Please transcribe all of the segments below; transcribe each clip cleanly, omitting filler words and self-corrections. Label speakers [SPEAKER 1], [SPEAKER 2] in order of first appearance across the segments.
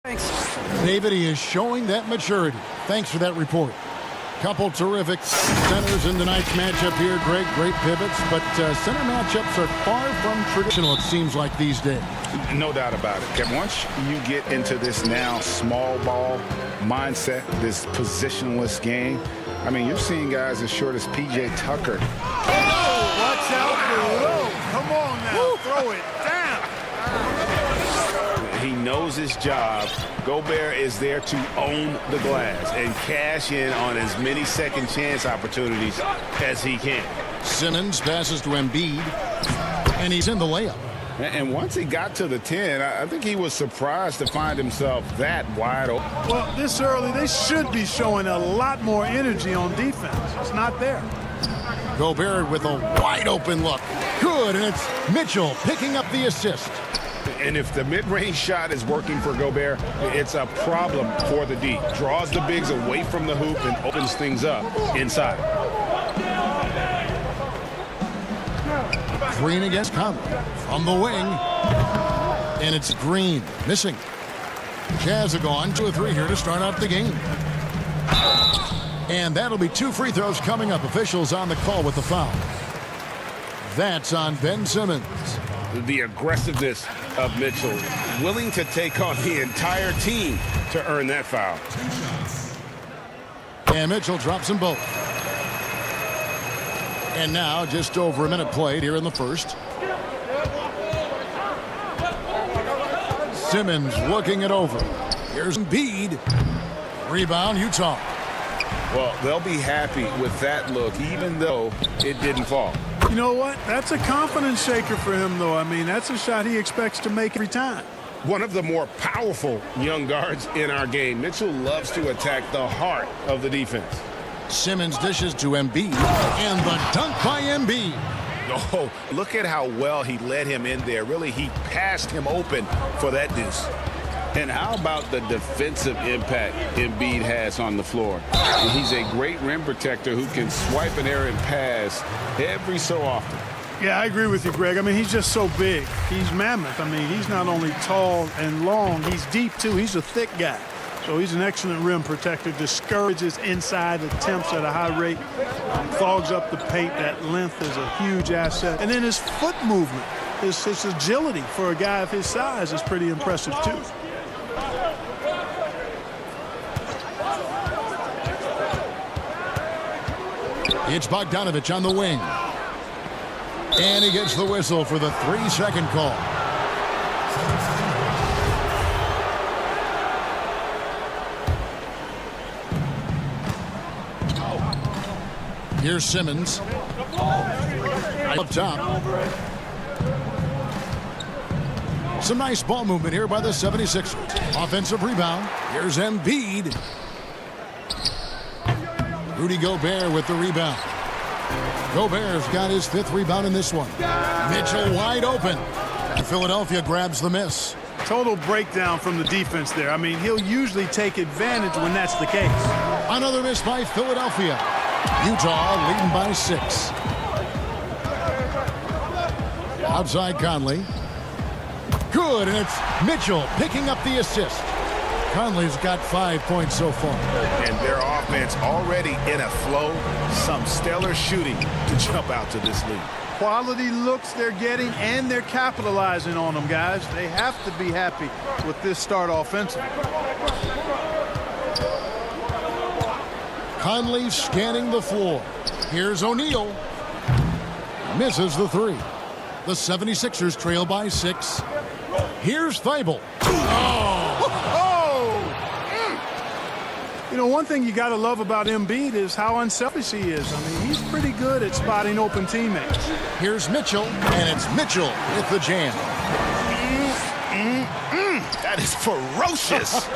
[SPEAKER 1] Thanks.
[SPEAKER 2] David, he is showing that maturity. Thanks for that report. Couple terrific centers in tonight's matchup here, Greg. Great pivots, but center matchups are far from traditional, it seems like, these days.
[SPEAKER 3] No doubt about it, Kevin. Once you get into this now small ball mindset, this positionless game, I mean, you're seeing guys as short as P.J. Tucker.
[SPEAKER 1] Oh, watch out below. Come on now, woo. Throw it down.
[SPEAKER 3] He knows his job. Gobert is there to own the glass and cash in on as many second chance opportunities as he can.
[SPEAKER 2] Simmons passes to Embiid, and he's in the layup.
[SPEAKER 3] And once he got to the 10, I think he was surprised to find himself that wide open.
[SPEAKER 1] Well, this early, they should be showing a lot more energy on defense. It's not there.
[SPEAKER 2] Gobert with a wide open look. Good, and it's Mitchell picking up the assist.
[SPEAKER 3] And if the mid-range shot is working for Gobert, it's a problem for the D. Draws the bigs away from the hoop and opens things up inside.
[SPEAKER 2] Green against Conley from the wing. And it's Green missing. Jazz have gone 2 of 3 here to start out the game. And that'll be 2 free throws coming up. Officials on the call with the foul. That's on Ben Simmons.
[SPEAKER 3] The aggressiveness of Mitchell, willing to take on the entire team to earn that foul.
[SPEAKER 2] And Mitchell drops them both. And now just over a minute played here in the first. Simmons looking it over. Here's Embiid. Rebound, Utah.
[SPEAKER 3] Well, they'll be happy with that look, even though it didn't fall.
[SPEAKER 1] You know what? That's a confidence shaker for him, though. I mean, that's a shot he expects to make every time.
[SPEAKER 3] One of the more powerful young guards in our game. Mitchell loves to attack the heart of the defense.
[SPEAKER 2] Simmons dishes to Embiid, and the dunk by Embiid.
[SPEAKER 3] Oh, look at how well he led him in there. Really, he passed him open for that deuce. And how about the defensive impact Embiid has on the floor? He's a great rim protector who can swipe an errant pass every so often.
[SPEAKER 1] Yeah, I agree with you, Greg. I mean, he's just so big. He's mammoth. I mean, he's not only tall and long, he's deep, too. He's a thick guy. So he's an excellent rim protector, discourages inside attempts at a high rate, clogs up the paint. That length is a huge asset. And then his foot movement, his agility for a guy of his size is pretty impressive, too.
[SPEAKER 2] It's Bogdanovich on the wing. And he gets the whistle for the 3-second call. Here's Simmons. Up top. Some nice ball movement here by the 76ers. Offensive rebound. Here's Embiid. Rudy Gobert with the rebound. Gobert's got his 5th rebound in this one. Mitchell wide open. And Philadelphia grabs the miss.
[SPEAKER 1] Total breakdown from the defense there. I mean, he'll usually take advantage when that's the case.
[SPEAKER 2] Another miss by Philadelphia. Utah leading by 6. Outside Conley. Good, and it's Mitchell picking up the assist. Conley's got 5 points so far.
[SPEAKER 3] And their offense already in a flow. Some stellar shooting to jump out to this lead.
[SPEAKER 1] Quality looks they're getting, and they're capitalizing on them, guys. They have to be happy with this start offensively.
[SPEAKER 2] Conley scanning the floor. Here's O'Neal. Misses the 3. The 76ers trail by 6. Here's Thibault.
[SPEAKER 1] You know, one thing you got to love about Embiid is how unselfish he is. I mean, he's pretty good at spotting open teammates.
[SPEAKER 2] Here's Mitchell, and it's Mitchell with the jam.
[SPEAKER 3] That is ferocious.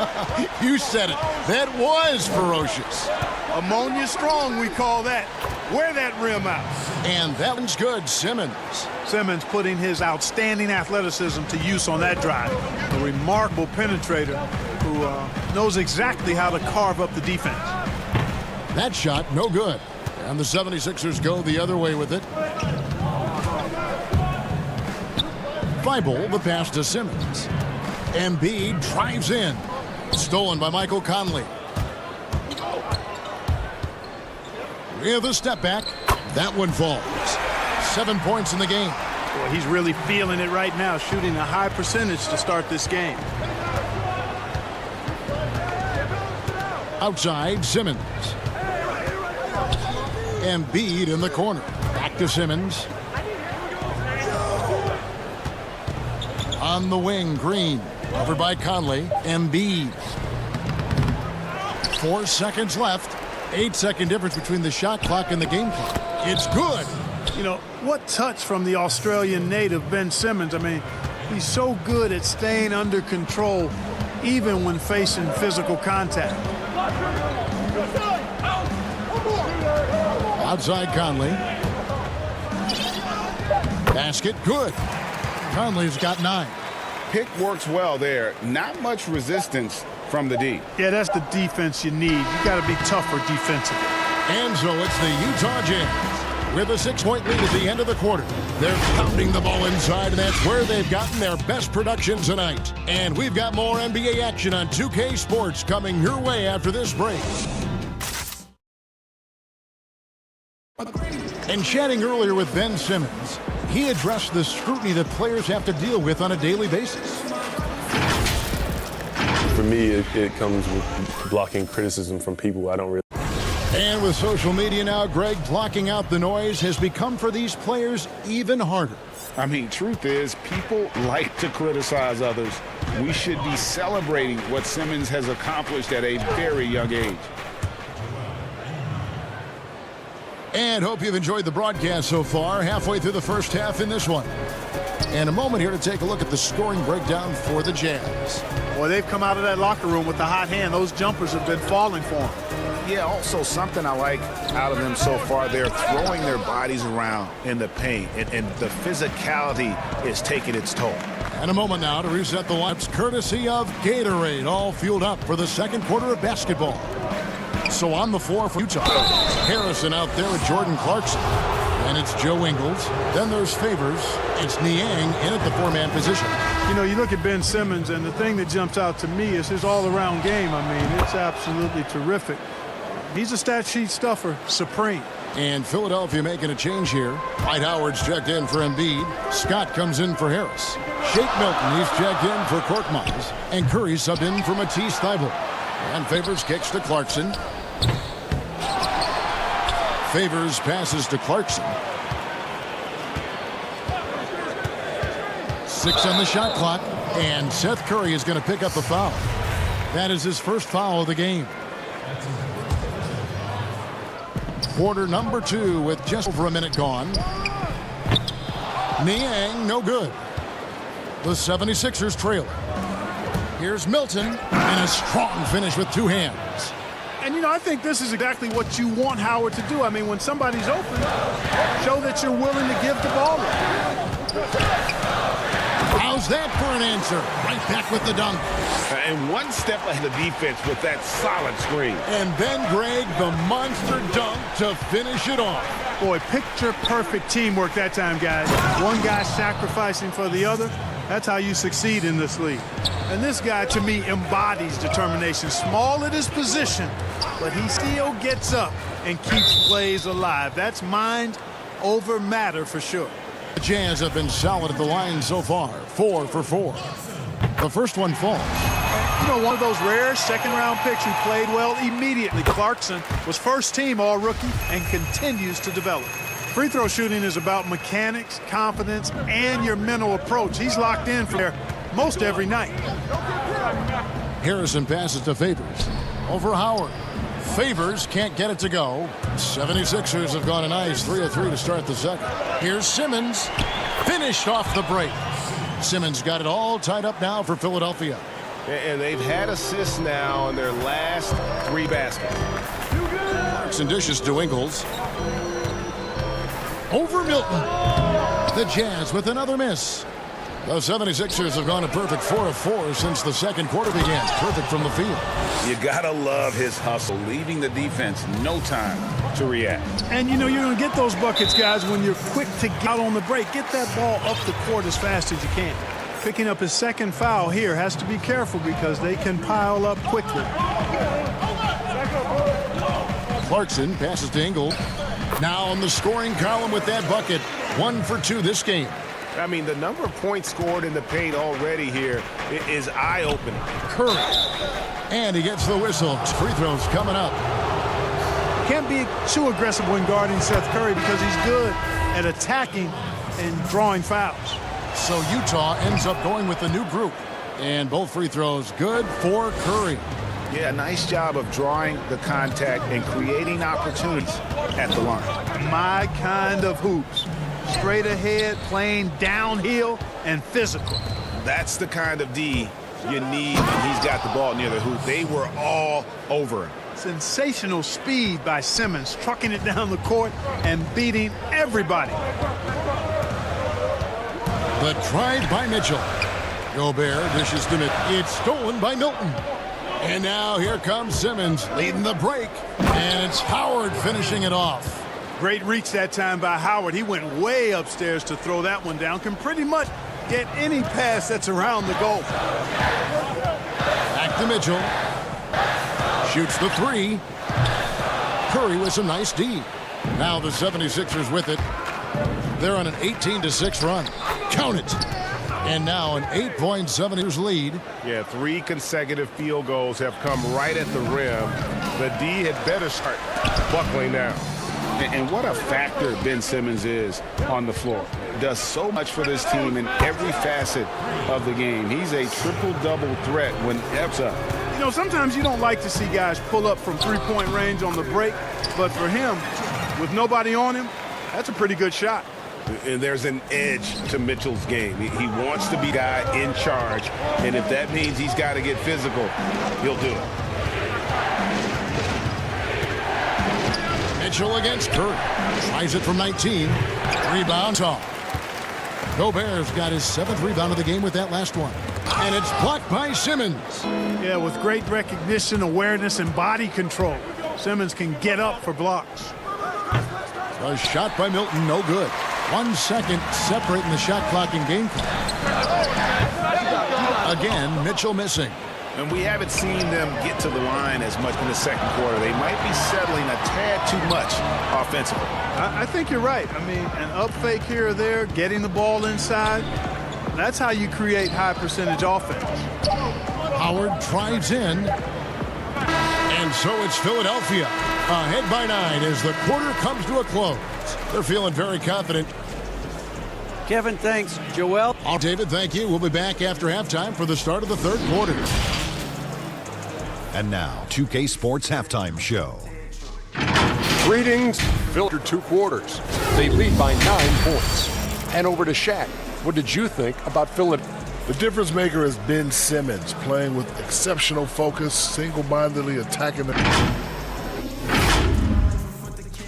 [SPEAKER 2] You said it. That was ferocious.
[SPEAKER 1] Ammonia strong, we call that. Wear that rim out.
[SPEAKER 2] And that one's good. Simmons.
[SPEAKER 1] Simmons putting his outstanding athleticism to use on that drive. A remarkable penetrator who knows exactly how to carve up the defense.
[SPEAKER 2] That shot, no good. And the 76ers go the other way with it. Thibault, the pass to Simmons. Embiid drives in. Stolen by Michael Conley. With a step back. That one falls. 7 points in the game.
[SPEAKER 1] Boy, he's really feeling it right now, shooting a high percentage to start this game.
[SPEAKER 2] Outside, Simmons. Embiid in the corner. Back to Simmons. On the wing, Green. Covered by Conley. Embiid. 4 seconds left. 8-second difference between the shot clock and the game clock. It's good.
[SPEAKER 1] You know, what touch from the Australian native, Ben Simmons. I mean, he's so good at staying under control, even when facing physical contact.
[SPEAKER 2] Outside Conley. Basket, good. Conley's got 9.
[SPEAKER 3] Pick works well there. Not much resistance from the D.
[SPEAKER 1] Yeah, that's the defense you need. You got to be tougher defensively.
[SPEAKER 2] And so it's the Utah Jazz with a 6-point lead at the end of the quarter. They're pounding the ball inside, and that's where they've gotten their best production tonight. And we've got more NBA action on 2K Sports coming your way after this break. And chatting earlier with Ben Simmons, he addressed the scrutiny that players have to deal with on a daily basis.
[SPEAKER 4] For me, it comes with blocking criticism from people I don't really.
[SPEAKER 2] And with social media now, Greg, blocking out the noise has become for these players even harder.
[SPEAKER 3] I mean, truth is, people like to criticize others. We should be celebrating what Simmons has accomplished at a very young age.
[SPEAKER 2] And hope you've enjoyed the broadcast so far. Halfway through the first half in this one. And a moment here to take a look at the scoring breakdown for the Jazz.
[SPEAKER 1] Boy, they've come out of that locker room with the hot hand. Those jumpers have been falling for them.
[SPEAKER 3] Yeah, also something I like out of them so far, they're throwing their bodies around in the paint, and the physicality is taking its toll.
[SPEAKER 2] And a moment now to reset the lineups courtesy of Gatorade, all fueled up for the second quarter of basketball. So on the floor for Utah, Harrison out there with Jordan Clarkson. And it's Joe Ingles. Then there's Favors. It's Niang in at the 4-man position.
[SPEAKER 1] You know, you look at Ben Simmons, and the thing that jumps out to me is his all-around game. I mean, it's absolutely terrific. He's a stat sheet stuffer, supreme.
[SPEAKER 2] And Philadelphia making a change here. Dwight Howard's checked in for Embiid. Scott comes in for Harris. Shake Milton, he's checked in for Korkmaz. And Curry subbed in for Matisse Thybulle. And Favors kicks to Clarkson. Favors passes to Clarkson. 6 on the shot clock. And Seth Curry is going to pick up a foul. That is his first foul of the game. Quarter number 2 with just over a minute gone. Niang, no good. The 76ers trailing. Here's Milton, and a strong finish with 2 hands.
[SPEAKER 1] And, you know, I think this is exactly what you want Howard to do. I mean, when somebody's open, show that you're willing to give the ball up.
[SPEAKER 2] How's that for an answer? Right back with the dunk.
[SPEAKER 3] And one step ahead of the defense with that solid screen.
[SPEAKER 2] And then, Greg, the monster dunk to finish it off.
[SPEAKER 1] Boy, picture-perfect teamwork that time, guys. One guy sacrificing for the other. That's how you succeed in this league. And this guy, to me, embodies determination. Small at his position, but he still gets up and keeps plays alive. That's mind over matter for sure.
[SPEAKER 2] The Jazz have been solid at the line so far. 4 for 4. The first one falls.
[SPEAKER 1] You know, one of those rare second-round picks who played well immediately. Clarkson was first-team all-rookie and continues to develop. Free throw shooting is about mechanics, confidence, and your mental approach. He's locked in for most every night.
[SPEAKER 2] Harrison passes to Favors. Over Howard. Favors can't get it to go. 76ers have gone a nice 3 of 3 to start the second. Here's Simmons. Finished off the break. Simmons got it all tied up now for Philadelphia.
[SPEAKER 3] And they've had assists now in their last 3 baskets.
[SPEAKER 2] Clarkson dishes to Ingles. Over Milton. The Jazz with another miss. The 76ers have gone a perfect 4 of 4 since the second quarter began. Perfect from the field.
[SPEAKER 3] You gotta love his hustle, leaving the defense no time to react.
[SPEAKER 1] And you know you're gonna get those buckets, guys, when you're quick to get out on the break. Get that ball up the court as fast as you can. Picking up his second foul here, has to be careful because they can pile up quickly.
[SPEAKER 2] Clarkson passes to Engel. Now on the scoring column with that bucket. 1 for 2 this game.
[SPEAKER 3] I mean, the number of points scored in the paint already here is eye-opening.
[SPEAKER 2] Curry. And he gets the whistle. Free throws coming up.
[SPEAKER 1] Can't be too aggressive when guarding Seth Curry because he's good at attacking and drawing fouls.
[SPEAKER 2] So Utah ends up going with the new group. And both free throws good for Curry.
[SPEAKER 3] Yeah, nice job of drawing the contact and creating opportunities at the line.
[SPEAKER 1] My kind of hoops. Straight ahead, playing downhill, and physical.
[SPEAKER 3] That's the kind of D you need when he's got the ball near the hoop. They were all over him.
[SPEAKER 1] Sensational speed by Simmons, trucking it down the court and beating everybody.
[SPEAKER 2] The drive by Mitchell. Gobert dishes to Mitchell. It's stolen by Milton. And now here comes Simmons leading the break. And it's Howard finishing it off.
[SPEAKER 1] Great reach that time by Howard. He went way upstairs to throw that one down. Can pretty much get any pass that's around the goal.
[SPEAKER 2] Back to Mitchell. Shoots the three. Curry with some nice D. Now the 76ers with it. They're on an 18-6 run. Count it. And now an 8.7 lead.
[SPEAKER 3] Yeah, 3 consecutive field goals have come right at the rim. The D had better start buckling down. And what a factor Ben Simmons is on the floor. Does so much for this team in every facet of the game. He's a triple-double threat when F's up.
[SPEAKER 1] You know, sometimes you don't like to see guys pull up from three-point range on the break, but for him, with nobody on him, that's a pretty good shot.
[SPEAKER 3] And there's an edge to Mitchell's game. He wants to be guy in charge, and if that means he's got to get physical, he'll do it.
[SPEAKER 2] Mitchell against Curry. Tries it from 19. Rebound off. Gobert's got his 7th rebound of the game with that last one. And it's blocked by Simmons.
[SPEAKER 1] Yeah, with great recognition, awareness, and body control. Simmons can get up for blocks.
[SPEAKER 2] A shot by Milton, no good. 1 second separating the shot clock and game clock. Again, Mitchell missing.
[SPEAKER 3] And we haven't seen them get to the line as much in the second quarter. They might be settling a tad too much offensively.
[SPEAKER 1] I think you're right. I mean, an up fake here or there, getting the ball inside, that's how you create high percentage offense.
[SPEAKER 2] Howard drives in. And so it's Philadelphia ahead by 9 as the quarter comes to a close. They're feeling very confident.
[SPEAKER 5] Kevin, thanks. Joel?
[SPEAKER 2] David, thank you. We'll be back after halftime for the start of the third quarter.
[SPEAKER 6] And now, 2K Sports Halftime Show.
[SPEAKER 7] Greetings. Filter 2 quarters. They lead by 9 points. And over to Shaq. What did you think about Philadelphia?
[SPEAKER 8] The difference maker is Ben Simmons, playing with exceptional focus, single-mindedly attacking the...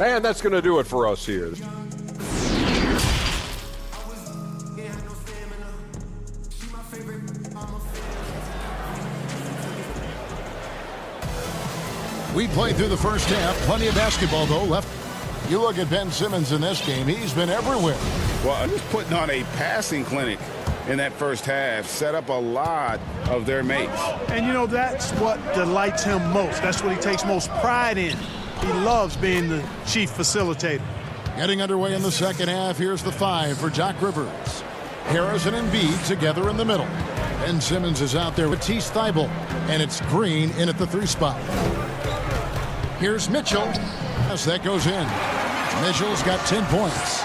[SPEAKER 7] And that's going to do it for us here.
[SPEAKER 2] We played through the first half. Plenty of basketball, though, left. You look at Ben Simmons in this game. He's been everywhere.
[SPEAKER 3] Well, I'm just putting on a passing clinic in that first half. Set up a lot of their mates.
[SPEAKER 1] And, you know, that's what delights him most. That's what he takes most pride in. He loves being the chief facilitator.
[SPEAKER 2] Getting underway in the second half. Here's the 5 for Doc Rivers. Harrison and Embiid together in the middle. Ben Simmons is out there with Matisse Thybulle. And it's Green in at the 3 spot. Here's Mitchell as that goes in. Mitchell's got 10 points.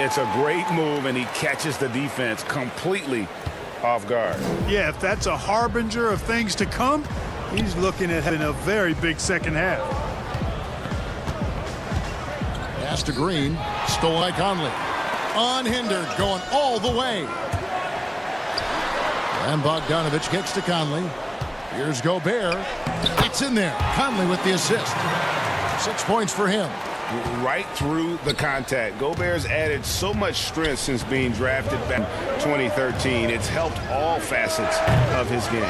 [SPEAKER 3] It's a great move, and he catches the defense completely off guard.
[SPEAKER 1] Yeah, if that's a harbinger of things to come, he's looking at having a very big second half.
[SPEAKER 2] Pass to Green. Stolen by Conley. Unhindered, going all the way. And Bogdanovich gets to Conley. Here's Gobert. It's in there. Conley with the assist. 6 points for him.
[SPEAKER 3] Right through the contact. Gobert's added so much strength since being drafted back in 2013. It's helped all facets of his game.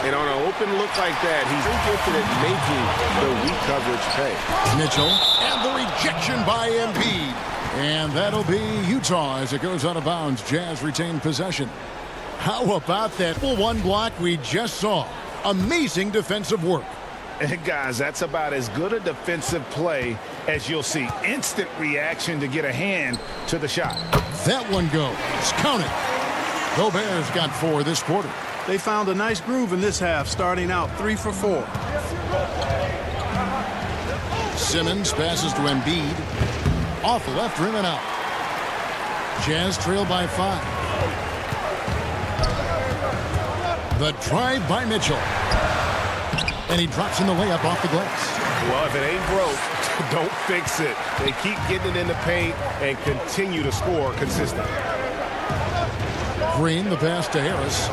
[SPEAKER 3] And on an open look like that, he's gifted at making the weak coverage pay.
[SPEAKER 2] Mitchell. And the rejection by Embiid. And that'll be Utah as it goes out of bounds. Jazz retain possession. How about that one block we just saw? Amazing defensive work.
[SPEAKER 3] And guys, that's about as good a defensive play as you'll see. Instant reaction to get a hand to the shot.
[SPEAKER 2] That one goes. Count it. Gobert's got 4 this quarter.
[SPEAKER 1] They found a nice groove in this half, starting out 3 for 4.
[SPEAKER 2] Simmons passes to Embiid. Off the left rim and out. Jazz trail by 5. The drive by Mitchell. And he drops in the layup off the glass.
[SPEAKER 3] Well, if it ain't broke, don't fix it. They keep getting it in the paint and continue to score consistently.
[SPEAKER 2] Green, the pass to Harris.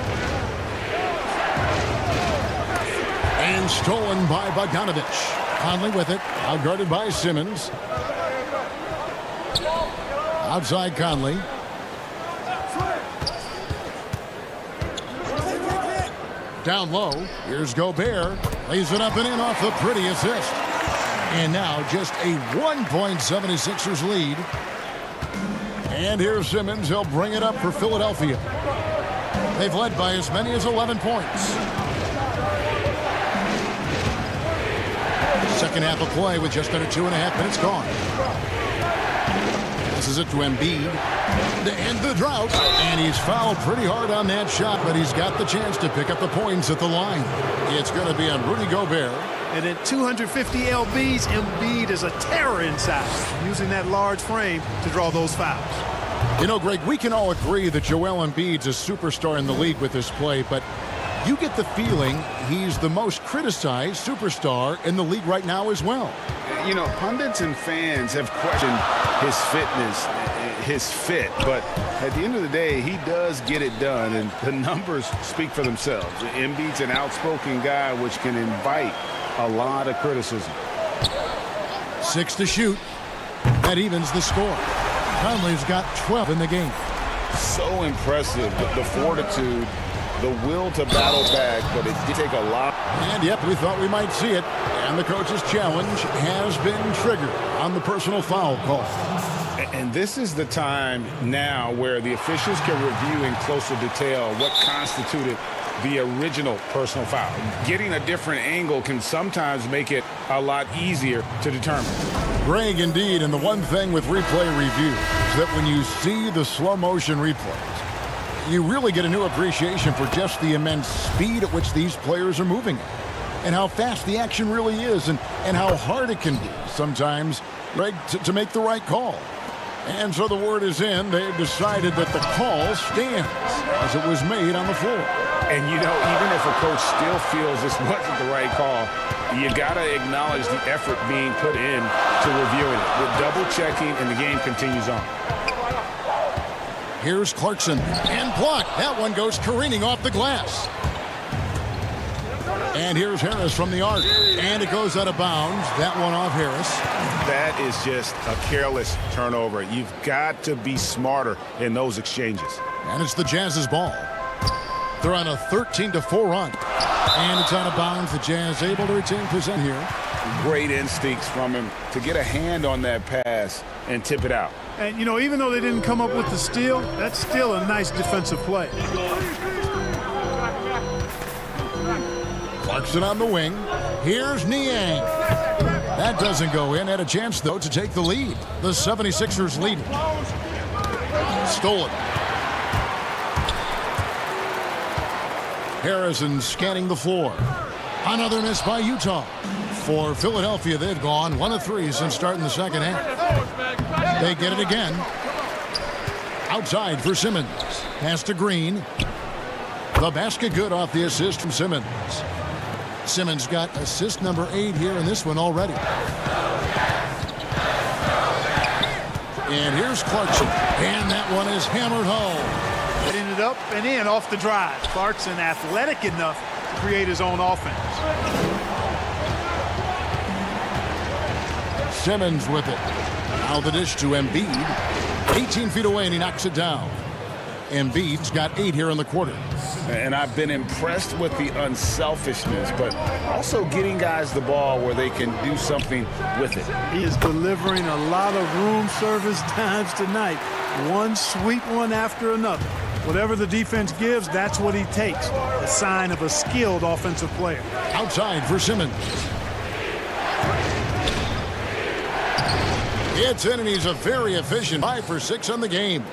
[SPEAKER 2] And stolen by Bogdanovich. Conley with it. Outguarded by Simmons. Outside Conley. Down low. Here's Gobert. Lays it up and in off the pretty assist. And now just a 1.76ers lead. And here's Simmons. He'll bring it up for Philadelphia. They've led by as many as 11 points. Second half of play with just under 2.5 minutes gone. This is it to Embiid. To end the drought. And he's fouled pretty hard on that shot, but he's got the chance to pick up the points at the line. It's going to be on Rudy Gobert.
[SPEAKER 1] And at 250 lbs, Embiid is a terror inside, using that large frame to draw those fouls.
[SPEAKER 2] You know, Greg, we can all agree that Joel Embiid's a superstar in the league with this play, but you get the feeling he's the most criticized superstar in the league right now as well.
[SPEAKER 3] You know, pundits and fans have questioned his fitness, his fit, but at the end of the day, he does get it done, and the numbers speak for themselves. Embiid's an outspoken guy, which can invite a lot of criticism.
[SPEAKER 2] 6 to shoot. That evens the score. Conley's got 12 in the game.
[SPEAKER 3] So impressive, the fortitude, the will to battle back, but it did take a lot.
[SPEAKER 2] And yep, we thought we might see it. And the coach's challenge has been triggered on the personal foul call.
[SPEAKER 3] And this is the time now where the officials can review in closer detail what constituted the original personal foul. Getting a different angle can sometimes make it a lot easier to determine.
[SPEAKER 2] Greg, indeed, and the one thing with replay review is that when you see the slow motion replays, you really get a new appreciation for just the immense speed at which these players are moving and how fast the action really is and how hard it can be sometimes, Greg, to make the right call. And so the word is in. They've decided that the call stands as it was made on the floor.
[SPEAKER 3] And, you know, even if a coach still feels this wasn't the right call, you got to acknowledge the effort being put in to reviewing it. With double-checking, and the game continues on.
[SPEAKER 2] Here's Clarkson. And blocked. That one goes careening off the glass. And here's Harris from the arc. And it goes out of bounds. That one off Harris.
[SPEAKER 3] That is just a careless turnover. You've got to be smarter in those exchanges.
[SPEAKER 2] And it's the Jazz's ball. They're on a 13-4 run. And it's out of bounds. The Jazz able to retain possession here.
[SPEAKER 3] Great instincts from him to get a hand on that pass and tip it out.
[SPEAKER 1] And, you know, even though they didn't come up with the steal, that's still a nice defensive play.
[SPEAKER 2] Clarkson on the wing. Here's Niang. That doesn't go in. Had a chance, though, to take the lead. The 76ers lead. Stolen. Harrison scanning the floor. Another miss by Utah. For Philadelphia, they've gone 1 of 3 since starting the second half. They get it again. Outside for Simmons. Pass to Green. The basket good off the assist from Simmons. Simmons got assist number 8 here in this one already. And here's Clarkson. And that one is hammered home.
[SPEAKER 1] It ended up and in off the drive. Clarkson athletic enough to create his own offense.
[SPEAKER 2] Simmons with it. Now the dish to Embiid. 18 feet away and he knocks it down. Embiid's got 8 here in the quarter.
[SPEAKER 3] And I've been impressed with the unselfishness, but also getting guys the ball where they can do something with it.
[SPEAKER 1] He is delivering a lot of room service times tonight. One sweet one after another. Whatever the defense gives, that's what he takes. A sign of a skilled offensive player.
[SPEAKER 2] Outside for Simmons. It's in, and he's a very efficient 5 for 6 on the game.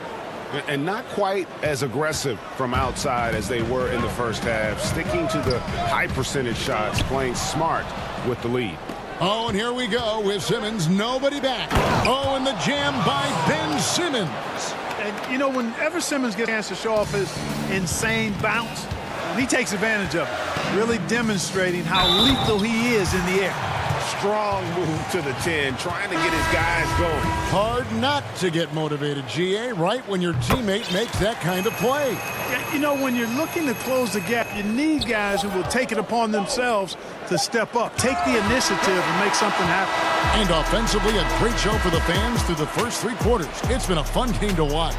[SPEAKER 3] And not quite as aggressive from outside as they were in the first half. Sticking to the high percentage shots, playing smart with the lead.
[SPEAKER 2] Oh, and here we go with Simmons. Nobody back. Oh, and the jam by Ben Simmons.
[SPEAKER 1] And, you know, whenever Simmons gets a chance to show off his insane bounce, he takes advantage of it, really demonstrating how lethal he is in the air.
[SPEAKER 3] Strong move to the 10, trying to get his guys going.
[SPEAKER 2] Hard not to get motivated, GA, right when your teammate makes that kind of play.
[SPEAKER 1] Yeah, you know, when you're looking to close the gap, you need guys who will take it upon themselves to step up, take the initiative and make something happen.
[SPEAKER 2] And offensively, a great show for the fans through the first 3 quarters. It's been a fun game to watch.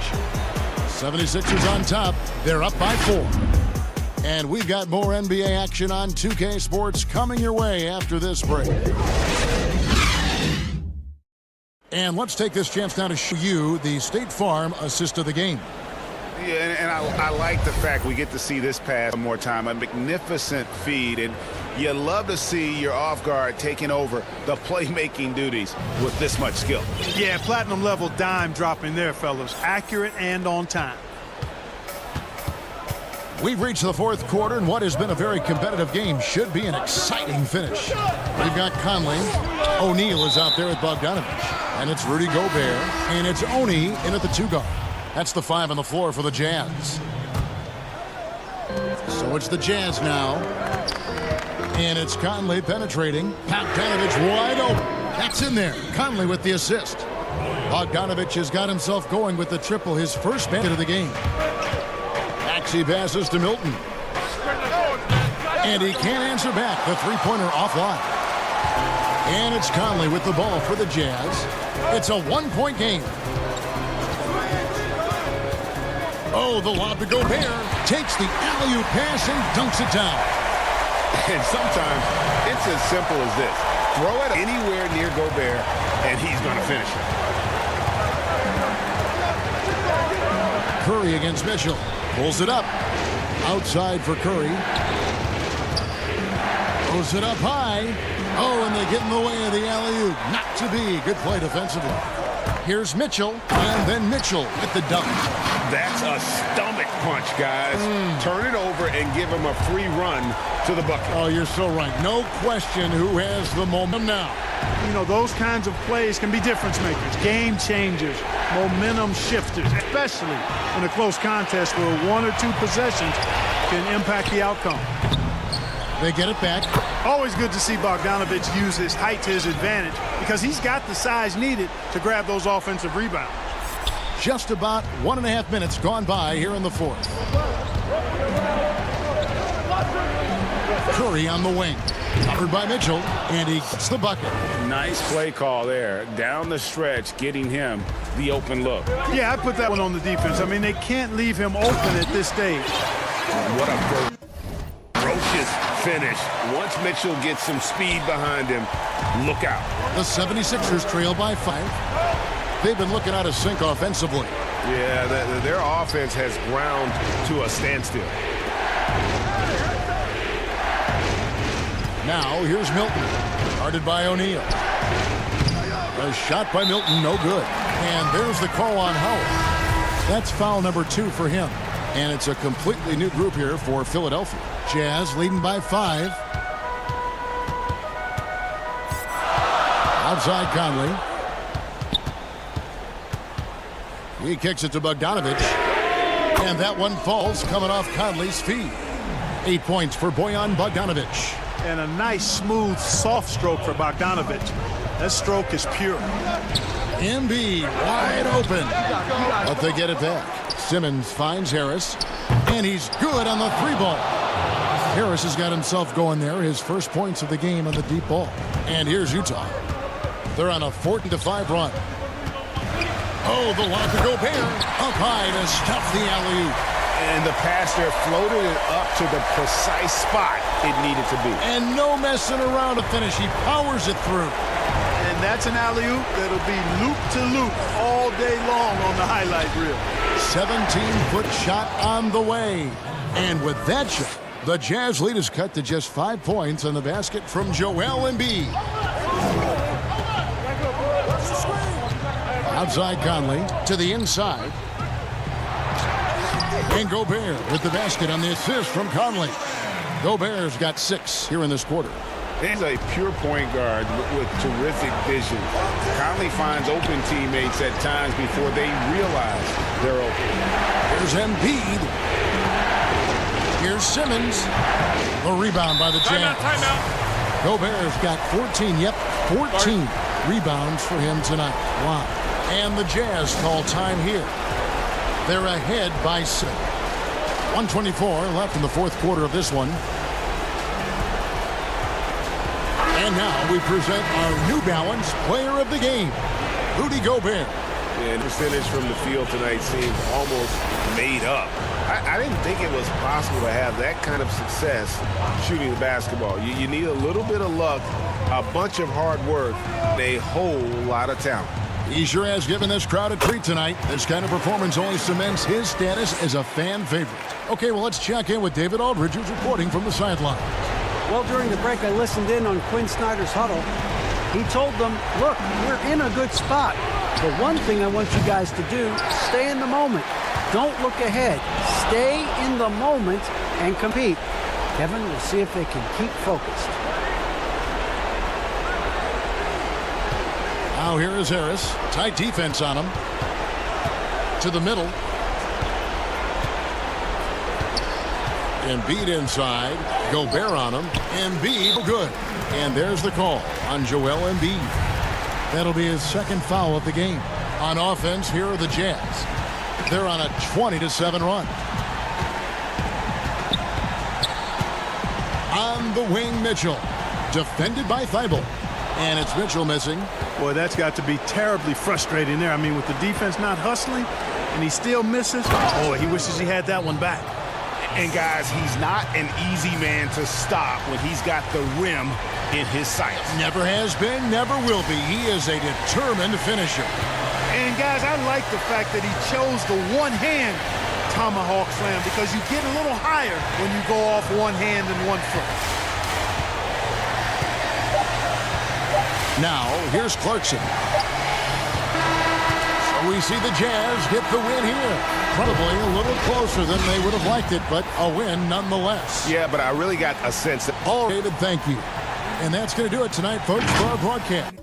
[SPEAKER 2] 76ers on top. They're up by 4. And we've got more NBA action on 2K Sports coming your way after this break. And let's take this chance now to show you the State Farm assist of the game.
[SPEAKER 3] Yeah, and I like the fact we get to see this pass one more time. A magnificent feed, and you love to see your off guard taking over the playmaking duties with this much skill.
[SPEAKER 1] Yeah, platinum level dime dropping there, fellas. Accurate and on time.
[SPEAKER 2] We've reached the 4th quarter, and what has been a very competitive game should be an exciting finish. We've got Conley. O'Neal is out there with Bogdanovich. And it's Rudy Gobert. And it's Oni in at the 2 guard. That's the 5 on the floor for the Jazz. So it's the Jazz now. And it's Conley penetrating. Bogdanovich wide open. That's in there. Conley with the assist. Bogdanovich has got himself going with the triple, his first basket of the game. He passes to Milton. And he can't answer back. The 3-pointer offline. And it's Conley with the ball for the Jazz. It's a 1-point game. Oh, the lob to Gobert. Takes the alley-oop pass and dunks it down.
[SPEAKER 3] And sometimes it's as simple as this. Throw it anywhere near Gobert, and he's going to finish it.
[SPEAKER 2] Curry against Mitchell. Pulls it up. Outside for Curry. Throws it up high. Oh, and they get in the way of the alley-oop. Not to be. Good play defensively. Here's Mitchell. And then Mitchell with the dunk.
[SPEAKER 3] That's a stomach punch, guys. Turn it over and give him a free run to the bucket.
[SPEAKER 2] Oh, you're so right. No question who has the momentum now.
[SPEAKER 1] You know, those kinds of plays can be difference makers, game changers, momentum shifters, especially in a close contest where 1 or 2 possessions can impact the outcome.
[SPEAKER 2] They get it back.
[SPEAKER 1] Always good to see Bogdanovich use his height to his advantage because he's got the size needed to grab those offensive rebounds.
[SPEAKER 2] Just about 1.5 minutes gone by here in the 4th. Curry on the wing. Covered by Mitchell, and he gets the bucket.
[SPEAKER 3] Nice play call there. Down the stretch, getting him the open look.
[SPEAKER 1] Yeah, I put that one on the defense. I mean, they can't leave him open at this stage.
[SPEAKER 3] What a ferocious finish. Once Mitchell gets some speed behind him, look out.
[SPEAKER 2] The 76ers trail by 5. They've been looking out of sync offensively.
[SPEAKER 3] Yeah, their offense has ground to a standstill.
[SPEAKER 2] Now, here's Milton. Guarded by O'Neal. A shot by Milton, no good. And there's the call on Howard. That's foul number 2 for him. And it's a completely new group here for Philadelphia. Jazz leading by 5. Outside Conley. He kicks it to Bogdanovich. And that one falls coming off Conley's feet. 8 points for Bojan Bogdanovich.
[SPEAKER 1] And a nice, smooth, soft stroke for Bogdanovich. That stroke is pure.
[SPEAKER 2] Embiid wide open. But they get it back. Simmons finds Harris. And he's good on the 3-ball. Harris has got himself going there. His first points of the game on the deep ball. And here's Utah. They're on a 14-5 run. Oh, the lob to Gobert. Up high to stuff the alley-oop.
[SPEAKER 3] And the pass there floated it up to the precise spot it needed to be.
[SPEAKER 2] And no messing around to finish. He powers it through.
[SPEAKER 1] And And that's an alley-oop that'll be loop-to-loop all day long on the highlight reel.
[SPEAKER 2] 17-foot shot on the way. And with that shot, the Jazz lead is cut to just 5 points on the basket from Joel Embiid. Outside Conley to the inside. And Gobert with the basket on the assist from Conley. Gobert's got 6 here in this quarter.
[SPEAKER 3] He's a pure point guard with terrific vision. Conley finds open teammates at times before they realize they're open.
[SPEAKER 2] Here's Embiid. Here's Simmons. The rebound by the Jazz.
[SPEAKER 7] Timeout.
[SPEAKER 2] Gobert's got 14. Yep, 14 rebounds for him tonight. Wow. And the Jazz call time here. They're ahead by 6. 124 left in the fourth quarter of this one. And now we present our New Balance Player of the Game, Rudy Gobert.
[SPEAKER 3] And the percentage from the field tonight seems almost made up. I didn't think it was possible to have that kind of success shooting the basketball. You need a little bit of luck, a bunch of hard work, and a whole lot of talent.
[SPEAKER 2] He sure has given this crowd a treat tonight. This kind of performance only cements his status as a fan favorite. Okay, well, let's check in with David Aldridge, who's reporting from the sideline.
[SPEAKER 5] Well, during the break, I listened in on Quinn Snyder's huddle. He told them, look, we're in a good spot. The one thing I want you guys to do, stay in the moment. Don't look ahead. Stay in the moment and compete. Kevin, we'll see if they can keep focused.
[SPEAKER 2] Now here is Harris. Tight defense on him. To the middle. Embiid inside. Gobert on him. Embiid good. And there's the call on Joel Embiid. That'll be his second foul of the game. On offense, here are the Jazz. They're on a 20-7 run. On the wing, Mitchell. Defended by Thibault. And it's Mitchell missing.
[SPEAKER 1] Boy, that's got to be terribly frustrating there. I mean, with the defense not hustling and he still misses, boy, he wishes he had that one back.
[SPEAKER 3] And guys, he's not an easy man to stop when he's got the rim in his sights.
[SPEAKER 2] Never has been, never will be. He is a determined finisher.
[SPEAKER 1] And guys, I like the fact that he chose the one-hand tomahawk slam because you get a little higher when you go off one hand and one foot.
[SPEAKER 2] Now, here's Clarkson. So we see the Jazz get the win here. Probably a little closer than they would have liked it, but a win nonetheless.
[SPEAKER 3] Yeah, but I really got a sense that...
[SPEAKER 2] Oh, David, thank you. And that's going to do it tonight, folks, for our broadcast.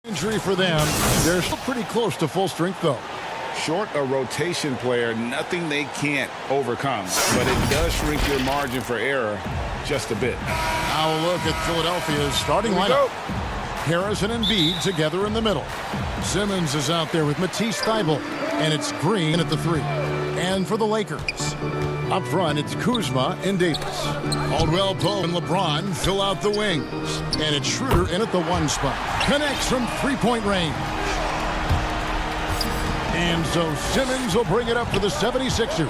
[SPEAKER 2] Injury for them. They're still pretty close to full strength, though.
[SPEAKER 3] Short a rotation player, nothing they can't overcome. But it does shrink your margin for error just a bit.
[SPEAKER 2] Now a look at Philadelphia's starting lineup. Harris and Embiid together in the middle. Simmons is out there with Matisse Thybulle. And it's Green at the 3. And for the Lakers, up front, it's Kuzma and Davis. Caldwell Pope and LeBron fill out the wings. And it's Schroeder in at the 1 spot. Connects from three-point range. And so Simmons will bring it up for the 76ers.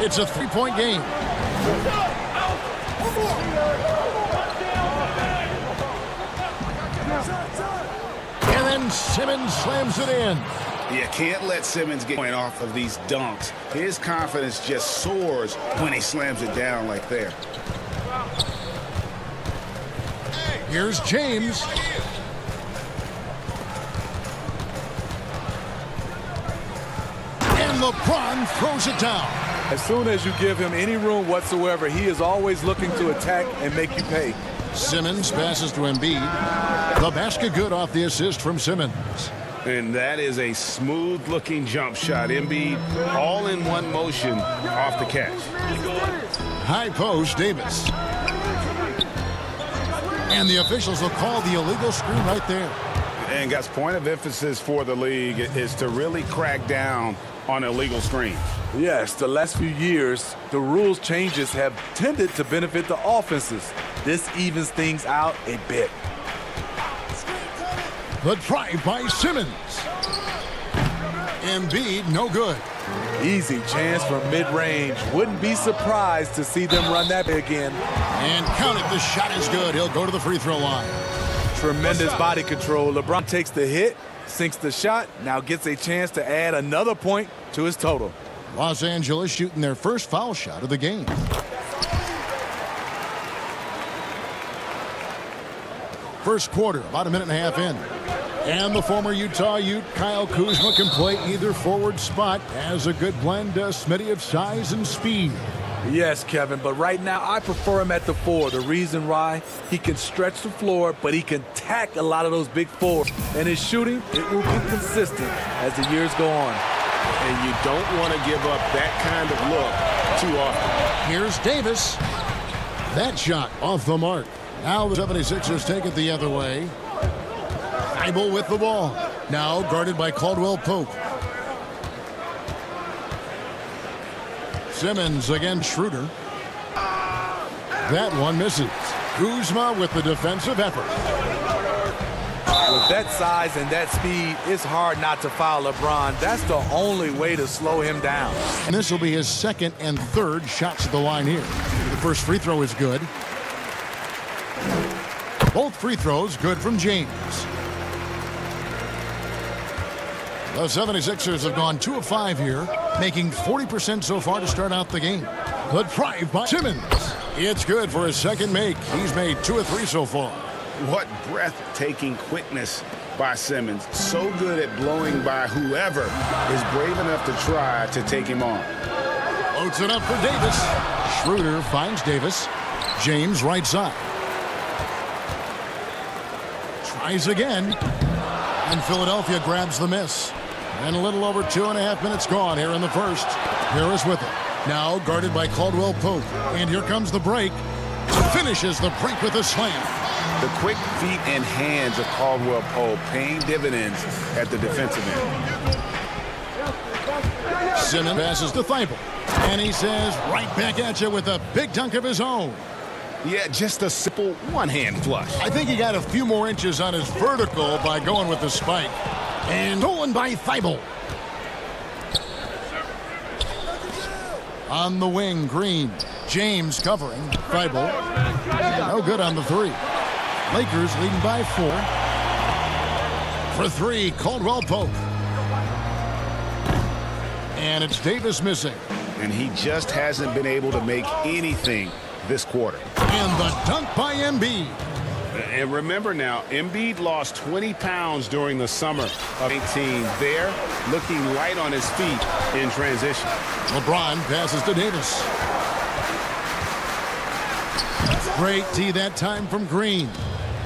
[SPEAKER 2] It's a 3-point game. And then Simmons slams it in.
[SPEAKER 3] You can't let Simmons get point off of these dunks. His confidence just soars when he slams it down like there.
[SPEAKER 2] Here's James. And LeBron throws it down.
[SPEAKER 9] As soon as you give him any room whatsoever, he is always looking to attack and make you pay.
[SPEAKER 2] Simmons passes to Embiid. The basket good off the assist from Simmons.
[SPEAKER 3] And that is a smooth-looking jump shot. Embiid all in one motion off the catch.
[SPEAKER 2] High post, Davis. And the officials will call the illegal screen right there.
[SPEAKER 3] And guys, point of emphasis for the league is to really crack down on illegal screens.
[SPEAKER 9] Yes, the last few years, the rules changes have tended to benefit the offenses. This evens things out a bit.
[SPEAKER 2] The drive by Simmons. Embiid, no good.
[SPEAKER 9] Easy chance from mid-range. Wouldn't be surprised to see them run that again.
[SPEAKER 2] And count it, the shot is good. He'll go to the free throw line.
[SPEAKER 9] Tremendous body control. LeBron takes the hit, sinks the shot, now gets a chance to add another point to his total.
[SPEAKER 2] Los Angeles shooting their first foul shot of the game. First quarter, about a minute and a half in. And the former Utah Ute, Kyle Kuzma, can play either forward spot. Has a good blend, Smitty, of size and speed.
[SPEAKER 9] Yes, Kevin, but right now I prefer him at the 4. The reason why, he can stretch the floor, but he can tack a lot of those big fours. And his shooting, it will be consistent as the years go on.
[SPEAKER 3] And you don't want to give up that kind of look too often.
[SPEAKER 2] Here's Davis. That shot off the mark. Now the 76ers take it the other way. Thybulle with the ball. Now guarded by Caldwell Pope. Simmons against Schroeder. That one misses. Kuzma with the defensive effort.
[SPEAKER 9] With that size and that speed, it's hard not to foul LeBron. That's the only way to slow him down.
[SPEAKER 2] And this will be his second and third shots at the line here. The first free throw is good. Both free throws good from James. The 76ers have gone 2 of 5 here, making 40% so far to start out the game. The drive by Simmons. It's good for his second make. He's made 2 of 3 so far.
[SPEAKER 3] What breathtaking quickness by Simmons. So good at blowing by whoever is brave enough to try to take him on.
[SPEAKER 2] Loads it up for Davis. Schroeder finds Davis. James right side. Tries again. And Philadelphia grabs the miss. And a little over 2.5 minutes gone here in the first. Harris with it. Now guarded by Caldwell Pope. And here comes the break. Finishes the break with a slam.
[SPEAKER 3] The quick feet and hands of Caldwell Pope paying dividends at the defensive end.
[SPEAKER 2] Simmons passes to Thybulle. And he says, right back at you with a big dunk of his own.
[SPEAKER 3] Yeah, just a simple one-hand flush.
[SPEAKER 2] I think he got a few more inches on his vertical by going with the spike. And stolen by Thybulle. On the wing, Green. James covering. Thybulle. No good on the 3. Lakers leading by 4. For 3, Caldwell Pope. And it's Davis missing.
[SPEAKER 3] And he just hasn't been able to make anything this quarter.
[SPEAKER 2] And the dunk by Embiid.
[SPEAKER 3] And remember now, Embiid lost 20 pounds during the summer of 18. There, looking light on his feet in transition.
[SPEAKER 2] LeBron passes to Davis. Great D that time from Green.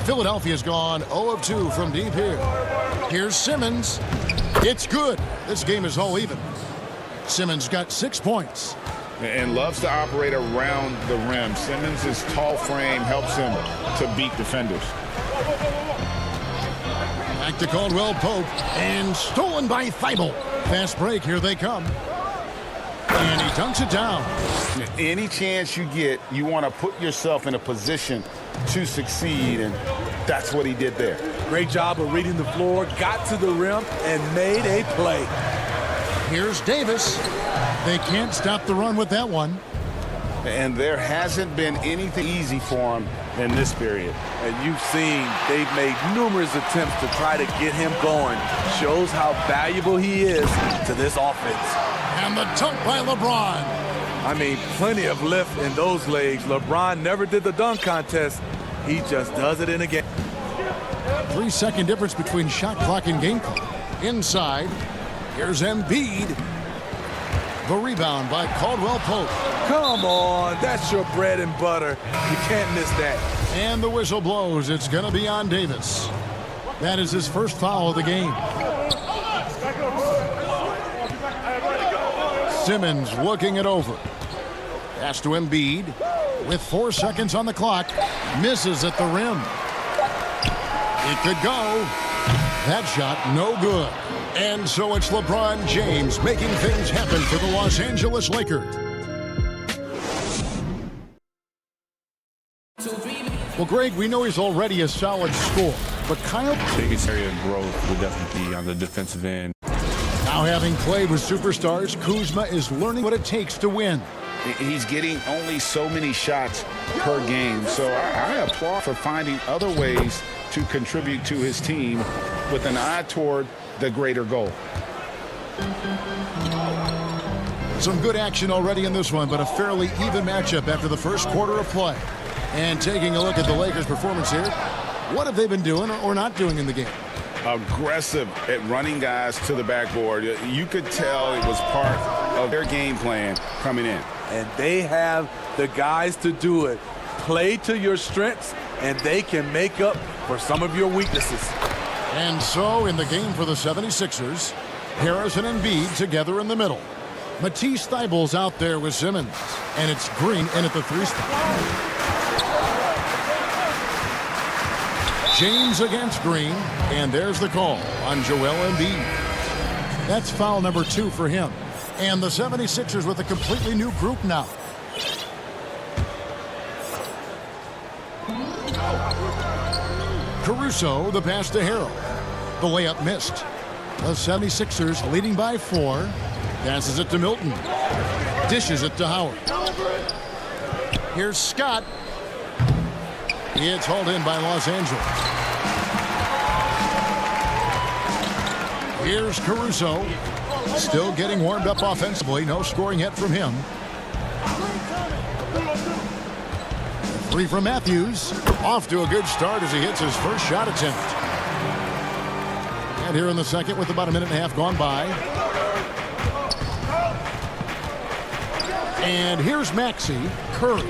[SPEAKER 2] Philadelphia's gone 0 of 2 from deep here. Here's Simmons. It's good. This game is all even. Simmons got 6 points.
[SPEAKER 3] And loves to operate around the rim. Simmons' tall frame helps him to beat defenders.
[SPEAKER 2] Back to Caldwell Pope, and stolen by Thibault. Fast break, here they come. And he dunks it down.
[SPEAKER 3] Any chance you get, you want to put yourself in a position to succeed, and that's what he did there.
[SPEAKER 9] Great job of reading the floor, got to the rim, and made a play.
[SPEAKER 2] Here's Davis. They can't stop the run with that one.
[SPEAKER 3] And there hasn't been anything easy for him in this period.
[SPEAKER 9] And you've seen they've made numerous attempts to try to get him going. Shows how valuable he is to this offense.
[SPEAKER 2] And the dunk by LeBron.
[SPEAKER 9] I mean, plenty of lift in those legs. LeBron never did the dunk contest. He just does it in a game.
[SPEAKER 2] 3-second difference between shot clock and game clock. Inside, here's Embiid. The rebound by Caldwell Pope.
[SPEAKER 9] Come on, that's your bread and butter. You can't miss that.
[SPEAKER 2] And the whistle blows. It's going to be on Davis. That is his first foul of the game. Simmons looking it over. Pass to Embiid with 4 seconds on the clock. Misses at the rim. It could go. That shot no good. And so it's LeBron James making things happen for the Los Angeles Lakers. Well, Greg, we know he's already a solid scorer, but Kyle...
[SPEAKER 4] Biggest area of growth would definitely be on the defensive end.
[SPEAKER 2] Now having played with superstars, Kuzma is learning what it takes to win.
[SPEAKER 3] He's getting only so many shots per game, so I applaud for finding other ways to contribute to his team with an eye toward the greater goal.
[SPEAKER 2] Some good action already in this one, but a fairly even matchup after the first quarter of play. And taking a look at the Lakers' performance here, what have they been doing or not doing in the game?
[SPEAKER 3] Aggressive at running guys to the backboard. You could tell it was part of their game plan coming in.
[SPEAKER 9] And they have the guys to do it. Play to your strengths, and they can make up for some of your weaknesses.
[SPEAKER 2] And so in the game for the 76ers, Harris and Embiid together in the middle. Matisse Thybulle's out there with Simmons, and it's Green in at the 3 spot. James against Green, and there's the call on Joel Embiid. That's foul number 2 for him. And the 76ers with a completely new group now. Caruso, the pass to Harrell. The layup missed. The 76ers leading by 4. Passes it to Milton. Dishes it to Howard. Here's Scott. It's hauled in by Los Angeles. Here's Caruso. Still getting warmed up offensively. No scoring yet from him. 3 from Matthews. Off to a good start as he hits his first shot attempt. And here in the second with about a minute and a half gone by. And here's Maxey. Curry.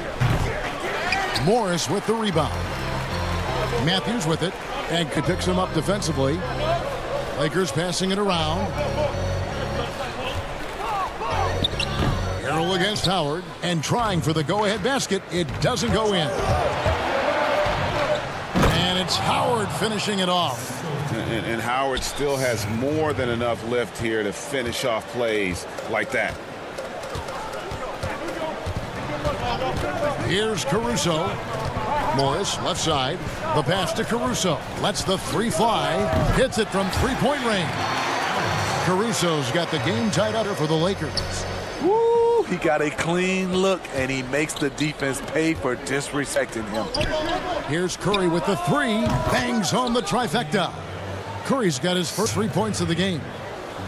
[SPEAKER 2] Morris with the rebound. Matthews with it. And picks him up defensively. Lakers passing it around. Harrell against Howard. And trying for the go-ahead basket. It doesn't go in. And it's Howard finishing it off.
[SPEAKER 3] And Howard still has more than enough lift here to finish off plays like that.
[SPEAKER 2] Here's Caruso. Morris, left side. The pass to Caruso. Lets the 3 fly. Hits it from 3-point range. Caruso's got the game tied up for the Lakers.
[SPEAKER 9] Woo! He got a clean look, and he makes the defense pay for disrespecting him.
[SPEAKER 2] Here's Curry with the 3. Bangs home the trifecta. Curry's got his first 3 points of the game.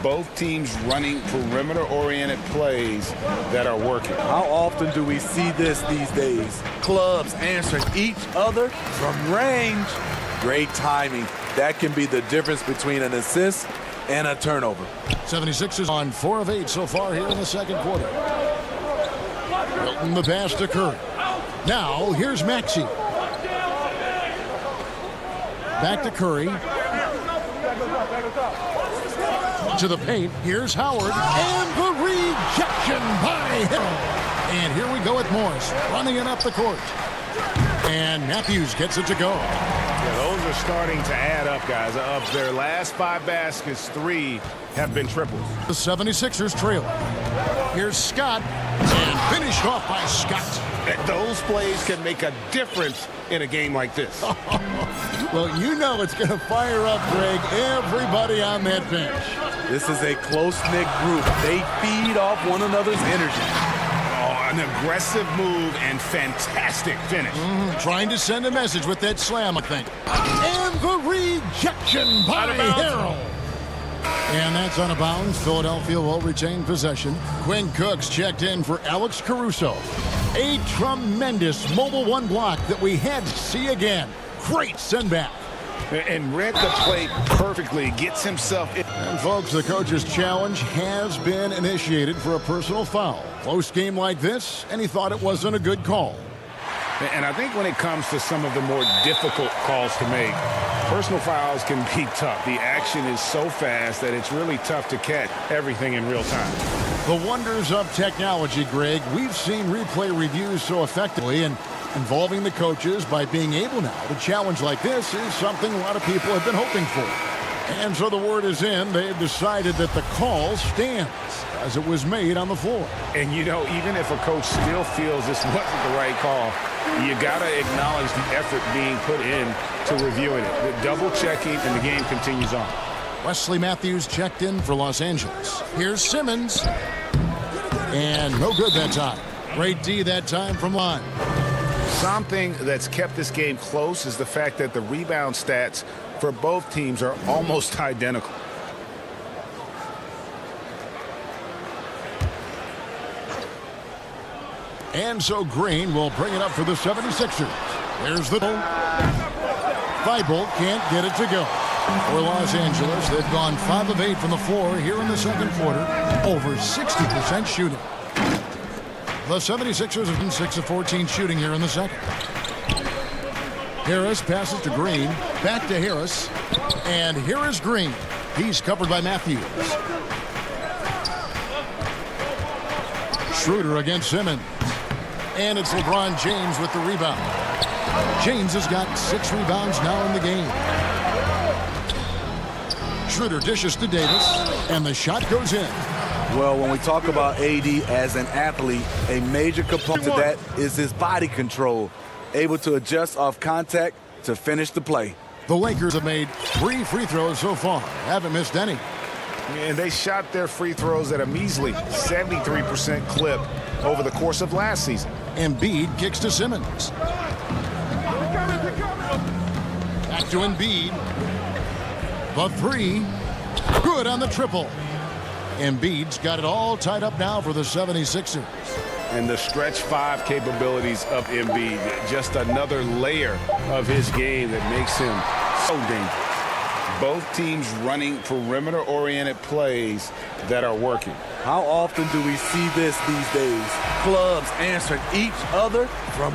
[SPEAKER 3] Both teams running perimeter-oriented plays that are working.
[SPEAKER 9] How often do we see this these days? Clubs answering each other from range. Great timing. That can be the difference between an assist and a turnover.
[SPEAKER 2] 76ers on 4 of 8 so far here in the second quarter. Milton the pass to Curry. Now here's Maxey. back to Curry. To the paint. Here's Howard. And the rejection by Hill. And here we go with Morris running it up the court. And Matthews gets it to go.
[SPEAKER 3] Yeah, those are starting to add up, guys. Of their last 5 baskets, 3 have been triples.
[SPEAKER 2] The 76ers trail. Here's Scott. And finished off by Scott.
[SPEAKER 3] Those plays can make a difference in a game like this.
[SPEAKER 2] Well, you know it's going to fire up, Greg, everybody on that bench.
[SPEAKER 9] This is a close-knit group. They feed off one another's energy.
[SPEAKER 3] Oh, an aggressive move and fantastic finish.
[SPEAKER 2] Trying to send a message with that slam, I think. And the rejection by Harrell. And that's out of bounds. Philadelphia will retain possession. Quinn Cooks checked in for Alex Caruso. A tremendous mobile one block that we had to see again. Great send back.
[SPEAKER 3] And read the play perfectly. Gets himself in.
[SPEAKER 2] And folks, the coach's challenge has been initiated for a personal foul. Close game like this, and he thought it wasn't a good call.
[SPEAKER 3] And I think when it comes to some of the more difficult calls to make, personal fouls can be tough. The action is so fast that it's really tough to catch everything in real time.
[SPEAKER 2] The wonders of technology, Greg. We've seen replay reviews so effectively, and involving the coaches by being able now to challenge like this is something a lot of people have been hoping for. And so the word is in. They've decided that the call stands as it was made on the floor.
[SPEAKER 3] And, you know, even if a coach still feels this wasn't the right call, you got to acknowledge the effort being put in to reviewing it. The double checking, and the game continues on.
[SPEAKER 2] Wesley Matthews checked in for Los Angeles. Here's Simmons. And no good that time. Great D that time from line.
[SPEAKER 3] Something that's kept this game close is the fact that the rebound stats for both teams are almost identical.
[SPEAKER 2] And so Green will bring it up for the 76ers. There's the Thibault can't get it to go. For Los Angeles, they've gone 5 of 8 from the floor here in the second quarter. Over 60% shooting. The 76ers have been 6 of 14 shooting here in the second. Harris passes to Green. Back to Harris. And here is Green. He's covered by Matthews. Schroeder against Simmons. And it's LeBron James with the rebound. James has got 6 rebounds now in the game. Schroeder dishes to Davis. And the shot goes in.
[SPEAKER 9] Well, when we talk about AD as an athlete, a major component to that is his body control, able to adjust off contact to finish the play.
[SPEAKER 2] The Lakers have made 3 free throws so far. Haven't missed any.
[SPEAKER 3] And they shot their free throws at a measly 73% clip over the course of last season.
[SPEAKER 2] Embiid kicks to Simmons. Back to Embiid. The 3. Good on the triple. Embiid's got it all tied up now for the 76ers.
[SPEAKER 3] And the stretch 5 capabilities of Embiid, just another layer of his game that makes him so dangerous. Both teams running perimeter-oriented plays that are working.
[SPEAKER 9] How often do we see this these days? Clubs answering each other from...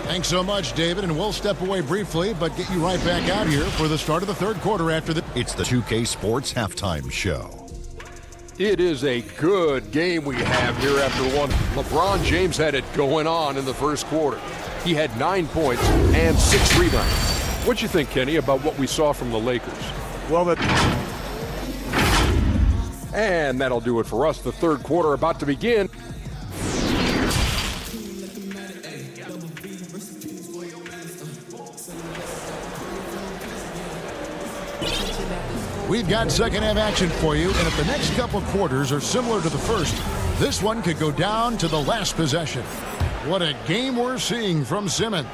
[SPEAKER 2] Thanks so much, David, and we'll step away briefly, but get you right back out here for the start of the third quarter after the...
[SPEAKER 6] It's the 2K Sports Halftime Show.
[SPEAKER 7] It is a good game we have here after one. LeBron James had it going on in the first quarter. He had 9 points and 6 rebounds. What you think, Kenny, about what we saw from the Lakers?
[SPEAKER 9] Well,
[SPEAKER 7] and that'll do it for us. The third quarter about to begin.
[SPEAKER 2] We've got second half action for you, and if the next couple quarters are similar to the first, this one could go down to the last possession. What a game we're seeing from Simmons.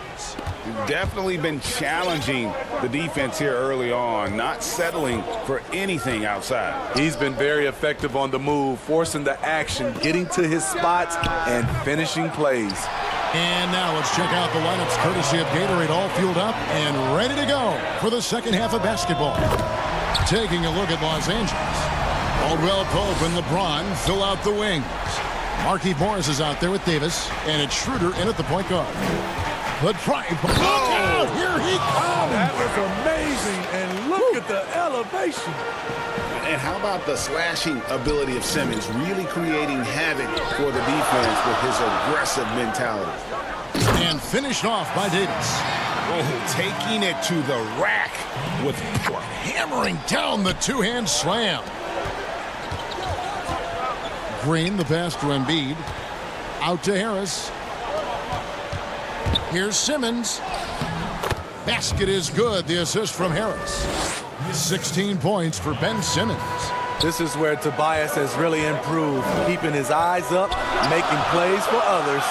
[SPEAKER 3] Definitely been challenging the defense here early on, not settling for anything outside.
[SPEAKER 9] he's been very effective on the move, forcing the action, getting to his spots, and finishing plays.
[SPEAKER 2] And now let's check out the lineups courtesy of Gatorade, all fueled up and ready to go for the second half of basketball. Taking a look at Los Angeles. Caldwell Pope and LeBron fill out the wings. Markieff Morris is out there with Davis, and it's Schroeder in at the point guard. The drive. out. Here he comes.
[SPEAKER 9] That was amazing, and look at the elevation.
[SPEAKER 3] And how about the slashing ability of Simmons, really creating havoc for the defense with his aggressive mentality.
[SPEAKER 2] And finished off by Davis.
[SPEAKER 3] Oh, taking it to the rack with power.
[SPEAKER 2] Hammering down the two-hand slam. Green, the pass to Embiid. Out to Harris. Here's Simmons. Basket is good. The assist from Harris. 16 points for Ben Simmons.
[SPEAKER 9] This is where Tobias has really improved, keeping his eyes up, making plays for others.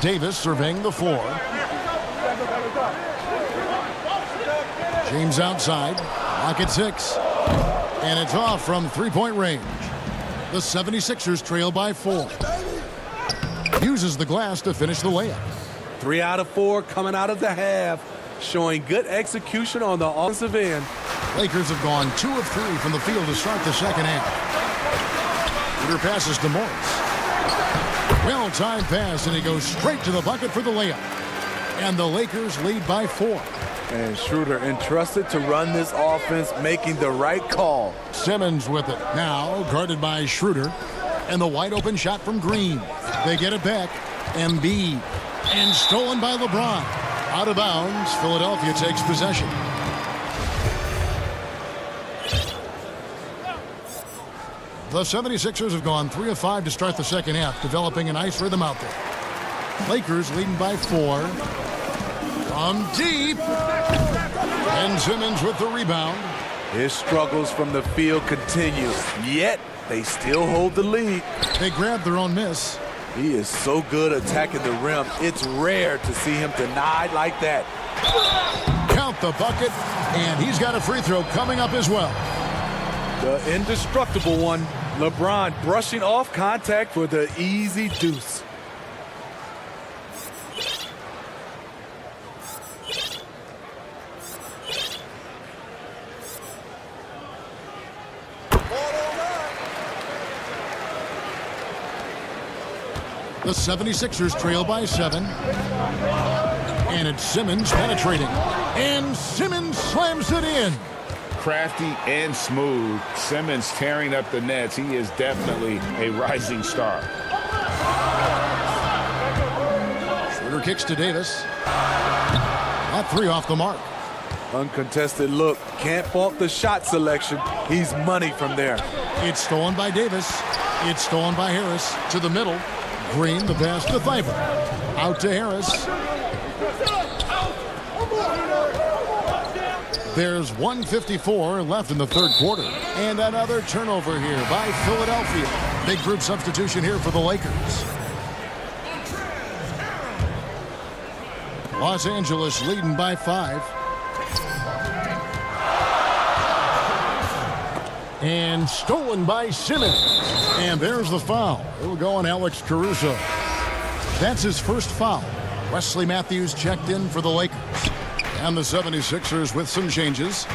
[SPEAKER 2] Davis surveying the floor. James outside. Lock at 6. And it's off from three-point range. The 76ers trail by 4. Uses the glass to finish the layup.
[SPEAKER 9] 3 out of 4 coming out of the half, showing good execution on the offensive end.
[SPEAKER 2] Lakers have gone 2 of 3 from the field to start the second half. Shooter passes to Morris. Well-timed pass, and he goes straight to the bucket for the layup. And the Lakers lead by 4.
[SPEAKER 9] And Schroeder entrusted to run this offense, making the right call.
[SPEAKER 2] Simmons with it. Now guarded by Schroeder. And the wide-open shot from Green. They get it back. Embiid. And stolen by LeBron. Out of bounds. Philadelphia takes possession. The 76ers have gone 3 of 5 to start the second half, developing a nice rhythm out there. Lakers leading by 4. From deep. And Simmons with the rebound.
[SPEAKER 9] His struggles from the field continue, yet they still hold the lead.
[SPEAKER 2] They grab their own miss.
[SPEAKER 9] He is so good attacking the rim. It's rare to see him denied like that.
[SPEAKER 2] Count the bucket, and he's got a free throw coming up as well.
[SPEAKER 9] The indestructible one, LeBron brushing off contact for the easy deuce.
[SPEAKER 2] The 76ers trail by 7. And it's Simmons penetrating. And Simmons slams it in.
[SPEAKER 3] Crafty and smooth. Simmons tearing up the nets. He is definitely a rising star.
[SPEAKER 2] Schroeder kicks to Davis. That 3 off the mark.
[SPEAKER 9] Uncontested look. Can't fault the shot selection. He's money from there.
[SPEAKER 2] It's stolen by Davis. It's stolen by Harris to the middle. Green, the pass to Thibault. Out to Harris. There's 1:54 left in the third quarter. And another turnover here by Philadelphia. Big group substitution here for the Lakers. Los Angeles leading by 5. And stolen by Simmons. And there's the foul. It'll go on Alex Caruso. That's his first foul. Wesley Matthews checked in for the Lakers. And the 76ers with some changes.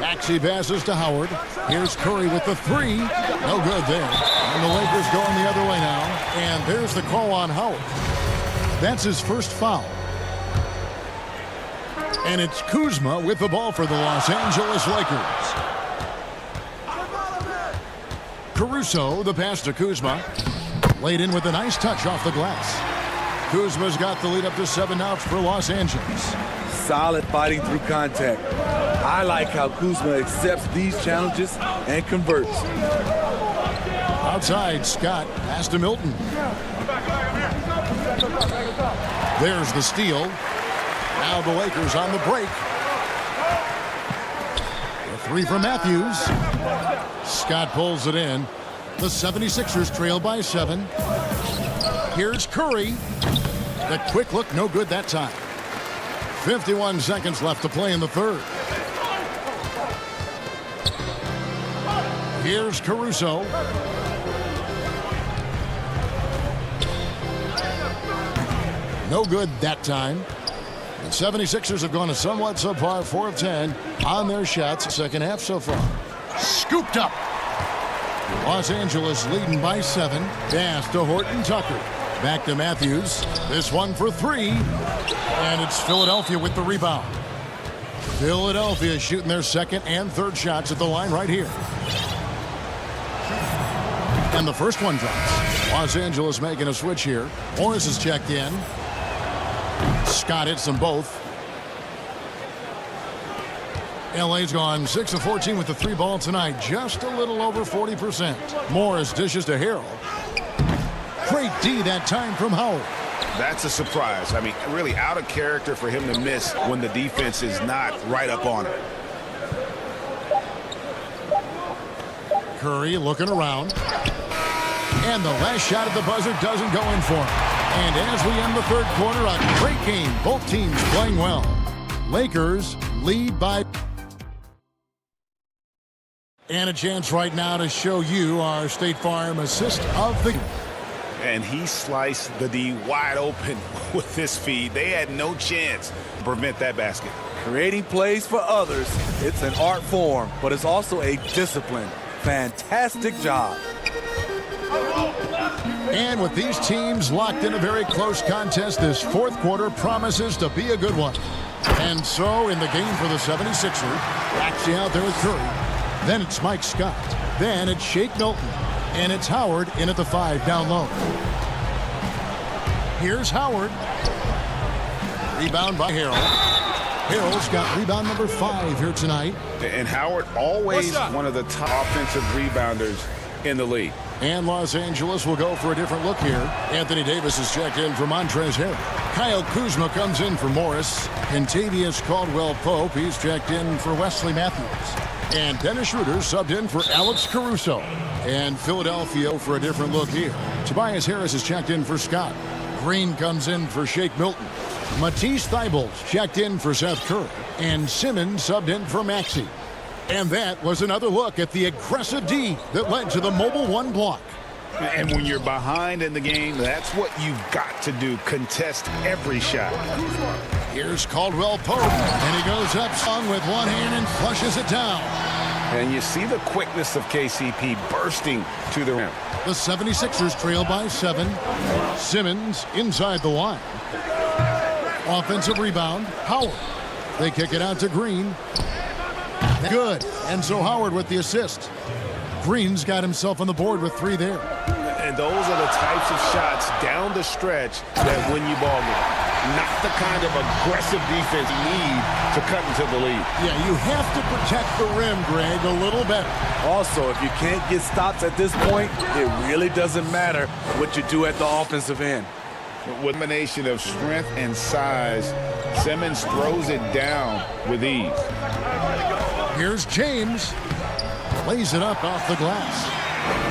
[SPEAKER 2] Maxey passes to Howard. Here's Curry with the 3. No good there. And the Lakers going the other way now. And there's the call on Howard. That's his first foul. And it's Kuzma with the ball for the Los Angeles Lakers. Caruso, the pass to Kuzma. Laid in with a nice touch off the glass. Kuzma's got the lead up to 7 now for Los Angeles.
[SPEAKER 9] Solid fighting through contact. I like how Kuzma accepts these challenges and converts.
[SPEAKER 2] Outside, Scott, pass to Milton. There's the steal. Now the Lakers on the break. The 3 from Matthews. Scott pulls it in. The 76ers trail by 7. Here's Curry. The quick look, no good that time. 51 seconds left to play in the third. Here's Caruso. No good that time. The 76ers have gone a somewhat subpar 4 of 10 on their shots second half so far. Scooped up. Los Angeles leading by 7. Pass to Horton Tucker. Back to Matthews. This one for three. And it's Philadelphia with the rebound. Philadelphia shooting their second and third shots at the line right here. And the first one drops. Los Angeles making a switch here. Morris is checked in. Scott hits them both. LA's gone 6 of 14 with the three ball tonight. Just a little over 40%. Morris dishes to Harrell. Great D that time from Howard.
[SPEAKER 3] That's a surprise. I mean, really out of character for him to miss when the defense is not right up on him.
[SPEAKER 2] Curry looking around. And the last shot at the buzzer doesn't go in for him. And as we end the third quarter, a great game. Both teams playing well. Lakers lead by... And a chance right now to show you our State Farm assist of the...
[SPEAKER 3] And he sliced the D wide open with this feed. They had no chance to prevent that basket.
[SPEAKER 9] Creating plays for others, it's an art form, but it's also a discipline. Fantastic job.
[SPEAKER 2] And with these teams locked in a very close contest, this fourth quarter promises to be a good one. And so in the game for the 76ers, actually out there with Curry. Then it's Mike Scott. Then it's Shake Milton. And it's Howard in at the 5 down low. Here's Howard. Rebound by Harrell. Harrell's got rebound number 5 here tonight.
[SPEAKER 3] And Howard always one of the top offensive rebounders in the league.
[SPEAKER 2] And Los Angeles will go for a different look here. Anthony Davis is checked in for Montrezl Harrell. Kyle Kuzma comes in for Morris. Kentavious Caldwell-Pope, he's checked in for Wesley Matthews. And Dennis Schroeder subbed in for Alex Caruso. And Philadelphia for a different look here. Tobias Harris is checked in for Scott. Green comes in for Shake Milton. Matisse Thybulle checked in for Seth Curry. And Simmons subbed in for Maxey. And that was another look at the aggressive D that led to the mobile one block.
[SPEAKER 3] And when you're behind in the game, that's what you've got to do. Contest every shot.
[SPEAKER 2] Here's Caldwell-Pope. And he goes up strong with one hand and flushes it down.
[SPEAKER 3] And you see the quickness of KCP bursting to the rim.
[SPEAKER 2] The 76ers trail by 7. Simmons inside the line. Offensive rebound, Howard. They kick it out to Green. Good. And so Howard with the assist. Green's got himself on the board with 3 there.
[SPEAKER 3] And those are the types of shots down the stretch that win you ball game. Not the kind of aggressive defense you need to cut into the lead.
[SPEAKER 2] Yeah, you have to protect the rim, Greg, a little better.
[SPEAKER 9] Also, if you can't get stops at this point, it really doesn't matter what you do at the offensive end.
[SPEAKER 3] With a combination of strength and size, Simmons throws it down with ease.
[SPEAKER 2] Here's James. Lays it up off the glass.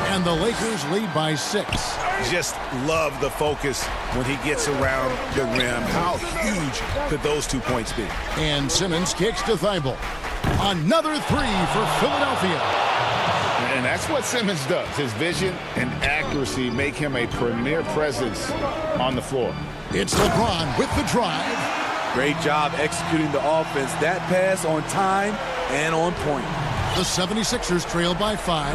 [SPEAKER 2] And the Lakers lead by 6.
[SPEAKER 3] Just love the focus when he gets around the rim. How huge could those 2 points be?
[SPEAKER 2] And Simmons kicks to Thybulle. Another 3 for Philadelphia.
[SPEAKER 3] And that's what Simmons does. His vision and accuracy make him a premier presence on the floor.
[SPEAKER 2] It's LeBron with the drive.
[SPEAKER 9] Great job executing the offense. That pass on time and on point.
[SPEAKER 2] The 76ers trail by 5.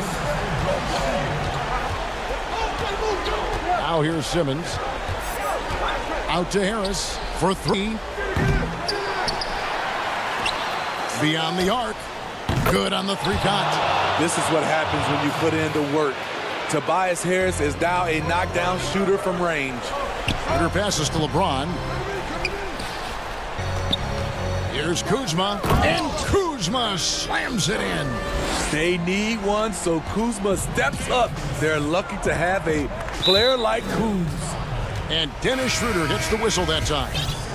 [SPEAKER 2] Now here's Simmons. Out to Harris for 3. Beyond the arc. Good on the 3 count.
[SPEAKER 9] This is what happens when you put in the work. Tobias Harris is now a knockdown shooter from range.
[SPEAKER 2] Shooter passes to LeBron. Here's Kuzma. And Kuzma slams it in.
[SPEAKER 9] They need one, so Kuzma steps up. They're lucky to have a player like Kuz.
[SPEAKER 2] And Dennis Schroeder gets the whistle that time.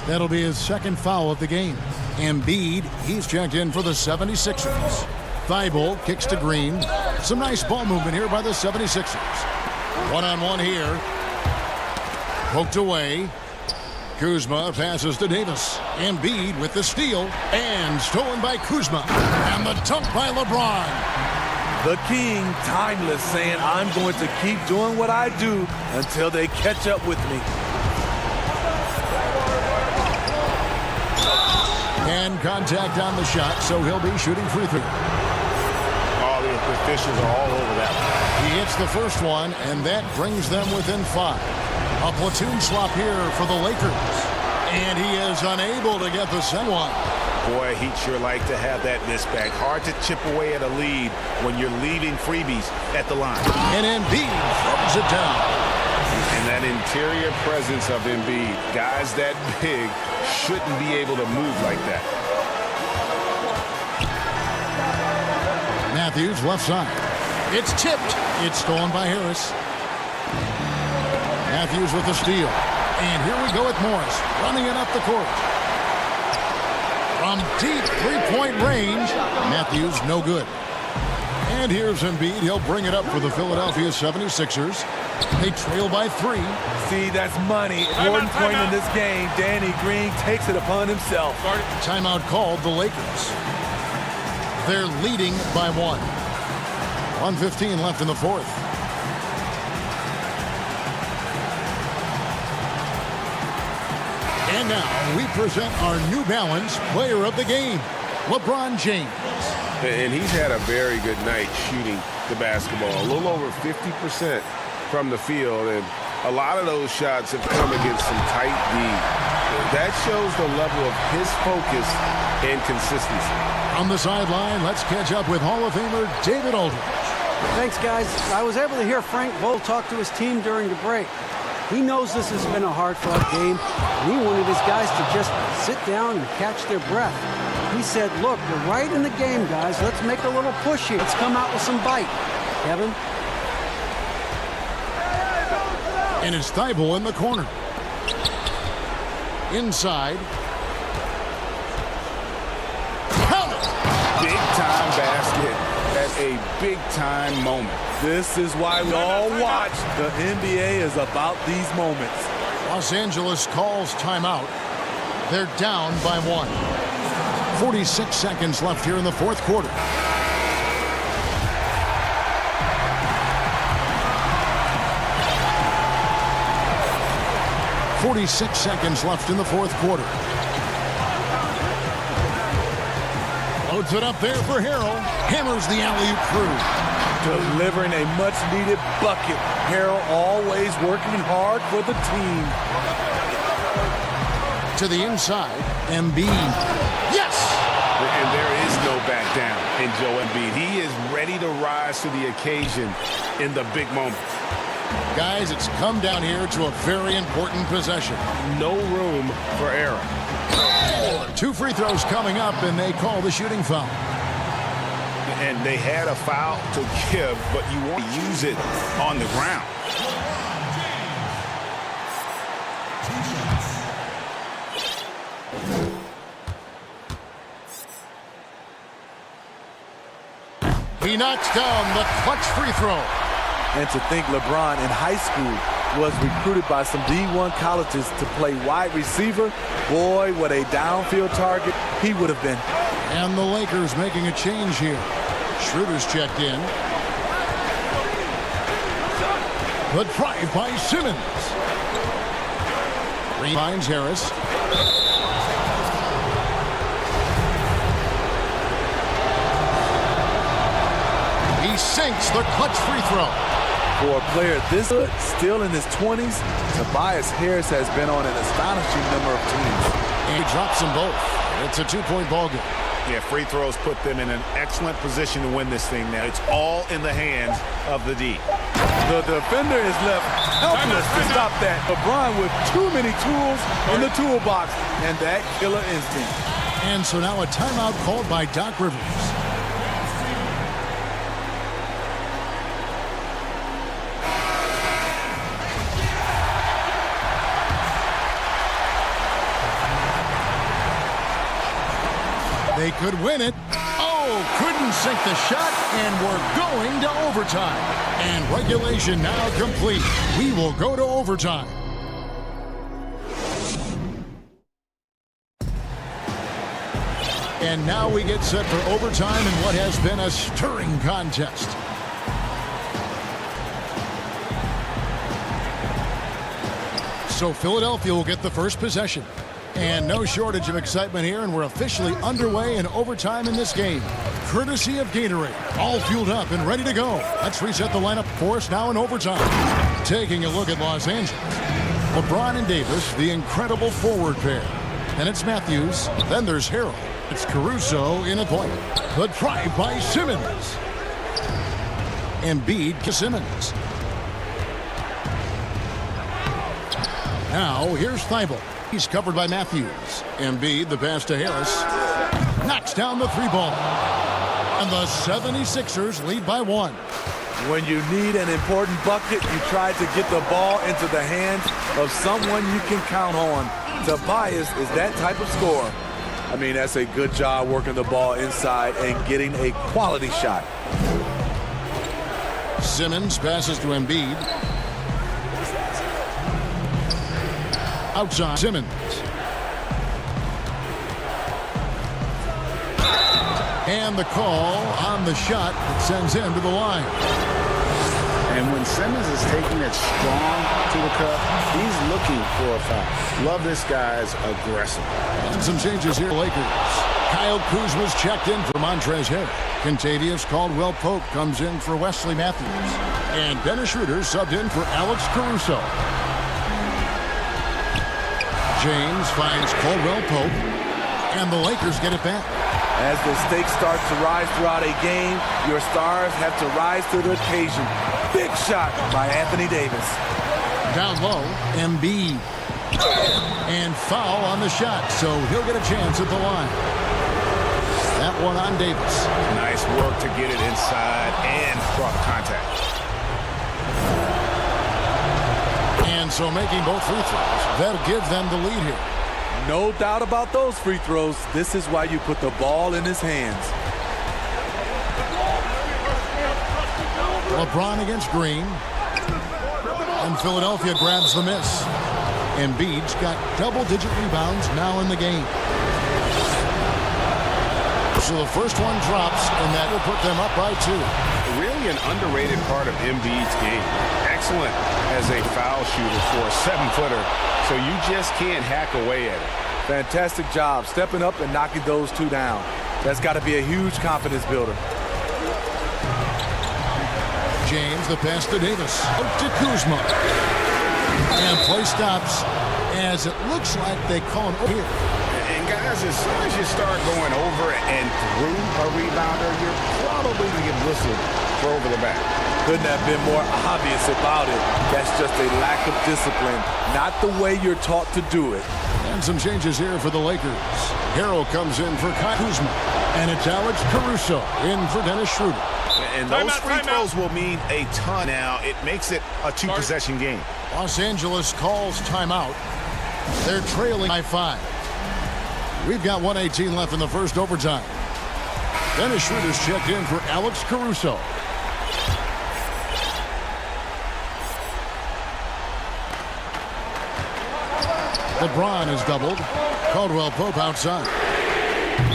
[SPEAKER 2] That'll be his second foul of the game. Embiid, he's checked in for the 76ers. Thybulle kicks to Green. Some nice ball movement here by the 76ers. One-on-one here. Poked away. Kuzma passes to Davis. Embiid with the steal. And stolen by Kuzma. And the dunk by LeBron.
[SPEAKER 9] The king, timeless, saying, I'm going to keep doing what I do until they catch up with me.
[SPEAKER 2] And contact on the shot, so he'll be shooting free throw.
[SPEAKER 3] Oh, the officials are all over that one.
[SPEAKER 2] He hits the first one, and that brings them within 5. A platoon swap here for the Lakers. And he is unable to get the send one.
[SPEAKER 3] Boy, he'd sure like to have that misback. Hard to chip away at a lead when you're leaving freebies at the line.
[SPEAKER 2] And Embiid throws it down.
[SPEAKER 3] And that interior presence of Embiid, guys that big shouldn't be able to move like that.
[SPEAKER 2] Matthews left side. It's tipped. It's stolen by Harris. Matthews with the steal. And here we go with Morris running it up the court. From deep three-point range, Matthews no good. And here's Embiid. He'll bring it up for the Philadelphia 76ers. They trail by 3.
[SPEAKER 9] See, that's money. Important point in this game. Danny Green takes it upon himself.
[SPEAKER 2] Timeout called the Lakers. They're leading by 1. 1:15 left in the fourth. And now we present our New Balance player of the game, LeBron James.
[SPEAKER 3] And he's had a very good night shooting the basketball. A little over 50% from the field, and a lot of those shots have come against some tight D. That shows the level of his focus and consistency.
[SPEAKER 2] On the sideline, let's catch up with Hall of Famer David Aldridge.
[SPEAKER 5] Thanks, guys. I was able to hear Frank Vogel talk to his team during the break. He knows this has been a hard-fought game, and he wanted his guys to just sit down and catch their breath. He said, look, we're right in the game, guys. Let's make a little push here. Let's come out with some bite. Kevin?
[SPEAKER 2] And it's Thibault in the corner. Inside.
[SPEAKER 3] Big-time basket at a big-time moment.
[SPEAKER 9] This is why we all watch. The NBA is about these moments.
[SPEAKER 2] Los Angeles calls timeout. They're down by 1. 46 seconds left here in the fourth quarter. .46 seconds left in the fourth quarter. Loads it up there for Harrell. Hammers the alley-oop through.
[SPEAKER 9] Delivering a much-needed bucket. Harrell always working hard for the team.
[SPEAKER 2] To the inside, Embiid. Yes!
[SPEAKER 3] And there is no back down in Joe Embiid. He is ready to rise to the occasion in the big moment.
[SPEAKER 2] Guys, it's come down here to a very important possession.
[SPEAKER 3] No room for error.
[SPEAKER 2] 2 free throws coming up, and they call the shooting foul.
[SPEAKER 3] And they had a foul to give, but you want to use it on the ground.
[SPEAKER 2] He knocks down the clutch free throw.
[SPEAKER 9] And to think LeBron in high school was recruited by some D1 colleges to play wide receiver. Boy, what a downfield target he would have been.
[SPEAKER 2] And the Lakers making a change here. Schroeder's checked in. Good drive by Simmons. Finds Harris. He sinks the clutch free throw.
[SPEAKER 9] For a player this good, still in his 20s, Tobias Harris has been on an astonishing number of teams.
[SPEAKER 2] And he drops them both. It's a 2-point ball game.
[SPEAKER 3] Yeah, free throws put them in an excellent position to win this thing now. It's all in the hands of the D.
[SPEAKER 9] The defender is left helpless to stop that. LeBron with too many tools in the toolbox and that killer instinct.
[SPEAKER 2] And so now a timeout called by Doc Rivers. They could win it. Oh, couldn't sink the shot, and we're going to overtime. And regulation now complete. We will go to overtime. And now we get set for overtime in what has been a stirring contest. So Philadelphia will get the first possession. And no shortage of excitement here, and we're officially underway in overtime in this game. Courtesy of Gatorade, all fueled up and ready to go. Let's reset the lineup for us now in overtime. Taking a look at Los Angeles. LeBron and Davis, the incredible forward pair. And it's Matthews. Then there's Harrell. It's Caruso in a point. The drive by Simmons. Embiid to Simmons. Now here's Thibault. He's covered by Matthews. Embiid, the pass to Harris. Knocks down the three ball. And the 76ers lead by 1.
[SPEAKER 9] When you need an important bucket, you try to get the ball into the hands of someone you can count on. Tobias is that type of scorer. I mean, that's a good job working the ball inside and getting a quality shot.
[SPEAKER 2] Simmons passes to Embiid. Outside Simmons. And the call on the shot that sends him to the line.
[SPEAKER 3] And when Simmons is taking it strong to the cup, he's looking for a foul. Love this guy's aggressive.
[SPEAKER 2] And some changes here, Lakers. Kyle Kuzma's checked in for Montrezl Harrell. Contavious Caldwell-Pope comes in for Wesley Matthews. And Dennis Schroeder subbed in for Alex Caruso. James finds Caldwell-Pope. And the Lakers get it back.
[SPEAKER 9] As the stakes start to rise throughout a game, your stars have to rise to the occasion. Big shot by Anthony Davis.
[SPEAKER 2] Down low, Embiid. And foul on the shot, so he'll get a chance at the line. That one on Davis.
[SPEAKER 3] Nice work to get it inside and brought contact.
[SPEAKER 2] And so making both free throws, that'll give them the lead here.
[SPEAKER 9] No doubt about those free throws. This is why you put the ball in his hands.
[SPEAKER 2] LeBron against Green. And Philadelphia grabs the miss. Embiid's got double-digit rebounds now in the game. So the first one drops, and that will put them up by 2.
[SPEAKER 3] Really an underrated part of Embiid's game. Excellent as a foul shooter for a 7-footer, so you just can't hack away at it.
[SPEAKER 9] Fantastic job stepping up and knocking those 2 down. That's got to be a huge confidence builder.
[SPEAKER 2] James, the pass to Davis. Out to Kuzma. And play stops as it looks like they call him here.
[SPEAKER 3] And guys, as soon as you start going over and through a rebounder, you're probably going to get whistled for over the back.
[SPEAKER 9] Couldn't have been more obvious about it. That's just a lack of discipline, not the way you're taught to do it.
[SPEAKER 2] And some changes here for the Lakers. Harrell comes in for Kuzma. And it's Alex Caruso in for Dennis Schroeder.
[SPEAKER 3] And those free throws will mean a ton now. It makes it a 2-possession game.
[SPEAKER 2] Los Angeles calls timeout. They're trailing by 5. We've got 1:18 left in the first overtime. Dennis Schroeder's checked in for Alex Caruso. LeBron is doubled. Caldwell-Pope outside.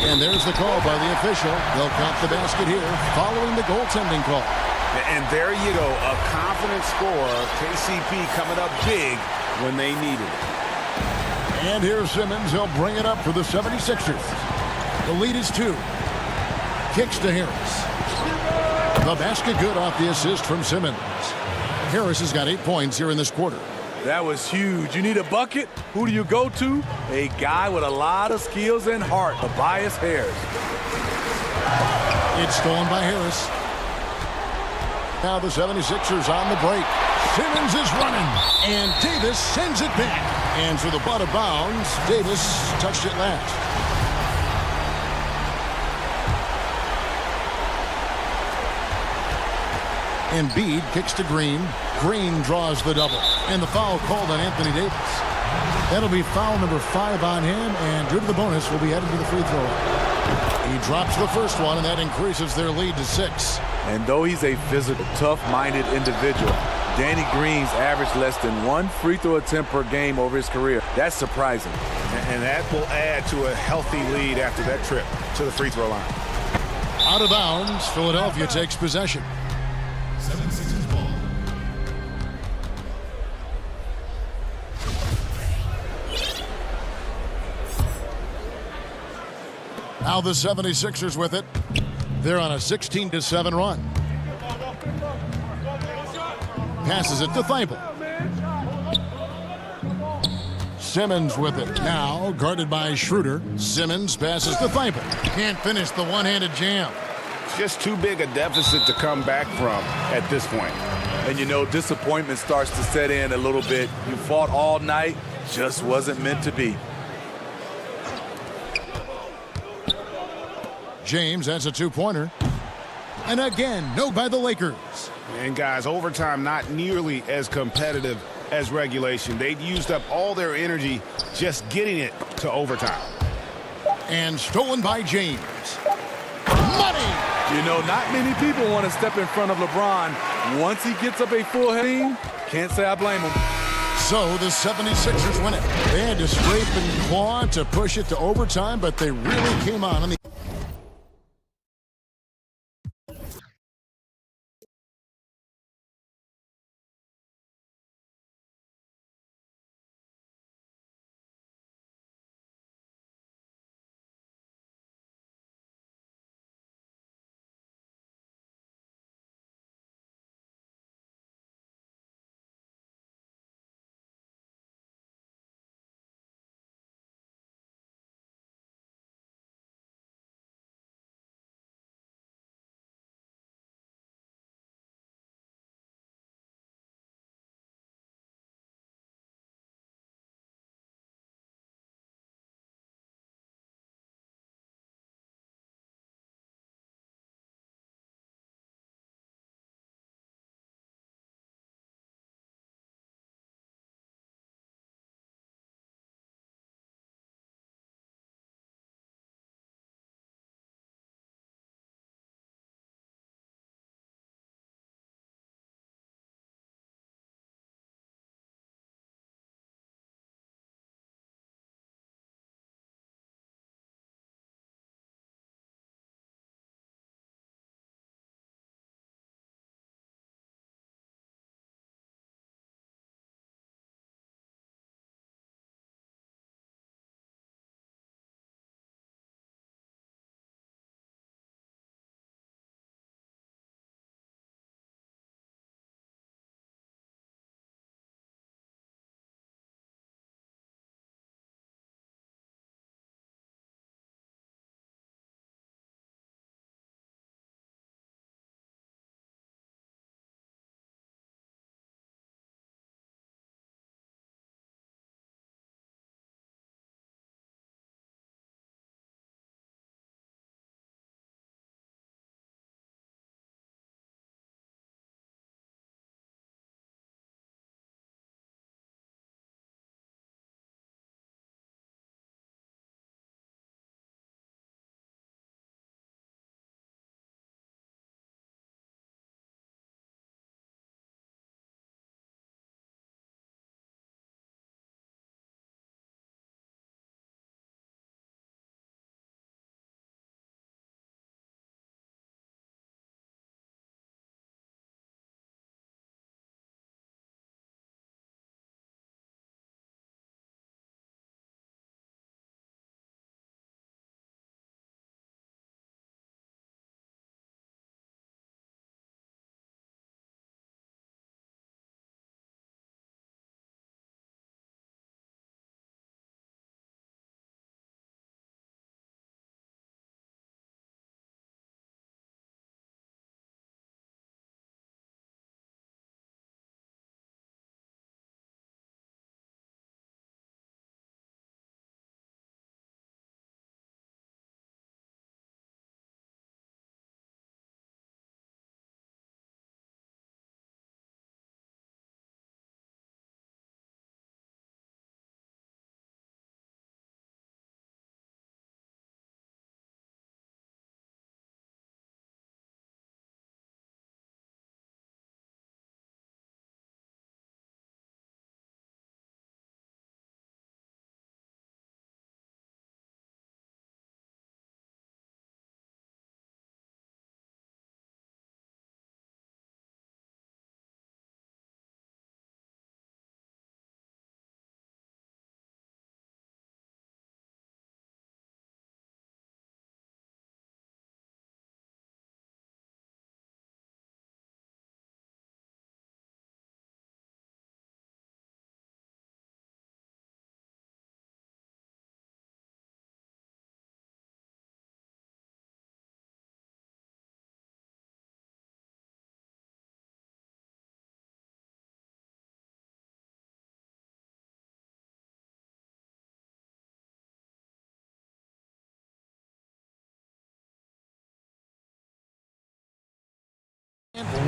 [SPEAKER 2] And there's the call by the official. They'll count the basket here following the goaltending call.
[SPEAKER 3] And there you go, a confident scorer. KCP coming up big when they need it.
[SPEAKER 2] And here's Simmons. He'll bring it up for the 76ers. The lead is 2. Kicks to Harris. The basket good off the assist from Simmons. Harris has got 8 points here in this quarter.
[SPEAKER 9] That was huge. You need a bucket? Who do you go to? A guy with a lot of skills and heart, Tobias Harris.
[SPEAKER 2] It's stolen by Harris. Now the 76ers on the break. Simmons is running, and Davis sends it back. And for the butt of bounds, Davis touched it last. Embiid kicks to Green. Green draws the double. And the foul called on Anthony Davis. That'll be foul number 5 on him, and due to the bonus, will be headed to the free throw line. He drops the first one, and that increases their lead to 6.
[SPEAKER 9] And though he's a physical, tough-minded individual, Danny Green's averaged less than 1 free throw attempt per game over his career. That's surprising.
[SPEAKER 3] And that will add to a healthy lead after that trip to the free throw line.
[SPEAKER 2] Out of bounds, Philadelphia takes possession.
[SPEAKER 6] 76ers ball.
[SPEAKER 2] Now the 76ers with it. They're on a 16-7 run. Passes it to Thibault. Simmons with it. Now guarded by Schroeder. Simmons passes to Thibault. Can't finish the one-handed jam.
[SPEAKER 3] Just too big a deficit to come back from at this point.
[SPEAKER 9] And you know, disappointment starts to set in a little bit. You fought all night, just wasn't meant to be.
[SPEAKER 2] James has a two-pointer. And again, no by the Lakers.
[SPEAKER 3] And guys, overtime not nearly as competitive as regulation. They'd used up all their energy just getting it to overtime.
[SPEAKER 2] And stolen by James. Money!
[SPEAKER 9] You know, not many people want to step in front of LeBron. Once he gets up a full team, can't say I blame him.
[SPEAKER 2] So the 76ers win it. They had to scrape and claw to push it to overtime, but they really came on the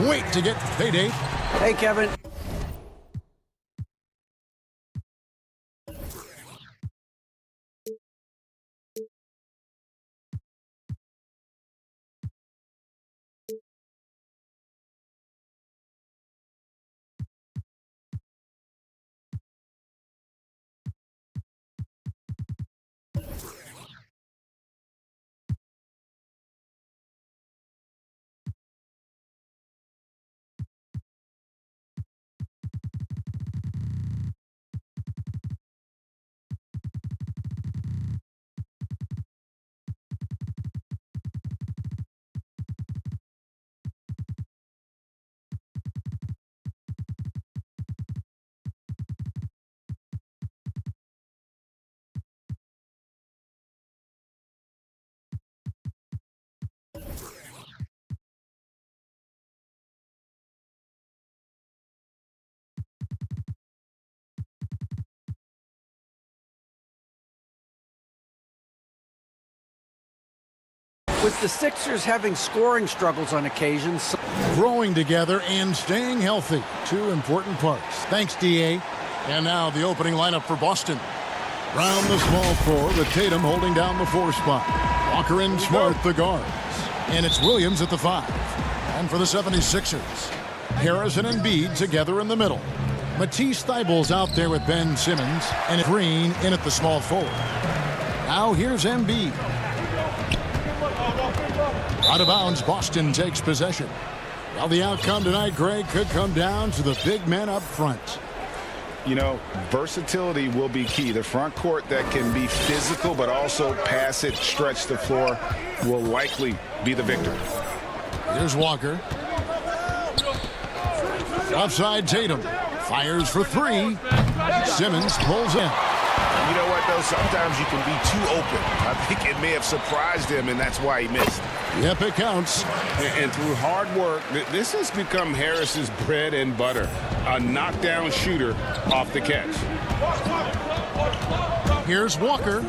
[SPEAKER 2] Wait to get payday.
[SPEAKER 5] Hey, Kevin. With the Sixers having scoring struggles on occasions.
[SPEAKER 2] Growing together and staying healthy. Two important parts. Thanks, D.A. And now the opening lineup for Boston. Round the small floor with Tatum holding down the 4 spot. Walker and Smart the guards. And it's Williams at the 5. And for the 76ers, Harrison and Embiid together in the middle. Matisse Thybulle's out there with Ben Simmons. And Green in at the small forward. Now here's Embiid. Out of bounds, Boston takes possession. Well, the outcome tonight, Greg, could come down to the big men up front.
[SPEAKER 3] You know, versatility will be key. The front court that can be physical but also pass it, stretch the floor will likely be the victor.
[SPEAKER 2] Here's Walker. Offside Tatum. Fires for 3. Simmons pulls in.
[SPEAKER 3] You know what, though? Sometimes you can be too open. I think it may have surprised him, and that's why he missed.
[SPEAKER 2] Yep, it counts.
[SPEAKER 3] And through hard work, this has become Harris's bread and butter. A knockdown shooter off the catch.
[SPEAKER 2] Here's Walker.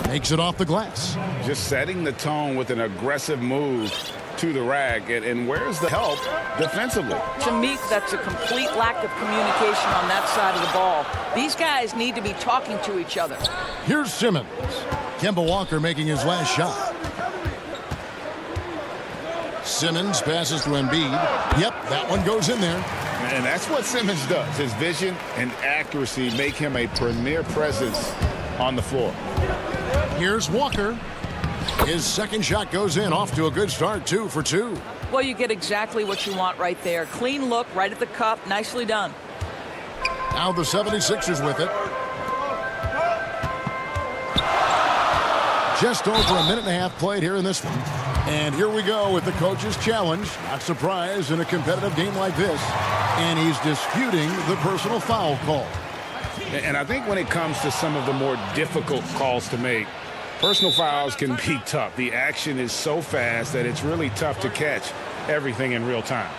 [SPEAKER 2] Makes it off the glass.
[SPEAKER 3] Just setting the tone with an aggressive move to the rack. And where's the help defensively?
[SPEAKER 10] To me, that's a complete lack of communication on that side of the ball. These guys need to be talking to each other.
[SPEAKER 2] Here's Simmons. Kemba Walker making his last shot. Simmons passes to Embiid. Yep, that one goes in there.
[SPEAKER 3] And that's what Simmons does. His vision and accuracy make him a premier presence on the floor.
[SPEAKER 2] Here's Walker. His second shot goes in, off to a good start, 2 for 2.
[SPEAKER 10] Well, you get exactly what you want right there. Clean look, right at the cup. Nicely done.
[SPEAKER 2] Now the 76ers with it. Just over a minute and a half played here in this one. And here we go with the coach's challenge. Not surprised in a competitive game like this. And he's disputing the personal foul call.
[SPEAKER 3] And I think when it comes to some of the more difficult calls to make, personal fouls can be tough. The action is so fast that it's really tough to catch everything in real time.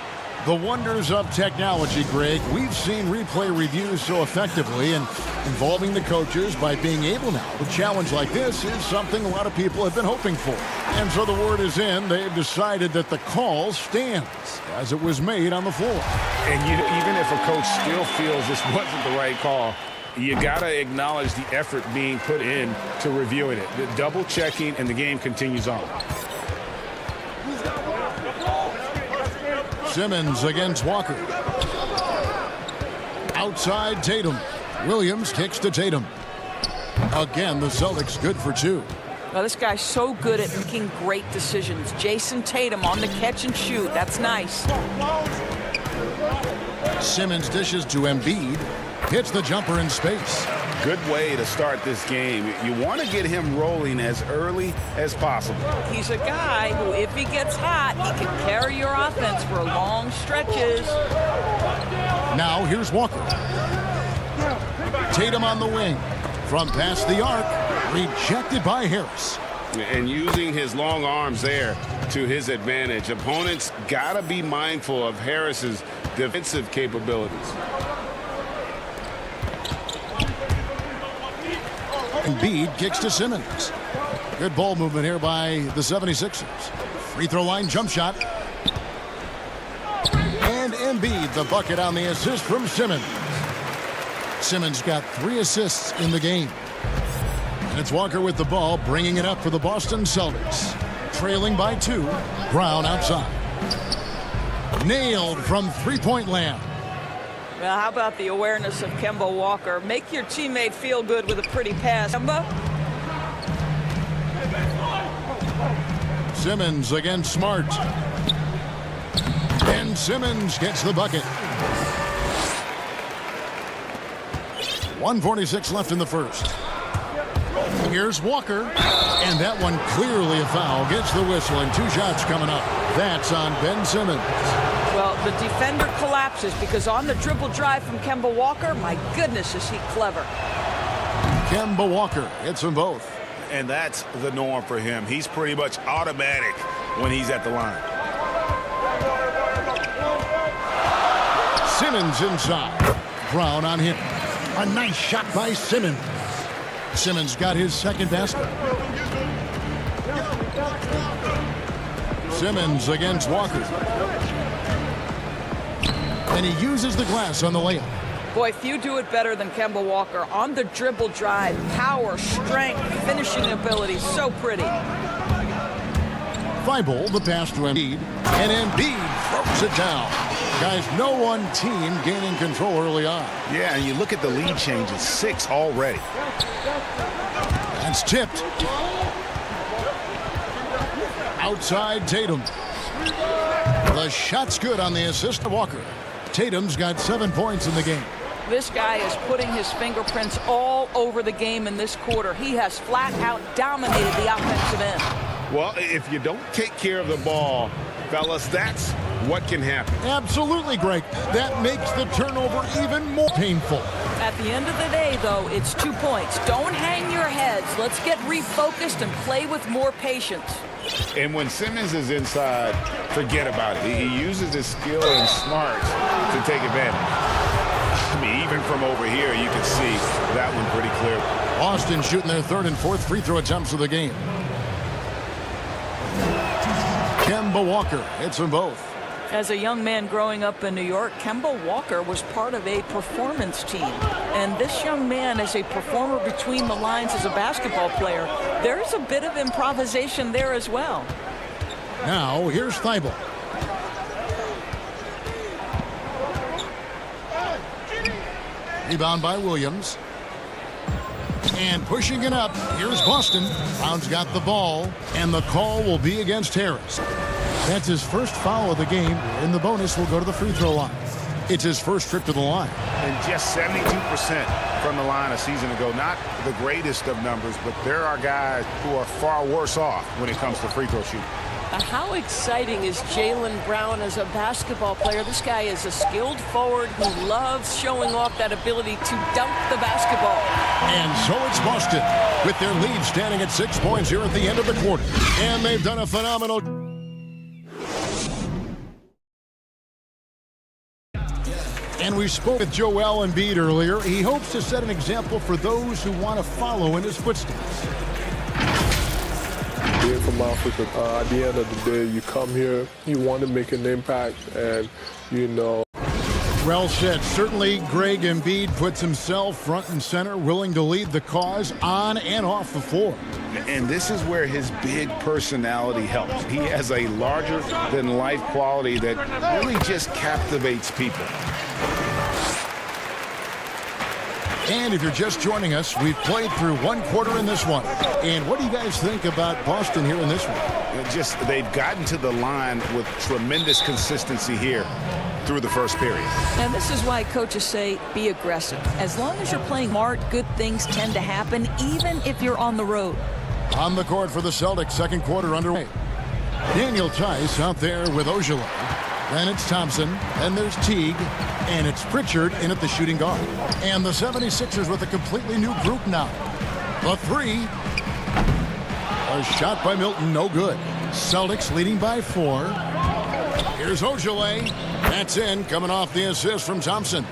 [SPEAKER 2] The wonders of technology, Greg. We've seen replay reviews so effectively, and involving the coaches by being able now to challenge like this is something a lot of people have been hoping for. And so the word is in. They've decided that the call stands as it was made on the floor.
[SPEAKER 3] And even if a coach still feels this wasn't the right call, you got to acknowledge the effort being put in to reviewing it. The double checking, and the game continues on.
[SPEAKER 2] Simmons against Walker. Outside Tatum. Williams kicks to Tatum. Again, the Celtics good for 2.
[SPEAKER 10] Well, this guy's so good at making great decisions. Jason Tatum on the catch and shoot. That's nice.
[SPEAKER 2] Simmons dishes to Embiid. Hits the jumper in space.
[SPEAKER 3] Good way to start this game. You want to get him rolling as early as possible.
[SPEAKER 10] He's a guy who, if he gets hot, he can carry your offense for long stretches.
[SPEAKER 2] Now here's Walker. Tatum on the wing. From past the arc. Rejected by Harris.
[SPEAKER 3] And using his long arms there to his advantage. Opponents got to be mindful of Harris's defensive capabilities.
[SPEAKER 2] Embiid kicks to Simmons. Good ball movement here by the 76ers. Free throw line jump shot. Embiid, the bucket on the assist from Simmons. Simmons got 3 assists in the game. And it's Walker with the ball, bringing it up for the Boston Celtics. Trailing by 2. Brown outside. Nailed from three-point land.
[SPEAKER 10] Well, how about the awareness of Kemba Walker? Make your teammate feel good with a pretty pass. Kemba?
[SPEAKER 2] Simmons against Smart. And Simmons gets the bucket. 1:46 left in the first. Here's Walker. And that one clearly a foul. Gets the whistle and 2 shots coming up. That's on Ben Simmons.
[SPEAKER 10] Well, the defender collapses because on the dribble drive from Kemba Walker, my goodness, is he clever.
[SPEAKER 2] Kemba Walker hits them both.
[SPEAKER 3] And that's the norm for him. He's pretty much automatic when he's at the line.
[SPEAKER 2] Simmons inside. Brown on him. A nice shot by Simmons. Simmons got his second basket. Simmons against Walker. And he uses the glass on the layup.
[SPEAKER 10] Boy, few do it better than Kemba Walker. On the dribble drive, power, strength, finishing ability, so pretty.
[SPEAKER 2] Thibault, the pass to Embiid. And Embiid throws it down. Guys, no one team gaining control early on.
[SPEAKER 3] Yeah, and you look at the lead changes, 6 already.
[SPEAKER 2] That's tipped. Outside Tatum. The shot's good on the assist to Walker. Tatum's got 7 points in the game.
[SPEAKER 10] This guy is putting his fingerprints all over the game in this quarter. He has flat out dominated the offensive end.
[SPEAKER 3] Well, if you don't take care of the ball, fellas, that's what can happen.
[SPEAKER 2] Absolutely, Greg. That makes the turnover even more painful.
[SPEAKER 10] At the end of the day, though, it's 2 points. Don't hang your heads. Let's get refocused and play with more patience.
[SPEAKER 3] And when Simmons is inside, forget about it. He uses his skill and smarts to take advantage. I mean, even from over here, you can see that one pretty clear.
[SPEAKER 2] Boston shooting their 3rd and 4th free throw attempts of the game. Kemba Walker hits them both.
[SPEAKER 10] As a young man growing up in New York, Kemba Walker was part of a performance team. And this young man is a performer between the lines as a basketball player. There's a bit of improvisation there as well.
[SPEAKER 2] Now, here's Thibault. Rebound by Williams. And pushing it up, here's Boston. Brown's got the ball, and the call will be against Harris. That's his first foul of the game, and the bonus will go to the free throw line. It's his first trip to the line.
[SPEAKER 3] And just 72% from the line a season ago. Not the greatest of numbers, but there are guys who are far worse off when it comes to free throw shooting.
[SPEAKER 10] How exciting is Jaylen Brown as a basketball player? This guy is a skilled forward who loves showing off that ability to dunk the basketball.
[SPEAKER 2] And so it's Boston with their lead standing at 6 points here at the end of the quarter. And they've done a phenomenal. And we spoke with Joel Embiid earlier. He hopes to set an example for those who want to follow in his footsteps.
[SPEAKER 4] Being from Africa, at the end of the day, you come here, you want to make an impact, and you know.
[SPEAKER 2] Well said. Certainly, Greg Embiid puts himself front and center, willing to lead the cause on and off the floor.
[SPEAKER 3] And this is where his big personality helps. He has a larger-than-life quality that really just captivates people.
[SPEAKER 2] And if you're just joining us, we've played through 1 quarter in this one. And what do you guys think about Boston here in this one?
[SPEAKER 3] They've gotten to the line with tremendous consistency here through the first period.
[SPEAKER 10] And this is why coaches say be aggressive. As long as you're playing smart, good things tend to happen, even if you're on the road.
[SPEAKER 2] On the court for the Celtics, second quarter underway. Daniel Tice out there with Ojala. Then it's Thompson, then there's Teague, and it's Pritchard in at the shooting guard. And the 76ers with a completely new group now. The 3. A shot by Milton, no good. Celtics leading by 4. Here's Ojala. That's in, coming off the assist from Thompson.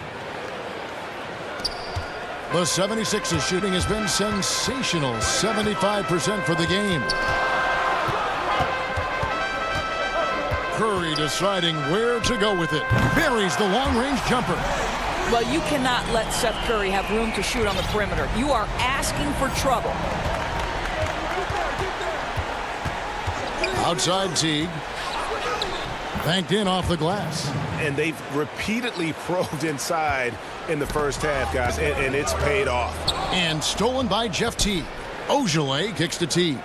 [SPEAKER 2] The 76ers shooting has been sensational, 75% for the game. Curry Curry deciding where to go with it. Buries the long-range jumper.
[SPEAKER 10] Well, you cannot let Seth Curry have room to shoot on the perimeter. You are asking for trouble.
[SPEAKER 2] Outside Teague. Banked in off the glass.
[SPEAKER 3] And they've repeatedly probed inside in the first half, guys, and it's paid off.
[SPEAKER 2] And stolen by Jeff Teague. Ogilvy kicks to Teague.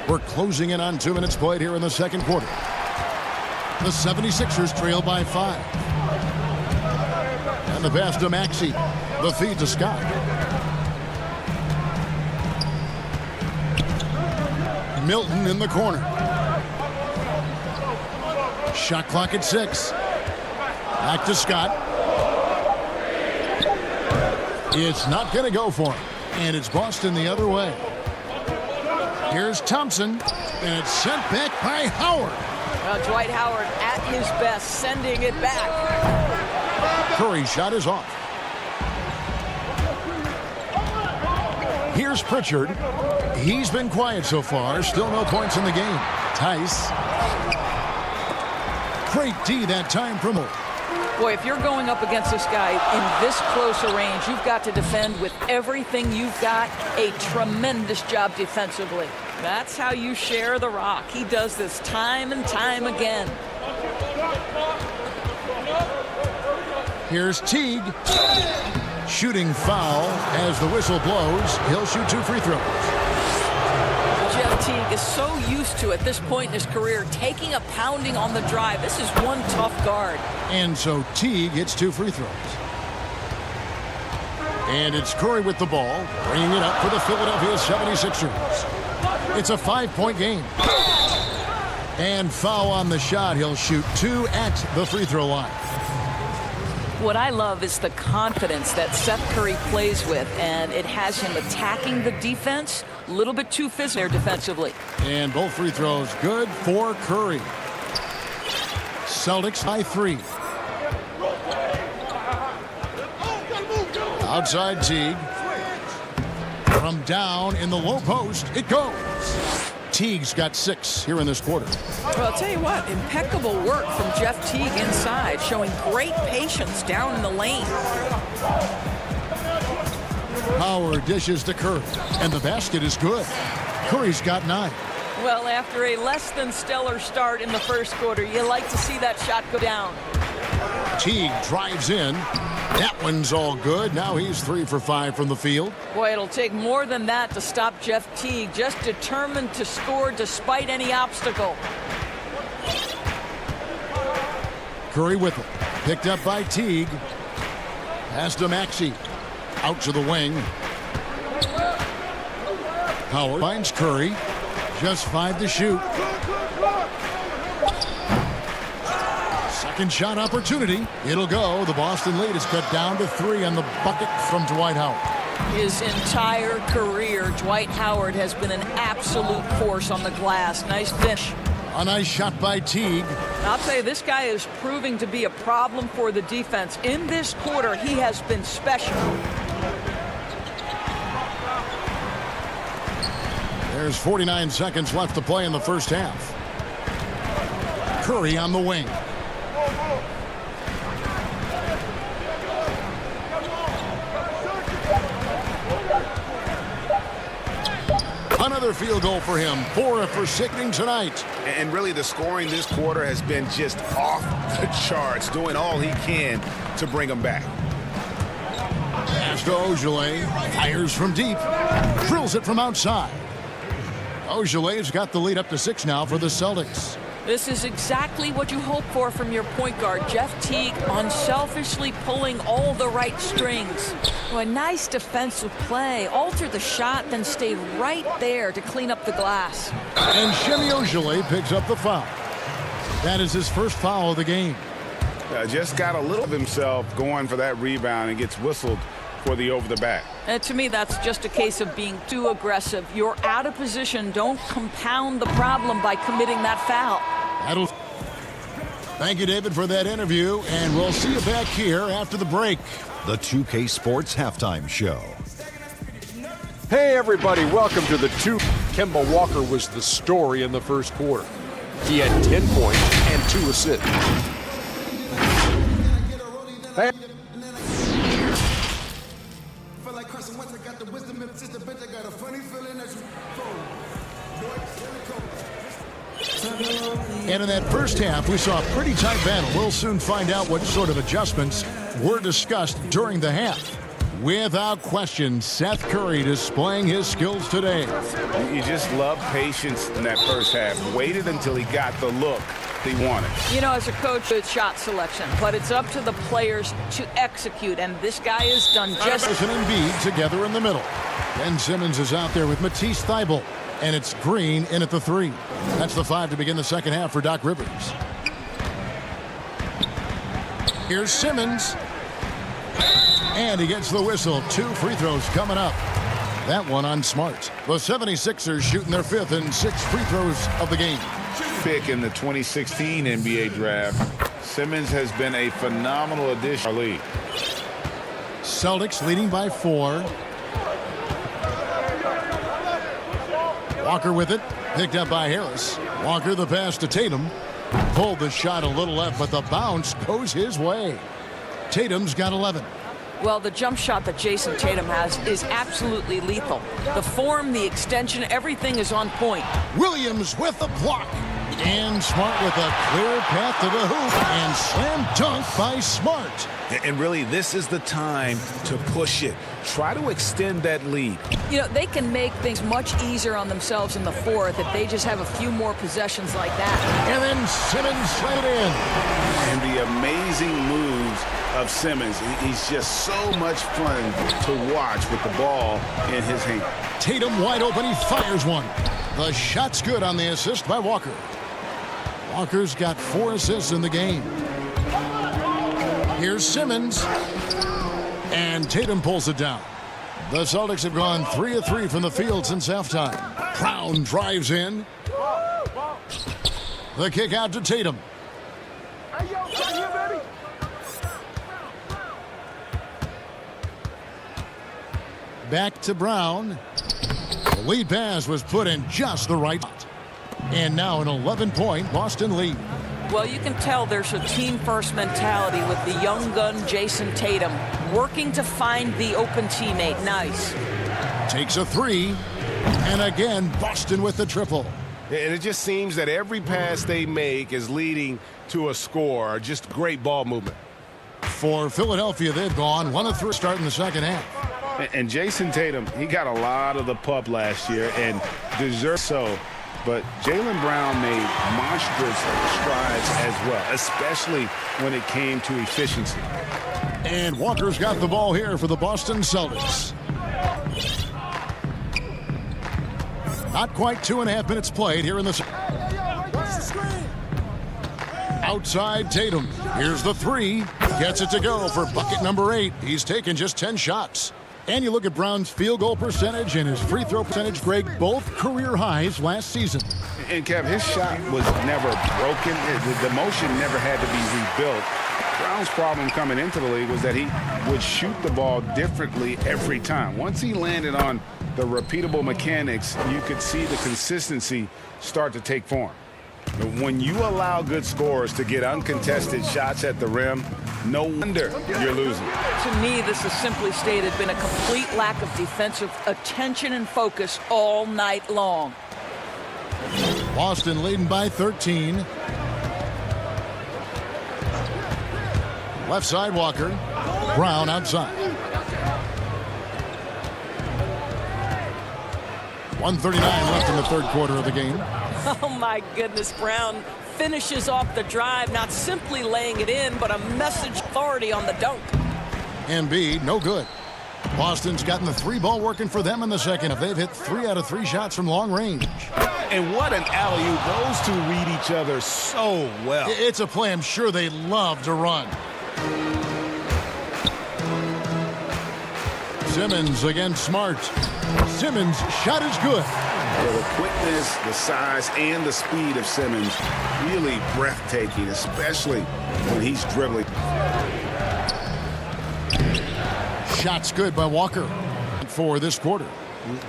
[SPEAKER 2] We're closing in on 2 minutes played here in the second quarter. The 76ers trail by 5. And the pass to Maxey. The feed to Scott. Milton in the corner. Shot clock at 6. Back to Scott. It's not going to go for him. And it's Boston the other way. Here's Thompson. And it's sent back by Howard.
[SPEAKER 10] Well, Dwight Howard at his best, sending it back.
[SPEAKER 2] Curry's shot is off. Here's Pritchard. He's been quiet so far. Still no points in the game. Tice. Great D that time from Moore.
[SPEAKER 10] Boy, if you're going up against this guy in this close a range, you've got to defend with everything you've got. A tremendous job defensively. That's how you share the rock. He does this time and time again.
[SPEAKER 2] Here's Teague. Shooting foul as the whistle blows. He'll shoot 2 free throws.
[SPEAKER 10] Jeff Teague is so used to, at this point in his career, taking a pounding on the drive. This is one tough guard.
[SPEAKER 2] And so Teague hits 2 free throws. And it's Curry with the ball, bringing it up for the Philadelphia 76ers. It's a 5-point game. And foul on the shot. He'll shoot 2 at the free throw line.
[SPEAKER 10] What I love is the confidence that Seth Curry plays with, and it has him attacking the defense a little bit too physical there defensively.
[SPEAKER 2] And both free throws good for Curry. Celtics by 3. Outside Teague. From down in the low post, it goes. Teague's got 6 here in this quarter.
[SPEAKER 10] Well, I'll tell you what, impeccable work from Jeff Teague inside, showing great patience down in the lane.
[SPEAKER 2] Howard dishes to Curry, and the basket is good. Curry's got 9.
[SPEAKER 10] Well, after a less than stellar start in the first quarter, you like to see that shot go down.
[SPEAKER 2] Teague drives in. That one's all good. Now he's 3 for 5 from the field.
[SPEAKER 10] Boy, it'll take more than that to stop Jeff Teague, just determined to score despite any obstacle.
[SPEAKER 2] Curry with it. Picked up by Teague. Pass to Maxey. Out to the wing. Howard finds Curry. Just 5 to shoot. Second shot opportunity. It'll go. The Boston lead is cut down to 3 on the bucket from Dwight Howard.
[SPEAKER 10] His entire career, Dwight Howard has been an absolute force on the glass. Nice finish.
[SPEAKER 2] A nice shot by Teague.
[SPEAKER 10] I'll tell you, this guy is proving to be a problem for the defense. In this quarter, he has been special.
[SPEAKER 2] There's 49 seconds left to play in the first half. Curry on the wing. Another field goal for him. 4 for sickening tonight.
[SPEAKER 3] And really, the scoring this quarter has been just off the charts, doing all he can to bring them back.
[SPEAKER 2] Pass to Ogilvy. Fires from deep. Drills it from outside. Ogilvy's got the lead up to 6 now for the Celtics.
[SPEAKER 10] This is exactly what you hope for from your point guard, Jeff Teague, unselfishly pulling all the right strings. Well, a nice defensive play. Alter the shot, then stay right there to clean up the glass.
[SPEAKER 2] And Shemi Ogilvy picks up the foul. That is his first foul of the game.
[SPEAKER 3] Just got a little of himself going for that rebound and gets whistled for the over the back.
[SPEAKER 10] And to me, that's just a case of being too aggressive. You're out of position. Don't compound the problem by committing that foul.
[SPEAKER 2] Thank you, David, for that interview, and we'll see you back here after the break.
[SPEAKER 11] The 2K Sports Halftime Show.
[SPEAKER 7] Hey, everybody, welcome to the 2K Kemba Walker was the story in the first quarter. He had 10 points and 2 assists.
[SPEAKER 2] And in that first half, we saw a pretty tight battle. We'll soon find out what sort of adjustments were discussed during the half. Without question, Seth Curry displaying his skills today.
[SPEAKER 3] You just love patience in that first half. Waited until he got the look he wanted.
[SPEAKER 10] You know, as a coach, it's shot selection, but it's up to the players to execute, and this guy has done just...
[SPEAKER 2] Anderson and Embiid together in the middle. Ben Simmons is out there with Matisse Thybulle, and it's Green in at the 3. That's the 5 to begin the second half for Doc Rivers. Here's Simmons. And he gets the whistle. 2 free throws coming up. That one on Smart. The 76ers shooting their 5th and 6th free throws of the game.
[SPEAKER 3] Pick in the 2016 NBA draft. Simmons has been a phenomenal addition to our league.
[SPEAKER 2] Celtics leading by 4. Walker with it. Picked up by Harris. Walker the pass to Tatum. Pulled the shot a little left, but the bounce goes his way. Tatum's got 11.
[SPEAKER 10] Well, the jump shot that Jason Tatum has is absolutely lethal. The form, the extension, everything is on point.
[SPEAKER 2] Williams with the block. And Smart with a clear path to the hoop. And slam dunk by Smart.
[SPEAKER 3] And really, this is the time to push it. Try to extend that lead.
[SPEAKER 10] You know, they can make things much easier on themselves in the fourth if they just have a few more possessions like that.
[SPEAKER 2] And then Simmons slid in.
[SPEAKER 3] And the amazing moves of Simmons. He's just so much fun to watch with the ball in his hand.
[SPEAKER 2] Tatum wide open. He fires one. The shot's good on the assist by Walker. Walker's got 4 assists in the game. Here's Simmons. And Tatum pulls it down. The Celtics have gone 3 of 3 from the field since halftime. Brown drives in. The kick out to Tatum. Back to Brown. The lead pass was put in just the right spot. And now an 11-point Boston lead.
[SPEAKER 10] Well, you can tell there's a team-first mentality with the young gun Jason Tatum working to find the open teammate. Nice.
[SPEAKER 2] Takes a 3. And again, Boston with the triple.
[SPEAKER 3] And it just seems that every pass they make is leading to a score. Just great ball movement.
[SPEAKER 2] For Philadelphia, they've gone 1 of 3 starting the second half.
[SPEAKER 3] And Jason Tatum, he got a lot of the pub last year and deserves so. But Jaylen Brown made monstrous strides as well, especially when it came to efficiency.
[SPEAKER 2] And Walker's got the ball here for the Boston Celtics. Not quite 2.5 minutes played here in the... Outside Tatum. Here's the 3. Gets it to go for bucket number 8. He's taken just 10 shots. And you look at Brown's field goal percentage and his free throw percentage, Greg, both career highs last season.
[SPEAKER 3] And, Kev, his shot was never broken. The motion never had to be rebuilt. Brown's problem coming into the league was that he would shoot the ball differently every time. Once he landed on the repeatable mechanics, you could see the consistency start to take form. When you allow good scorers to get uncontested shots at the rim, no wonder you're losing.
[SPEAKER 10] To me, this has simply stated been a complete lack of defensive attention and focus all night long.
[SPEAKER 2] Boston leading by 13. Left side Walker. Brown outside. 1:39 left in the third quarter of the game.
[SPEAKER 10] Oh, my goodness. Brown finishes off the drive, not simply laying it in, but a message authority on the dunk.
[SPEAKER 2] Embiid, no good. Boston's gotten the 3 ball working for them in the second. If they've hit 3 out of 3 shots from long range.
[SPEAKER 3] And what an alley-oop. Those two read each other so well.
[SPEAKER 2] It's a play I'm sure they love to run. Simmons against Smart. Simmons' shot is good.
[SPEAKER 3] The quickness, the size, and the speed of Simmons really breathtaking, especially when he's dribbling.
[SPEAKER 2] Shots good by Walker for this quarter.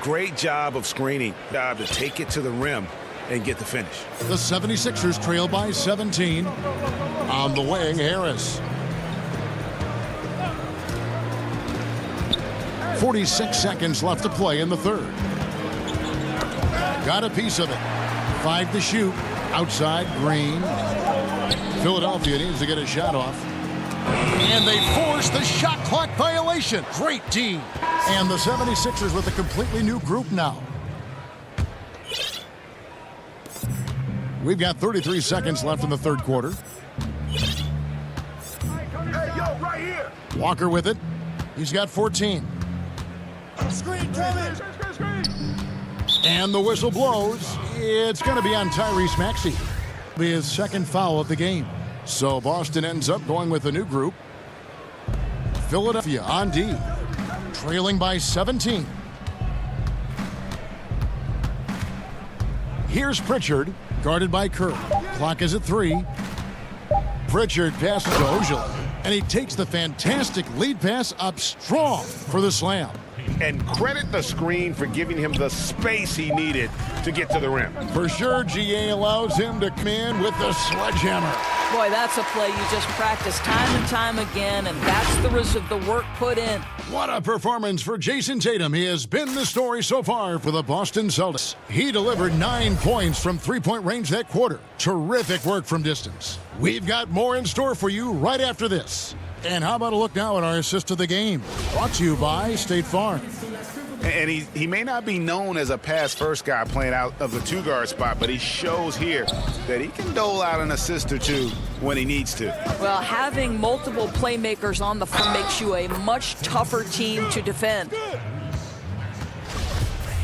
[SPEAKER 3] Great job of screening. Job to take it to the rim and get the finish.
[SPEAKER 2] The 76ers trail by 17. On the wing, Harris. 46 seconds left to play in the third. Got a piece of it. 5 to shoot. Outside, Green. Philadelphia needs to get a shot off. And they force the shot clock violation. Great D. And the 76ers with a completely new group now. We've got 33 seconds left in the third quarter.
[SPEAKER 3] Hey, yo, right here.
[SPEAKER 2] Walker with it. He's got 14.
[SPEAKER 3] Screen, Kevin.
[SPEAKER 2] And the whistle blows. It's going to be on Tyrese Maxey. His second foul of the game. So Boston ends up going with a new group. Philadelphia on D. Trailing by 17. Here's Pritchard, guarded by Kerr. Clock is at 3. Pritchard passes to Ojala, and he takes the fantastic lead pass up strong for the slam.
[SPEAKER 3] And credit the screen for giving him the space he needed to get to the rim.
[SPEAKER 2] For sure, GA allows him to come in with the sledgehammer.
[SPEAKER 10] Boy, that's a play you just practice time and time again, and that's the result of the work put in.
[SPEAKER 2] What a performance for Jason Tatum. He has been the story so far for the Boston Celtics. He delivered 9 points from three-point range that quarter. Terrific work from distance. We've got more in store for you right after this. And how about a look now at our assist of the game? Brought to you by State Farm.
[SPEAKER 3] And he may not be known as a pass-first guy playing out of the two-guard spot, but he shows here that he can dole out an assist or two when he needs to.
[SPEAKER 10] Well, having multiple playmakers on the floor makes you a much tougher team to defend.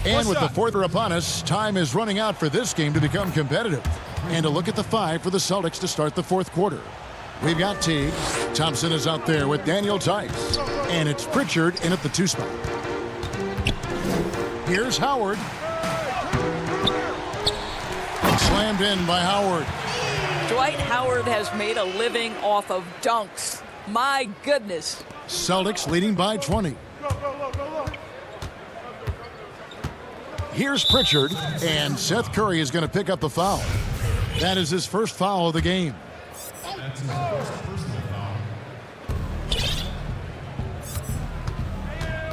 [SPEAKER 2] And with the fourth upon us, time is running out for this game to become competitive. And a look at the 5 for the Celtics to start the fourth quarter. We've got Teague. Thompson is out there with Daniel Tice. And it's Pritchard in at the 2 spot. Here's Howard. Slammed in by Howard.
[SPEAKER 10] Dwight Howard has made a living off of dunks. My goodness.
[SPEAKER 2] Celtics leading by 20. Here's Pritchard, and Seth Curry is going to pick up the foul. That is his first foul of the game.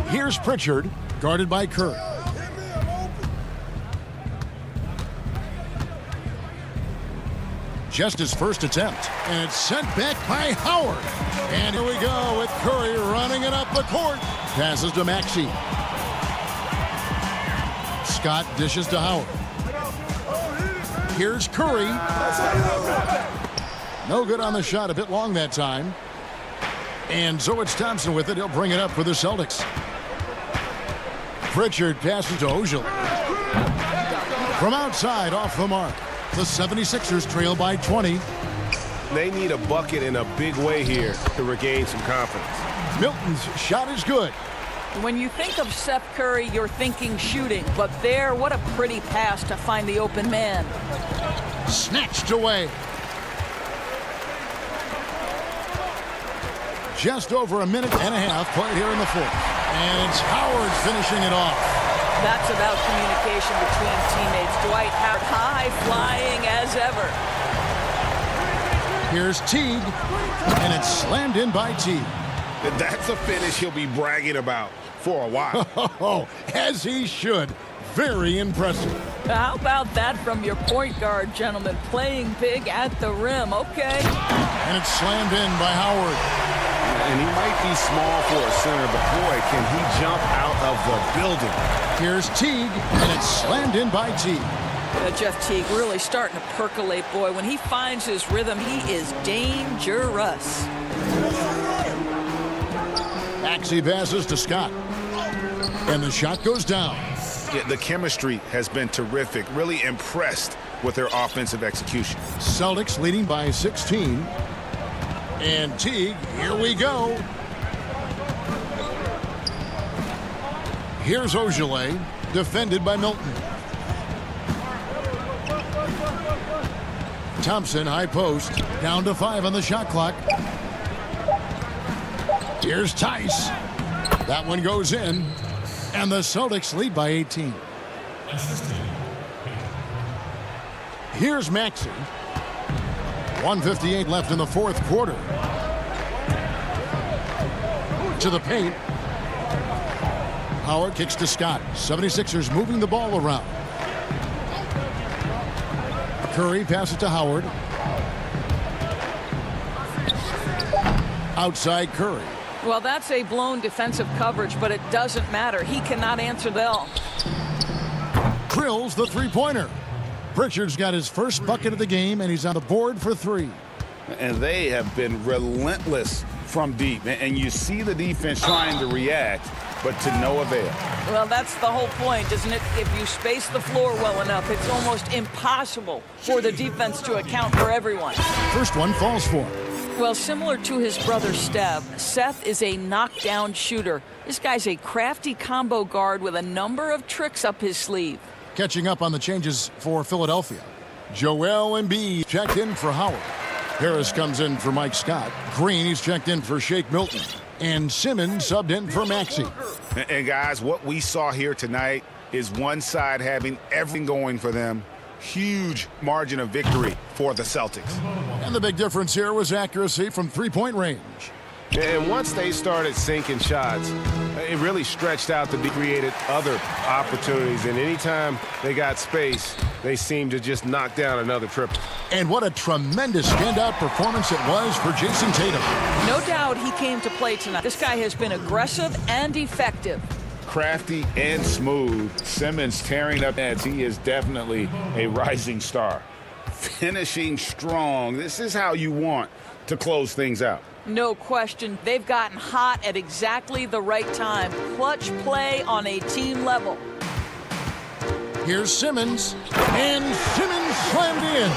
[SPEAKER 2] Here's Pritchard, guarded by Kerr. Just his first attempt, and it's sent back by Howard. And here we go with Curry running it up the court. Passes to Maxey. Scott dishes to Howard. Here's Curry. No good on the shot, a bit long that time. And so it's Thompson with it. He'll bring it up for the Celtics. Pritchard passes to Ojala. From outside, off the mark. The 76ers trail by 20.
[SPEAKER 3] They need a bucket in a big way here to regain some confidence.
[SPEAKER 2] Milton's shot is good.
[SPEAKER 10] When you think of Seth Curry, you're thinking shooting. But there, what a pretty pass to find the open man.
[SPEAKER 2] Snatched away. Just over a minute and a half played here in the fourth. And it's Howard finishing it off.
[SPEAKER 10] That's about communication between teammates. Dwight Howard high flying as ever.
[SPEAKER 2] Here's Teague, and it's slammed in by Teague.
[SPEAKER 3] That's a finish he'll be bragging about for a while.
[SPEAKER 2] Oh, as he should. Very impressive.
[SPEAKER 10] How about that from your point guard, gentlemen? Playing big at the rim. Okay.
[SPEAKER 2] And it's slammed in by Howard.
[SPEAKER 3] And he might be small for a center, but boy, can he jump out of the building.
[SPEAKER 2] Here's Teague, and it's slammed in by Teague.
[SPEAKER 10] Jeff Teague really starting to percolate, boy. When he finds his rhythm, he is dangerous.
[SPEAKER 2] Maxey passes to Scott. And the shot goes down.
[SPEAKER 3] Yeah, the chemistry has been terrific. Really impressed with their offensive execution.
[SPEAKER 2] Celtics leading by 16. And Teague, here we go. Here's Ojala, defended by Milton. Thompson, high post, down to 5 on the shot clock. Here's Tice. That one goes in. And the Celtics lead by 18. Here's Maxey. 1:58 left in the fourth quarter. To the paint. Howard kicks to Scott. 76ers moving the ball around. Curry passes to Howard. Outside Curry.
[SPEAKER 10] Well, that's a blown defensive coverage, but it doesn't matter. He cannot answer them.
[SPEAKER 2] Drills the three-pointer. Pritchard's got his first bucket of the game, and he's on the board for three.
[SPEAKER 3] And they have been relentless from deep. And you see the defense trying to react, but to no avail.
[SPEAKER 10] Well, that's the whole point, isn't it? If you space the floor well enough, it's almost impossible for the defense to account for everyone.
[SPEAKER 2] First one falls for him.
[SPEAKER 10] Well, similar to his brother Steph, Seth is a knockdown shooter. This guy's a crafty combo guard with a number of tricks up his sleeve.
[SPEAKER 2] Catching up on the changes for Philadelphia. Joel Embiid checked in for Howard. Harris comes in for Mike Scott. Green, he's checked in for Shake Milton. And Simmons subbed in for Maxey.
[SPEAKER 3] And guys, what we saw here tonight is one side having everything going for them. Huge margin of victory for the Celtics.
[SPEAKER 2] And the big difference here was accuracy from three-point range.
[SPEAKER 11] And once they started sinking shots, it really stretched out to be created other opportunities. And anytime they got space, they seemed to just knock down another triple.
[SPEAKER 2] And what a tremendous standout performance it was for Jason Tatum.
[SPEAKER 10] No doubt he came to play tonight. This guy has been aggressive and effective.
[SPEAKER 3] Crafty and smooth. Simmons tearing up nets. He is definitely a rising star. Finishing strong. This is how you want to close things out.
[SPEAKER 10] No question. They've gotten hot at exactly the right time. Clutch play on a team level.
[SPEAKER 2] Here's Simmons. And Simmons slammed in.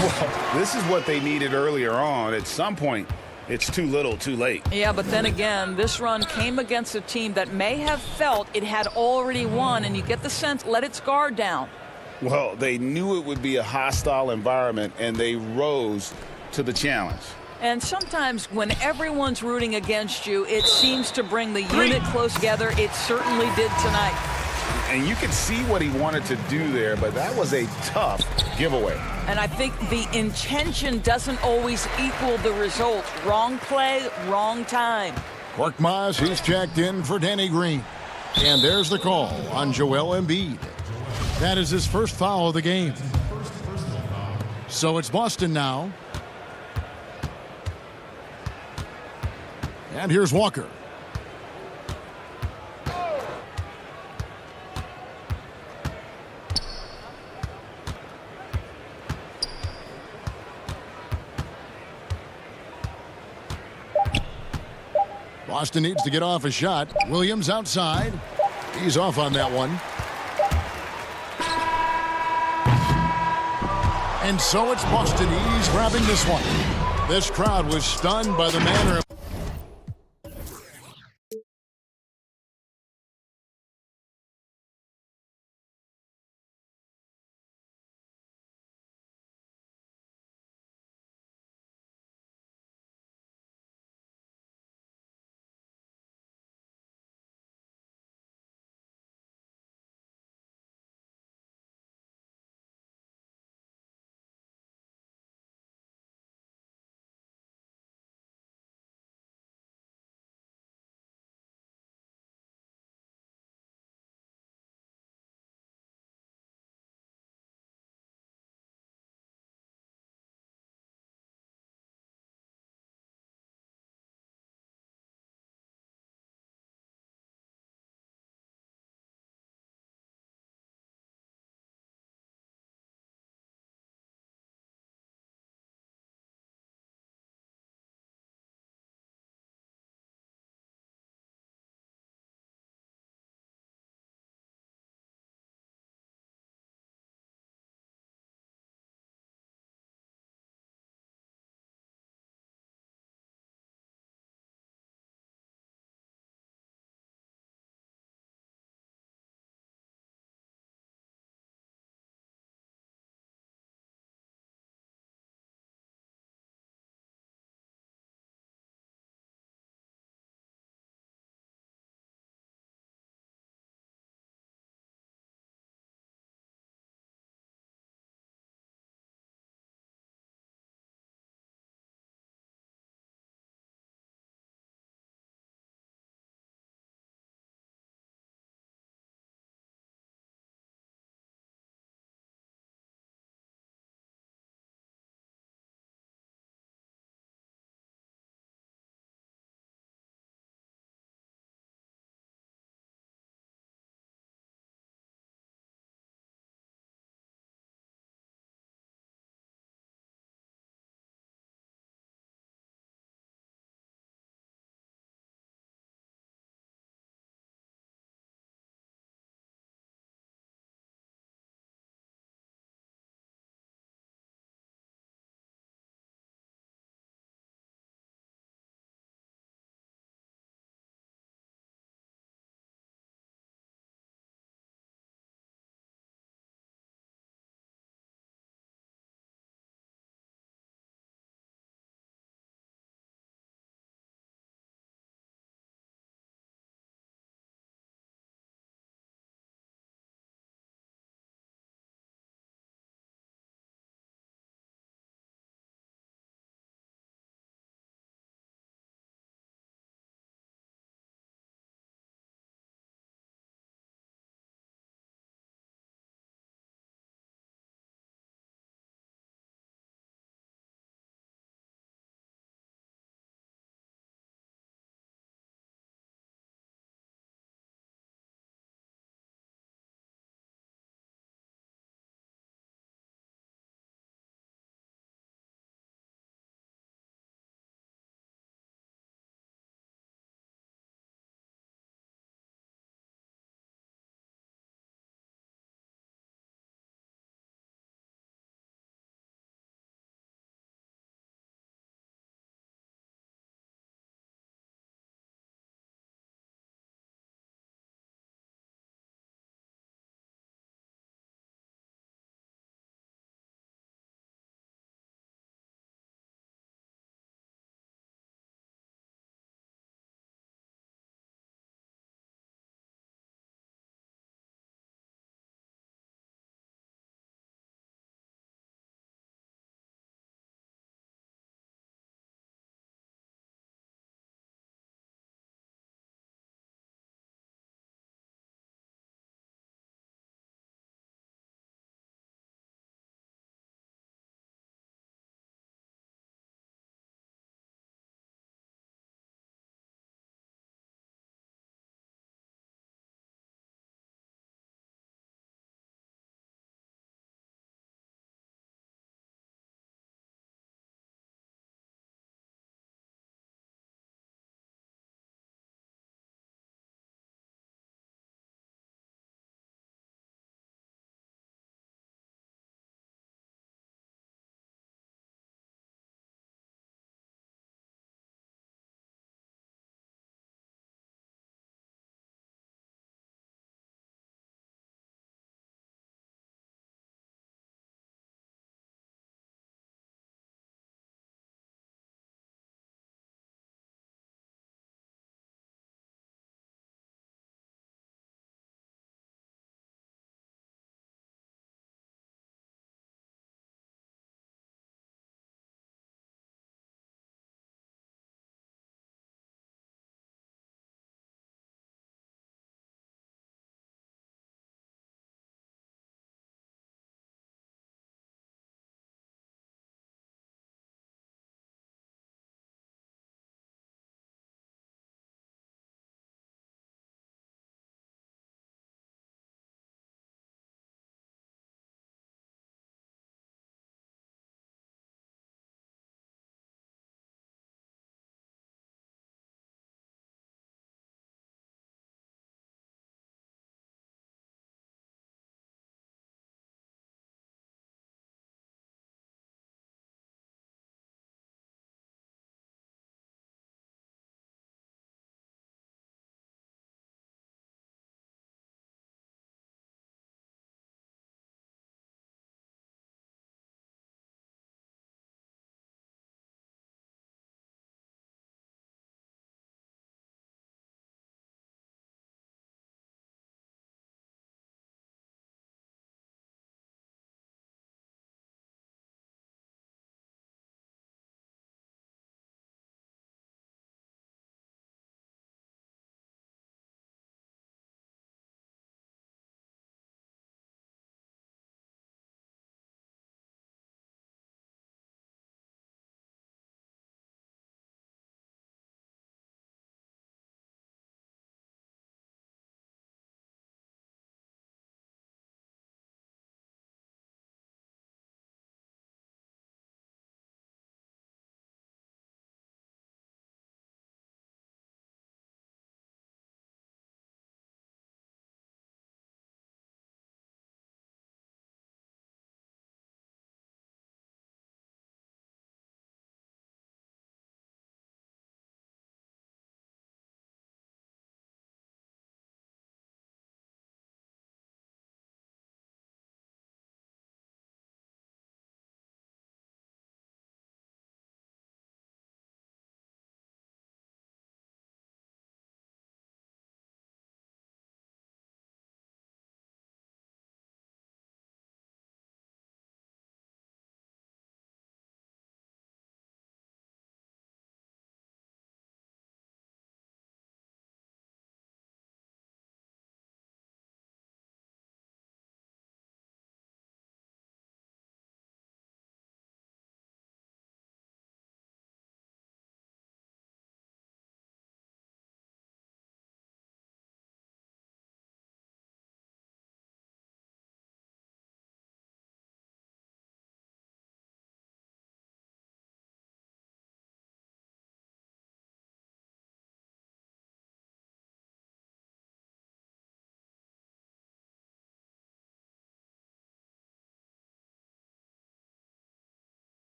[SPEAKER 3] Well, this is what they needed earlier on. At some point, it's too little, too late.
[SPEAKER 10] Yeah, but then again, this run came against a team that may have felt it had already won, and you get the sense let its guard down.
[SPEAKER 3] Well, they knew it would be a hostile environment, and they rose to the challenge.
[SPEAKER 10] And sometimes when everyone's rooting against you, it seems to bring the unit close together. It certainly did tonight.
[SPEAKER 3] And you can see what he wanted to do there, but that was a tough giveaway.
[SPEAKER 10] And I think the intention doesn't always equal the result. Wrong play, wrong time.
[SPEAKER 2] Korkmaz, he's checked in for Danny Green. And there's the call on Joel Embiid. That is his first foul of the game. So it's Boston now. And here's Walker. Boston needs to get off a shot. Williams outside. He's off on that one. And so it's Boston. He's grabbing this one. This crowd was stunned by the manner of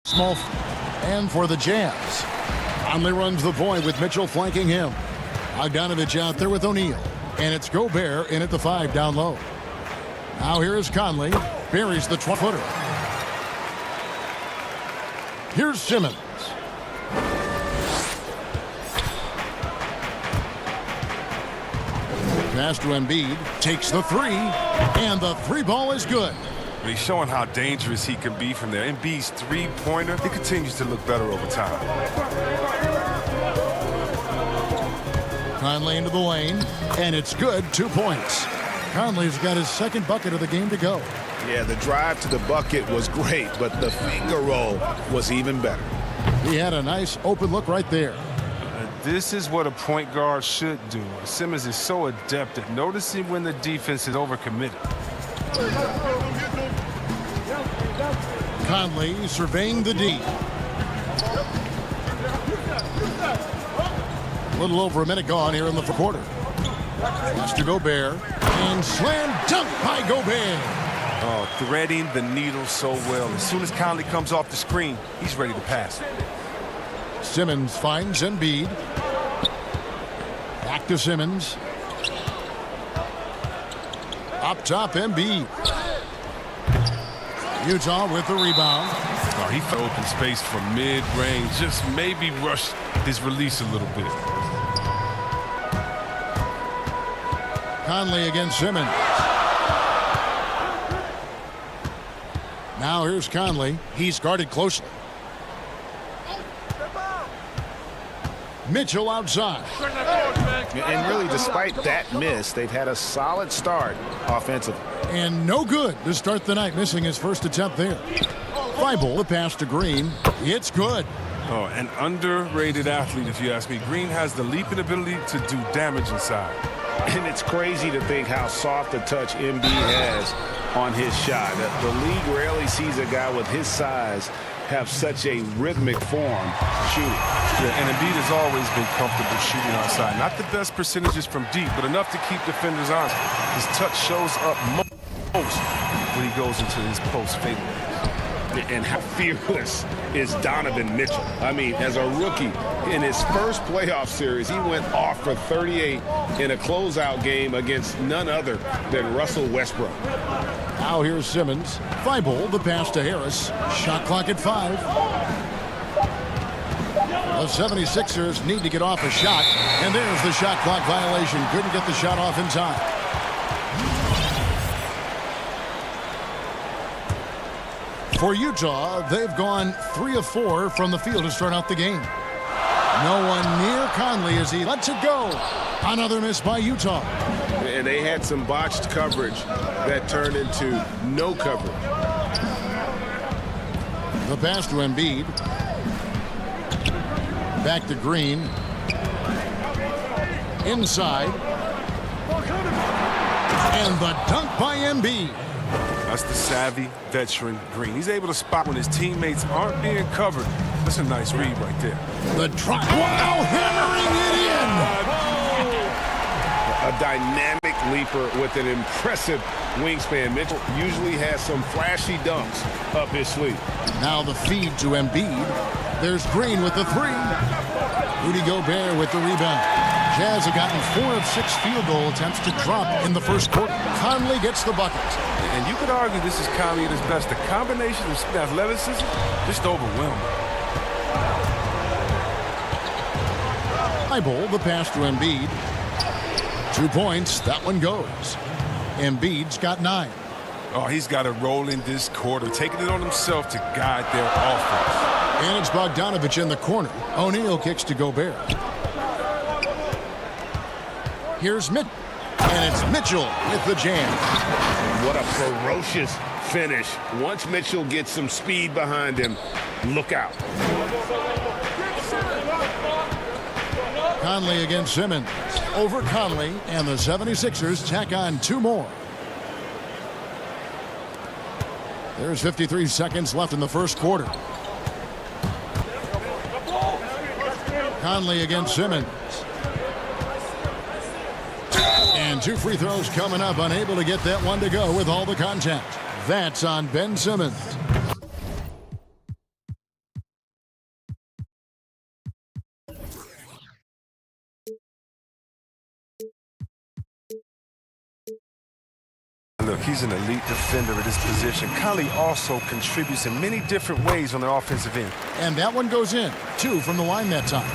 [SPEAKER 2] Small. And for the Jazz. Conley runs the point with Mitchell flanking him. Bogdanovich out there with O'Neal. And it's Gobert in at the 5 down low. Now here is Conley. Buries the 12-footer. Here's Simmons. Pass to Embiid. Takes the 3. And the 3 ball is good.
[SPEAKER 12] But he's showing how dangerous he can be from there. Embiid's three-pointer, it continues to look better over time.
[SPEAKER 2] Conley into the lane, and it's good. 2 points. Conley's got his second bucket of the game to go.
[SPEAKER 3] Yeah, the drive to the bucket was great, but the finger roll was even better.
[SPEAKER 2] He had a nice open look right there.
[SPEAKER 12] This is what a point guard should do. Simmons is so adept at noticing when the defense is overcommitted.
[SPEAKER 2] Conley surveying the D. A little over a minute gone here in the fourth quarter. Pass to Gobert. And slam dunk by Gobert.
[SPEAKER 12] Oh, threading the needle so well. As soon as Conley comes off the screen, he's ready to pass.
[SPEAKER 2] Simmons finds Embiid. Back to Simmons. Up top, Embiid. Utah with the rebound.
[SPEAKER 12] Oh, he found open space from mid-range. Just maybe rush his release a little bit.
[SPEAKER 2] Conley against Simmons. Now here's Conley. He's guarded closely. Mitchell outside.
[SPEAKER 3] And really, despite that miss, they've had a solid start offensively.
[SPEAKER 2] And no good to start the night, missing his first attempt there. Thibault, the pass to Green. It's good.
[SPEAKER 12] Oh, an underrated athlete, if you ask me. Green has the leaping ability to do damage inside.
[SPEAKER 3] And it's crazy to think how soft a touch Embiid has on his shot. The league rarely sees a guy with his size have such a rhythmic form shooting.
[SPEAKER 12] Yeah, and Embiid has always been comfortable shooting outside. Not the best percentages from deep, but enough to keep defenders honest. His touch shows up most when he goes into his post fadeaway.
[SPEAKER 3] And how fearless is Donovan Mitchell? I mean, as a rookie, in his first playoff series, he went off for 38 in a closeout game against none other than Russell Westbrook.
[SPEAKER 2] Now here's Simmons. Thibault, the pass to Harris. Shot clock at 5. The 76ers need to get off a shot. And there's the shot clock violation. Couldn't get the shot off in time. For Utah, they've gone 3 of 4 from the field to start out the game. No one near Conley as he lets it go. Another miss by Utah.
[SPEAKER 3] And they had some botched coverage that turned into no coverage.
[SPEAKER 2] The pass to Embiid. Back to Green. Inside. And the dunk by Embiid.
[SPEAKER 12] That's the savvy veteran Green. He's able to spot when his teammates aren't being covered. That's a nice read right there.
[SPEAKER 2] The drop. Wow, hammering it in.
[SPEAKER 3] A dynamic leaper with an impressive wingspan. Mitchell usually has some flashy dunks up his sleeve.
[SPEAKER 2] Now the feed to Embiid. There's Green with the 3. Rudy Gobert with the rebound. Jazz have gotten 4 of 6 field goal attempts to drop in the first quarter. Conley gets the bucket.
[SPEAKER 12] And you could argue this is Conley at his best. The combination of athleticism just overwhelming.
[SPEAKER 2] Thibault, the pass to Embiid. 2 points. That one goes. Embiid's got 9.
[SPEAKER 12] Oh, he's got a role in this quarter, taking it on himself to guide their offense.
[SPEAKER 2] And it's Bogdanovich in the corner. O'Neal kicks to Gobert. Here's Mitchell. And it's Mitchell with the jam.
[SPEAKER 3] What a ferocious finish. Once Mitchell gets some speed behind him, look out.
[SPEAKER 2] Conley against Simmons. Over Conley, and the 76ers tack on 2 more. There's 53 seconds left in the first quarter. Conley against Simmons. And 2 free throws coming up, unable to get that one to go with all the contact. That's on Ben Simmons.
[SPEAKER 12] Look, he's an elite defender at his position. Conley also contributes in many different ways on the offensive end.
[SPEAKER 2] And that one goes in. 2 from the line that time.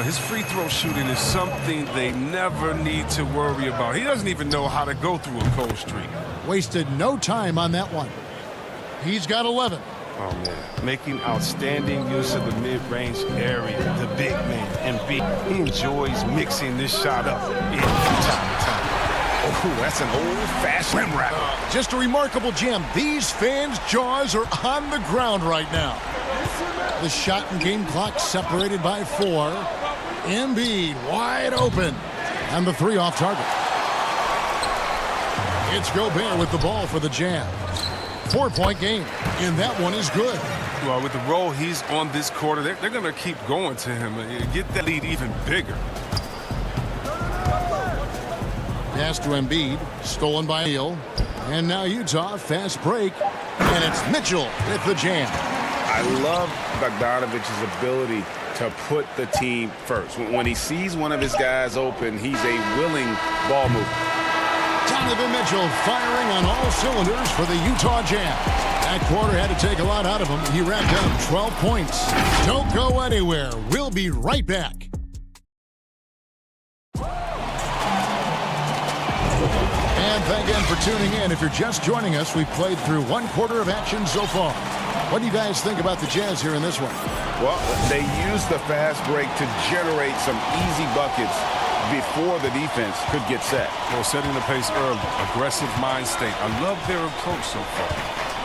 [SPEAKER 12] His free throw shooting is something they never need to worry about. He doesn't even know how to go through a cold streak.
[SPEAKER 2] Wasted no time on that one. He's got 11.
[SPEAKER 11] Oh, man. Making outstanding use of the mid-range area. The big man, Embiid.
[SPEAKER 12] He enjoys mixing this shot up from time to time.
[SPEAKER 3] Oh, that's an old-fashioned rim wrap.
[SPEAKER 2] Just a remarkable gem. These fans' jaws are on the ground right now. The shot and game clock separated by 4. Embiid wide open. And the 3 off target. It's Gobert with the ball for the Jam. 4-point game. And that one is good.
[SPEAKER 12] Well, with the role he's on this quarter, they're going to keep going to him. Get that lead even bigger.
[SPEAKER 2] Pass to Embiid, stolen by Neal. And now Utah, fast break. And it's Mitchell with the jam.
[SPEAKER 3] I love Bogdanovich's ability to put the team first. When he sees one of his guys open, he's a willing ball mover.
[SPEAKER 2] Donovan Mitchell firing on all cylinders for the Utah Jam. That quarter had to take a lot out of him. He wrapped up 12 points. Don't go anywhere. We'll be right back. And thank you again for tuning in. If you're just joining us, we've played through 1 quarter of action so far. What do you guys think about the Jazz here in this one?
[SPEAKER 3] Well, they used the fast break to generate some easy buckets before the defense could get set.
[SPEAKER 12] Well, setting the pace early, aggressive mind state. I love their approach so far.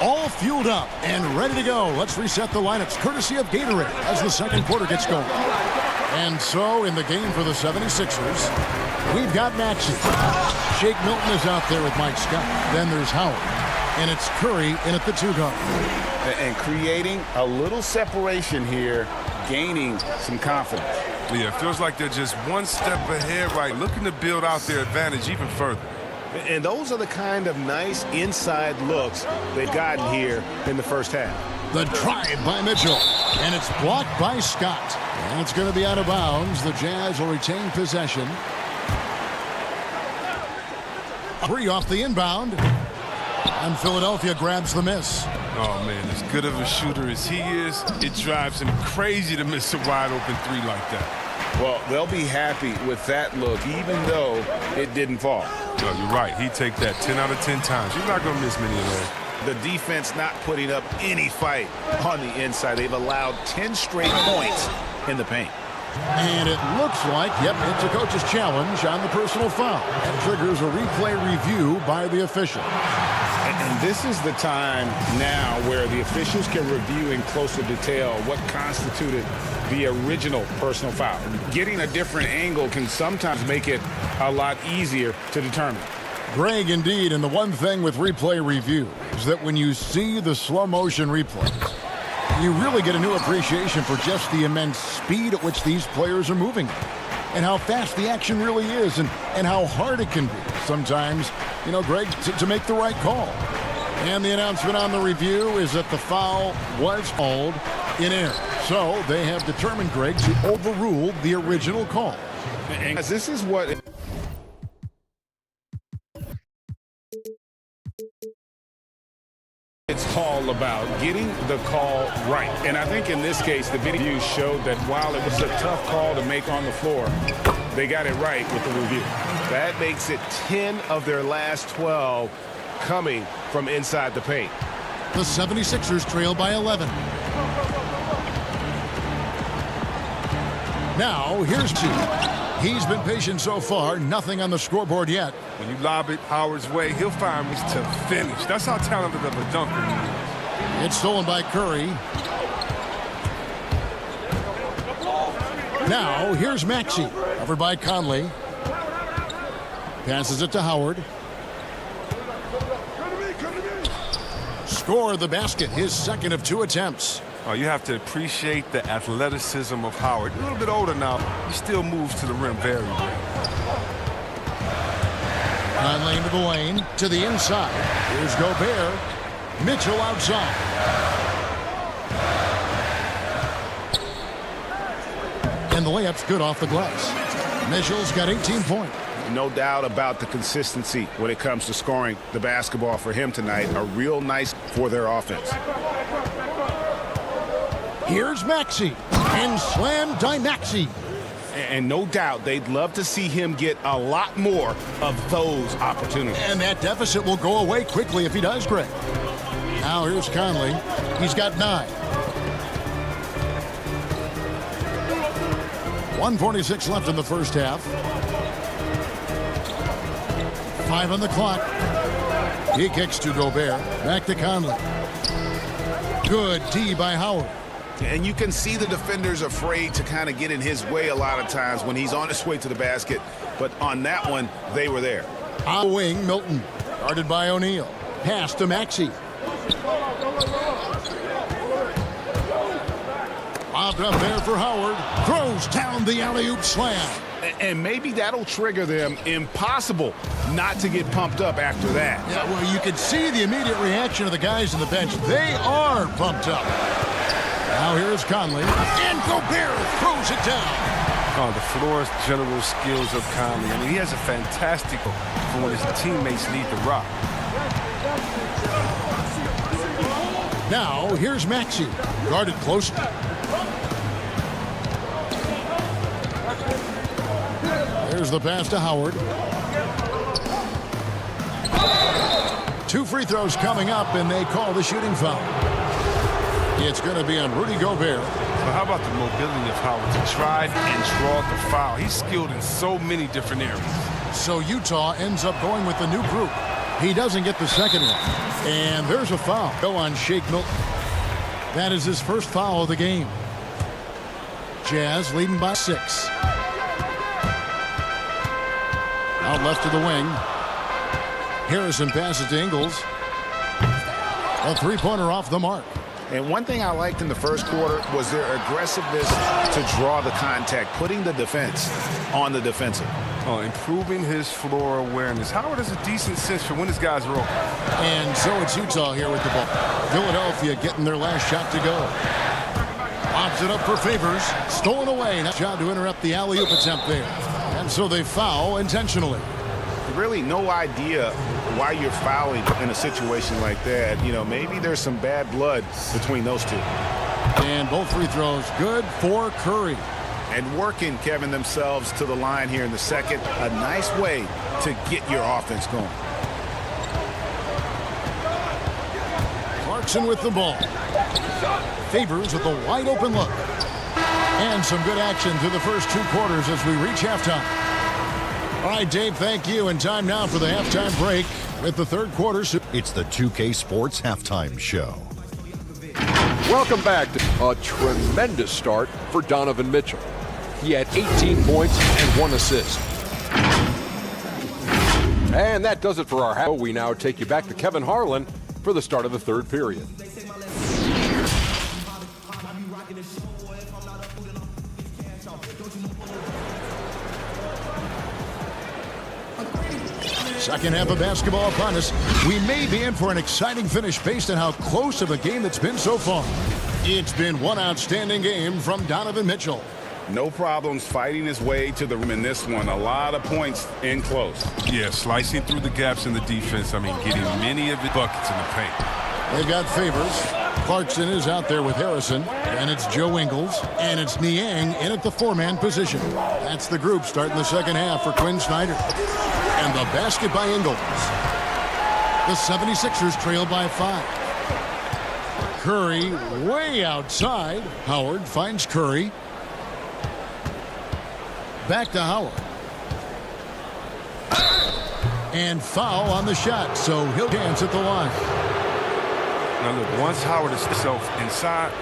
[SPEAKER 2] All fueled up and ready to go. Let's reset the lineups courtesy of Gatorade as the second quarter gets going. And so in the game for the 76ers, we've got Maxey. Shake Milton is out there with Mike Scott. Then there's Howard. And it's Curry in at the 2 guard.
[SPEAKER 3] And creating a little separation here, gaining some confidence.
[SPEAKER 12] Yeah, it feels like they're just one step ahead, right? Looking to build out their advantage even further.
[SPEAKER 3] And those are the kind of nice inside looks they've gotten here in the first half.
[SPEAKER 2] The drive by Mitchell. And it's blocked by Scott. And it's going to be out of bounds. The Jazz will retain possession. 3 off the inbound. And Philadelphia grabs the miss.
[SPEAKER 12] Oh, man, as good of a shooter as he is, it drives him crazy to miss a wide-open 3 like that.
[SPEAKER 3] Well, they'll be happy with that look, even though it didn't fall.
[SPEAKER 12] No, you're right. He'd take that 10 out of 10 times. You're not going to miss many of those.
[SPEAKER 3] The defense not putting up any fight on the inside. They've allowed 10 straight points in the paint.
[SPEAKER 2] And it looks like, yep, it's a coach's challenge on the personal foul. That triggers a replay review by the official.
[SPEAKER 3] And this is the time now where the officials can review in closer detail what constituted the original personal foul. Getting a different angle can sometimes make it a lot easier to determine.
[SPEAKER 2] Greg, indeed, and the one thing with replay review is that when you see the slow motion replay, you really get a new appreciation for just the immense speed at which these players are moving and how fast the action really is and how hard it can be sometimes, you know, Greg, to make the right call. And the announcement on the review is that the foul was called in error. So they have determined, Greg, to overrule the original call.
[SPEAKER 3] And this is what it's all about, getting the call right. And I think in this case, the video showed that while it was a tough call to make on the floor, they got it right with the review. That makes it 10 of their last 12 coming from inside the paint.
[SPEAKER 2] The 76ers trail by 11. Now, here's 2. He's been patient so far. Nothing on the scoreboard yet.
[SPEAKER 12] When you lob it Howard's way, he'll find ways to finish. That's how talented of a dunker he is.
[SPEAKER 2] It's stolen by Curry. Now, here's Maxey. Covered by Conley. Passes it to Howard. Score the basket, his second of 2 attempts.
[SPEAKER 12] Oh, you have to appreciate the athleticism of Howard. A little bit older now, he still moves to the rim very well.
[SPEAKER 2] Conley into the lane, to the inside. Here's Gobert. Mitchell outside. And the layup's good off the glass. Mitchell's got 18 points.
[SPEAKER 3] No doubt about the consistency when it comes to scoring the basketball for him tonight. A real nice for their offense.
[SPEAKER 2] Here's Maxey, and slam by Maxey.
[SPEAKER 3] And no doubt they'd love to see him get a lot more of those opportunities.
[SPEAKER 2] And that deficit will go away quickly if he does, Greg. Now here's Conley. He's got 9. 1:46 left in the first half. 5 on the clock. He kicks to Gobert. Back to Conley. Good D by Howard.
[SPEAKER 3] And you can see the defenders afraid to kind of get in his way a lot of times when he's on his way to the basket. But on that one, they were there.
[SPEAKER 2] On wing, Milton. Guarded by O'Neal. Pass to Maxey. Lobbed up there for Howard. Throws down the alley-oop slam.
[SPEAKER 3] And maybe that'll trigger them. Impossible not to get pumped up after that.
[SPEAKER 2] Yeah, well, you can see the immediate reaction of the guys on the bench. They are pumped up. Now here's Conley. And Gobert throws it down.
[SPEAKER 12] Oh, the floor's general skills of Conley. I mean, he has a fantastic for when his teammates need the rock.
[SPEAKER 2] Now here's Maxey. Guarded closely. There's the pass to Howard. 2 free throws coming up, and they call the shooting foul. It's going to be on Rudy Gobert.
[SPEAKER 12] So how about the mobility of Howard to drive and draw the foul? He's skilled in so many different areas.
[SPEAKER 2] So Utah ends up going with the new group. He doesn't get the second one. And there's a foul. Go on Shake Milton. That is his first foul of the game. Jazz leading by 6. Out left to the wing. Harrison passes to Ingles. A three-pointer off the mark.
[SPEAKER 3] And one thing I liked in the first quarter was their aggressiveness to draw the contact, putting the defense on the defensive.
[SPEAKER 12] Oh, improving his floor awareness. Howard has a decent sense for when his guys are open.
[SPEAKER 2] And so it's Utah here with the ball. Philadelphia getting their last shot to go. Lobs it up for Favors. Stolen away. Now shot to interrupt the alley-oop attempt there. And so they foul intentionally.
[SPEAKER 3] Really no idea why you're fouling in a situation like that. You know, maybe there's some bad blood between those two.
[SPEAKER 2] And both free throws good for Curry.
[SPEAKER 3] And working, Kevin, themselves to the line here in the second. A nice way to get your offense going.
[SPEAKER 2] Clarkson with the ball. Favors with a wide open look. And some good action through the first 2 quarters as we reach halftime. All right, Dave, thank you. And time now for the halftime break with the third quarter.
[SPEAKER 13] It's the 2K Sports Halftime Show.
[SPEAKER 7] Welcome back to a tremendous start for Donovan Mitchell. He had 18 points and 1 assist. And that does it for our half. We now take you back to Kevin Harlan for the start of the third period.
[SPEAKER 2] Second half of basketball upon us. We may be in for an exciting finish based on how close of a game it's been so far. It's been one outstanding game from Donovan Mitchell.
[SPEAKER 3] No problems fighting his way to the rim in this one. A lot of points in close.
[SPEAKER 12] Yeah, slicing through the gaps in the defense. I mean, getting many of the buckets in the paint.
[SPEAKER 2] They've got Favors. Clarkson is out there with Harrison. And it's Joe Ingles. And it's Niang in at the 4-man position. That's the group starting the second half for Quinn Snyder. And the basket by Ingles. The 76ers trail by 5. Curry way outside. Howard finds Curry. Back to Howard. And foul on the shot, so he'll dance at the line.
[SPEAKER 12] Now look, once Howard is himself inside,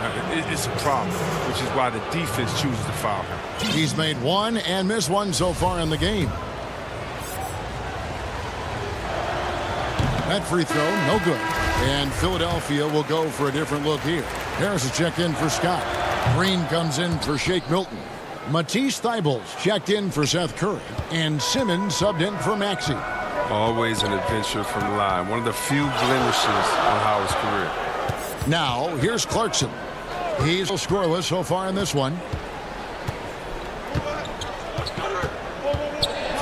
[SPEAKER 12] it's a problem, which is why the defense chooses to foul him.
[SPEAKER 2] He's made 1 and missed 1 so far in the game. That free throw, no good. And Philadelphia will go for a different look here. Harris is checked in for Scott. Green comes in for Shake Milton. Matisse Thybulle's checked in for Seth Curry. And Simmons subbed in for Maxey.
[SPEAKER 12] Always an adventure from the line. One of the few blemishes on Howard's career.
[SPEAKER 2] Now, here's Clarkson. He's scoreless so far in this one.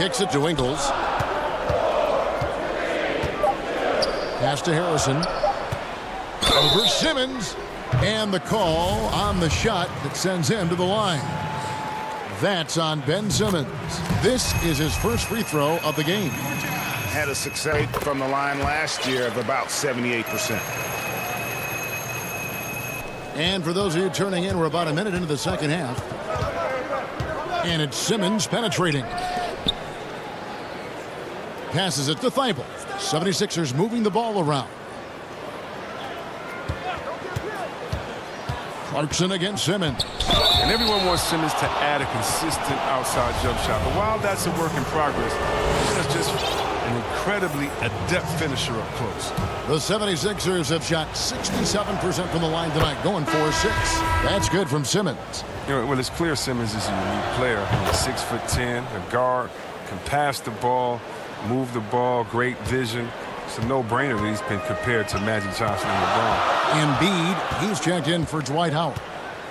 [SPEAKER 2] Kicks it to Ingles. Pass to Harrison. Over Simmons. And the call on the shot that sends him to the line. That's on Ben Simmons. This is his first free throw of the game.
[SPEAKER 3] Had a success rate from the line last year of about 78%.
[SPEAKER 2] And for those of you turning in, we're about a minute into the second half. And it's Simmons penetrating. Passes it to Thibault. 76ers moving the ball around. Clarkson against Simmons.
[SPEAKER 12] And everyone wants Simmons to add a consistent outside jump shot. But while that's a work in progress, he's just an incredibly adept finisher up close.
[SPEAKER 2] The 76ers have shot 67% from the line tonight, going 4-6. That's good from Simmons.
[SPEAKER 12] Well, it's clear Simmons is a unique player. He's 6'10", a guard, can pass the ball, move the ball, great vision. It's a no-brainer that he's been compared to Magic Johnson and LeBron.
[SPEAKER 2] Embiid, he's checked in for Dwight Howard.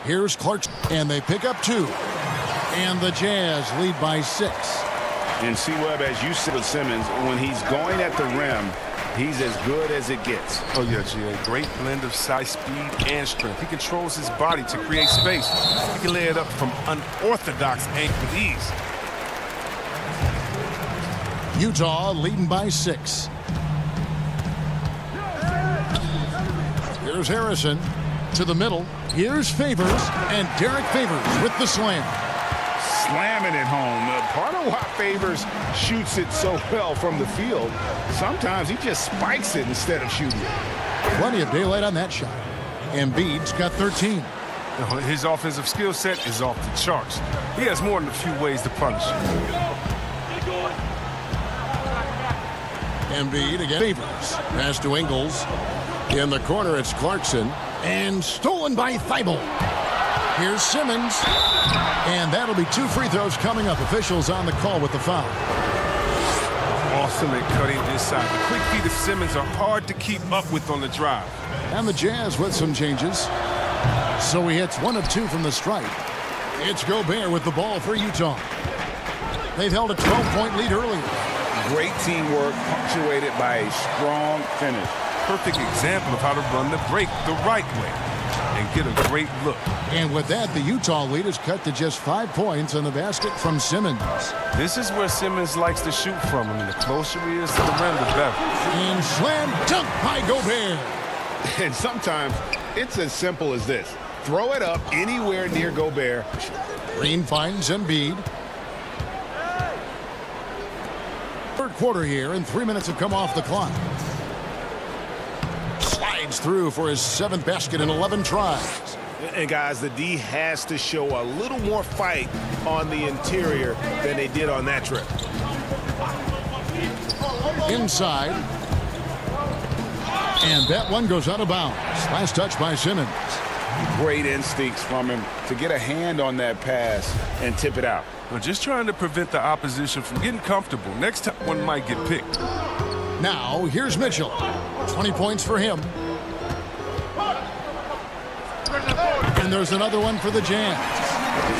[SPEAKER 2] Here's Clarkson, and they pick up 2. And the Jazz lead by 6.
[SPEAKER 3] And C-Webb, as you said with Simmons, when he's going at the rim, he's as good as it gets.
[SPEAKER 12] Oh, yeah, G.A. Great blend of size, speed, and strength. He controls his body to create space. He can lay it up from unorthodox angles with ease.
[SPEAKER 2] Utah leading by 6. Here's Harrison to the middle. Here's Favors, and Derek Favors with the slam.
[SPEAKER 3] Slamming it home. Part of why Favors shoots it so well from the field, sometimes he just spikes it instead of shooting it.
[SPEAKER 2] Plenty of daylight on that shot. Embiid's got 13.
[SPEAKER 12] His offensive skill set is off the charts. He has more than a few ways to punish.
[SPEAKER 2] Embiid again. Favors. Pass to Ingles. In the corner, it's Clarkson. And stolen by Thibault. Here's Simmons. And that'll be 2 free throws coming up. Officials on the call with the foul.
[SPEAKER 12] Awesome at cutting inside. The quick feet of Simmons are hard to keep up with on the drive.
[SPEAKER 2] And the Jazz with some changes. So he hits 1 of 2 from the stripe. It's Gobert with the ball for Utah. They've held a 12-point lead earlier.
[SPEAKER 3] Great teamwork punctuated by a strong finish.
[SPEAKER 12] Perfect example of how to run the break the right way and get a great look.
[SPEAKER 2] And with that, the Utah lead is cut to just 5 points on the basket from Simmons.
[SPEAKER 12] This is where Simmons likes to shoot from. I mean, the closer he is to the rim, the better.
[SPEAKER 2] And slam dunk by Gobert.
[SPEAKER 3] And sometimes it's as simple as this. Throw it up anywhere near Gobert.
[SPEAKER 2] Green finds Embiid. Third quarter here, and 3 minutes have come off the clock. Slides through for his 7th basket in 11 tries.
[SPEAKER 3] And guys, the D has to show a little more fight on the interior than they did on that trip.
[SPEAKER 2] Inside. And that one goes out of bounds. Last touch by Simmons.
[SPEAKER 3] Great instincts from him to get a hand on that pass and tip it out.
[SPEAKER 12] We're just trying to prevent the opposition from getting comfortable. Next time, one might get picked.
[SPEAKER 2] Now, here's Mitchell. 20 points for him. And there's another one for the Jazz.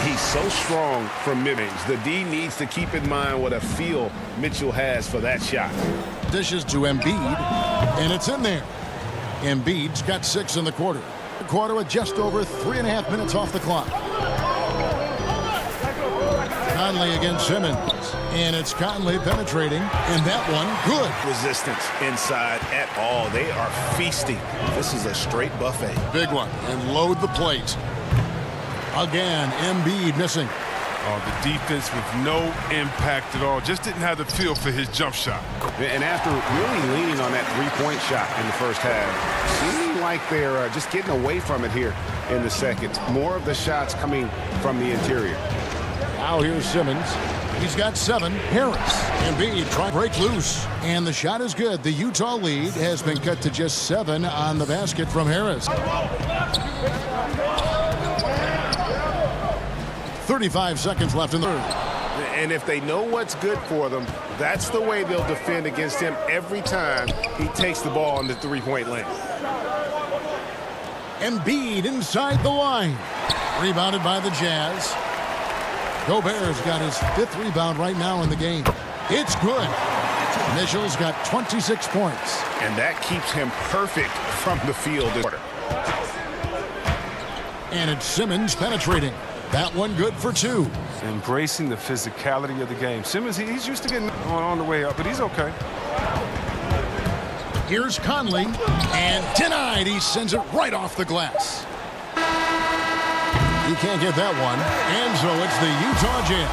[SPEAKER 3] He's so strong from mid-range. The D needs to keep in mind what a feel Mitchell has for that shot.
[SPEAKER 2] Dishes to Embiid, and it's in there. Embiid's got 6 in the quarter. The quarter with just over 3.5 minutes off the clock. Conley against Simmons. And it's Conley penetrating. And that one, good.
[SPEAKER 3] Resistance inside at all. They are feasting. This is a straight buffet.
[SPEAKER 2] Big one. And load the plate. Again, Embiid missing.
[SPEAKER 12] Oh, the defense with no impact at all. Just didn't have the feel for his jump shot.
[SPEAKER 3] And after really leaning on that three-point shot in the first half, seeming like they're just getting away from it here in the second. More of the shots coming from the interior.
[SPEAKER 2] Now here's Simmons. He's got 7. Harris. Embiid trying to break loose. And the shot is good. The Utah lead has been cut to just 7 on the basket from Harris. 35 seconds left in the third.
[SPEAKER 3] And if they know what's good for them, that's the way they'll defend against him every time he takes the ball in the three-point lane.
[SPEAKER 2] Embiid inside the line. Rebounded by the Jazz. Gobert's got his 5th rebound right now in the game. It's good. Mitchell's got 26 points.
[SPEAKER 3] And that keeps him perfect from the field.
[SPEAKER 2] And it's Simmons penetrating. That one good for 2.
[SPEAKER 12] Embracing the physicality of the game. Simmons, he's used to getting on the way up, but he's okay.
[SPEAKER 2] Here's Conley, and denied. He sends it right off the glass. He can't get that one. And so it's the Utah Jazz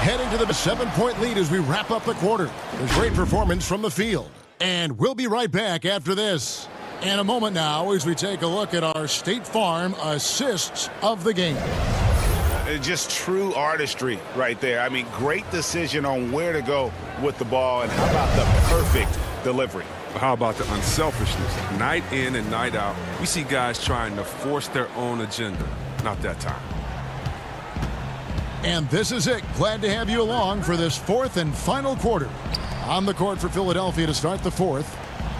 [SPEAKER 2] heading to the 7-point lead as we wrap up the quarter. A great performance from the field. And we'll be right back after this. In a moment now as we take a look at our State Farm assists of the game.
[SPEAKER 3] Just true artistry right there. I mean, great decision on where to go with the ball, and how about the perfect delivery?
[SPEAKER 12] How about the unselfishness? Night in and night out, we see guys trying to force their own agenda. Not that time.
[SPEAKER 2] And this is it. Glad to have you along for this 4th and final quarter. On the court for Philadelphia to start the 4th.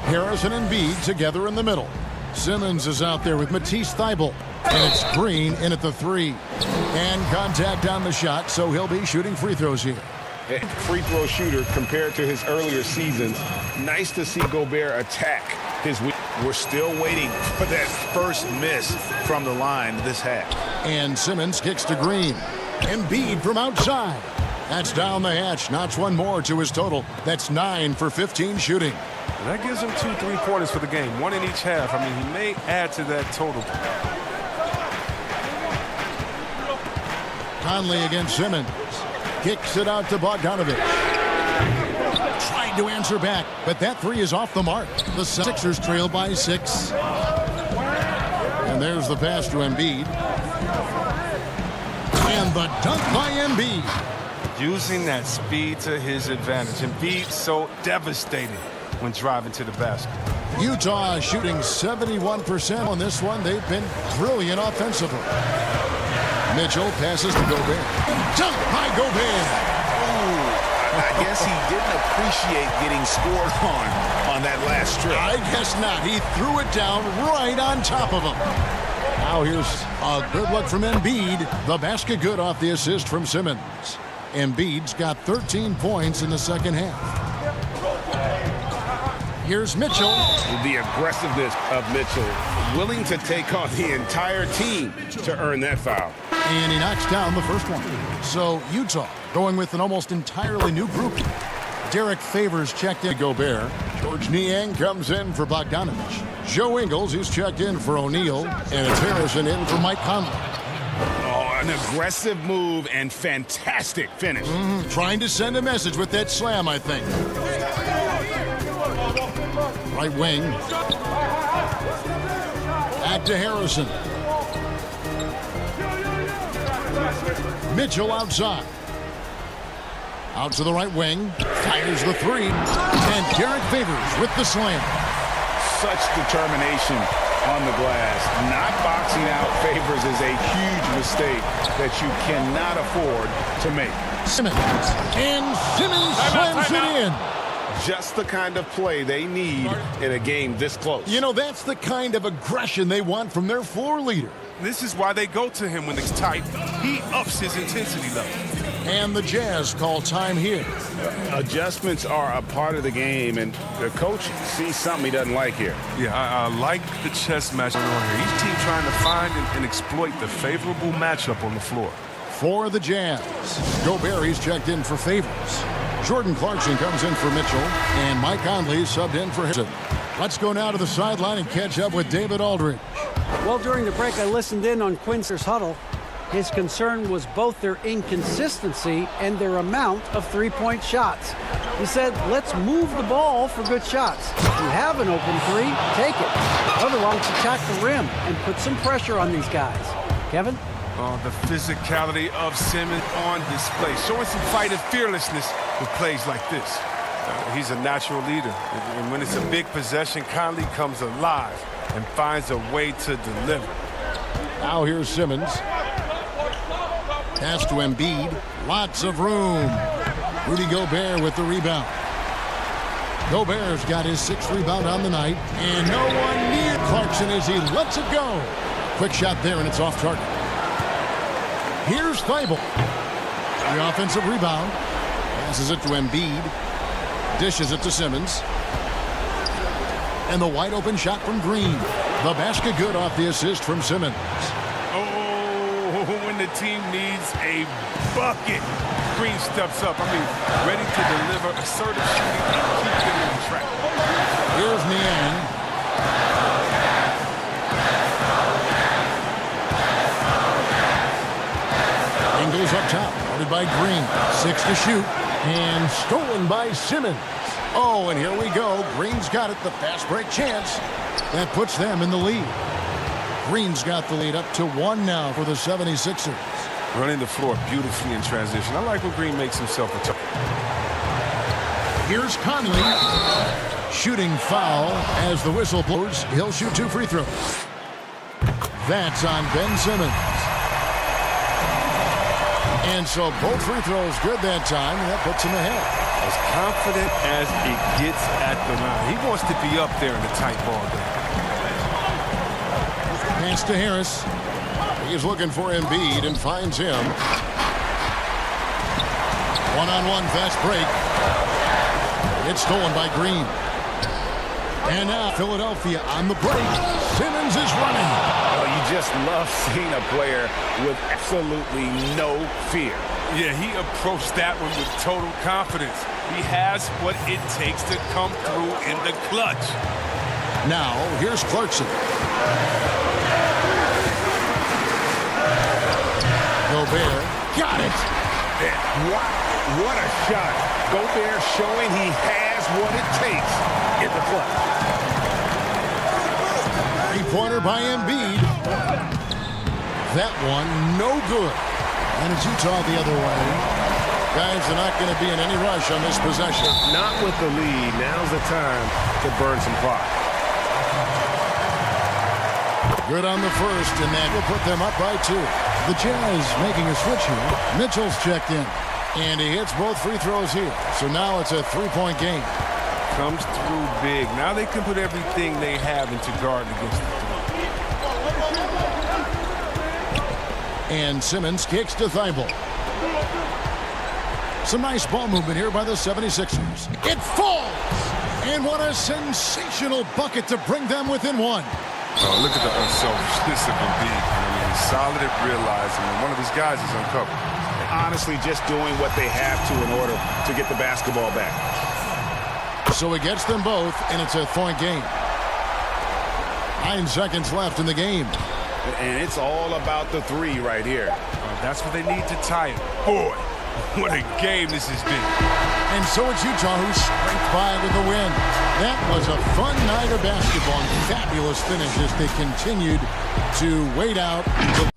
[SPEAKER 2] Harris and Embiid together in the middle. Simmons is out there with Matisse Thybulle. And it's Green in at the 3. And contact on the shot, so he'll be shooting free throws here.
[SPEAKER 3] Free throw shooter compared to his earlier seasons. Nice to see Gobert attack his week. We're still waiting for that first miss from the line this half.
[SPEAKER 2] And Simmons kicks to Green. Embiid from outside. That's down the hatch. Notch one more to his total. That's 9 for 15 shooting.
[SPEAKER 12] And that gives him 2 3-pointers for the game. 1 in each half. I mean, he may add to that total.
[SPEAKER 2] Conley against Simmons. Kicks it out to Bogdanovich. Trying to answer back, but that 3 is off the mark. The Sixers trail by 6. And there's the pass to Embiid. And the dunk by Embiid.
[SPEAKER 12] Using that speed to his advantage. Embiid so devastated when driving to the basket.
[SPEAKER 2] Utah shooting 71% on this one. They've been brilliant offensively. Mitchell passes to Gobert. Dunk by Gobert.
[SPEAKER 3] I guess he didn't appreciate getting scored on that last strip.
[SPEAKER 2] I guess not. He threw it down right on top of him. Now here's a good look from Embiid. The basket good off the assist from Simmons. Embiid's got 13 points in the second half. Here's Mitchell.
[SPEAKER 3] The aggressiveness of Mitchell, willing to take on the entire team to earn that foul.
[SPEAKER 2] And he knocks down the first one. So Utah going with an almost entirely new group. Derek Favors checked in. Gobert. George Niang comes in for Bogdanovich. Joe Ingles, who's checked in for O'Neal. And it's Harrison in for Mike Conley.
[SPEAKER 3] Oh, an aggressive move and fantastic finish.
[SPEAKER 2] Trying to send a message with that slam, I think. Right wing. Back to Harrison. Mitchell outside. Out to the right wing. Fires the 3. And Derek Favors with the slam.
[SPEAKER 3] Such determination on the glass. Not boxing out Favors is a huge mistake that you cannot afford to make.
[SPEAKER 2] Simmons. And Simmons slams it in.
[SPEAKER 3] Just the kind of play they need in a game this close.
[SPEAKER 2] You know, that's the kind of aggression they want from their floor leader.
[SPEAKER 12] This is why they go to him when it's tight. He ups his intensity level.
[SPEAKER 2] And the Jazz call time here.
[SPEAKER 3] Adjustments are a part of the game, and the coach sees something he doesn't like here.
[SPEAKER 12] Yeah, I like the chess match on here. Each team trying to find and exploit the favorable matchup on the floor.
[SPEAKER 2] For the Jazz, Gobert's checked in for Favors. Jordan Clarkson comes in for Mitchell, and Mike Conley subbed in for Harrison. Let's go now to the sideline and catch up with David Aldridge.
[SPEAKER 5] Well, during the break, I listened in on Quincy's huddle. His concern was both their inconsistency and their amount of three-point shots. He said, let's move the ball for good shots. If you have an open 3, take it. Otherwise, attack the rim and put some pressure on these guys. Kevin?
[SPEAKER 12] The physicality of Simmons on display, showing some fight and fearlessness with plays like this. He's a natural leader, and when it's a big possession, Conley comes alive and finds a way to deliver.
[SPEAKER 2] Now here's Simmons. Pass to Embiid. Lots of room. Rudy Gobert with the rebound. Gobert's got his 6th rebound on the night, and no one near Clarkson as he lets it go. Quick shot there, and it's off target. Here's Thybulle. The offensive rebound. Passes it to Embiid. Dishes it to Simmons. And the wide open shot from Green. The basket good off the assist from Simmons.
[SPEAKER 12] Oh, when the team needs a bucket, Green steps up. Ready to deliver assertive shooting and keep them on track.
[SPEAKER 2] Here's Niang. Ingles up top, guarded by Green. 6 to shoot. And stolen by Simmons. Oh, and here we go. Green's got it. The fast break chance. That puts them in the lead. Green's got the lead up to 1 now for the 76ers.
[SPEAKER 12] Running the floor beautifully in transition. I like when Green makes himself a target.
[SPEAKER 2] Here's Conley. Shooting foul as the whistle blows. He'll shoot 2 free throws. That's on Ben Simmons. And so both free throws good that time, and that puts him ahead.
[SPEAKER 12] As confident as it gets at the line. He wants to be up there in the tight ball game.
[SPEAKER 2] Pass to Harris. He's looking for Embiid and finds him. One-on-one fast break. It's stolen by Green. And now Philadelphia on the break. Simmons is running.
[SPEAKER 3] Oh, you just love seeing a player with absolutely no fear.
[SPEAKER 12] Yeah, he approached that one with total confidence. He has what it takes to come through in the clutch.
[SPEAKER 2] Now, here's Clarkson. Gobert got it.
[SPEAKER 3] Wow, what a shot. Gobert showing he has what it takes in the clutch.
[SPEAKER 2] Three-pointer by Embiid. That one, no good. And it's Utah the other way. Guys are not going to be in any rush on this possession.
[SPEAKER 3] Not with the lead. Now's the time to burn some clock.
[SPEAKER 2] Good on the first, and that will put them up by 2. The Jazz making a switch here. Mitchell's checked in. And he hits both free throws here. So now it's a 3-point game.
[SPEAKER 12] Comes through big. Now they can put everything they have into guard against the three.
[SPEAKER 2] And Simmons kicks to Thibault. Some nice ball movement here by the 76ers. It falls! And what a sensational bucket to bring them within 1.
[SPEAKER 12] Oh, look at the unselfishness of Embiid. He's solid at realizing when one of his guys is uncovered.
[SPEAKER 3] Honestly, just doing what they have to in order to get the basketball back.
[SPEAKER 2] So he gets them both, and it's a point game. 9 seconds left in the game.
[SPEAKER 3] And it's all about the 3 right here.
[SPEAKER 12] That's what they need to tie it. Boy, what a game this has been.
[SPEAKER 2] And so it's Utah who scraped by with the win. That was a fun night of basketball and fabulous finish as they continued to wait out the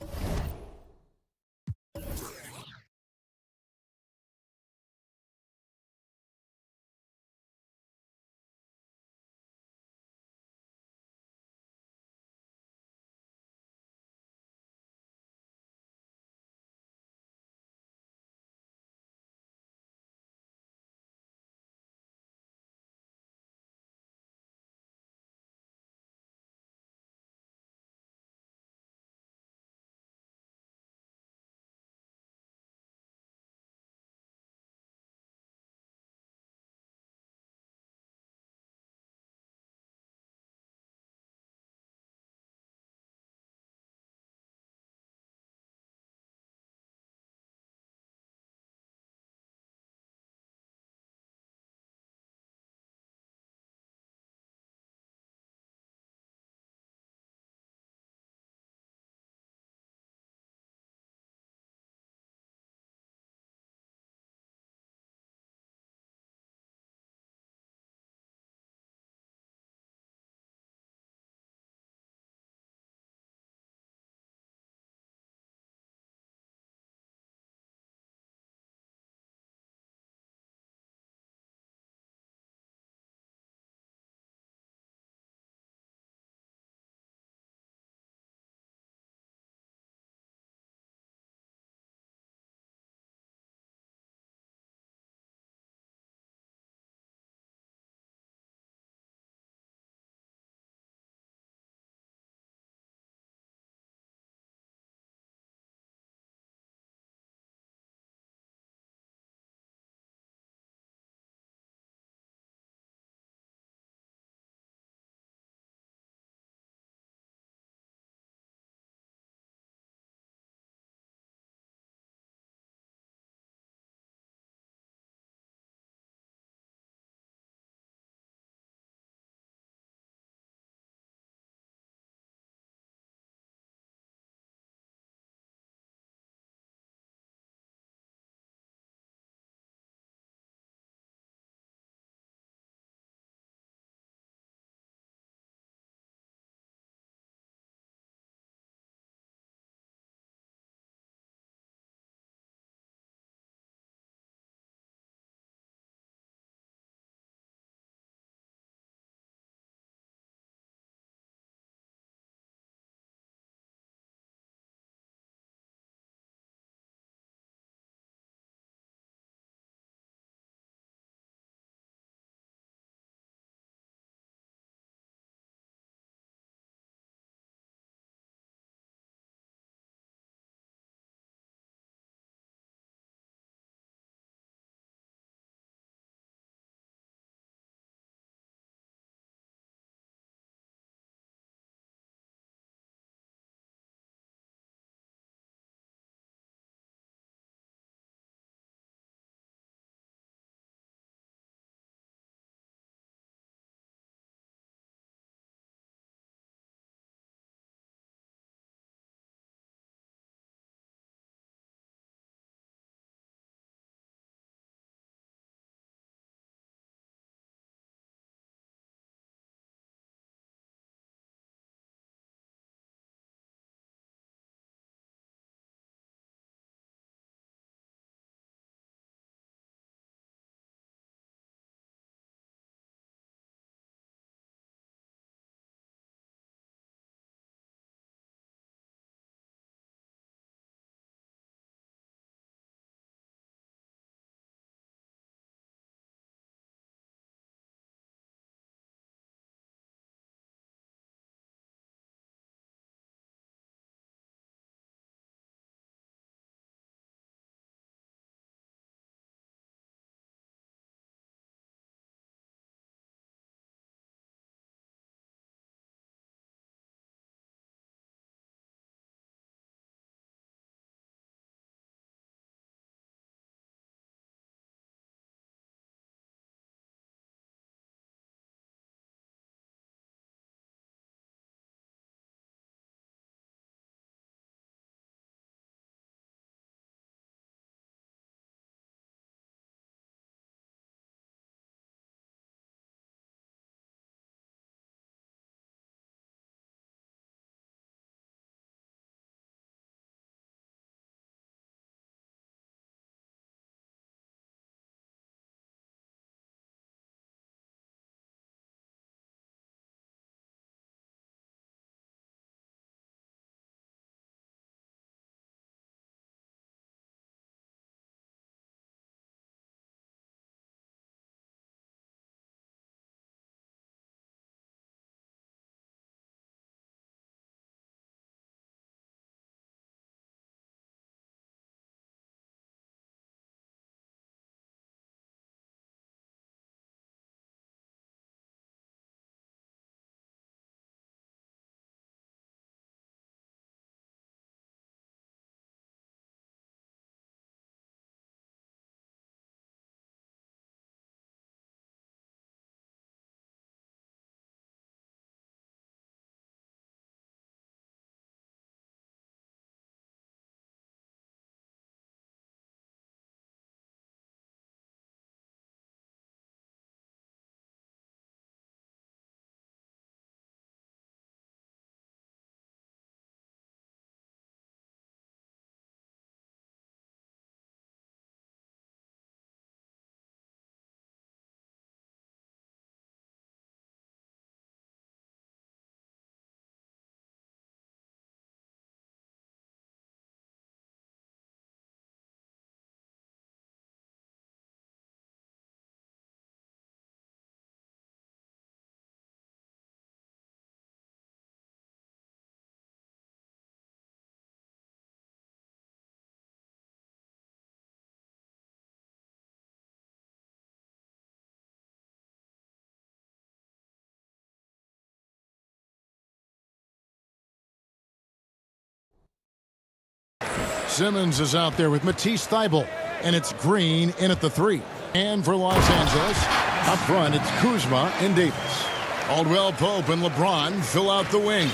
[SPEAKER 2] Simmons is out there with Matisse Thybulle, and it's Green in at the 3. And for Los Angeles, up front, it's Kuzma and Davis. Caldwell Pope and LeBron fill out the wings,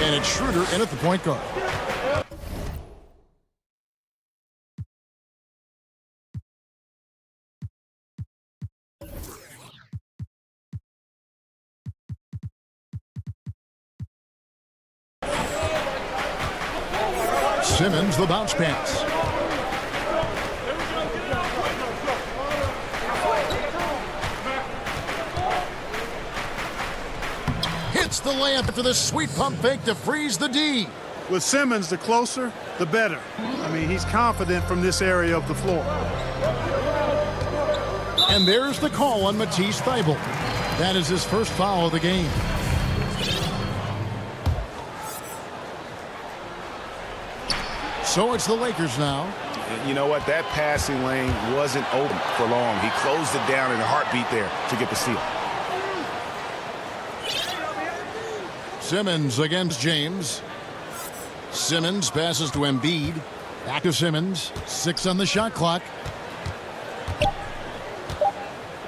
[SPEAKER 2] and it's Schroeder in at the point guard. Simmons, the bounce pass. Hits the layup for the sweet pump fake to freeze the D.
[SPEAKER 1] With Simmons, the closer, the better. I mean, he's confident from this area of the floor.
[SPEAKER 2] And there's the call on Matisse Thybulle. That is his first foul of the game. So it's the Lakers now.
[SPEAKER 3] You know what? That passing lane wasn't open for long. He closed it down in a heartbeat there to get the steal.
[SPEAKER 2] Simmons against James. Simmons passes to Embiid. Back to Simmons. 6 on the shot clock.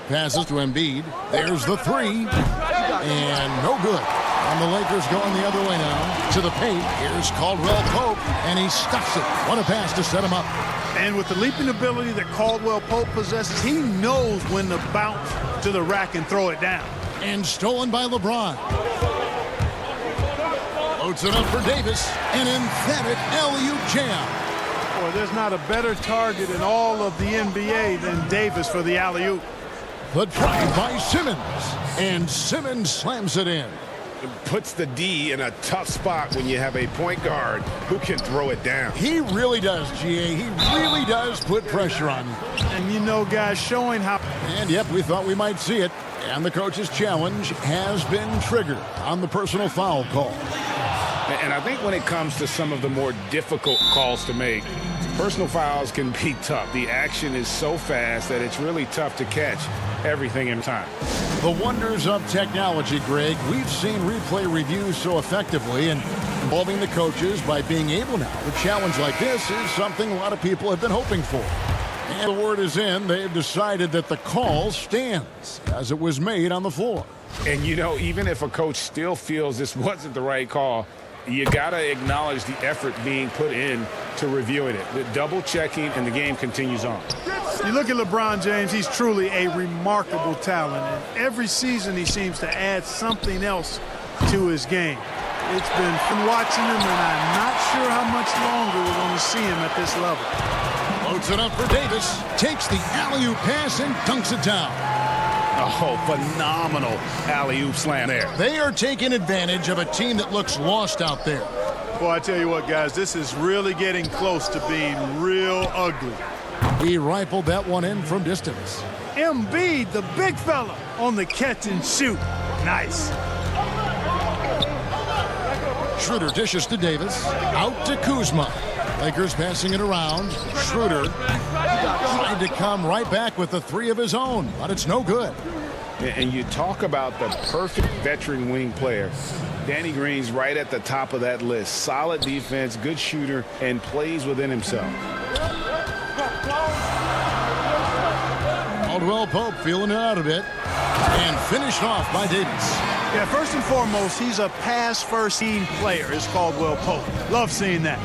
[SPEAKER 2] Passes to Embiid. There's the 3. And no good. And the Lakers going the other way now. To the paint. Here's Caldwell Pope. And he stuffs it. What a pass to set him up.
[SPEAKER 1] And with the leaping ability that Caldwell Pope possesses, he knows when to bounce to the rack and throw it down.
[SPEAKER 2] And stolen by LeBron. Loads it up for Davis. An emphatic alley-oop jam.
[SPEAKER 1] Boy, there's not a better target in all of the NBA than Davis for the alley-oop.
[SPEAKER 2] The drive by Simmons. And Simmons slams it in.
[SPEAKER 3] It puts the D in a tough spot when you have a point guard who can throw it down.
[SPEAKER 2] He really does, GA. He really does put pressure on him.
[SPEAKER 1] And you know, guys, showing how...
[SPEAKER 2] And yep, we thought we might see it. And the coach's challenge has been triggered on the personal foul call.
[SPEAKER 3] And I think when it comes to some of the more difficult calls to make, personal fouls can be tough. The action is so fast that it's really tough to catch everything in time.
[SPEAKER 2] The wonders of technology, Greg. We've seen replay reviews so effectively, and involving the coaches by being able now to challenge like this is something a lot of people have been hoping for. And the word is in, they've decided that the call stands as it was made on the floor.
[SPEAKER 3] And you know, even if a coach still feels this wasn't the right call, you got to acknowledge the effort being put in to reviewing it. The double checking, and the game continues on.
[SPEAKER 1] You look at LeBron James, he's truly a remarkable talent. And every season he seems to add something else to his game. It's been fun watching him, and I'm not sure how much longer we're going to see him at this level.
[SPEAKER 2] Loads it up for Davis. Takes the alley-oop pass and dunks it down.
[SPEAKER 3] Oh, phenomenal alley-oop slam there.
[SPEAKER 2] They are taking advantage of a team that looks lost out there.
[SPEAKER 1] Well, I tell you what, guys, this is really getting close to being real ugly.
[SPEAKER 2] He rifled that one in from distance.
[SPEAKER 1] Embiid, the big fella, on the catch and shoot. Nice.
[SPEAKER 2] Schroeder dishes to Davis. Out to Kuzma. Lakers passing it around. Schroeder tried to come right back with the 3 of his own, but it's no good.
[SPEAKER 3] And you talk about the perfect veteran wing player. Danny Green's right at the top of that list. Solid defense, good shooter, and plays within himself.
[SPEAKER 2] Caldwell Pope feeling it out a bit. And finished off by Davis.
[SPEAKER 1] Yeah, first and foremost, he's a pass-first team player, is Caldwell Pope. Love seeing that.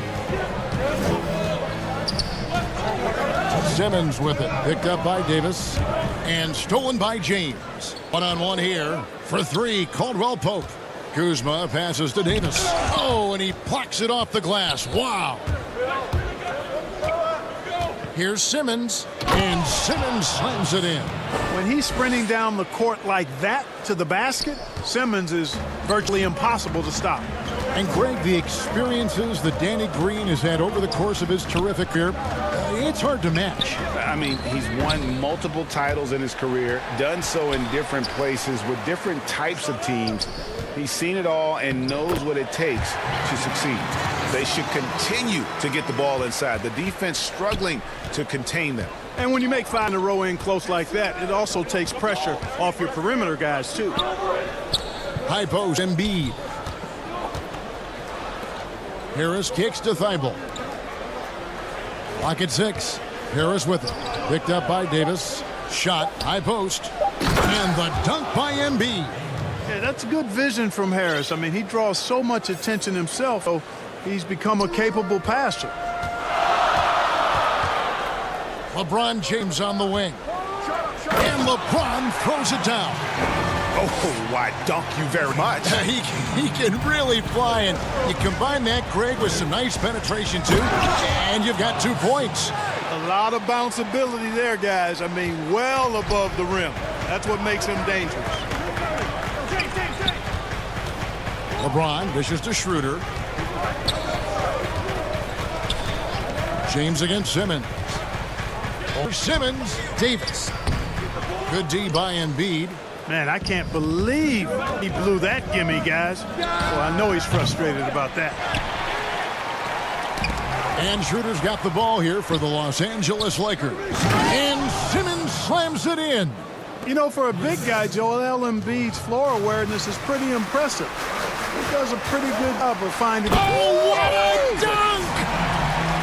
[SPEAKER 2] Simmons with it. Picked up by Davis. And stolen by James. One-on-one here for 3, Caldwell Pope. Kuzma passes to Davis. Oh, and he plucks it off the glass. Wow. Here's Simmons. And Simmons slams it in.
[SPEAKER 1] When he's sprinting down the court like that to the basket, Simmons is virtually impossible to stop.
[SPEAKER 2] And Greg, the experiences that Danny Green has had over the course of his terrific career, it's hard to match.
[SPEAKER 3] I mean, he's won multiple titles in his career, done so in different places with different types of teams. He's seen it all and knows what it takes to succeed. They should continue to get the ball inside. The defense struggling to contain them.
[SPEAKER 1] And when you make 5 in a row in close like that, it also takes pressure off your perimeter guys, too.
[SPEAKER 2] High post, Embiid. Harris kicks to Thybulle. Clock at 6. Harris with it. Picked up by Davis. Shot. High post. And the dunk by Embiid.
[SPEAKER 1] Yeah, that's good vision from Harris. I mean, he draws so much attention himself, so he's become a capable passer.
[SPEAKER 2] LeBron James on the wing. And LeBron throws it down.
[SPEAKER 3] Oh, I dunk you very much.
[SPEAKER 2] He can really fly, and you combine that, Greg, with some nice penetration, too, and you've got 2 points.
[SPEAKER 1] A lot of bounceability there, guys. I mean, well above the rim. That's what makes him dangerous.
[SPEAKER 2] LeBron dishes to Schroeder. James against Simmons. Or Simmons, Davis. Good D by Embiid.
[SPEAKER 1] Man, I can't believe he blew that gimme, guys. Well, I know he's frustrated about that.
[SPEAKER 2] And Schroeder's got the ball here for the Los Angeles Lakers. And Simmons slams it in.
[SPEAKER 1] You know, for a big guy, Joel Embiid's floor awareness is pretty impressive. He does a pretty good job of finding...
[SPEAKER 2] Oh, what a dunk!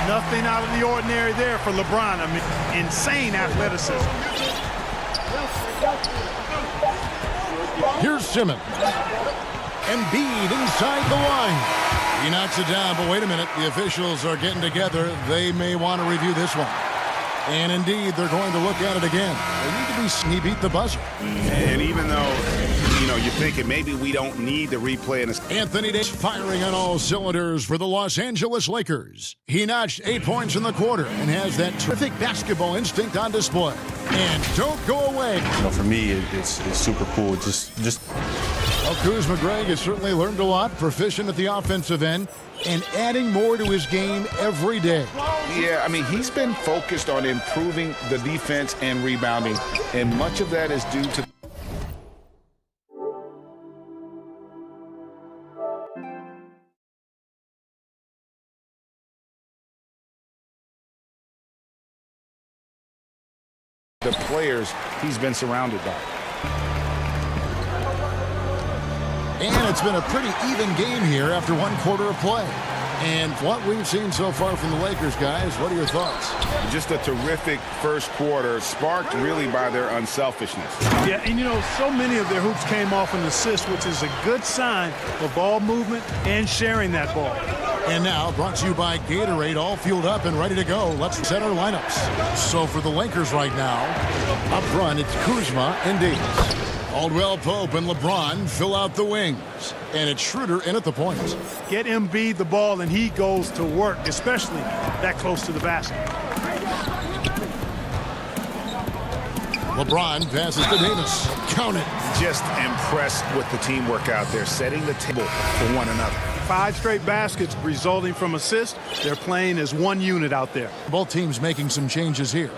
[SPEAKER 1] Nothing out of the ordinary there for LeBron. I mean, insane athleticism.
[SPEAKER 2] Here's Simmons. Embiid inside the line. He knocks it down, but wait a minute. The officials are getting together. They may want to review this one. And indeed, they're going to look at it again. They need to be... He beat the buzzer.
[SPEAKER 3] And even though, you know, you're thinking maybe we don't need the replay in this.
[SPEAKER 2] Anthony Davis firing on all cylinders for the Los Angeles Lakers. He notched 8 points in the quarter and has that terrific basketball instinct on display. And don't go away.
[SPEAKER 14] You know, for me, it's super cool. Just.
[SPEAKER 2] Well, Kuzma, Greg, has certainly learned a lot, proficient at the offensive end, and adding more to his game every day.
[SPEAKER 3] Yeah, I mean, he's been focused on improving the defense and rebounding, and much of that is due to... the players he's been surrounded by.
[SPEAKER 2] And it's been a pretty even game here after 1 quarter of play. And what we've seen so far from the Lakers, guys, what are your thoughts?
[SPEAKER 3] Just a terrific first quarter, sparked really by their unselfishness.
[SPEAKER 1] Yeah, and you know, so many of their hoops came off an assist, which is a good sign for ball movement and sharing that ball.
[SPEAKER 2] And now, brought to you by Gatorade, all fueled up and ready to go. Let's set our lineups. So for the Lakers right now, up front, it's Kuzma and Davis. Caldwell Pope and LeBron fill out the wings. And it's Schroeder in at the point.
[SPEAKER 1] Get Embiid the ball and he goes to work, especially that close to the basket.
[SPEAKER 2] LeBron passes to Davis. Count it.
[SPEAKER 3] Just impressed with the teamwork out there, setting the table for one another.
[SPEAKER 1] 5 straight baskets resulting from assists. They're playing as one unit out there.
[SPEAKER 2] Both teams making some changes here.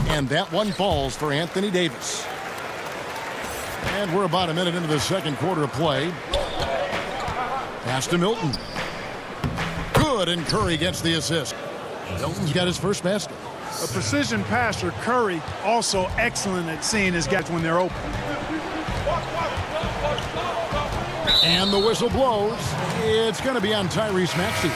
[SPEAKER 2] And that one falls for Anthony Davis. And we're about a minute into the second quarter of play. Pass to Milton. Good, and Curry gets the assist. Milton's got his first basket.
[SPEAKER 1] A precision passer, Curry, also excellent at seeing his guys when they're open.
[SPEAKER 2] And the whistle blows. It's going to be on Tyrese Maxey.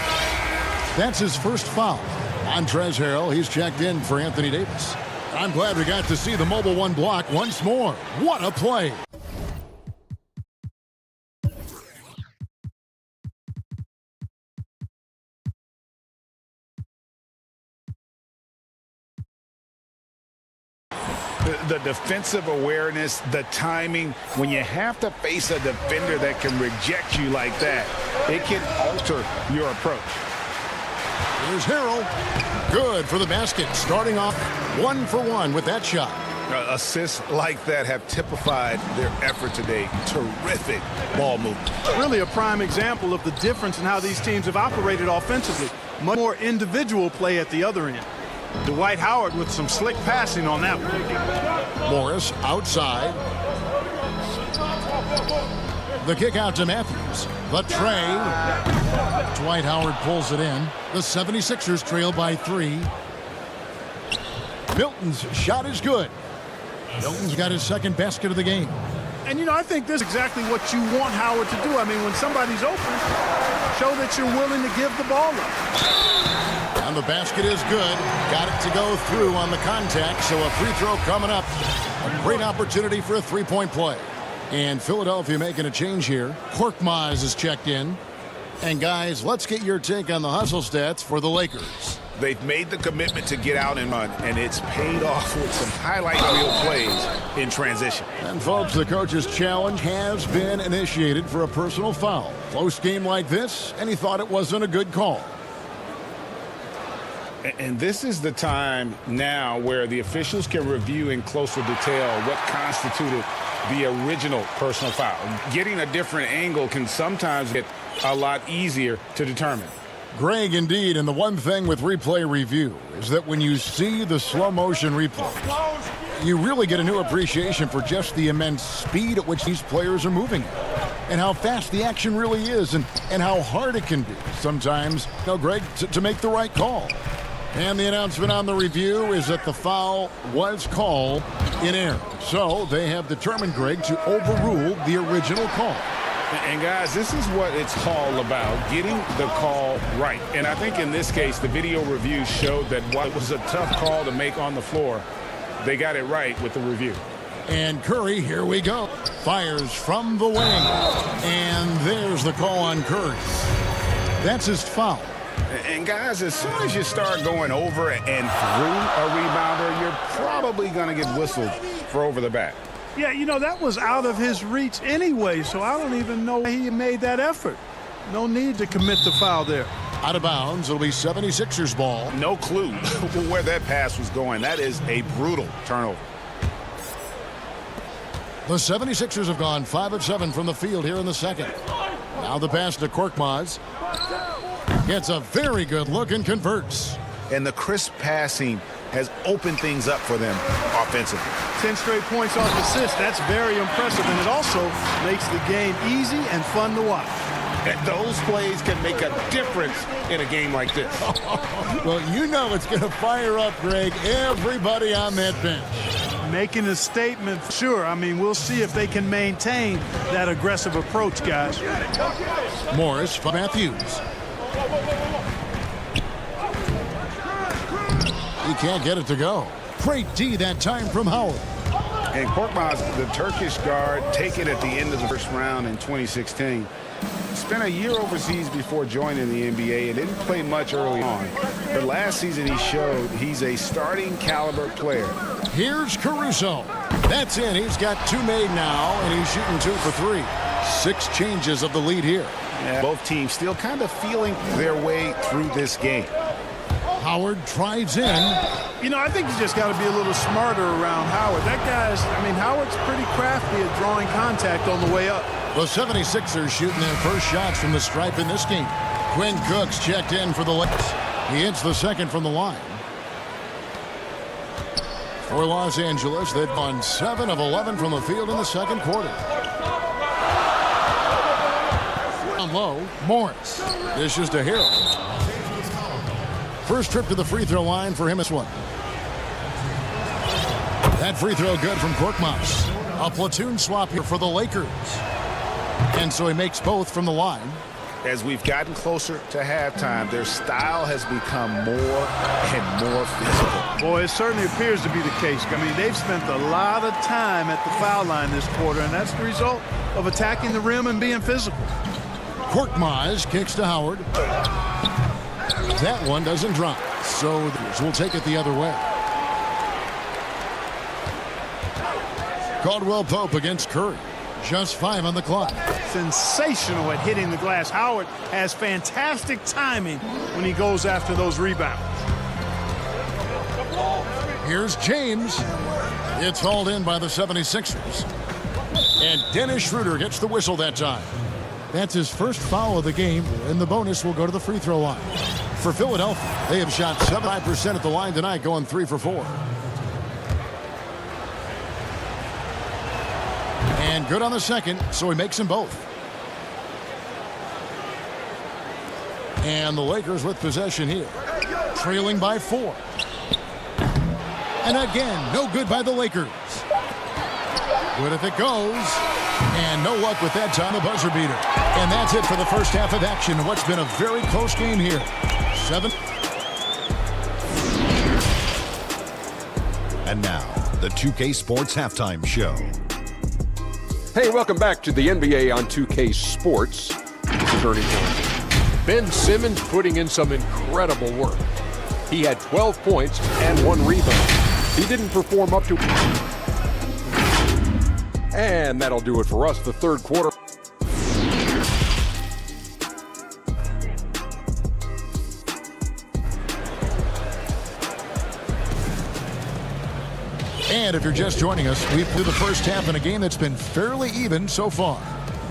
[SPEAKER 2] That's his first foul. Montrezl Harrell, he's checked in for Anthony Davis. I'm glad we got to see the mobile one block once more. What a play.
[SPEAKER 3] The defensive awareness, the timing, when you have to face a defender that can reject you like that, it can alter your approach.
[SPEAKER 2] Here's Harrell. Good for the basket. Starting off 1 for 1 with that shot.
[SPEAKER 3] Assists like that have typified their effort today. Terrific ball movement.
[SPEAKER 1] Really a prime example of the difference in how these teams have operated offensively. Much more individual play at the other end. Dwight Howard with some slick passing on that one.
[SPEAKER 2] Morris outside. The kick out to Matthews. The tray. Dwight Howard pulls it in. The 76ers trail by 3. Milton's shot is good. Milton's got his second basket of the game.
[SPEAKER 1] And, you know, I think this is exactly what you want Howard to do. I mean, when somebody's open, Show that you're willing to give the ball up.
[SPEAKER 2] And the basket is good. Got it to go through on the contact, so a free throw coming up. A great opportunity for a three-point play. And Philadelphia making a change here. Korkmaz is checked in. And guys, let's get your take on the hustle stats for the Lakers.
[SPEAKER 3] They've made the commitment to get out and run, and it's paid off with some highlight reel plays in transition.
[SPEAKER 2] And folks, the coach's challenge has been initiated for a personal foul. Close game like this, and he thought it wasn't a good call.
[SPEAKER 3] And this is the time now where the officials can review in closer detail what constituted the original personal foul. Getting a different angle can sometimes get a lot easier to determine.
[SPEAKER 2] Greg, indeed, and the one thing with replay review is that when you see the slow motion replay, you really get a new appreciation for just the immense speed at which these players are moving and how fast the action really is and how hard it can be sometimes, Greg, to make the right call. And the announcement on the review is that the foul was called in error. So they have determined, Greg, to overrule the original call.
[SPEAKER 3] And guys, this is what it's all about, getting the call right. And I think in this case, the video review showed that while it was a tough call to make on the floor, they got it right with the review.
[SPEAKER 2] And Curry, here we go. Fires from the wing. And there's the call on Curry. That's his foul.
[SPEAKER 3] And guys, as soon as you start going over and through a rebounder, you're probably going to get whistled for over the back.
[SPEAKER 1] Yeah, that was out of his reach anyway, so I don't even know he made that effort. No need to commit the foul there.
[SPEAKER 2] Out of bounds, it'll be 76ers ball.
[SPEAKER 3] No clue where that pass was going. That is a brutal turnover.
[SPEAKER 2] The 76ers have gone 5 of 7 from the field here in the second. Now the pass to Korkmaz. Gets a very good look and converts.
[SPEAKER 3] And the crisp passing has opened things up for them offensively.
[SPEAKER 1] 10 straight points off assists. That's very impressive, and it also makes the game easy and fun to watch.
[SPEAKER 3] And those plays can make a difference in a game like this.
[SPEAKER 2] Well, it's going to fire up, Greg, everybody on that bench.
[SPEAKER 1] Making a statement, sure. I mean, we'll see if they can maintain that aggressive approach, guys.
[SPEAKER 2] Morris for Matthews. He can't get it to go. Great D that time from Howard.
[SPEAKER 3] And Korkmaz, the Turkish guard, taken at the end of the first round in 2016. Spent a year overseas before joining the NBA and didn't play much early on. But last season he showed he's a starting caliber player.
[SPEAKER 2] Here's Caruso. That's in. He's got 2 made now, and he's shooting 2 for 3. 6 changes of the lead here.
[SPEAKER 3] Yeah, both teams still kind of feeling their way through this game.
[SPEAKER 2] Howard drives in.
[SPEAKER 1] I think you just got to be a little smarter around Howard. Howard's pretty crafty at drawing contact on the way up.
[SPEAKER 2] The 76ers shooting their first shots from the stripe in this game. Quinn Cook's checked in for the Lakers. He hits the second from the line. For Los Angeles, they've gone 7 of 11 from the field in the second quarter. On low, Morris. Dishes to Hill. First trip to the free throw line for him is one. That free throw good from Korkmaz. A platoon swap here for the Lakers. And so he makes both from the line.
[SPEAKER 3] As we've gotten closer to halftime, their style has become more and more physical.
[SPEAKER 1] Boy, it certainly appears to be the case. They've spent a lot of time at the foul line this quarter, and that's the result of attacking the rim and being physical.
[SPEAKER 2] Korkmaz kicks to Howard. That one doesn't drop, so we'll take it the other way. Caldwell Pope against Curry. Just 5 on the clock.
[SPEAKER 1] Sensational at hitting the glass. Howard has fantastic timing when he goes after those rebounds.
[SPEAKER 2] Here's James. It's hauled in by the 76ers. And Dennis Schroeder gets the whistle that time. That's his first foul of the game, and the bonus will go to the free throw line. For Philadelphia, they have shot 75% at the line tonight, going 3 for 4. And good on the second, so he makes them both. And the Lakers with possession here, trailing by 4. And again, no good by the Lakers. Good if it goes. And no luck with that time, the buzzer beater. And that's it for the first half of action. What's been a very close game here. 7.
[SPEAKER 13] And now, the 2K Sports Halftime Show.
[SPEAKER 7] Hey, welcome back to the NBA on 2K Sports. This is Ernie Johnson. Ben Simmons putting in some incredible work. He had 12 points and 1 rebound. He didn't perform up to... And that'll do it for us, the third quarter.
[SPEAKER 2] And if you're just joining us, we've through the first half in a game that's been fairly even so far.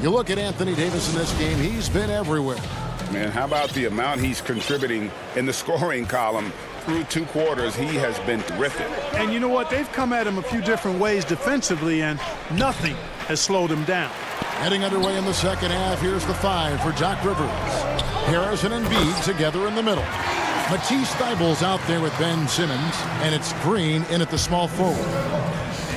[SPEAKER 2] You look at Anthony Davis in this game, he's been everywhere.
[SPEAKER 3] Man, how about the amount he's contributing in the scoring column? Through 2 quarters, he has been terrific.
[SPEAKER 1] And you know what? They've come at him a few different ways defensively, and nothing has slowed him down.
[SPEAKER 2] Heading underway in the second half, here's the 5 for Doc Rivers. Harrison and Embiid together in the middle. Matisse Thybulle's out there with Ben Simmons, and it's Green in at the small forward.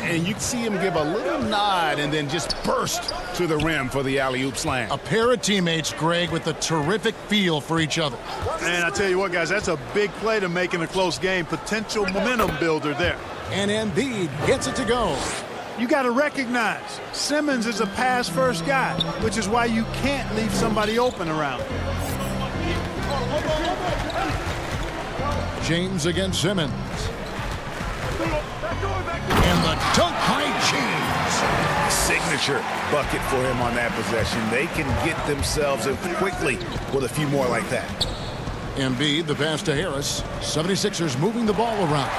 [SPEAKER 3] And you can see him give a little nod and then just burst to the rim for the alley-oop slam.
[SPEAKER 2] A pair of teammates, Greg, with a terrific feel for each other.
[SPEAKER 1] And I tell you what, guys, that's a big play to make in a close game. Potential momentum builder there.
[SPEAKER 2] And Embiid gets it to go.
[SPEAKER 1] You got to recognize Simmons is a pass-first guy, which is why you can't leave somebody open around him.
[SPEAKER 2] James against Simmons. And the dunk by James.
[SPEAKER 3] Signature bucket for him on that possession. They can get themselves in quickly with a few more like that.
[SPEAKER 2] Embiid, the pass to Harris. 76ers moving the ball around.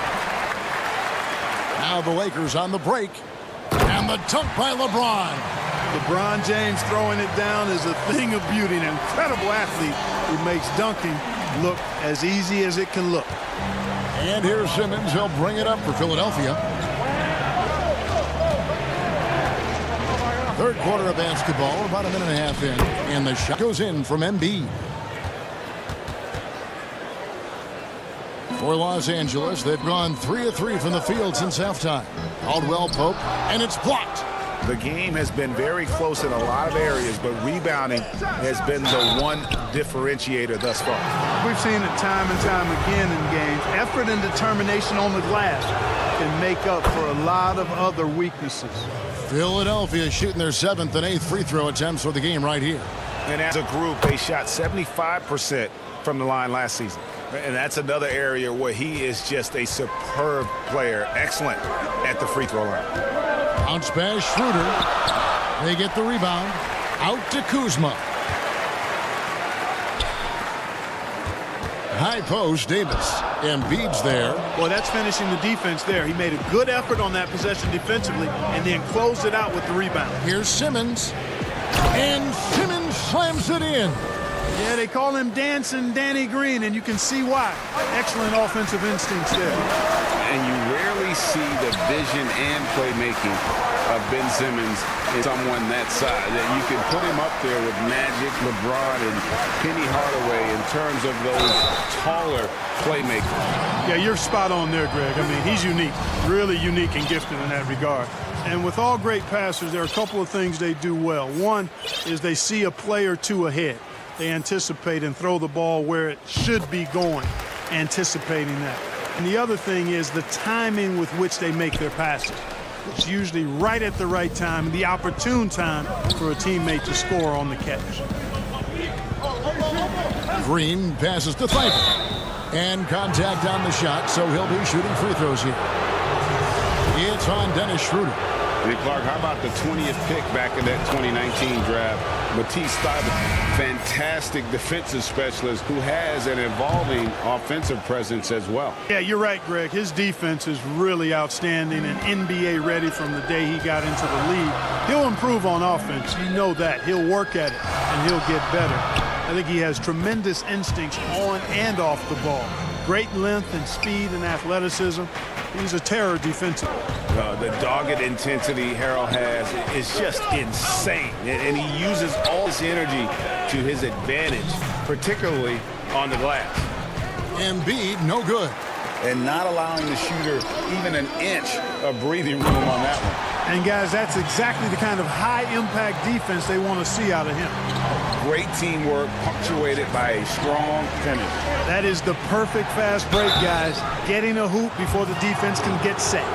[SPEAKER 2] Now the Lakers on the break. And the dunk by LeBron.
[SPEAKER 1] LeBron James throwing it down is a thing of beauty. An incredible athlete who makes dunking look as easy as it can look.
[SPEAKER 2] And here's Simmons. He'll bring it up for Philadelphia. Third quarter of basketball, about a minute and a half in. And the shot goes in from Embiid. For Los Angeles, they've gone 3 of 3 from the field since halftime. Caldwell Pope, and it's blocked.
[SPEAKER 3] The game has been very close in a lot of areas, but rebounding has been the one differentiator thus far.
[SPEAKER 1] We've seen it time and time again in games. Effort and determination on the glass can make up for a lot of other weaknesses.
[SPEAKER 2] Philadelphia shooting their 7th and 8th free throw attempts for the game right here.
[SPEAKER 3] And as a group, they shot 75% from the line last season. And that's another area where he is just a superb player. Excellent at the free throw line.
[SPEAKER 2] Bounce pass, Schroeder. They get the rebound. Out to Kuzma. High post, Davis. Embiid's there.
[SPEAKER 1] Well, that's finishing the defense there. He made a good effort on that possession defensively and then closed it out with the rebound.
[SPEAKER 2] Here's Simmons. And Simmons slams it in.
[SPEAKER 1] Yeah, they call him Dancing Danny Green, and you can see why. Excellent offensive instincts there.
[SPEAKER 3] And you rarely see the vision and playmaking of Ben Simmons in someone that size. That you can put him up there with Magic, LeBron, and Penny Hardaway in terms of those taller playmakers.
[SPEAKER 1] Yeah, you're spot on there, Greg. I mean, he's unique, really unique and gifted in that regard. And with all great passers, there are a couple of things they do well. One is they see a play or two ahead. They anticipate and throw the ball where it should be going, anticipating that. And the other thing is the timing with which they make their passes. It's usually right at the right time, the opportune time for a teammate to score on the catch.
[SPEAKER 2] Green passes to Thybul. And contact on the shot, so he'll be shooting free throws here. It's on Dennis Schroeder.
[SPEAKER 3] And Clark, how about the 20th pick back in that 2019 draft? Matisse Thybul, fantastic defensive specialist who has an evolving offensive presence as well.
[SPEAKER 1] Yeah, you're right, Greg. His defense is really outstanding and NBA ready from the day he got into the league. He'll improve on offense. You know that. He'll work at it, and he'll get better. I think he has tremendous instincts on and off the ball. Great length and speed and athleticism. He's a terror defensively.
[SPEAKER 3] The dogged intensity Harrell has is just insane. And he uses all his energy to his advantage, particularly on the glass.
[SPEAKER 2] Embiid, no good.
[SPEAKER 3] and not allowing the shooter even an inch of breathing room on that one.
[SPEAKER 1] And, guys, that's exactly the kind of high-impact defense they want to see out of him.
[SPEAKER 3] Great teamwork punctuated by a strong finish.
[SPEAKER 1] That is the perfect fast break, guys. Getting a hoop before the defense can get set.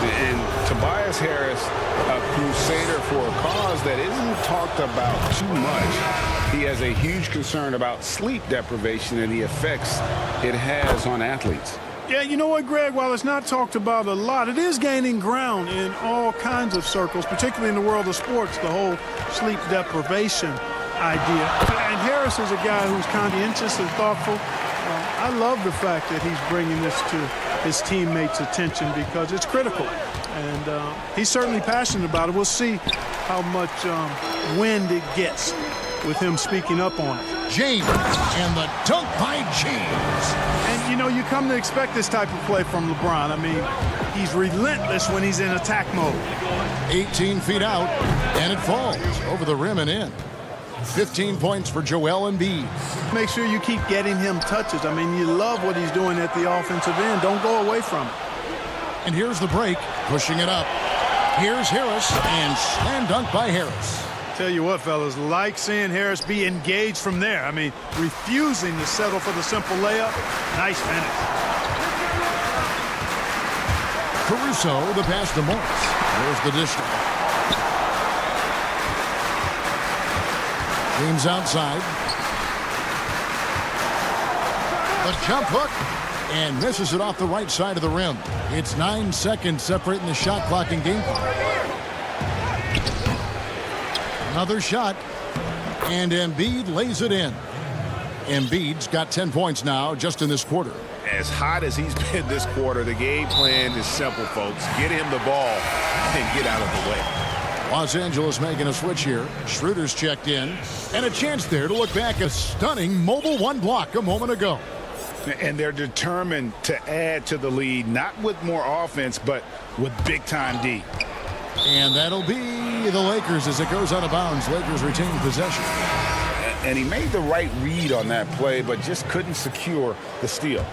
[SPEAKER 3] And Tobias Harris, a crusader for a cause that isn't talked about too much. He has a huge concern about sleep deprivation and the effects it has on athletes.
[SPEAKER 1] Yeah, you know what, Greg? While it's not talked about a lot, it is gaining ground in all kinds of circles, particularly in the world of sports, the whole sleep deprivation idea. And Harris is a guy who's conscientious and thoughtful. I love the fact that he's bringing this to his teammates' attention because it's critical. And he's certainly passionate about it. We'll see how much wind it gets with him speaking up on it.
[SPEAKER 2] James, and the dunk by James.
[SPEAKER 1] And, you know, you come to expect this type of play from LeBron. I mean, he's relentless when he's in attack mode.
[SPEAKER 2] 18 feet out, and it falls over the rim and in. 15 points for Joel Embiid.
[SPEAKER 1] Make sure you keep getting him touches. I mean, you love what he's doing at the offensive end. Don't go away from it.
[SPEAKER 2] And here's the break, pushing it up. Here's Harris, and slam dunk by Harris.
[SPEAKER 1] Tell you what, fellas, like seeing Harris be engaged from there. I mean, refusing to settle for the simple layup. Nice finish.
[SPEAKER 2] Caruso, the pass to Morris. There's the dish. James outside. The jump hook, and misses it off the right side of the rim. It's 9 seconds separating the shot clock and game clock. Another shot, and Embiid lays it in. Embiid's got 10 points now just in this quarter.
[SPEAKER 3] As hot as he's been this quarter, the game plan is simple, folks. Get him the ball and get out of the way.
[SPEAKER 2] Los Angeles making a switch here. Schroeder's checked in, and a chance there to look back at a stunning mobile one block a moment ago.
[SPEAKER 3] And they're determined to add to the lead, not with more offense, but with big-time D.
[SPEAKER 2] And that'll be the Lakers as it goes out of bounds. Lakers retain possession.
[SPEAKER 3] And he made the right read on that play, but just couldn't secure the steal.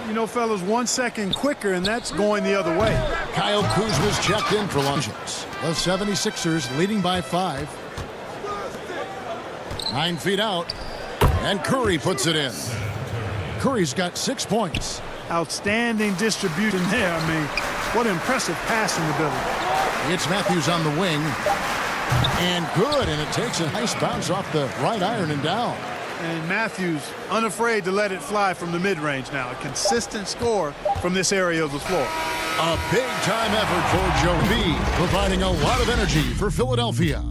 [SPEAKER 1] You know, fellas, 1 second quicker, and that's going the other way.
[SPEAKER 2] Kyle Kuzma's checked in for lunches. The 76ers leading by 5. 9 feet out, and Curry puts it in. Curry's got 6 points.
[SPEAKER 1] Outstanding distribution there. I mean, what impressive passing ability.
[SPEAKER 2] It's Matthews on the wing. And good, and it takes a nice bounce off the right iron and down.
[SPEAKER 1] And Matthews unafraid to let it fly from the mid-range now. A consistent score from this area of the floor.
[SPEAKER 2] A big-time effort for Joe B, providing a lot of energy for Philadelphia.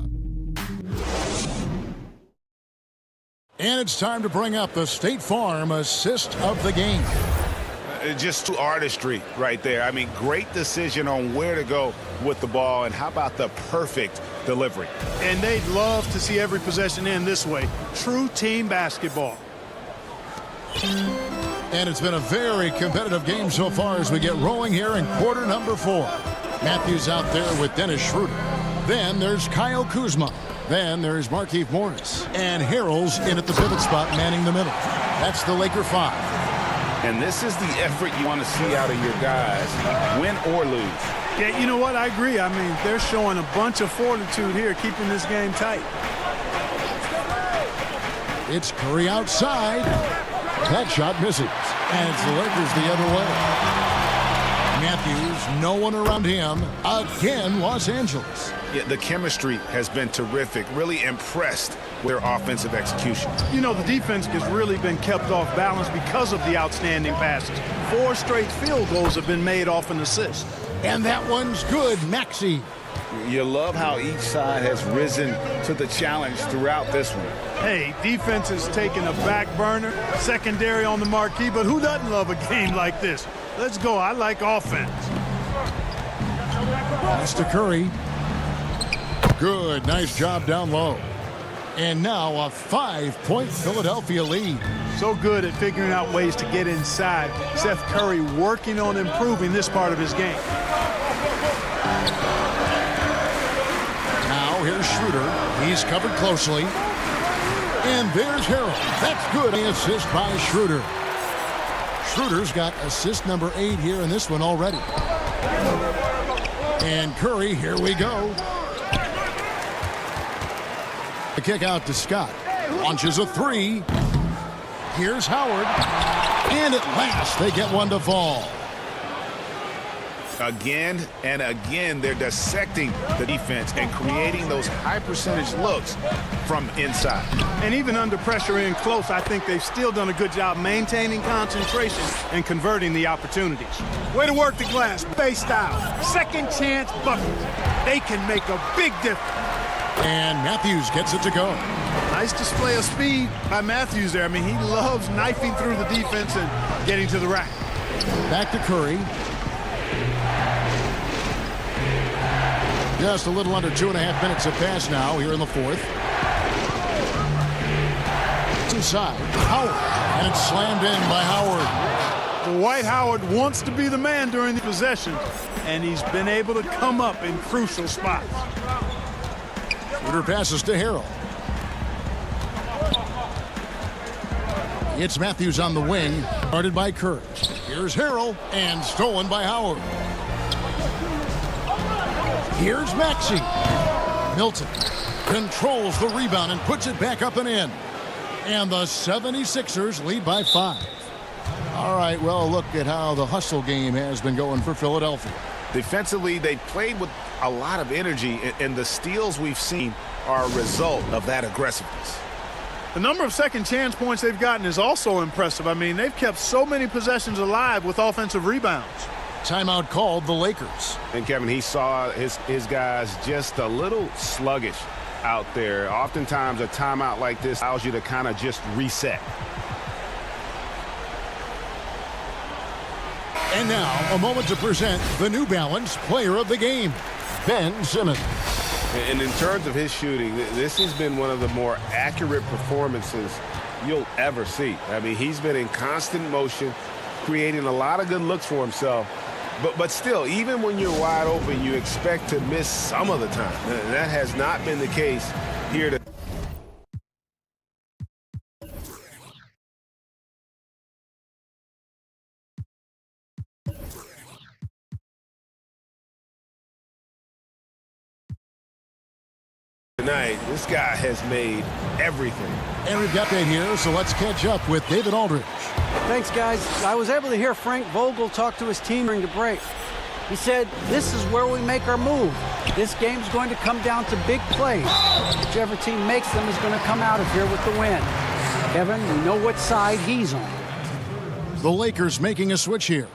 [SPEAKER 2] And it's time to bring up the State Farm assist of the game.
[SPEAKER 3] Just artistry right there. I mean, great decision on where to go with the ball, and how about the perfect delivery?
[SPEAKER 1] And they'd love to see every possession end this way. True team basketball.
[SPEAKER 2] And it's been a very competitive game so far as we get rolling here in quarter number 4. Matthews out there with Dennis Schroeder. Then there's Kyle Kuzma. Then there's Markieff Morris. And Harrell's in at the pivot spot, manning the middle. That's the Laker 5.
[SPEAKER 3] And this is the effort you want to see out of your guys, win or lose.
[SPEAKER 1] Yeah, you know what? I agree. I mean, they're showing a bunch of fortitude here, keeping this game tight.
[SPEAKER 2] It's Curry outside. That shot misses. And it's the Lakers the other way. Matthews, no one around him. Again, Los Angeles.
[SPEAKER 3] Yeah, the chemistry has been terrific. Really impressed with their offensive execution.
[SPEAKER 1] You know, the defense has really been kept off balance because of the outstanding passes. 4 straight field goals have been made off an assist.
[SPEAKER 2] And that one's good, Maxey.
[SPEAKER 3] You love how each side has risen to the challenge throughout this one.
[SPEAKER 1] Hey, defense is taking a back burner, secondary on the marquee, but who doesn't love a game like this? Let's go. I like offense.
[SPEAKER 2] Pass to Curry. Good, nice job down low. And now a 5-point Philadelphia lead.
[SPEAKER 1] So good at figuring out ways to get inside. Seth Curry working on improving this part of his game.
[SPEAKER 2] Now here's Schroeder. He's covered closely. And there's Harrell. That's good. An assist by Schroeder. Schroeder's got assist number 8 here in this one already. And Curry, here we go. The kick out to Scott. Launches a 3. Here's Howard. And at last, they get one to fall.
[SPEAKER 3] Again and again, they're dissecting the defense and creating those high-percentage looks from inside.
[SPEAKER 1] And even under pressure in close, I think they've still done a good job maintaining concentration and converting the opportunities. Way to work the glass, face style, second chance buckets. They can make a big difference.
[SPEAKER 2] And Matthews gets it to go.
[SPEAKER 1] Nice display of speed by Matthews there. I mean, he loves knifing through the defense and getting to the rack.
[SPEAKER 2] Back to Curry. Just a little under 2.5 minutes have passed now here in the fourth. It's inside. Howard. And it's slammed in by Howard.
[SPEAKER 1] Dwight Howard wants to be the man during the possession, and he's been able to come up in crucial spots.
[SPEAKER 2] Schroeder passes to Harrell. It's Matthews on the wing, guarded by Kerr. Here's Harrell, and stolen by Howard. Here's Maxey. Milton controls the rebound and puts it back up and in. And the 76ers lead by 5. All right, well, look at how the hustle game has been going for Philadelphia.
[SPEAKER 3] Defensively, they played with a lot of energy, and the steals we've seen are a result of that aggressiveness.
[SPEAKER 1] The number of second chance points they've gotten is also impressive. I mean, they've kept so many possessions alive with offensive rebounds.
[SPEAKER 2] Timeout called the Lakers.
[SPEAKER 3] And Kevin, he saw his guys just a little sluggish out there. Oftentimes a timeout like this allows you to kind of just reset.
[SPEAKER 2] And now a moment to present the New Balance Player of the Game, Ben Simmons.
[SPEAKER 3] And in terms of his shooting, this has been one of the more accurate performances you'll ever see. I mean, he's been in constant motion, creating a lot of good looks for himself. But still, even when you're wide open, you expect to miss some of the time. That has not been the case here today. Tonight, this guy has made everything.
[SPEAKER 2] And we've got that here, so let's catch up with David Aldridge.
[SPEAKER 5] Thanks, guys. I was able to hear Frank Vogel talk to his team during the break. He said, this is where we make our move. This game's going to come down to big plays. Whichever team makes them is going to come out of here with the win. Kevin, we know what side he's on.
[SPEAKER 2] The Lakers making a switch here.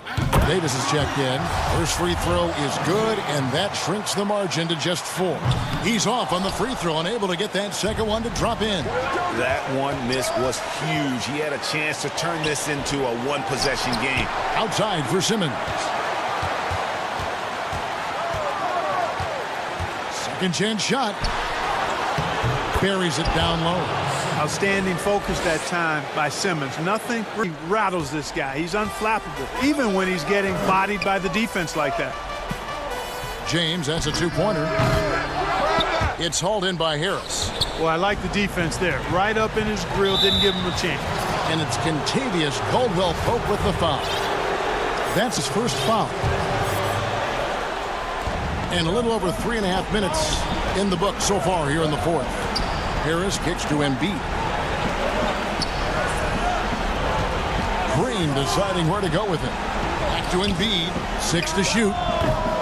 [SPEAKER 2] Davis has checked in. First free throw is good, and that shrinks the margin to just 4. He's off on the free throw and able to get that second one to drop in.
[SPEAKER 3] That one miss was huge. He had a chance to turn this into a one-possession game.
[SPEAKER 2] Outside for Simmons. Second chance shot. Buries it down low.
[SPEAKER 1] Outstanding focus that time by Simmons. Nothing rattles this guy. He's unflappable, even when he's getting bodied by the defense like that.
[SPEAKER 2] James, that's a 2-pointer. It's hauled in by Harris.
[SPEAKER 1] Well, I like the defense there. Right up in his grill, didn't give him a chance.
[SPEAKER 2] And it's Contavious Caldwell-Pope with the foul. That's his first foul. And a little over 3.5 minutes in the book so far here in the fourth. Harris kicks to Embiid. Green deciding where to go with it. Back to Embiid. 6 to shoot.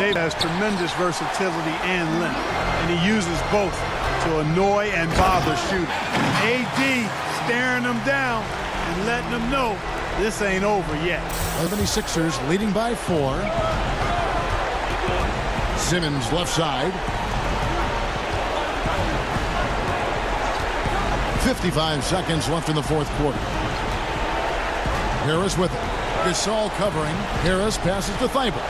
[SPEAKER 1] Dave has tremendous versatility and length, and he uses both to annoy and bother shooting. AD staring him down and letting him know this ain't over yet.
[SPEAKER 2] 76ers leading by 4. Simmons left side. 55 seconds left in the fourth quarter. Harris with it. Gasol covering. Harris passes to Thibault.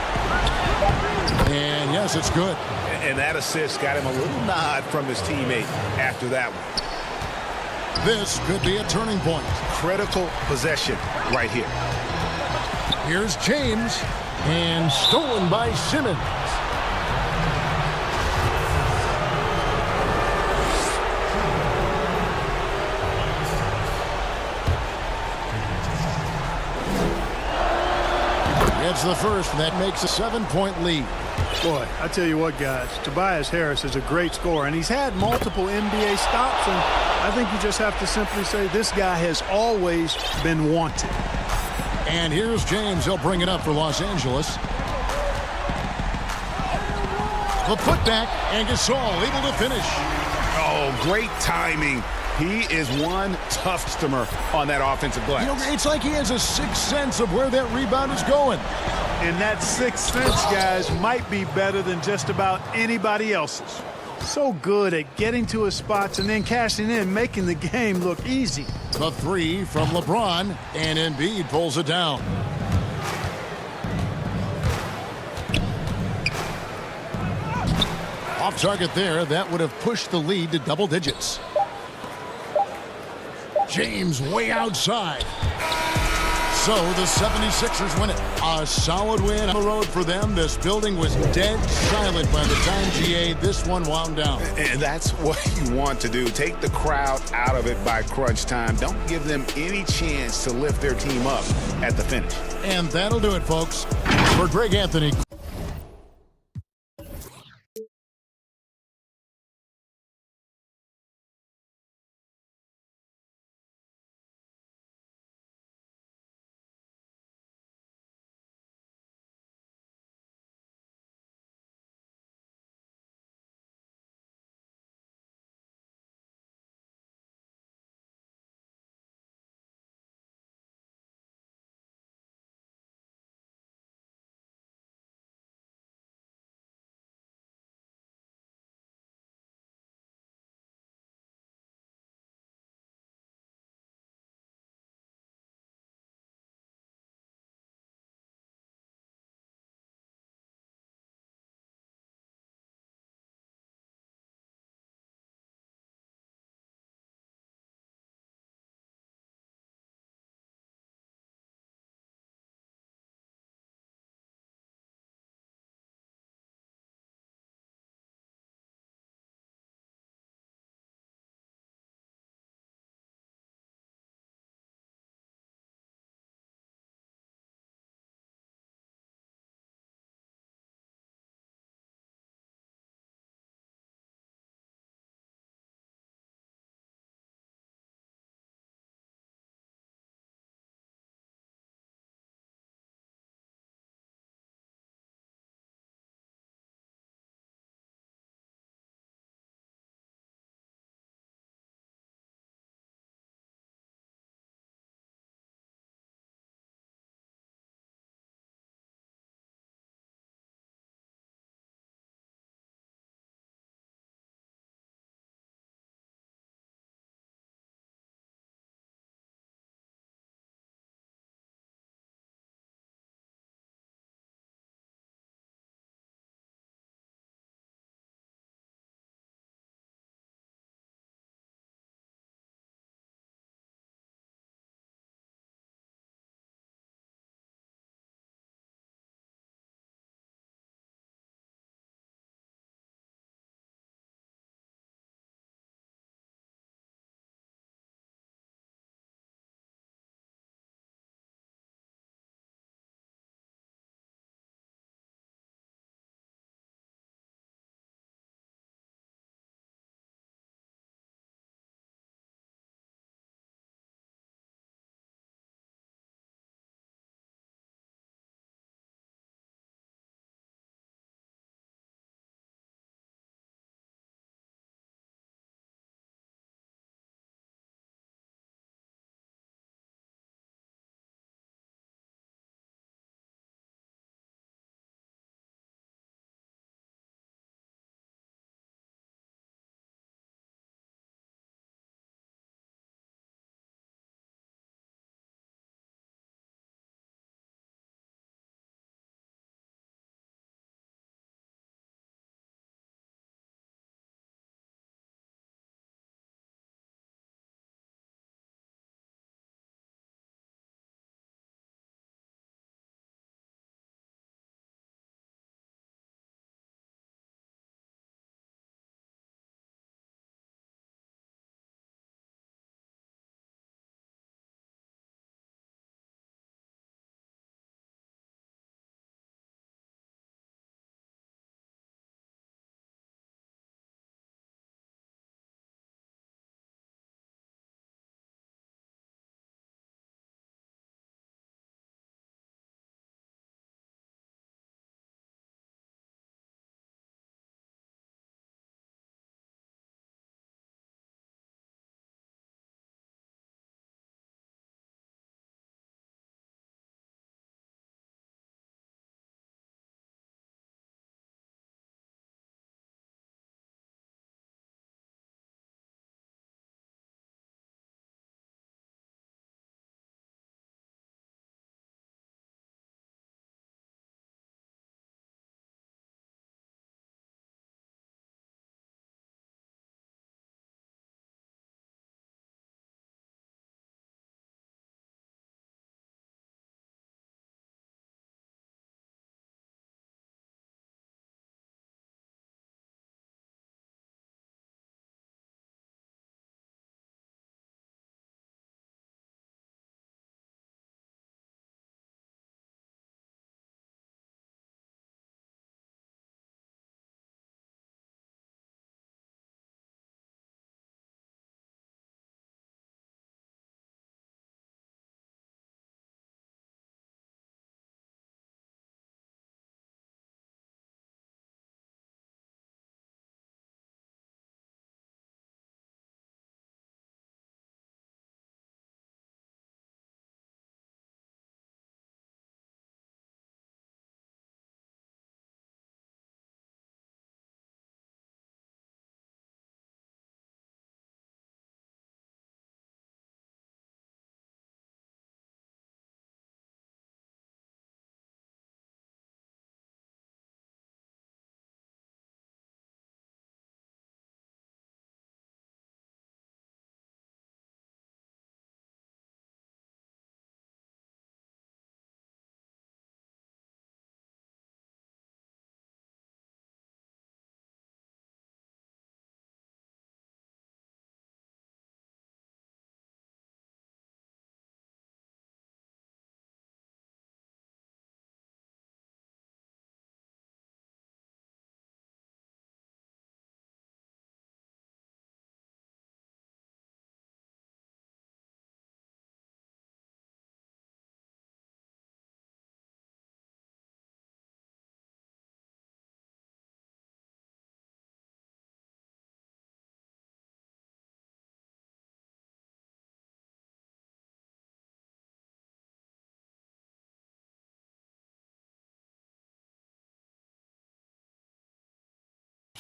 [SPEAKER 2] And yes, it's good.
[SPEAKER 3] And that assist got him a little nod from his teammate after that one.
[SPEAKER 2] This could be a turning point.
[SPEAKER 3] Critical possession right here.
[SPEAKER 2] Here's James. And stolen by Simmons. scores the first, and that makes a 7-point lead.
[SPEAKER 1] Boy, I tell you what, guys, Tobias Harris is a great scorer, and he's had multiple NBA stops, and I think you just have to simply say this guy has always been wanted.
[SPEAKER 2] And here's James. He'll bring it up for Los Angeles. The putback, and Gasol able to finish.
[SPEAKER 3] Oh, great timing. He is one tough customer on that offensive glass.
[SPEAKER 2] You know, it's like he has a sixth sense of where that rebound is going.
[SPEAKER 1] And that sixth sense, guys, might be better than just about anybody else's. So good at getting to his spots and then cashing in, making the game look easy.
[SPEAKER 2] The three from LeBron, and Embiid pulls it down. Off target there, that would have pushed the lead to double digits. James way outside. So the 76ers win it. A solid win on the road for them. This building was dead silent by the time, GA, this one wound down.
[SPEAKER 3] And that's what you want to do. Take the crowd out of it by crunch time. Don't give them any chance to lift their team up at the finish.
[SPEAKER 2] And that'll do it, folks. For Greg Anthony.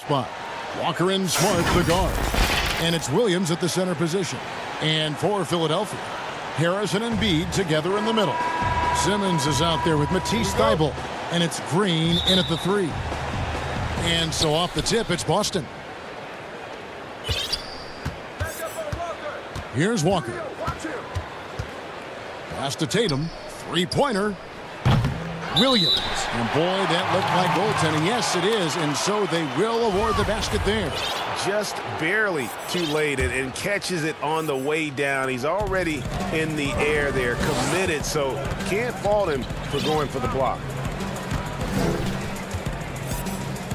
[SPEAKER 2] spot. Walker and Smart, the guard. And it's Williams at the center position. And for Philadelphia, Harrison and Embiid together in the middle. Simmons is out there with Matisse Thybulle. And it's Green in at the 3. And so off the tip, it's Boston. Here's Walker. Pass to Tatum. Three-pointer. Williams. And boy, that looked like goaltending. Yes, it is. And so they will award the basket there.
[SPEAKER 3] Just barely too late and catches it on the way down. He's already in the air there, committed, so can't fault him for going for the block.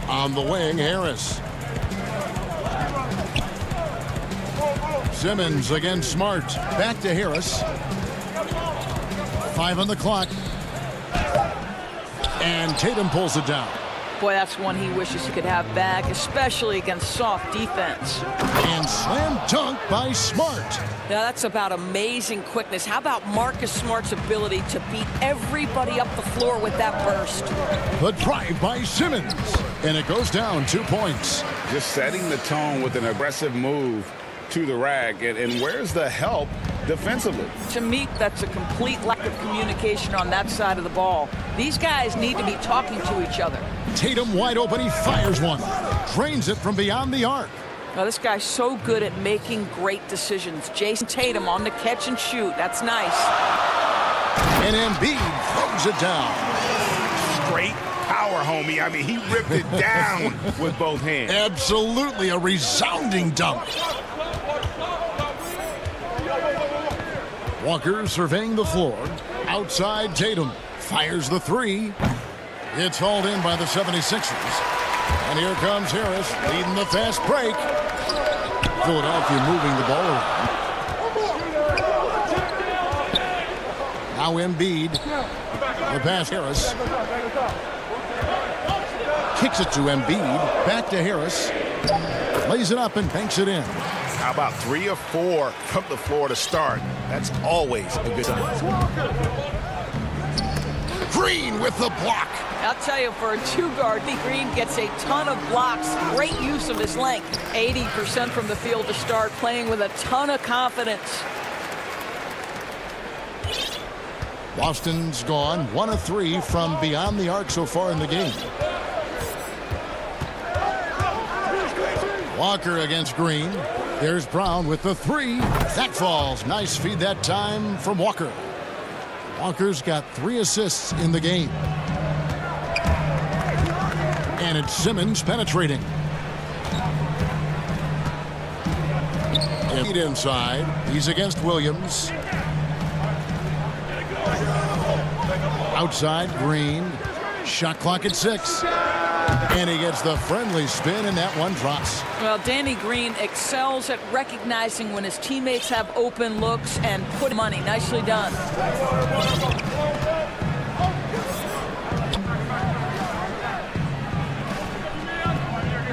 [SPEAKER 2] On the wing, Harris. Simmons against Smart. Back to Harris. 5 on the clock. And Tatum pulls it down.
[SPEAKER 10] Boy, that's one he wishes he could have back, especially against soft defense.
[SPEAKER 2] And slam dunk by Smart.
[SPEAKER 10] Now, that's about amazing quickness. How about Marcus Smart's ability to beat everybody up the floor with that burst?
[SPEAKER 2] The drive by Simmons. And it goes down 2 points.
[SPEAKER 3] Just setting the tone with an aggressive move to the rack. And where's the help defensively?
[SPEAKER 10] To me, that's a complete lack of communication on that side of the ball. These guys need to be talking to each other.
[SPEAKER 2] Tatum wide open. He fires one. Drains it from beyond the arc.
[SPEAKER 10] Now, this guy's so good at making great decisions. Jason Tatum on the catch and shoot. That's nice.
[SPEAKER 2] And Embiid throws it down.
[SPEAKER 3] Straight power, homie. I mean, he ripped it down with both hands.
[SPEAKER 2] Absolutely a resounding dunk. Walker surveying the floor. Outside, Tatum fires the 3. It's hauled in by the 76ers. And here comes Harris leading the fast break. Philadelphia moving the ball around. Now Embiid. The pass, Harris. Kicks it to Embiid. Back to Harris. Lays it up and banks it in.
[SPEAKER 3] How about 3 or 4 from the floor to start? That's always a good sign.
[SPEAKER 2] Green with the block.
[SPEAKER 10] I'll tell you, for a 2-guard, Green gets a ton of blocks. Great use of his length. 80% from the field to start, playing with a ton of confidence.
[SPEAKER 2] Boston's gone 1 of 3 from beyond the arc so far in the game. Walker against Green. There's Brown with the 3. That falls. Nice feed that time from Walker. Walker's got 3 assists in the game. And it's Simmons penetrating. Feed inside. He's against Williams. Outside, Green. Shot clock at 6. And he gets the friendly spin, and that one drops.
[SPEAKER 10] Well, Danny Green excels at recognizing when his teammates have open looks and put money. Nicely done.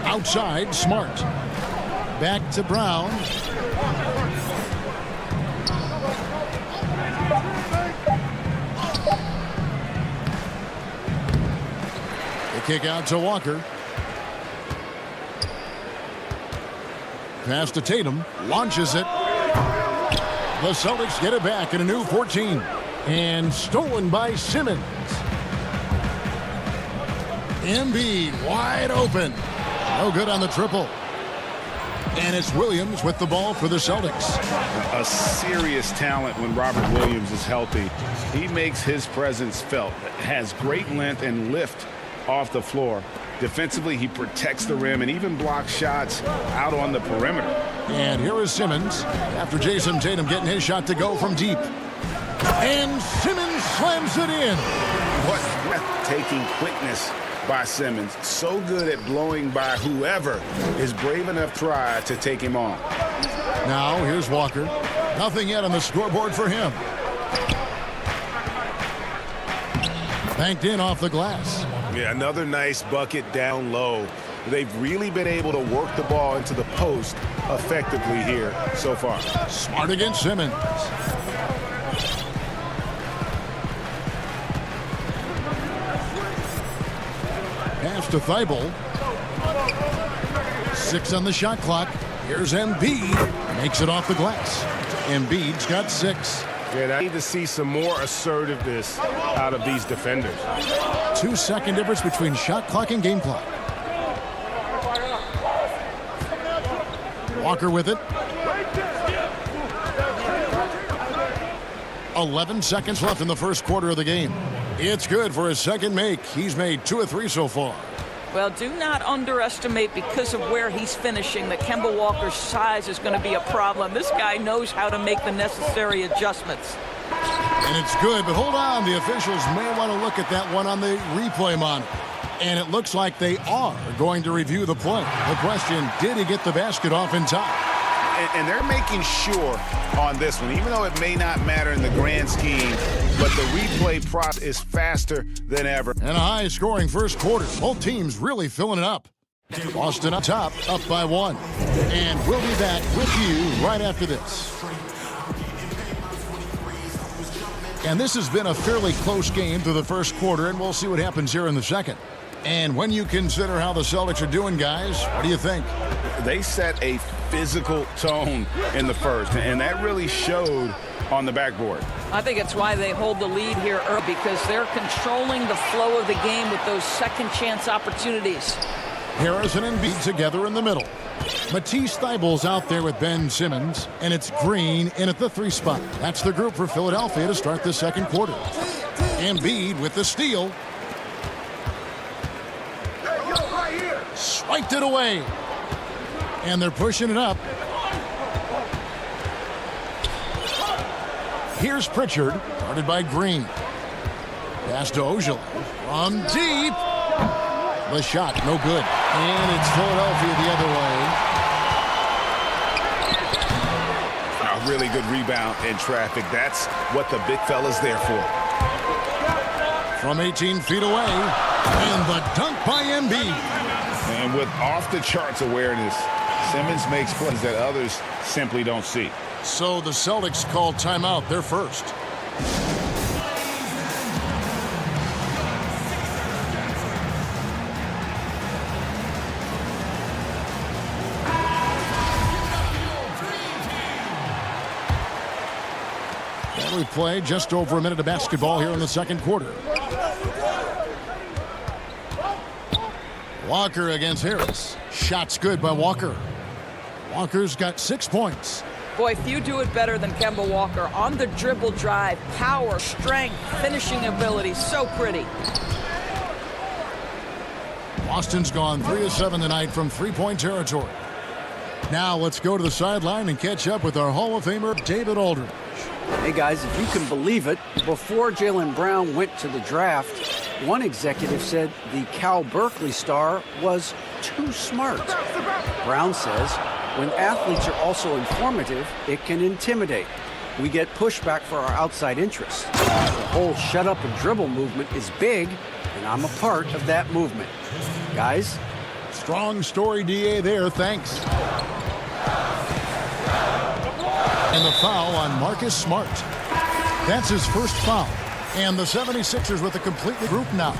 [SPEAKER 2] Outside, Smart. Back to Brown. Kick out to Walker. Pass to Tatum. Launches it. The Celtics get it back in a new 14. And stolen by Simmons. Embiid wide open. No good on the triple. And it's Williams with the ball for the Celtics.
[SPEAKER 3] A serious talent when Robert Williams is healthy. He makes his presence felt. Has great length and lift off the floor. Defensively, he protects the rim and even blocks shots out on the perimeter.
[SPEAKER 2] And here is Simmons after Jason Tatum getting his shot to go from deep. And Simmons slams it in.
[SPEAKER 3] What breathtaking quickness by Simmons. So good at blowing by whoever is brave enough to try to take him on.
[SPEAKER 2] Now here's Walker. Nothing yet on the scoreboard for him. Banked in off the glass.
[SPEAKER 3] Yeah, another nice bucket down low. They've really been able to work the ball into the post effectively here so far.
[SPEAKER 2] Smart against Simmons. Pass to Thybulle. 6 on the shot clock. Here's Embiid. Makes it off the glass. Embiid's got 6.
[SPEAKER 3] Yeah, I need to see some more assertiveness out of these defenders.
[SPEAKER 2] 2-second difference between shot clock and game clock. Walker with it. 11 seconds left in the first quarter of the game. It's good for his second make. He's made 2 of 3 so far.
[SPEAKER 10] Well, do not underestimate, because of where he's finishing, that Kemba Walker's size is going to be a problem. This guy knows how to make the necessary adjustments.
[SPEAKER 2] And it's good, but hold on. The officials may want to look at that one on the replay monitor. And it looks like they are going to review the play. The question, did he get the basket off in time?
[SPEAKER 3] And they're making sure on this one, even though it may not matter in the grand scheme, but the replay process is faster than ever.
[SPEAKER 2] And a high-scoring first quarter. Both teams really filling it up. Boston up top, up by 1. And we'll be back with you right after this. And this has been a fairly close game through the first quarter, and we'll see what happens here in the second. And when you consider how the Celtics are doing, guys, what do you think?
[SPEAKER 3] They set a physical tone in the first, and that really showed on the backboard.
[SPEAKER 10] I think it's why they hold the lead here early, because they're controlling the flow of the game with those second chance opportunities.
[SPEAKER 2] Harrison and Embiid together in the middle. Matisse Thybulle's out there with Ben Simmons, and it's Green in at the 3 spot. That's the group for Philadelphia to start the second quarter. Embiid with the steal. Swiped it away. And they're pushing it up. Here's Pritchard, guarded by Green. Pass to Ojala from deep. The shot, no good. And it's Philadelphia the other way.
[SPEAKER 3] A really good rebound in traffic. That's what the big fella's there for.
[SPEAKER 2] From 18 feet away. And the dunk by Embiid.
[SPEAKER 3] And with off-the-charts awareness, Simmons makes plays that others simply don't see.
[SPEAKER 2] So the Celtics call timeout. They're first. And we play just over a minute of basketball here in the second quarter. Walker against Harris. Shot's good by Walker. Walker's got 6 points.
[SPEAKER 10] Boy, few do it better than Kemba Walker. On the dribble drive, power, strength, finishing ability, so pretty.
[SPEAKER 2] Boston's gone 3 of 7 tonight from 3-point territory. Now let's go to the sideline and catch up with our Hall of Famer, David Aldridge.
[SPEAKER 5] Hey, guys, if you can believe it, before Jaylen Brown went to the draft, one executive said the Cal Berkeley star was too smart. Brown says, when athletes are also informative, it can intimidate. We get pushback for our outside interests. The whole shut up and dribble movement is big, and I'm a part of that movement. Guys?
[SPEAKER 2] Strong story, DA, there. Thanks. And the foul on Marcus Smart. That's his first foul. And the 76ers with a completely group now.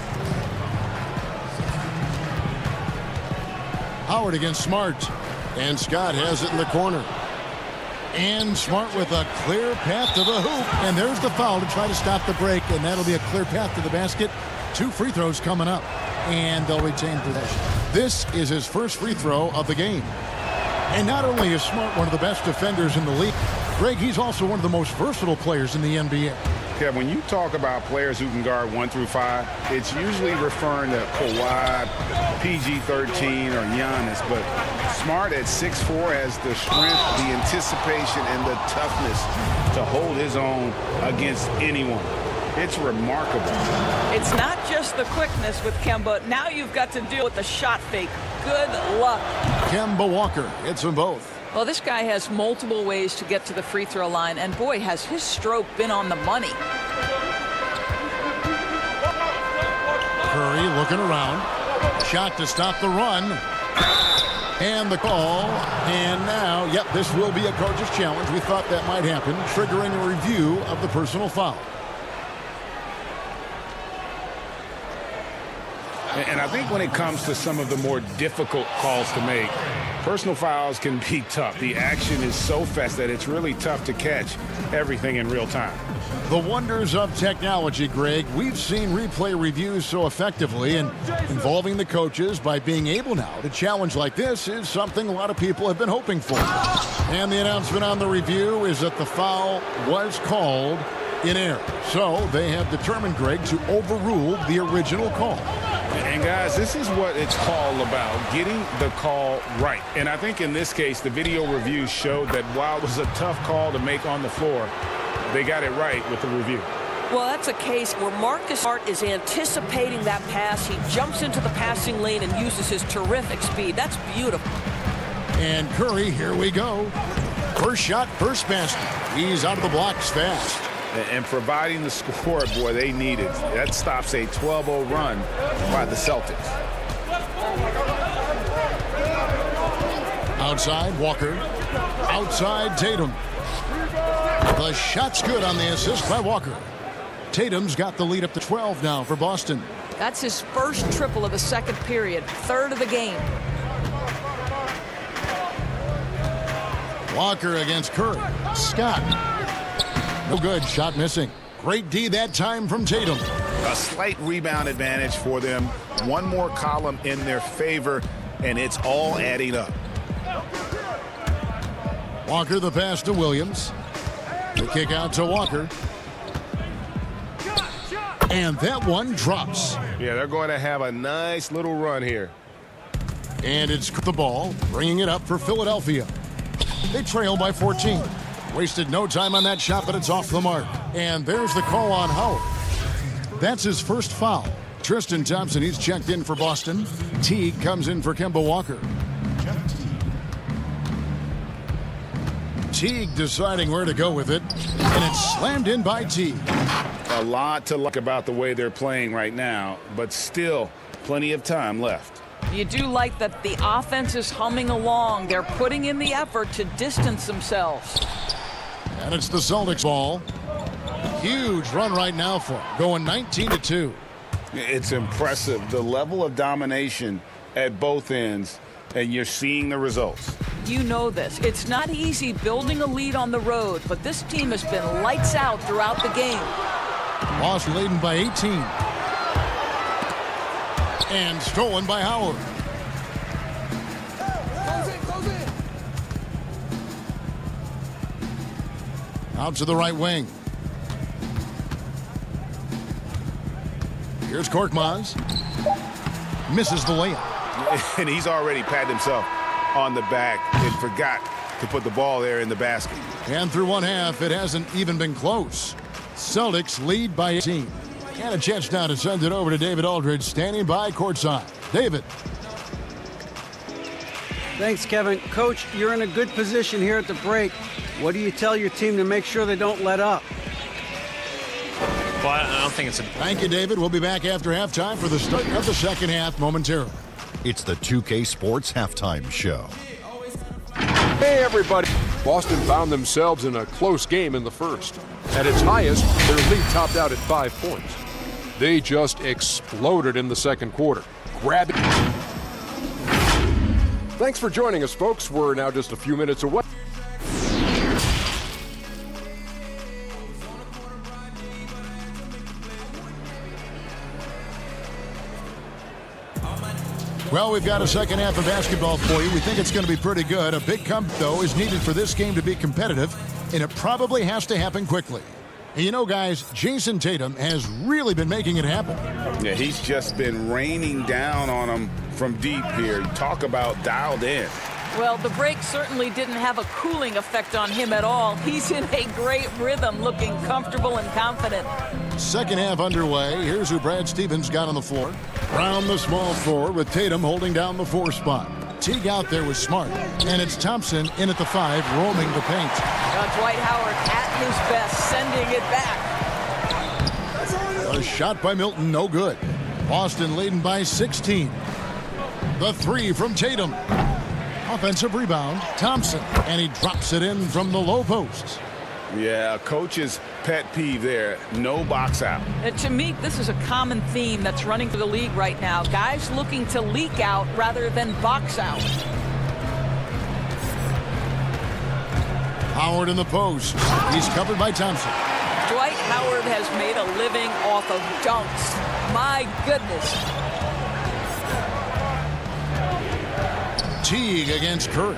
[SPEAKER 2] Howard against Smart. And Scott has it in the corner. And Smart with a clear path to the hoop. And there's the foul to try to stop the break. And that'll be a clear path to the basket. 2 free throws coming up. And they'll retain possession. This is his first free throw of the game. And not only is Smart one of the best defenders in the league, Greg, he's also one of the most versatile players in the NBA.
[SPEAKER 3] Kev, when you talk about players who can guard 1 through 5, it's usually referring to Kawhi, PG-13, or Giannis. But Smart at 6'4" has the strength, the anticipation, and the toughness to hold his own against anyone. It's remarkable.
[SPEAKER 10] It's not just the quickness with Kemba. Now you've got to deal with the shot fake. Good luck.
[SPEAKER 2] Kemba Walker hits them both.
[SPEAKER 10] Well, this guy has multiple ways to get to the free throw line, and boy, has his stroke been on the money.
[SPEAKER 2] Curry looking around. Shot to stop the run. And the call. And now, yep, this will be a coach's challenge. We thought that might happen, triggering a review of the personal foul.
[SPEAKER 3] And I think when it comes to some of the more difficult calls to make, Personal fouls can be tough. The action is so fast that it's really tough to catch everything in real time.
[SPEAKER 2] The wonders of technology, Greg. We've seen replay reviews so effectively, and involving the coaches by being able now to challenge like this is something a lot of people have been hoping for. And the announcement on the review is that the foul was called in error. So they have determined, Greg, to overrule the original call.
[SPEAKER 3] And guys, this is what it's all about, getting the call right. And I think in this case, the video review showed that while it was a tough call to make on the floor, they got it right with the review.
[SPEAKER 10] Well, that's a case where Marcus Smart is anticipating that pass. He jumps into the passing lane and uses his terrific speed. That's beautiful.
[SPEAKER 2] And Curry, here we go. First shot, first basket. He's out of the blocks fast.
[SPEAKER 3] And providing the score, boy, they needed. That stops a 12-0 run by the Celtics.
[SPEAKER 2] Outside, Walker. Outside, Tatum. The shot's good on the assist by Walker. Tatum's got the lead up to 12 now for Boston.
[SPEAKER 10] That's his first triple of the second period, third of the game.
[SPEAKER 2] Walker against Curry. Scott. No good. Shot missing. Great D that time from Tatum.
[SPEAKER 3] A slight rebound advantage for them. One more column in their favor, and it's all adding up.
[SPEAKER 2] Walker the pass to Williams. The kick out to Walker. And that one drops.
[SPEAKER 11] Yeah, they're going to have a nice little run here.
[SPEAKER 2] And it's the ball, bringing it up for Philadelphia. They trail by 14. Wasted no time on that shot, but it's off the mark. And there's the call on Howard. That's his first foul. Tristan Thompson, he's checked in for Boston. Teague comes in for Kemba Walker. Teague deciding where to go with it. And it's slammed in by Teague.
[SPEAKER 3] A lot to like about the way they're playing right now, but still plenty of time left.
[SPEAKER 10] You do like that the offense is humming along. They're putting in the effort to distance themselves.
[SPEAKER 2] And it's the Celtics ball. Huge run right now for them, going 19-2.
[SPEAKER 3] It's impressive, the level of domination at both ends, and you're seeing the results.
[SPEAKER 10] You know this. It's not easy building a lead on the road, but this team has been lights out throughout the game.
[SPEAKER 2] Boston leading by 18. And stolen by Howard. Out to the right wing. Here's Korkmaz. Misses the layup.
[SPEAKER 3] And he's already patted himself on the back and forgot to put the ball there in the basket.
[SPEAKER 2] And through one half, it hasn't even been close. Celtics lead by 18. And a chance now to send it over to David Aldridge, standing by courtside. David.
[SPEAKER 5] Thanks, Kevin. Coach, you're in a good position here at the break. What do you tell your team to make sure they don't let up?
[SPEAKER 15] Well, I don't think it's a...
[SPEAKER 2] Thank you, David. We'll be back after halftime for the start of the second half momentarily.
[SPEAKER 13] It's the 2K Sports Halftime Show.
[SPEAKER 7] Hey, everybody. Boston found themselves in a close game in the first. At its highest, their lead topped out at 5 points. They just exploded in the second quarter. Grab it. Thanks for joining us, folks. We're now just a few minutes away.
[SPEAKER 2] Well, we've got a second half of basketball for you. We think it's going to be pretty good. A big comeback, though, is needed for this game to be competitive, and it probably has to happen quickly. And you know, guys, Jason Tatum has really been making it happen.
[SPEAKER 3] Yeah, he's just been raining down on him from deep here. Talk about dialed in.
[SPEAKER 10] Well, the break certainly didn't have a cooling effect on him at all. He's in a great rhythm, looking comfortable and confident.
[SPEAKER 2] Second half underway. Here's who Brad Stevens got on the floor. Brown the small forward with Tatum holding down the 4 spot. Teague out there was Smart. And it's Thompson in at the 5, roaming the paint.
[SPEAKER 10] Dwight Howard at his best, sending it back.
[SPEAKER 2] A shot by Milton, no good. Boston leading by 16. The 3 from Tatum. Offensive rebound, Thompson. And he drops it in from the low post.
[SPEAKER 3] Yeah, coach's pet peeve there. No box out.
[SPEAKER 10] To me, this is a common theme that's running through the league right now. Guys looking to leak out rather than box out.
[SPEAKER 2] Howard in the post. He's covered by Thompson.
[SPEAKER 10] Dwight Howard has made a living off of dunks. My goodness.
[SPEAKER 2] Teague against Curry.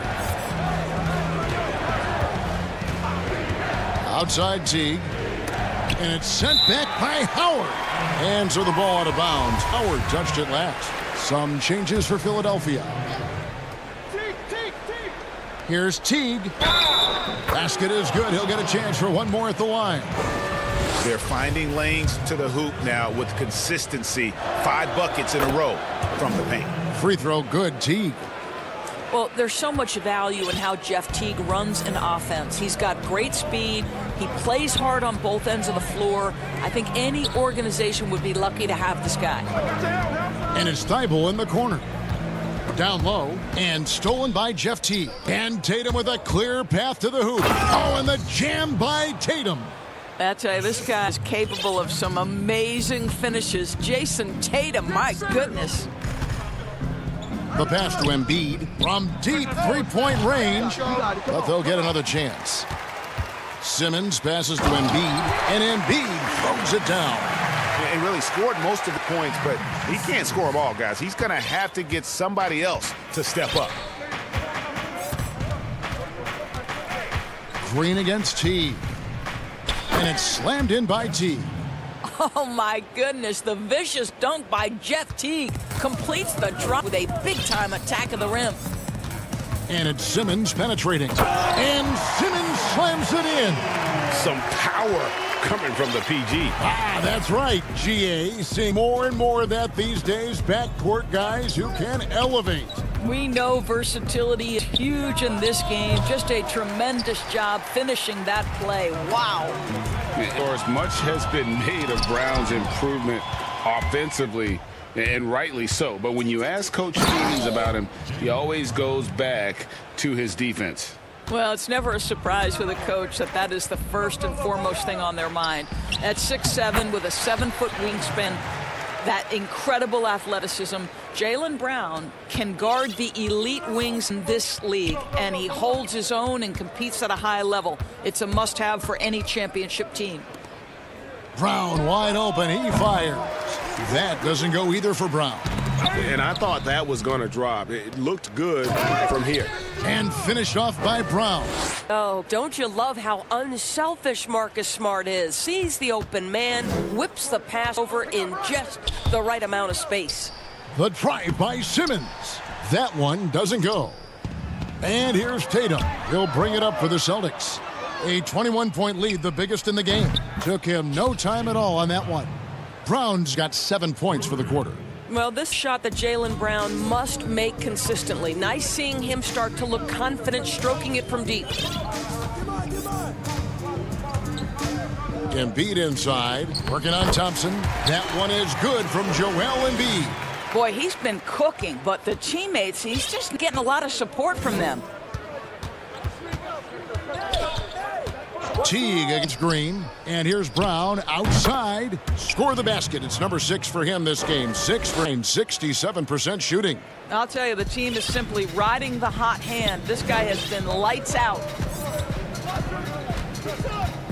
[SPEAKER 2] Outside Teague. And it's sent back by Howard. And so the ball out of bounds. Howard touched it last. Some changes for Philadelphia. Here's Teague. Basket is good. He'll get a chance for one more at the line.
[SPEAKER 3] They're finding lanes to the hoop now with consistency. 5 buckets in a row from the paint.
[SPEAKER 2] Free throw good, Teague.
[SPEAKER 10] Well, there's so much value in how Jeff Teague runs an offense. He's got great speed. He plays hard on both ends of the floor. I think any organization would be lucky to have this guy.
[SPEAKER 2] And it's Thibault in the corner. Down low and stolen by Jeff Teague. And Tatum with a clear path to the hoop. Oh, and the jam by Tatum.
[SPEAKER 10] I tell you, this guy is capable of some amazing finishes. Jason Tatum, my goodness.
[SPEAKER 2] The pass to Embiid from deep three-point range, but they'll get another chance. Simmons passes to Embiid, and Embiid throws it down.
[SPEAKER 3] He really scored most of the points, but he can't score them all, guys. He's going to have to get somebody else to step up.
[SPEAKER 2] Green against Teague. And it's slammed in by Teague.
[SPEAKER 10] Oh, my goodness. The vicious dunk by Jeff Teague completes the drop with a big-time attack of the rim.
[SPEAKER 2] And it's Simmons penetrating. And Simmons slams it in.
[SPEAKER 3] Some power coming from the PG.
[SPEAKER 2] Ah, that's right, GA. Seeing more and more of that these days. Backcourt guys who can elevate.
[SPEAKER 10] We know versatility is huge in this game. Just a tremendous job finishing that play. Wow.
[SPEAKER 3] Of course, much has been made of Brown's improvement offensively, and rightly so. But when you ask Coach Stevens about him, he always goes back to his defense.
[SPEAKER 10] Well, it's never a surprise with a coach that is the first and foremost thing on their mind. At 6'7", with a 7-foot wingspan, that incredible athleticism, Jaylen Brown can guard the elite wings in this league, and he holds his own and competes at a high level. It's a must-have for any championship team.
[SPEAKER 2] Brown wide open. He fires. That doesn't go either for Brown.
[SPEAKER 3] And I thought that was going to drop. It looked good from here.
[SPEAKER 2] And finished off by Brown.
[SPEAKER 15] Oh, don't you love how unselfish Marcus Smart is? Sees the open man, whips the pass over in just the right amount of space.
[SPEAKER 2] The drive by Simmons. That one doesn't go. And here's Tatum. He'll bring it up for the Celtics. A 21-point lead, the biggest in the game. Took him no time at all on that one. Brown's got 7 points for the quarter.
[SPEAKER 15] Well, this shot that Jaylen Brown must make consistently. Nice seeing him start to look confident, stroking it from deep.
[SPEAKER 2] Embiid inside, working on Thompson. That one is good from Joel Embiid.
[SPEAKER 10] Boy, he's been cooking, but the teammates, he's just getting a lot of support from them.
[SPEAKER 2] Teague against Green, and here's Brown outside. Score the basket. It's number 6 for him this game. 6 for him, 67% shooting.
[SPEAKER 10] I'll tell you, the team is simply riding the hot hand. This guy has been lights out.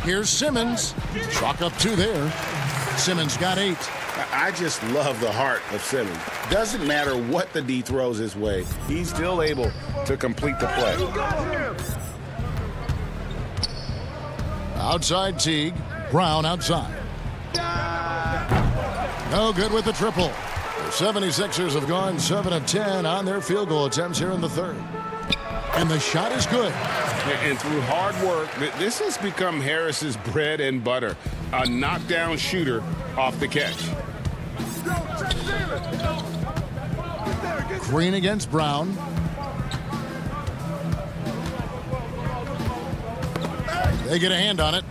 [SPEAKER 2] Here's Simmons. Chalk up 2 there. Simmons got 8.
[SPEAKER 3] I just love the heart of Simmons. Doesn't matter what the D throws his way. He's still able to complete the play.
[SPEAKER 2] Outside Teague. Brown outside. No good with the triple. The 76ers have gone 7 of 10 on their field goal attempts here in the third. And the shot is good.
[SPEAKER 3] And through hard work, this has become Harris's bread and butter. A knockdown shooter off the catch.
[SPEAKER 2] Green against Brown. They get a hand on it.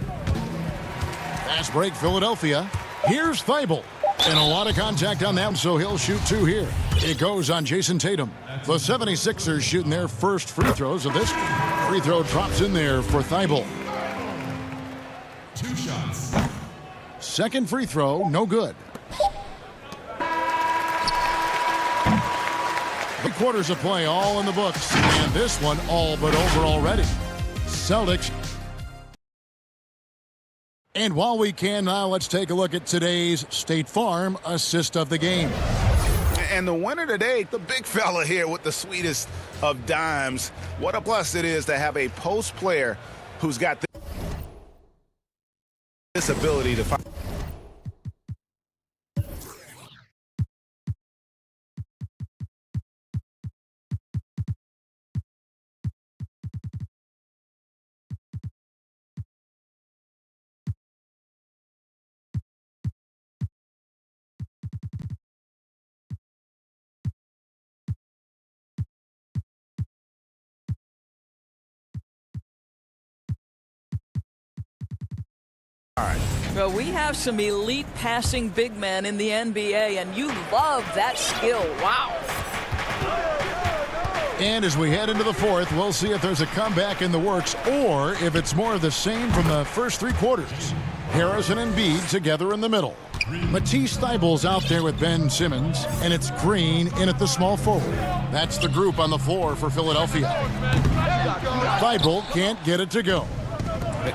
[SPEAKER 2] Fast break, Philadelphia. Here's Thibault. And a lot of contact on them, so he'll shoot 2 here. It goes on Jason Tatum. The 76ers shooting their first free throws of this. Free throw drops in there for Thibault.
[SPEAKER 6] 2 shots.
[SPEAKER 2] Second free throw, no good. 3 quarters of play all in the books. And this one all but over already. Celtics. And while we can now, let's take a look at today's State Farm assist of the game.
[SPEAKER 3] And the winner today, the big fella here with the sweetest of dimes. What a plus it is to have a post player who's got this ability to find.
[SPEAKER 10] All right. Well, we have some elite passing big men in the NBA, and you love that skill. Wow.
[SPEAKER 2] And as we head into the fourth, we'll see if there's a comeback in the works or if it's more of the same from the first three quarters. Harrison and Embiid together in the middle. Matisse Thybulle's out there with Ben Simmons, and it's Green in at the small forward. That's the group on the floor for Philadelphia. Thybulle can't get it to go.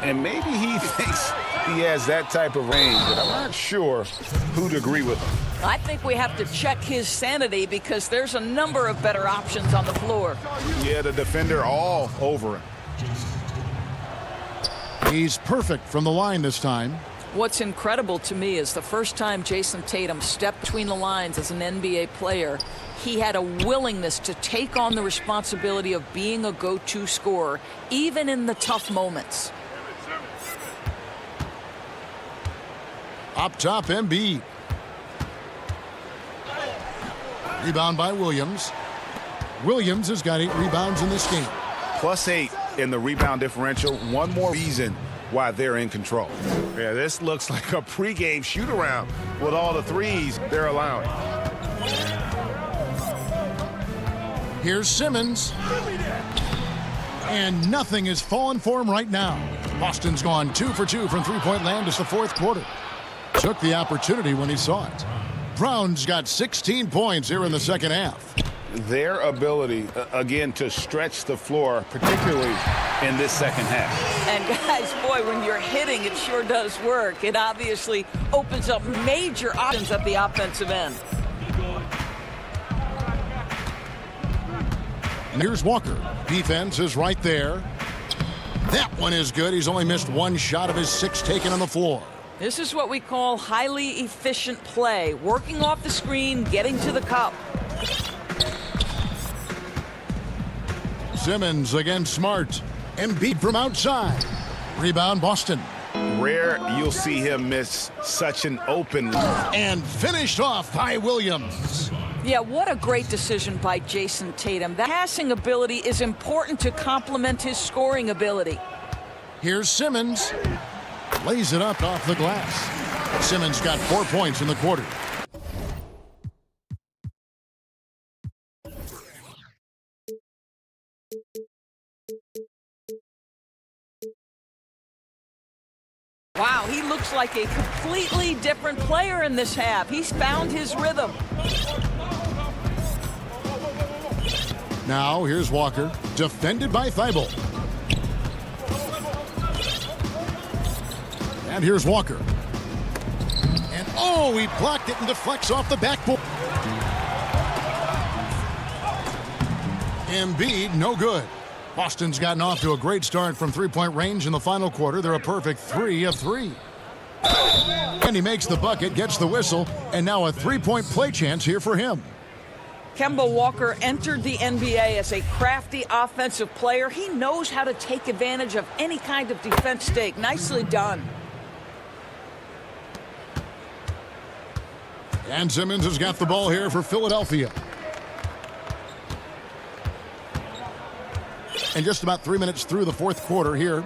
[SPEAKER 3] And maybe he thinks he has that type of range, but I'm not sure who'd agree with him.
[SPEAKER 10] I think we have to check his sanity because there's a number of better options on the floor.
[SPEAKER 3] Yeah, the defender all over him.
[SPEAKER 2] He's perfect from the line this time.
[SPEAKER 10] What's incredible to me is the first time Jason Tatum stepped between the lines as an NBA player, he had a willingness to take on the responsibility of being a go-to scorer, even in the tough moments.
[SPEAKER 2] Up top, Embiid. Rebound by Williams. Williams has got 8 rebounds in this game.
[SPEAKER 3] +8 in the rebound differential. One more reason why they're in control. Yeah, this looks like a pregame shoot-around with all the threes they're allowing.
[SPEAKER 2] Here's Simmons. And nothing is falling for him right now. Boston's gone 2 for 2 from three-point land. It's the fourth quarter. Took the opportunity when he saw it. Brown's got 16 points here in the second half.
[SPEAKER 3] Their ability, again, to stretch the floor, particularly in this second half.
[SPEAKER 10] And guys, boy, when you're hitting, it sure does work. It obviously opens up major options at the offensive end.
[SPEAKER 2] And here's Walker. Defense is right there. That one is good. He's only missed 1 shot of his 6 taken on the floor.
[SPEAKER 10] This is what we call highly efficient play. Working off the screen, getting to the cup.
[SPEAKER 2] Simmons against Smart. Embiid from outside. Rebound Boston.
[SPEAKER 3] Rare you'll see him miss such an open look.
[SPEAKER 2] And finished off by Williams.
[SPEAKER 10] Yeah, what a great decision by Jason Tatum. That passing ability is important to complement his scoring ability.
[SPEAKER 2] Here's Simmons. Lays it up off the glass. Simmons got 4 points in the quarter.
[SPEAKER 10] Wow, he looks like a completely different player in this half. He's found his rhythm.
[SPEAKER 2] Now here's Walker, defended by Thybulle. And here's Walker. And oh, he blocked it and deflects off the backboard. Embiid, no good. Boston's gotten off to a great start from three-point range in the final quarter. They're a perfect 3 of 3. And he makes the bucket, gets the whistle, and now a three-point play chance here for him.
[SPEAKER 10] Kemba Walker entered the NBA as a crafty offensive player. He knows how to take advantage of any kind of defense stake. Nicely done.
[SPEAKER 2] And Simmons has got the ball here for Philadelphia. And just about 3 minutes through the fourth quarter here.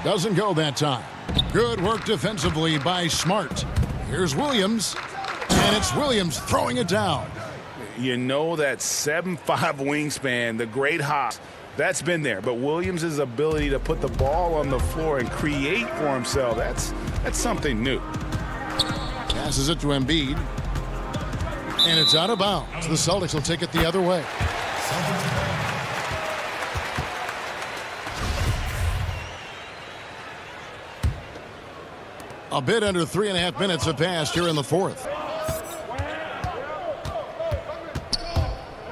[SPEAKER 2] Doesn't go that time. Good work defensively by Smart. Here's Williams. And it's Williams throwing it down.
[SPEAKER 3] You know that 7'5" wingspan, the great hop, that's been there. But Williams' ability to put the ball on the floor and create for himself, that's something new.
[SPEAKER 2] Passes it to Embiid. And it's out of bounds. The Celtics will take it the other way. A bit under 3.5 minutes have passed here in the fourth.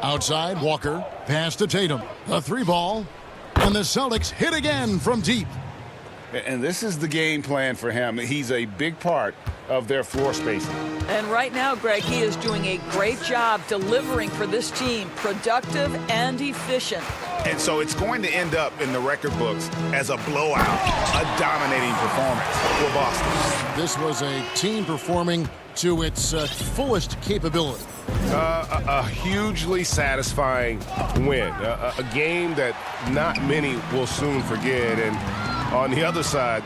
[SPEAKER 2] Outside, Walker. Pass to Tatum. The three ball. And the Celtics hit again from deep.
[SPEAKER 3] And this is the game plan for him. He's a big part of their floor spacing.
[SPEAKER 10] And right now, Greg, he is doing a great job delivering for this team, productive and efficient.
[SPEAKER 3] And so it's going to end up in the record books as a blowout, a dominating performance for Boston.
[SPEAKER 2] This was a team performing to its fullest capability.
[SPEAKER 3] A hugely satisfying win. A game that not many will soon forget. And on the other side,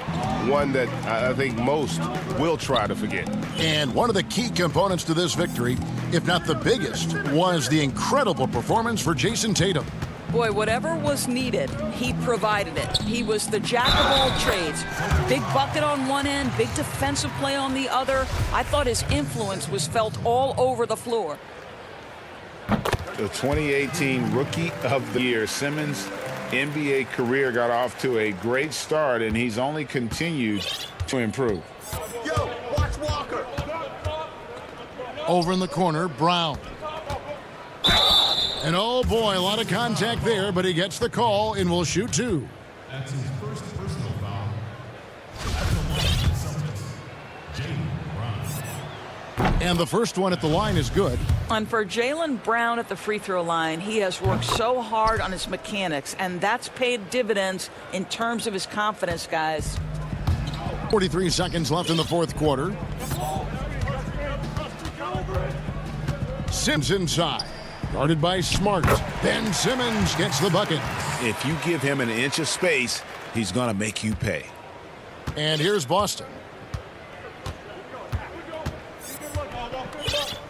[SPEAKER 3] one that I think most will try to forget.
[SPEAKER 2] And one of the key components to this victory, if not the biggest, was the incredible performance for Jason Tatum.
[SPEAKER 10] Boy, whatever was needed, he provided it. He was the jack of all trades. Big bucket on one end, big defensive play on the other. I thought his influence was felt all over the floor.
[SPEAKER 3] The 2018 Rookie of the Year, Simmons' NBA career got off to a great start, and he's only continued to improve.
[SPEAKER 2] Yo, watch Walker. Over in the corner, Brown. And oh boy, a lot of contact there, but he gets the call and will shoot two.
[SPEAKER 6] That's his first personal foul.
[SPEAKER 2] And the first one at the line is good.
[SPEAKER 10] And for Jaylen Brown at the free throw line, he has worked so hard on his mechanics, and that's paid dividends in terms of his confidence, guys.
[SPEAKER 2] 43 seconds left in the fourth quarter. Sims inside. Guarded by Smart. Ben Simmons gets the bucket.
[SPEAKER 3] If you give him an inch of space, he's going to make you pay.
[SPEAKER 2] And here's Boston.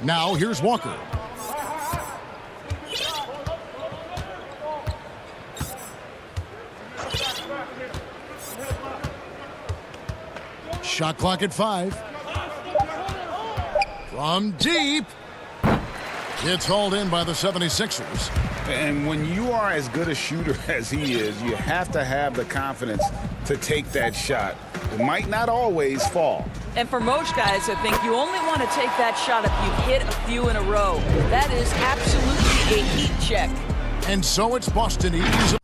[SPEAKER 2] Now here's Walker. Shot clock at 5. From deep. It's hauled in by the 76ers.
[SPEAKER 3] And when you are as good a shooter as he is, you have to have the confidence to take that shot. It might not always fall.
[SPEAKER 10] And for most guys, I think you only want to take that shot if you've hit a few in a row. That is absolutely a heat check.
[SPEAKER 2] And so it's Boston easy.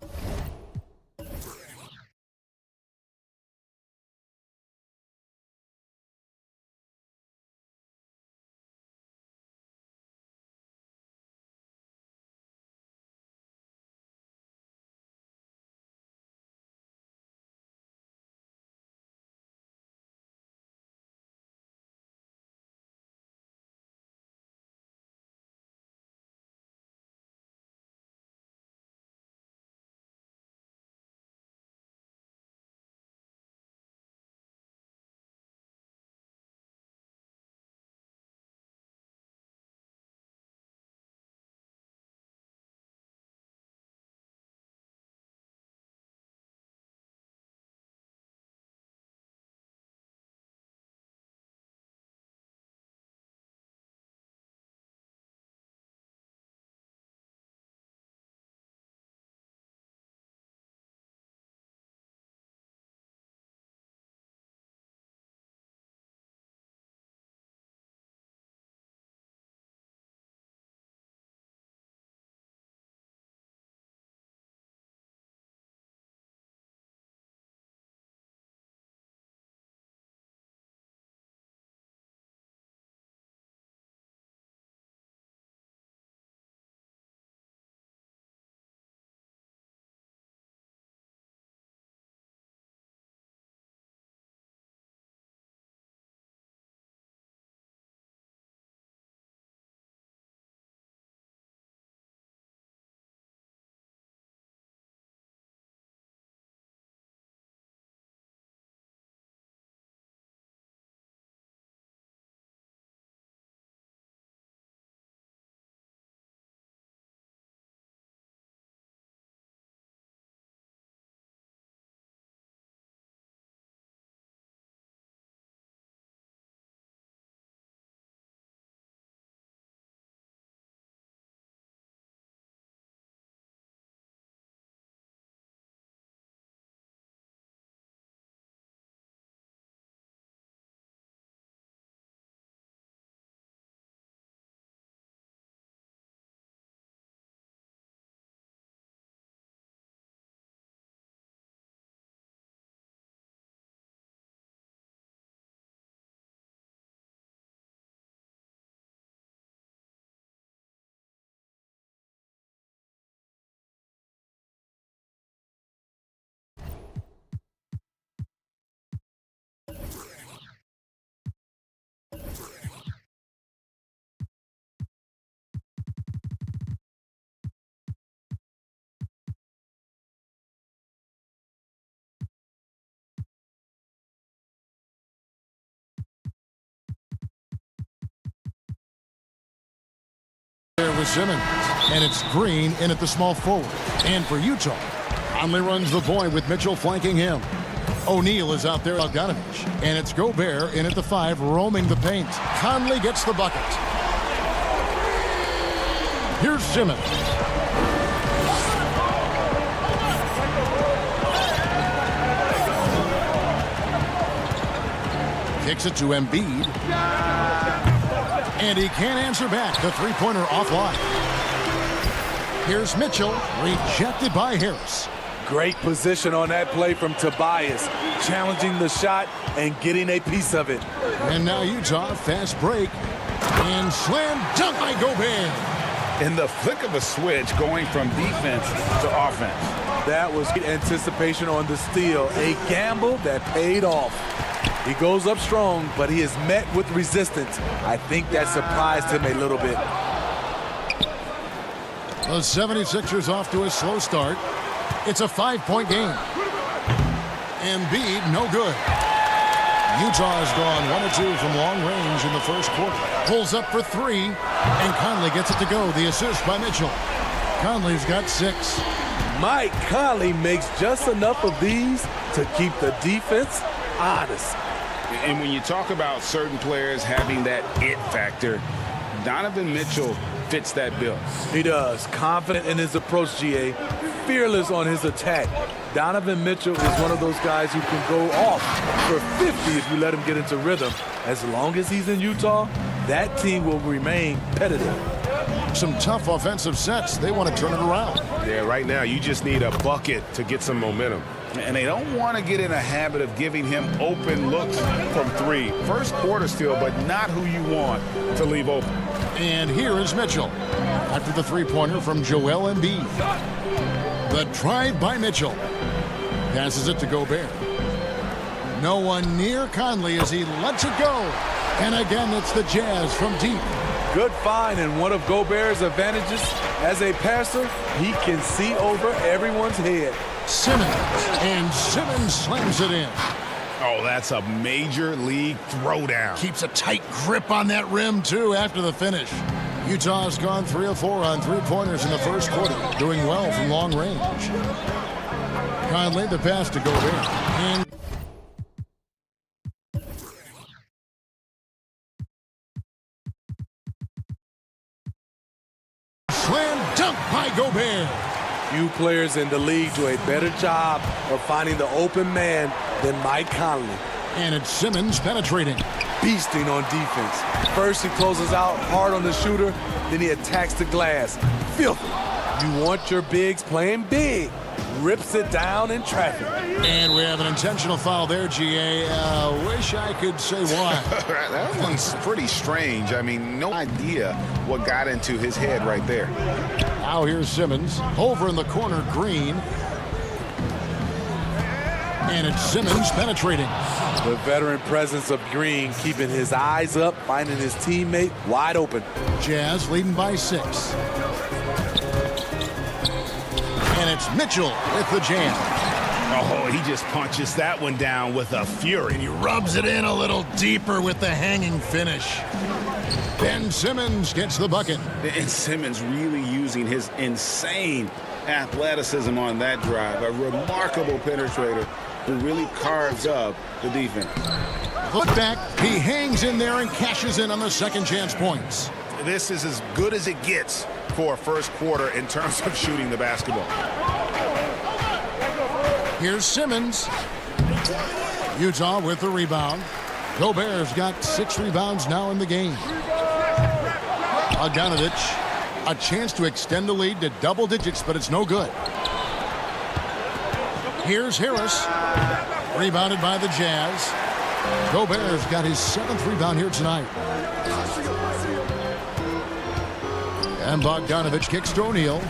[SPEAKER 2] to Simmons. And it's Green in at the small forward. And for Utah, Conley runs the point with Mitchell flanking him. O'Neal is out there, Bogdanovich. And it's Gobert in at the 5, roaming the paint. Conley gets the bucket. Here's Simmons. Kicks it to Embiid. And he can't answer back. The three-pointer offline. Here's Mitchell, rejected by Harris.
[SPEAKER 9] Great position on that play from Tobias, challenging the shot and getting a piece of it.
[SPEAKER 2] And now Utah, fast break. And slam dunk by Gobert.
[SPEAKER 3] In the flick of a switch, going from defense to offense.
[SPEAKER 9] That was great anticipation on the steal. A gamble that paid off. He goes up strong, but he is met with resistance. I think that surprised him a little bit.
[SPEAKER 2] The 76ers off to a slow start. It's a 5-point game. Embiid, no good. Utah has gone 1 of 2 from long range in the first quarter. Pulls up for 3, and Conley gets it to go. The assist by Mitchell. Conley's got 6.
[SPEAKER 9] Mike Conley makes just enough of these to keep the defense honest.
[SPEAKER 3] And when you talk about certain players having that it factor, Donovan Mitchell fits that bill.
[SPEAKER 9] He does. Confident in his approach, GA. Fearless on his attack. Donovan Mitchell is one of those guys who can go off for 50 if you let him get into rhythm. As long as he's in Utah, that team will remain competitive.
[SPEAKER 2] Some tough offensive sets. They want to turn it around.
[SPEAKER 3] Yeah, right now you just need a bucket to get some momentum. And they don't want to get in a habit of giving him open looks from 3. First quarter still, but not who you want to leave open.
[SPEAKER 2] And here is Mitchell after the three-pointer from Joel Embiid. The drive by Mitchell. Passes it to Gobert. No one near Conley as he lets it go. And again, it's the Jazz from deep.
[SPEAKER 9] Good find, and one of Gobert's advantages as a passer, he can see over everyone's head.
[SPEAKER 2] Simmons, and Simmons slams it in.
[SPEAKER 3] Oh, that's a major league throwdown.
[SPEAKER 2] Keeps a tight grip on that rim, too, after the finish. Utah's gone 3 of 4 on three-pointers in the first quarter, doing well from long range. Conley, the pass to Gobert. And slam dunk by Gobert.
[SPEAKER 9] Few players in the league do a better job of finding the open man than Mike Conley.
[SPEAKER 2] And it's Simmons penetrating.
[SPEAKER 9] Beasting on defense. First he closes out hard on the shooter, then he attacks the glass. Filthy. You want your bigs playing big. Rips it down in traffic.
[SPEAKER 2] And we have an intentional foul there, GA. Wish I could say why.
[SPEAKER 3] That one's pretty strange. I mean, no idea what got into his head right there.
[SPEAKER 2] Now here's Simmons. Over in the corner, Green. And it's Simmons penetrating.
[SPEAKER 9] The veteran presence of Green keeping his eyes up, finding his teammate wide open.
[SPEAKER 2] Jazz leading by 6. And it's Mitchell with the jam.
[SPEAKER 3] Oh, he just punches that one down with a fury.
[SPEAKER 2] And he rubs it in a little deeper with the hanging finish. Ben Simmons gets the bucket.
[SPEAKER 3] And Simmons really using his insane athleticism on that drive. A remarkable penetrator who really carves up the defense.
[SPEAKER 2] Put back, he hangs in there and cashes in on the second chance points.
[SPEAKER 3] This is as good as it gets for a first quarter in terms of shooting the basketball.
[SPEAKER 2] Here's Simmons. Utah with the rebound. Gobert's got 6 rebounds now in the game. Bogdanovich, a chance to extend the lead to double digits, but it's no good. Here's Harris, rebounded by the Jazz. Gobert's got his 7th rebound here tonight. And Bogdanovich kicks to O'Neal.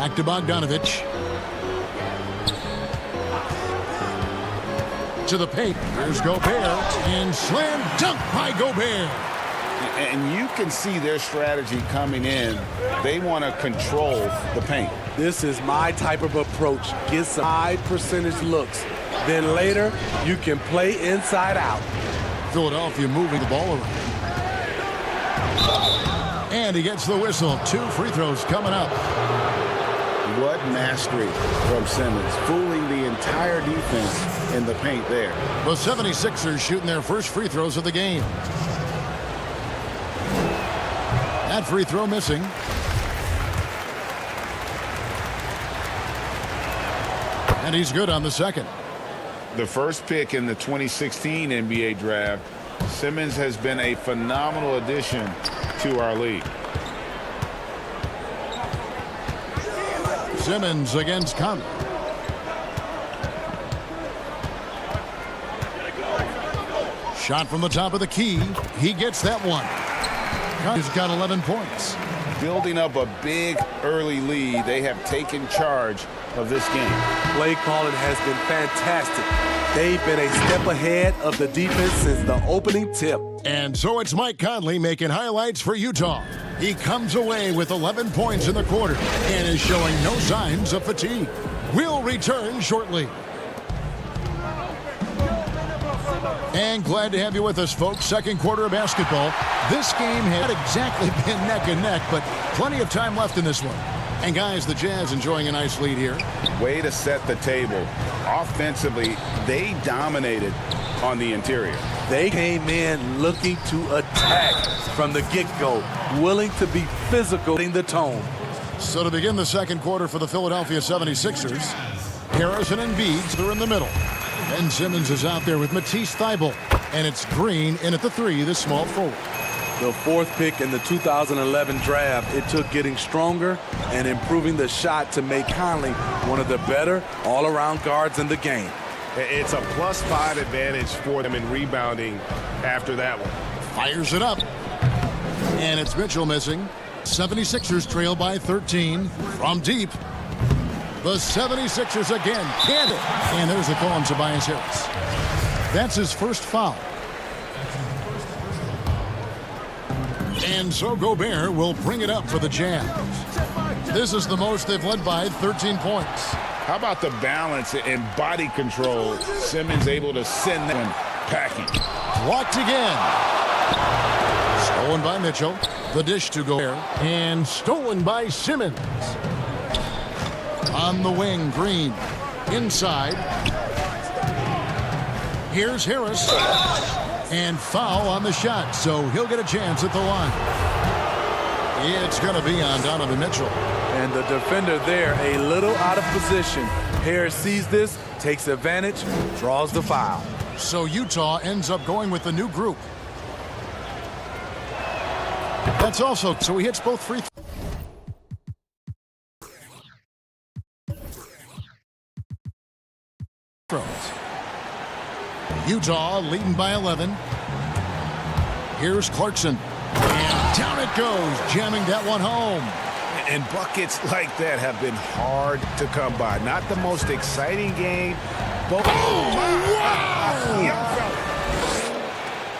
[SPEAKER 2] Back to Bogdanovich. To the paint. Here's Gobert. And slam dunk by Gobert.
[SPEAKER 3] And you can see their strategy coming in. They want to control the paint.
[SPEAKER 9] This is my type of approach. Get some high percentage looks. Then later, you can play inside out.
[SPEAKER 2] Philadelphia moving the ball around. And he gets the whistle. 2 free throws coming up.
[SPEAKER 3] What mastery from Simmons, fooling the entire defense in the paint there.
[SPEAKER 2] The 76ers shooting their first free throws of the game. That free throw missing. And he's good on the second.
[SPEAKER 3] The first pick in the 2016 NBA draft, Simmons has been a phenomenal addition to our league.
[SPEAKER 2] Simmons against Conley. Shot from the top of the key. He gets that one. He's got 11 points.
[SPEAKER 3] Building up a big early lead, they have taken charge of this game.
[SPEAKER 9] Play calling has been fantastic. They've been a step ahead of the defense since the opening tip.
[SPEAKER 2] And so it's Mike Conley making highlights for Utah. He comes away with 11 points in the quarter and is showing no signs of fatigue. We'll return shortly. And glad to have you with us, folks. Second quarter of basketball. This game had exactly been neck and neck, but plenty of time left in this one. And guys, the Jazz enjoying a nice lead here.
[SPEAKER 3] Way to set the table. Offensively, they dominated on the interior.
[SPEAKER 9] They came in looking to attack from the get-go, willing to be physical in the tone.
[SPEAKER 2] So to begin the second quarter for the Philadelphia 76ers, Harrison and Beads are in the middle. Ben Simmons is out there with Matisse Thybulle. And it's Green in at the 3, the small forward.
[SPEAKER 9] The 4th pick in the 2011 draft, it took getting stronger and improving the shot to make Conley one of the better all-around guards in the game.
[SPEAKER 11] It's a +5 advantage for them in rebounding after that one.
[SPEAKER 2] Fires it up. And it's Mitchell missing. 76ers trail by 13 from deep. The 76ers again can't it. And there's the call on Tobias Harris. That's his first foul. And so Gobert will bring it up for the Jazz. This is the most they've led by 13 points.
[SPEAKER 3] How about the balance and body control? Simmons able to send them packing.
[SPEAKER 2] Blocked again. Stolen by Mitchell. The dish to Gobert. And stolen by Simmons. On the wing, Green. Inside. Here's Harris. And foul on the shot, so he'll get a chance at the line. It's going to be on Donovan Mitchell.
[SPEAKER 9] And the defender there a little out of position. Harris sees this, takes advantage, draws the foul.
[SPEAKER 2] So Utah ends up going with the new group. That's also, so he hits both free throws. Utah leading by 11. Here's Clarkson. And down it goes, jamming that one home.
[SPEAKER 3] And buckets like that have been hard to come by. Not the most exciting game, but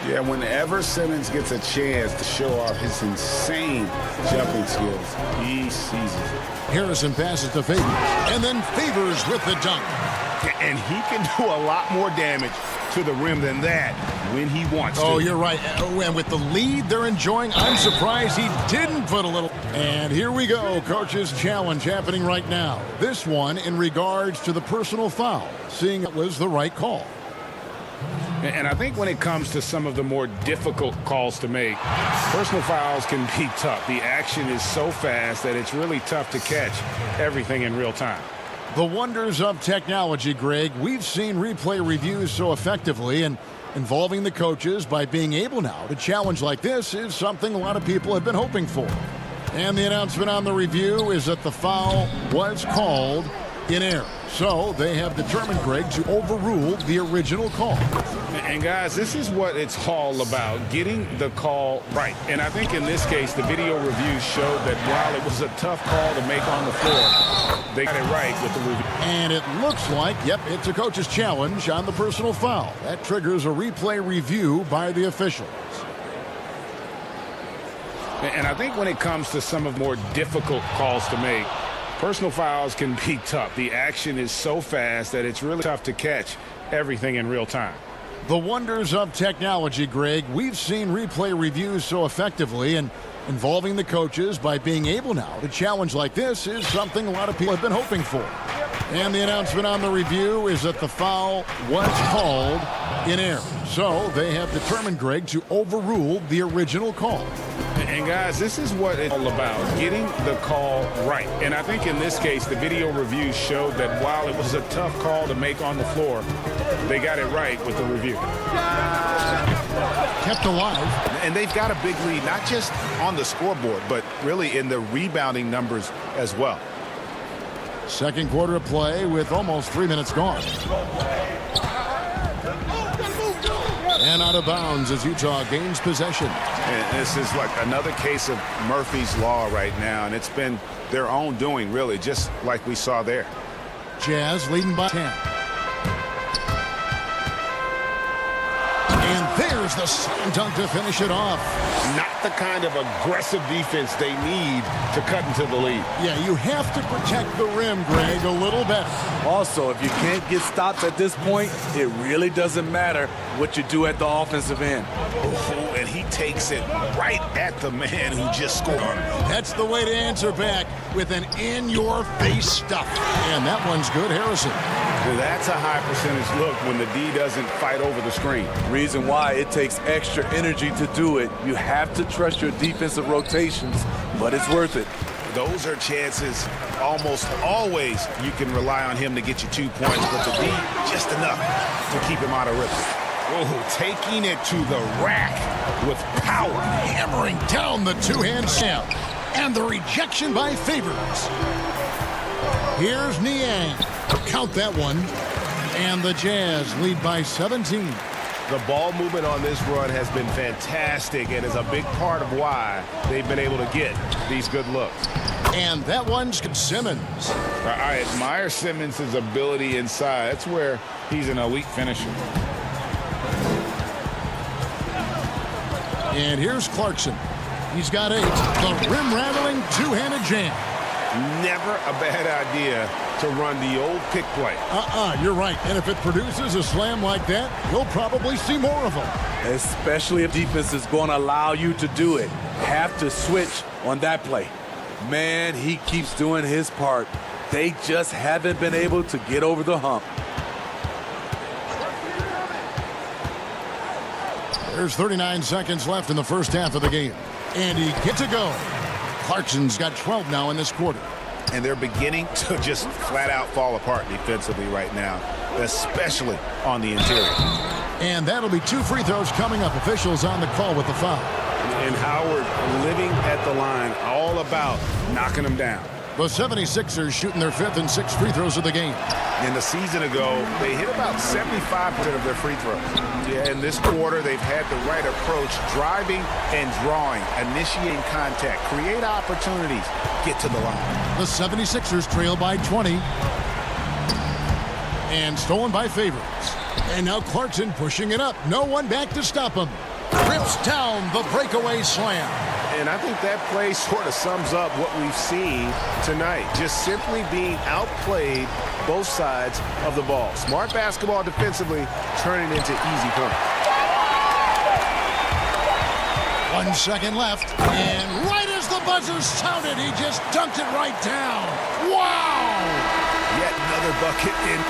[SPEAKER 3] yeah, whenever Simmons gets a chance to show off his insane jumping skills, he seizes it.
[SPEAKER 2] Harrison passes to Favors, and then Favors with the dunk.
[SPEAKER 3] And he can do a lot more damage to the rim than that when he wants to.
[SPEAKER 2] Oh, you're right. And with the lead they're enjoying, I'm surprised he didn't put a little. And here we go, coach's challenge happening right now. This one in regards to the personal foul, seeing it was the right call.
[SPEAKER 3] And I think when it comes to some of the more difficult calls to make, personal fouls can be tough. The action is so fast that it's really tough to catch everything in real time.
[SPEAKER 2] The wonders of technology, Greg. We've seen replay reviews so effectively, and involving the coaches by being able now to challenge like this is something a lot of people have been hoping for. And the announcement on the review is that the foul was called in error. So they have determined, Greg, to overrule the original call.
[SPEAKER 3] And guys, this is what it's all about, getting the call right. And I think in this case, the video reviews showed that while it was a tough call to make on the floor, they got it right with the review.
[SPEAKER 2] And it looks like, yep, it's a coach's challenge on the personal foul. That triggers a replay review by the officials.
[SPEAKER 3] And I think when it comes to some of the more difficult calls to make, personal fouls can be tough. The action is so fast that it's really tough to catch everything in real time.
[SPEAKER 2] The wonders of technology, Greg. We've seen replay reviews so effectively, and involving the coaches by being able now to challenge like this is something a lot of people have been hoping for. And the announcement on the review is that the foul was called in error. So they have determined, Greg, to overrule the original call.
[SPEAKER 3] And guys, this is what it's all about, getting the call right. And I think in this case, the video reviews showed that while it was a tough call to make on the floor, they got it right with the review.
[SPEAKER 2] Kept alive.
[SPEAKER 3] And they've got a big lead, not just on the scoreboard, but really in the rebounding numbers as well.
[SPEAKER 2] Second quarter of play with almost 3 minutes gone. And out of bounds as Utah gains possession.
[SPEAKER 3] And this is like another case of Murphy's Law right now, and it's been their own doing, really, just like we saw there.
[SPEAKER 2] Jazz leading by 10. And there's the slam dunk to finish it off.
[SPEAKER 3] Not the kind of aggressive defense they need to cut into the lead.
[SPEAKER 2] Yeah, you have to protect the rim, Greg, a little better.
[SPEAKER 9] Also, if you can't get stops at this point, it really doesn't matter what you do at the offensive end.
[SPEAKER 3] Oh, and he takes it right at the man who just scored on him.
[SPEAKER 2] That's the way to answer back, with an in-your-face stuff. And that one's good, Harrison.
[SPEAKER 3] That's a high percentage look when the D doesn't fight over the screen.
[SPEAKER 9] Reason why it takes extra energy to do it. You have to trust your defensive rotations, but it's worth it.
[SPEAKER 3] Those are chances almost always you can rely on him to get you 2 points, but the D just enough to keep him out of rhythm. Oh, taking it to the rack with power.
[SPEAKER 2] Hammering down the two-hand slam. And the rejection by Favors. Here's Niang. Count that one. And the Jazz lead by 17.
[SPEAKER 11] The ball movement on this run has been fantastic and is a big part of why they've been able to get these good looks.
[SPEAKER 2] And that one's Simmons.
[SPEAKER 3] I admire Simmons' ability inside. That's where he's an elite finisher.
[SPEAKER 2] And here's Clarkson. He's got 8. The rim-rattling two-handed jam.
[SPEAKER 3] Never a bad idea to run the old pick play.
[SPEAKER 2] You're right. And if it produces a slam like that, you'll probably see more of them.
[SPEAKER 9] Especially if defense is going to allow you to do it. Have to switch on that play. Man, he keeps doing his part. They just haven't been able to get over the hump.
[SPEAKER 2] There's 39 seconds left in the first half of the game. And he gets a go. Clarkson's got 12 now in this quarter.
[SPEAKER 3] And they're beginning to just flat out fall apart defensively right now, especially on the interior.
[SPEAKER 2] And that'll be 2 free throws coming up. Officials on the call with the foul.
[SPEAKER 3] And Howard living at the line, all about knocking them down.
[SPEAKER 2] The 76ers shooting their 5th and 6th free throws of the game.
[SPEAKER 3] And a season ago, they hit about 75% of their free throws. Yeah, in this quarter, they've had the right approach, driving and drawing, initiating contact, create opportunities, get to the line.
[SPEAKER 2] The 76ers trail by 20. And stolen by Favors. And now Clarkson pushing it up. No one back to stop him. Rips down the breakaway slam.
[SPEAKER 11] And I think that play sort of sums up what we've seen tonight. Just simply being outplayed both sides of the ball. Smart basketball defensively, turning into easy points.
[SPEAKER 2] 1 second left. And right as the buzzer sounded, he just dunked it right down. Wow!
[SPEAKER 3] Yet another bucket in.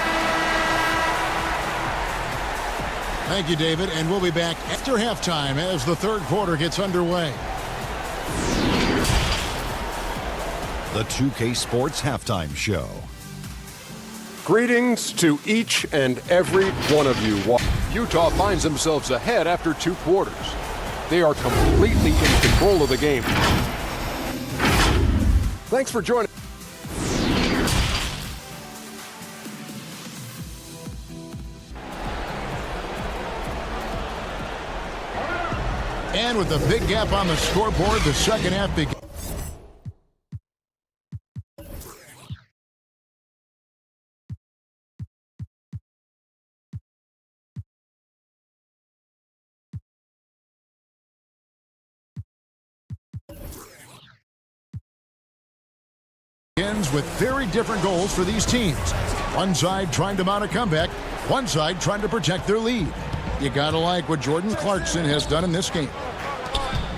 [SPEAKER 2] Thank you, David. And we'll be back after halftime as the third quarter gets underway.
[SPEAKER 13] The 2K Sports Halftime Show.
[SPEAKER 7] Greetings to each and every one of you. Utah finds themselves ahead after 2 quarters. They are completely in control of the game. Thanks for joining.
[SPEAKER 2] And with the big gap on the scoreboard, the second half begins. With very different goals for these teams. One side trying to mount a comeback, one side trying to protect their lead. You gotta like what Jordan Clarkson has done in this game.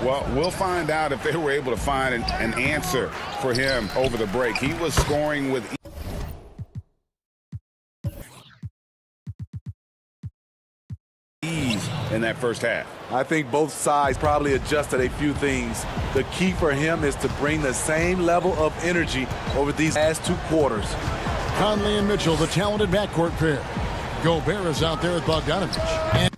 [SPEAKER 3] Well, we'll find out if they were able to find an answer for him over the break. He was scoring with ease in that first half.
[SPEAKER 9] I think both sides probably adjusted a few things. The key for him is to bring the same level of energy over these last two quarters.
[SPEAKER 2] Conley and Mitchell, the talented backcourt pair. Gobert is out there with Bogdanovich.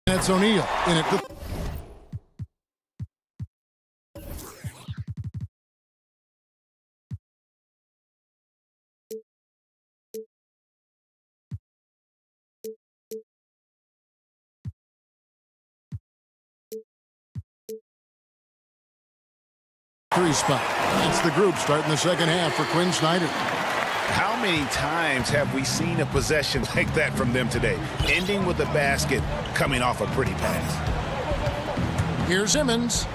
[SPEAKER 2] And it's O'Neal in it. Three spot. That's the group starting the second half for Quinn Snyder.
[SPEAKER 3] How many times have we seen a possession like that from them today? Ending with a basket, coming off a pretty pass.
[SPEAKER 2] Here's Simmons.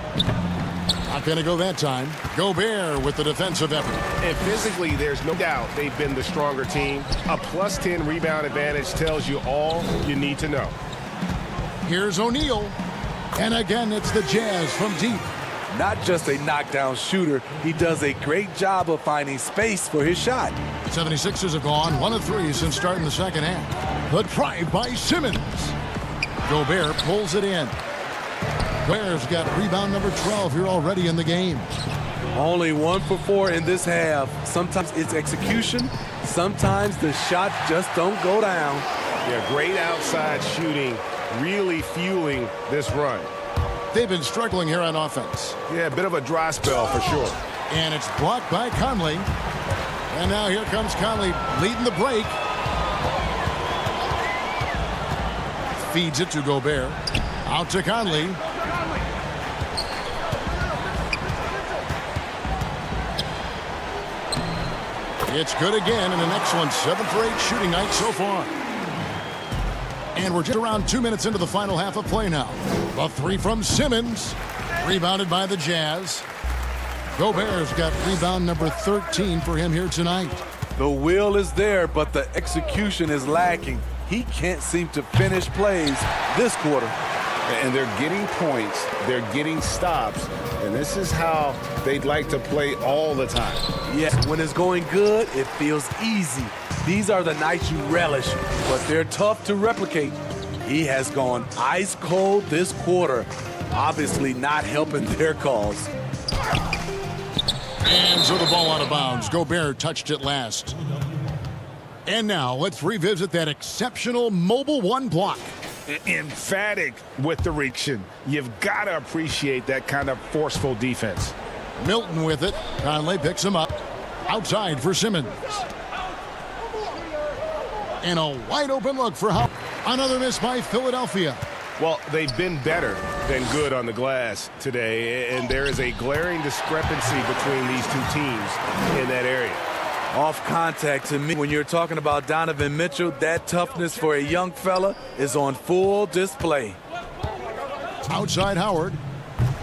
[SPEAKER 2] Not going to go that time. Gobert with the defensive effort.
[SPEAKER 11] And physically, there's no doubt they've been the stronger team. A plus 10 rebound advantage tells you all you need to know.
[SPEAKER 2] Here's O'Neal. And again, it's the Jazz from deep.
[SPEAKER 9] Not just a knockdown shooter, he does a great job of finding space for his shot.
[SPEAKER 2] 76ers have gone 1 of 3 since starting the second half. The drive by Simmons. Gobert pulls it in. Gobert's got rebound number 12 here already in the game.
[SPEAKER 9] Only 1 for 4 in this half. Sometimes it's execution. Sometimes the shots just don't go down.
[SPEAKER 11] Yeah, great outside shooting, really fueling this run.
[SPEAKER 2] They've been struggling here on offense.
[SPEAKER 11] Yeah, a bit of a dry spell for sure.
[SPEAKER 2] And it's blocked by Conley. And now here comes Conley leading the break. Feeds it to Gobert. Out to Conley. It's good again, and an excellent 7 for 8 shooting night so far. And we're just around 2 minutes into the final half of play now. A 3 from Simmons. Rebounded by the Jazz. Gobert's got rebound number 13 for him here tonight.
[SPEAKER 9] The will is there, but the execution is lacking. He can't seem to finish plays this quarter.
[SPEAKER 3] And they're getting points, they're getting stops, and this is how they'd like to play all the time.
[SPEAKER 9] Yes, when it's going good, it feels easy. These are the nights you relish, but they're tough to replicate. He has gone ice cold this quarter, obviously not helping their cause.
[SPEAKER 2] And so the ball out of bounds. Gobert touched it last. And now let's revisit that exceptional mobile one block.
[SPEAKER 11] Emphatic with the reaction. You've got to appreciate that kind of forceful defense.
[SPEAKER 2] Milton with it. Conley picks him up. Outside for Simmons. And a wide open look for Howard. Another miss by Philadelphia.
[SPEAKER 11] Well, they've been better than good on the glass today, and there is a glaring discrepancy between these two teams in that area.
[SPEAKER 9] Off contact to me, when you're talking about Donovan Mitchell, that toughness for a young fella is on full display.
[SPEAKER 2] Outside Howard.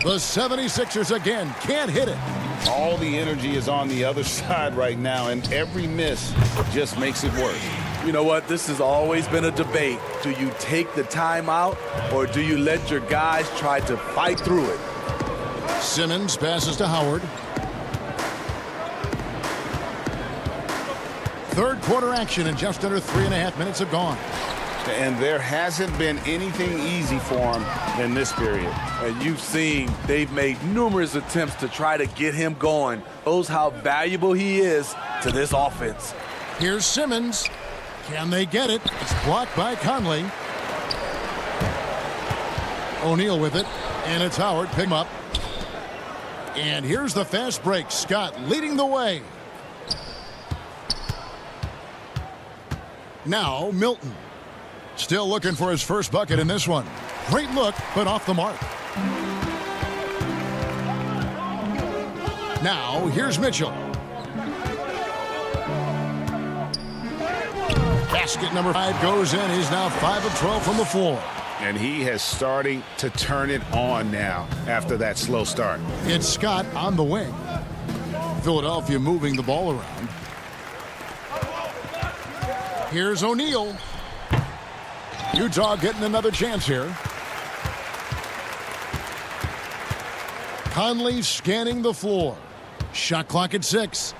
[SPEAKER 2] The 76ers again can't hit it.
[SPEAKER 3] All the energy is on the other side right now, and every miss just makes it worse.
[SPEAKER 9] You know what? This has always been a debate. Do you take the timeout, or do you let your guys try to fight through it?
[SPEAKER 2] Simmons passes to Howard. Third quarter action, and just under 3.5 minutes have gone.
[SPEAKER 3] And there hasn't been anything easy for him in this period.
[SPEAKER 9] And you've seen they've made numerous attempts to try to get him going. Shows how valuable he is to this offense.
[SPEAKER 2] Here's Simmons. Can they get it? It's blocked by Conley. O'Neal with it, and it's Howard. Pick him up. And here's the fast break. Scott leading the way. Now Milton. Still looking for his first bucket in this one. Great look, but off the mark. Now here's Mitchell. Basket number 5 goes in. He's now 5 of 12 from the floor.
[SPEAKER 3] And he has starting to turn it on now after that slow start.
[SPEAKER 2] It's Scott on the wing. Philadelphia moving the ball around. Here's O'Neal. Utah getting another chance here. Conley scanning the floor. Shot clock at 6.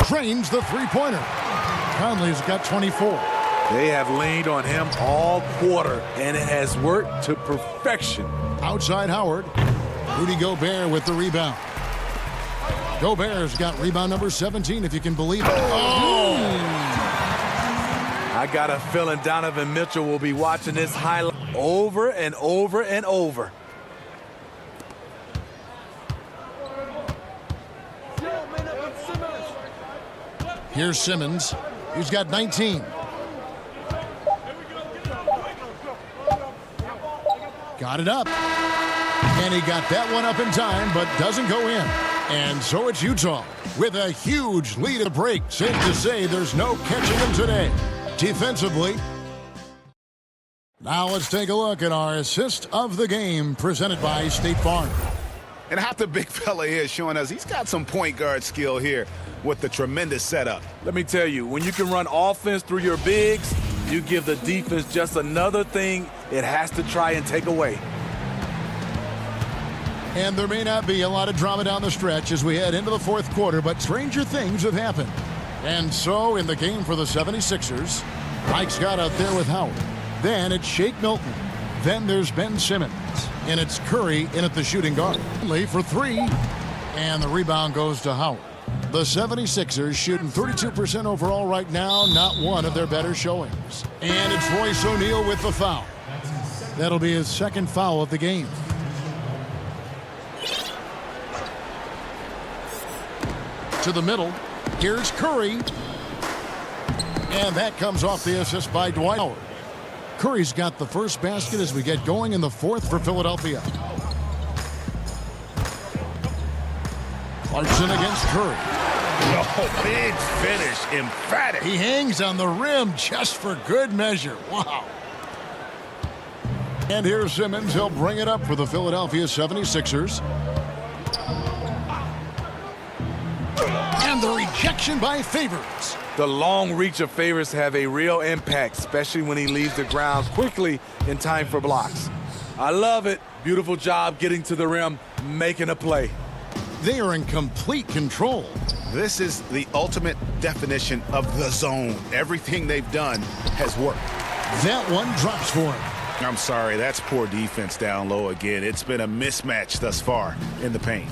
[SPEAKER 2] Drains the three-pointer. Conley's got 24.
[SPEAKER 9] They have leaned on him all quarter, and it has worked to perfection.
[SPEAKER 2] Outside Howard. Rudy Gobert with the rebound. Gobert's got rebound number 17, if you can believe it. Oh!
[SPEAKER 9] I got a feeling Donovan Mitchell will be watching this highlight over and over and over.
[SPEAKER 2] Here's Simmons. He's got 19. Got it up. And he got that one up in time, but doesn't go in. And so it's Utah with a huge lead at the break. Safe to say there's no catching them today. Defensively. Now let's take a look at our assist of the game presented by State Farm.
[SPEAKER 3] And how the big fella is showing us he's got some point guard skill here with the tremendous setup.
[SPEAKER 9] Let me tell you, when you can run offense through your bigs, you give the defense just another thing it has to try and take away.
[SPEAKER 2] And there may not be a lot of drama down the stretch as we head into the fourth quarter, but stranger things have happened. And so in the game for the 76ers, Mike Scott out there with Howard. Then it's Shake Milton. Then there's Ben Simmons. And it's Curry in at the shooting guard. Lee for 3. And the rebound goes to Howard. The 76ers shooting 32% overall right now. Not one of their better showings. And it's Royce O'Neal with the foul. That'll be his second foul of the game. To the middle. Here's Curry. And that comes off the assist by Dwight Howard. Curry's got the first basket as we get going in the fourth for Philadelphia. Clarkson against Curry.
[SPEAKER 3] Oh, big finish, emphatic.
[SPEAKER 2] He hangs on the rim just for good measure. Wow. And here's Simmons. He'll bring it up for the Philadelphia 76ers. And the rejection by Favors.
[SPEAKER 9] The long reach of Favors have a real impact, especially when he leaves the ground quickly in time for blocks. I love it. Beautiful job getting to the rim, making a play.
[SPEAKER 2] They are in complete control.
[SPEAKER 3] This is the ultimate definition of the zone. Everything they've done has worked.
[SPEAKER 2] That one drops for him.
[SPEAKER 3] I'm sorry, that's poor defense down low again. It's been a mismatch thus far in the paint.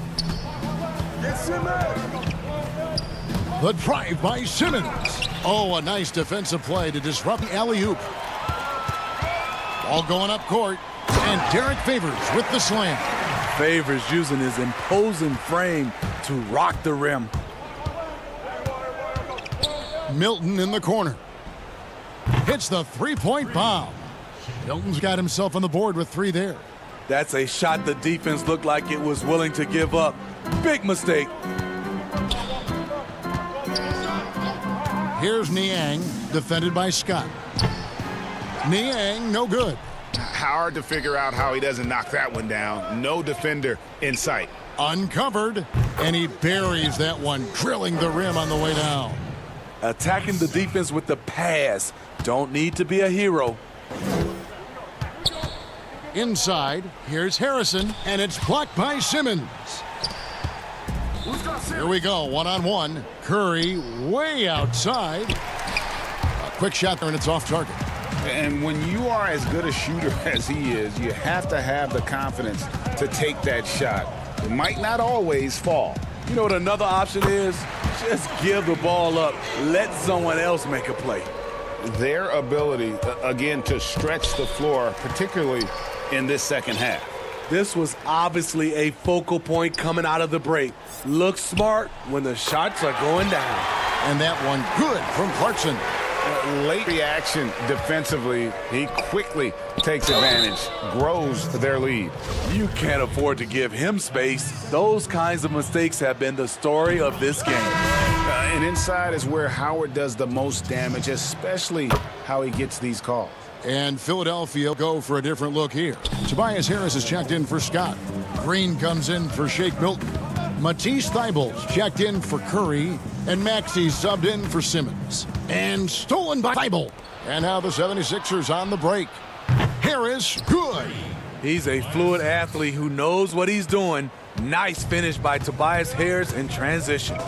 [SPEAKER 2] The drive by Simmons. Oh, a nice defensive play to disrupt the alley-oop. Ball going up court. And Derek Favors with the slam.
[SPEAKER 9] Favors using his imposing frame to rock the rim.
[SPEAKER 2] Milton in the corner. Hits the three-point bomb. Milton's got himself on the board with 3 there.
[SPEAKER 9] That's a shot the defense looked like it was willing to give up. Big mistake.
[SPEAKER 2] Here's Niang, defended by Scott. Niang, no good.
[SPEAKER 3] Hard to figure out how he doesn't knock that one down. No defender in sight.
[SPEAKER 2] Uncovered, and he buries that one, drilling the rim on the way down.
[SPEAKER 9] Attacking the defense with the pass. Don't need to be a hero.
[SPEAKER 2] Inside, here's Harrison, and it's blocked by Simmons. Here we go, one-on-one. Curry way outside. A quick shot there, and it's off target.
[SPEAKER 3] And when you are as good a shooter as he is, you have to have the confidence to take that shot. It might not always fall.
[SPEAKER 9] You know what another option is? Just give the ball up. Let someone else make a play.
[SPEAKER 3] Their ability, again, to stretch the floor, particularly in this second half.
[SPEAKER 9] This was obviously a focal point coming out of the break. Look smart when the shots are going down.
[SPEAKER 2] And that one good from Clarkson.
[SPEAKER 3] Late reaction defensively, he quickly takes advantage, grows their lead.
[SPEAKER 9] You can't afford to give him space. Those kinds of mistakes have been the story of this game.
[SPEAKER 3] And inside is where Howard does the most damage, especially how he gets these calls.
[SPEAKER 2] And Philadelphia go for a different look here. Tobias Harris is checked in for Scott. Green comes in for Shake Milton. Matisse Thybulle's checked in for Curry. And Maxey subbed in for Simmons. And stolen by Thibault. And now the 76ers on the break. Harris, good.
[SPEAKER 9] He's a fluid athlete who knows what he's doing. Nice finish by Tobias Harris in transition.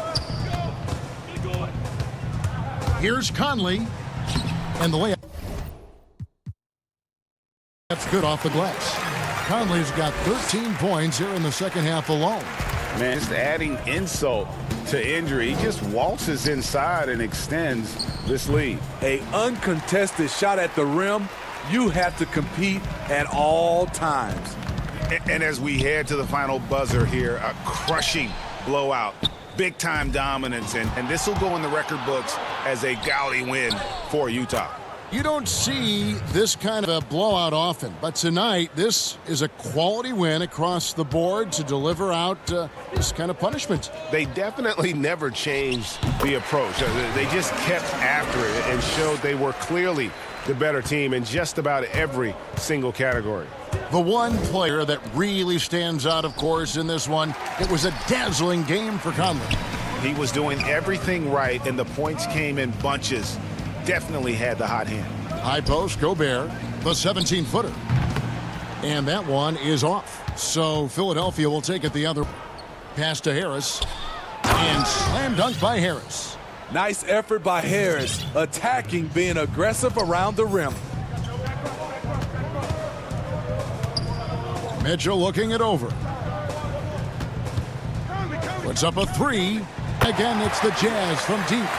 [SPEAKER 2] Here's Conley. And the layup. That's good off the glass. Conley's got 13 points here in the second half alone.
[SPEAKER 3] Man, just adding insult to injury. He just waltzes inside and extends this lead.
[SPEAKER 9] A uncontested shot at the rim. You have to compete at all times.
[SPEAKER 3] And as we head to the final buzzer here, a crushing blowout. Big-time dominance, and this will go in the record books as a gaudy win for Utah.
[SPEAKER 2] You don't see this kind of a blowout often, but tonight this is a quality win across the board to deliver out this kind of punishment.
[SPEAKER 11] They definitely never changed the approach. They just kept after it and showed they were clearly the better team in just about every single category.
[SPEAKER 2] The one player that really stands out, of course, in this one, it was a dazzling game for Conley.
[SPEAKER 3] He was doing everything right, and the points came in bunches. Definitely had the hot hand.
[SPEAKER 2] High post, Gobert, the 17-footer. And that one is off. So Philadelphia will take it the other. Pass to Harris. And slam dunk by Harris.
[SPEAKER 9] Nice effort by Harris. Attacking, being aggressive around the rim.
[SPEAKER 2] Mitchell looking it over. Puts up a three. Again, it's the Jazz from deep.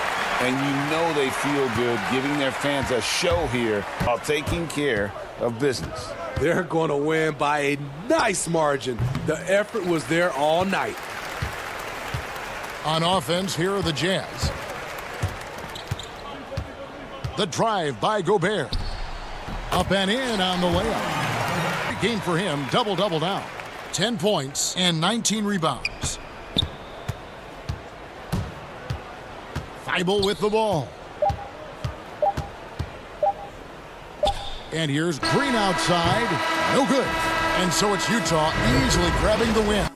[SPEAKER 3] And you know they feel good giving their fans a show here while taking care of business.
[SPEAKER 9] They're going to win by a nice margin. The effort was there all night.
[SPEAKER 2] On offense, here are the Jazz. The drive by Gobert. Up and in on the layup. Game for him, double-double now. 10 points and 19 rebounds. Thibault with the ball. And here's Green outside. No good. And so it's Utah easily grabbing the win.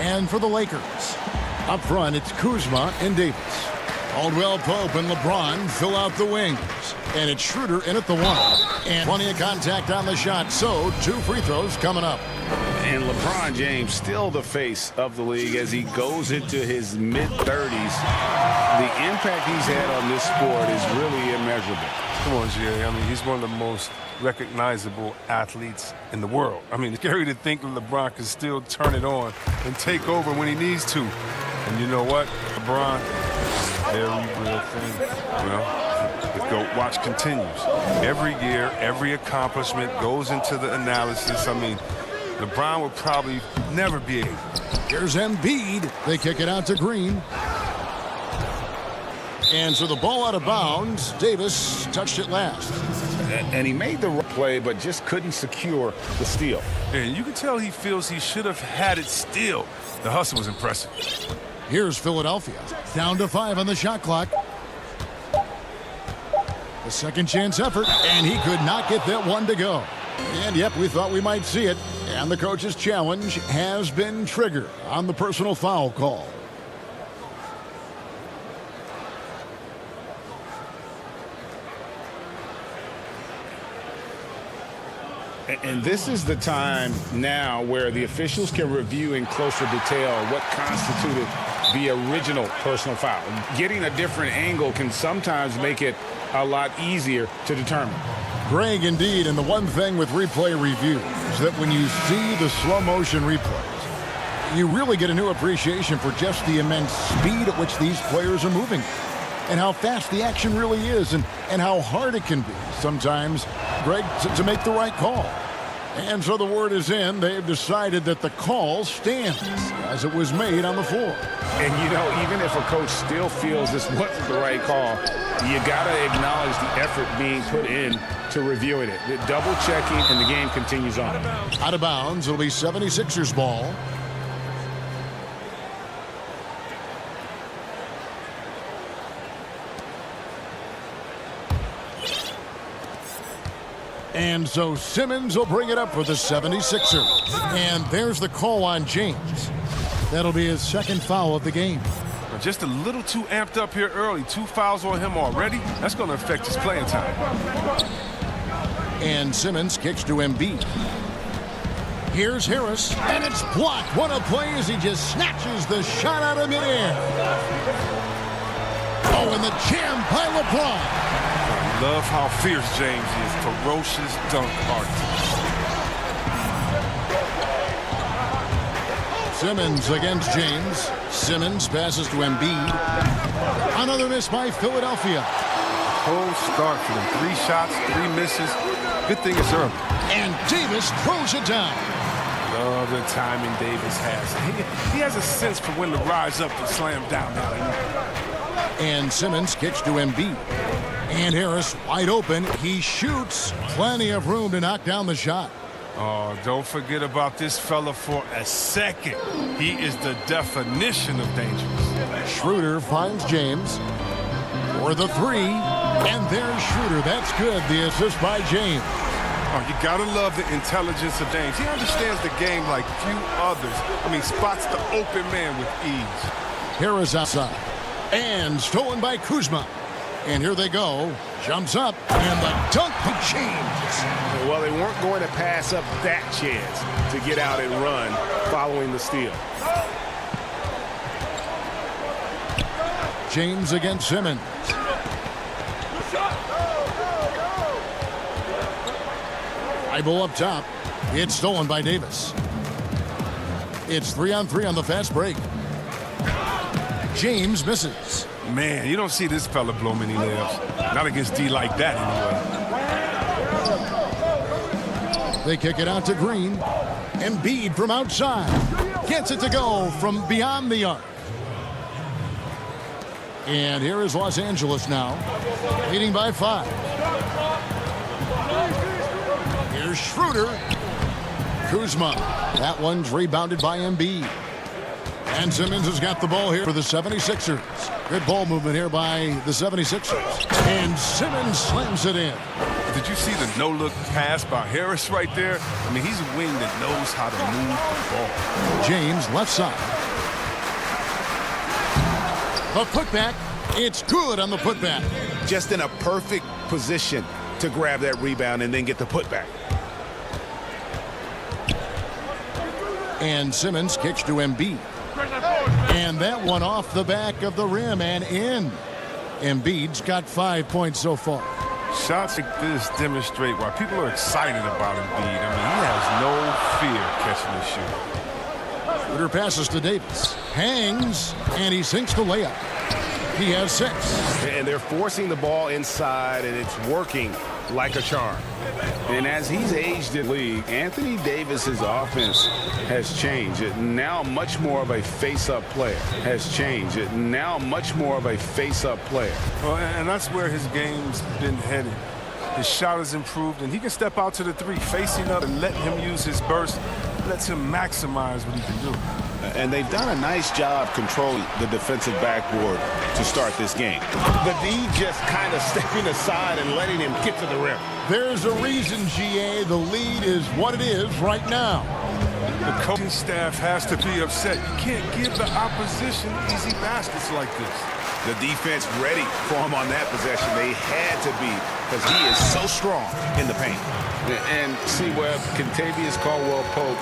[SPEAKER 2] And for the Lakers, up front, it's Kuzma and Davis. Caldwell Pope and LeBron fill out the wings. And it's Schroeder in at the one. And plenty of contact on the shot, so 2 free throws coming up.
[SPEAKER 3] And LeBron James still the face of the league as he goes into his mid-30s. The impact he's had on this sport is really immeasurable.
[SPEAKER 12] Come on, Jerry. I mean, he's one of the most recognizable athletes in the world. I mean, it's scary to think that LeBron can still turn it on and take over when he needs to. And you know what? LeBron, very real thing. You know, the GOAT watch continues. Every year, every accomplishment goes into the analysis. I mean, LeBron would probably never be able.
[SPEAKER 2] Here's Embiid. They kick it out to Green. And so the ball out of bounds. Davis touched it last.
[SPEAKER 3] And he made the right play, but just couldn't secure the steal.
[SPEAKER 12] And you can tell he feels he should have had it still. The hustle was impressive.
[SPEAKER 2] Here's Philadelphia. Down to 5 on the shot clock. The second chance effort, and he could not get that one to go. And yep, we thought we might see it. And the coach's challenge has been triggered on the personal foul call.
[SPEAKER 3] And this is the time now where the officials can review in closer detail what constituted the original personal foul. Getting a different angle can sometimes make it a lot easier to determine.
[SPEAKER 2] Greg, indeed, and the one thing with replay review is that when you see the slow motion replays, you really get a new appreciation for just the immense speed at which these players are moving and how fast the action really is and how hard it can be sometimes, Greg, to make the right call. And so the word is in. They've decided that the call stands as it was made on the floor.
[SPEAKER 3] And, you know, even if a coach still feels this wasn't the right call, you got to acknowledge the effort being put in to reviewing it. The double checking, and the game continues on.
[SPEAKER 2] Out of bounds, it'll be 76ers ball. And so Simmons will bring it up for the 76ers. And there's the call on James. That'll be his second foul of the game.
[SPEAKER 12] Just a little too amped up here early. 2 fouls on him already. That's going to affect his playing time.
[SPEAKER 2] And Simmons kicks to Embiid. Here's Harris, and it's blocked. What a play as he just snatches the shot out of midair. Oh, and the jam by LeBron.
[SPEAKER 12] Love how fierce James is. Ferocious dunk artist.
[SPEAKER 2] Simmons against James. Simmons passes to Embiid. Another miss by Philadelphia.
[SPEAKER 12] Cold start for them. 3 shots, 3 misses. Good thing it's early.
[SPEAKER 2] And Davis throws it down.
[SPEAKER 12] Love the timing Davis has. He has a sense for when to rise up and slam down now.
[SPEAKER 2] And Simmons kicks to Embiid. And Harris wide open. He shoots. Plenty of room to knock down the shot.
[SPEAKER 12] Oh, don't forget about this fella for a second. He is the definition of dangerous.
[SPEAKER 2] Schroeder finds James for the 3. And there's Schroeder. That's good. The assist by James.
[SPEAKER 12] Oh, you gotta love the intelligence of James. He understands the game like few others. I mean, spots the open man with ease.
[SPEAKER 2] Harris outside. And stolen by Kuzma. And here they go. Jumps up. And the dunk by James.
[SPEAKER 11] Well, they weren't going to pass up that chance to get out and run following the steal.
[SPEAKER 2] James against Simmons. Eyeball up top. It's stolen by Davis. It's 3-on-3 on the fast break. James misses.
[SPEAKER 12] Man, you don't see this fella blow many layups. Not against D like that, anyway.
[SPEAKER 2] They kick it out to Green. Embiid from outside. Gets it to go from beyond the arc. And here is Los Angeles now, leading by 5. Here's Schroeder. Kuzma. That one's rebounded by Embiid. And Simmons has got the ball here for the 76ers. Good ball movement here by the 76ers. And Simmons slams it in.
[SPEAKER 12] Did you see the no-look pass by Harris right there? I mean, he's a wing that knows how to move the ball.
[SPEAKER 2] James left side. The putback. It's good on the putback.
[SPEAKER 3] Just in a perfect position to grab that rebound and then get the putback.
[SPEAKER 2] And Simmons kicks to Embiid. And that one off the back of the rim and in. Embiid's got 5 points so far.
[SPEAKER 12] Shots like this demonstrate why people are excited about Embiid. I mean, he has no fear catching the shoot.
[SPEAKER 2] Shooter passes to Davis. Hangs, and he sinks the layup. He has 6.
[SPEAKER 3] And they're forcing the ball inside, and it's working like a charm. And as he's aged in the league, Anthony Davis's offense has changed. It now much more of a face-up player.
[SPEAKER 12] Well, and that's where his game's been headed. His shot has improved, and he can step out to the 3, facing up and letting him use his burst. Lets him maximize what he can do.
[SPEAKER 3] And they've done a nice job controlling the defensive backboard to start this game. The D just kind of stepping aside and letting him get to the rim.
[SPEAKER 2] There's a reason, GA, the lead is what it is right now.
[SPEAKER 12] The coaching staff has to be upset. You can't give the opposition easy baskets like this.
[SPEAKER 3] The defense ready for him on that possession. They had to be, because he is so strong in the paint. And see, Webb, Kentavious Caldwell-Pope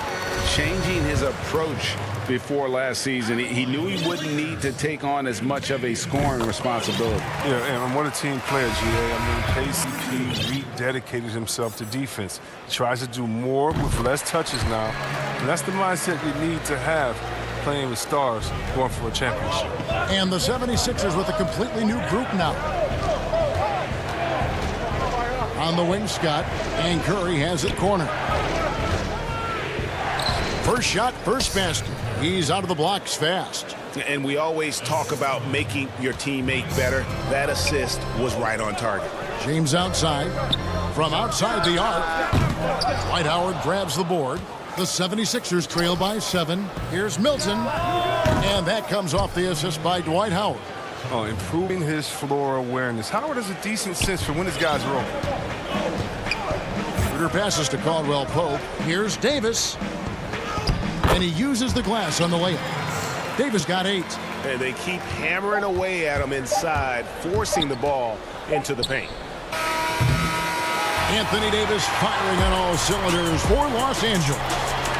[SPEAKER 3] changing his approach before last season. He knew he wouldn't need to take on as much of a scoring responsibility.
[SPEAKER 12] Yeah, and what a team player, GA. I mean, KCP rededicated himself to defense. He tries to do more with less touches now. And that's the mindset you need to have playing with stars going for a championship.
[SPEAKER 2] And the 76ers with a completely new group now. On the wing, Scott, and Curry has it corner. First shot, first basket. He's out of the blocks fast.
[SPEAKER 3] And we always talk about making your teammate better. That assist was right on target.
[SPEAKER 2] James outside. From outside the arc, Dwight Howard grabs the board. The 76ers trail by 7. Here's Milton. And that comes off the assist by Dwight Howard.
[SPEAKER 12] Oh, improving his floor awareness. Howard has a decent sense for when his guys are open.
[SPEAKER 2] Shooter passes to Caldwell-Pope. Here's Davis. And he uses the glass on the layup. Davis got 8.
[SPEAKER 3] And they keep hammering away at him inside, forcing the ball into the paint.
[SPEAKER 2] Anthony Davis firing on all cylinders for Los Angeles.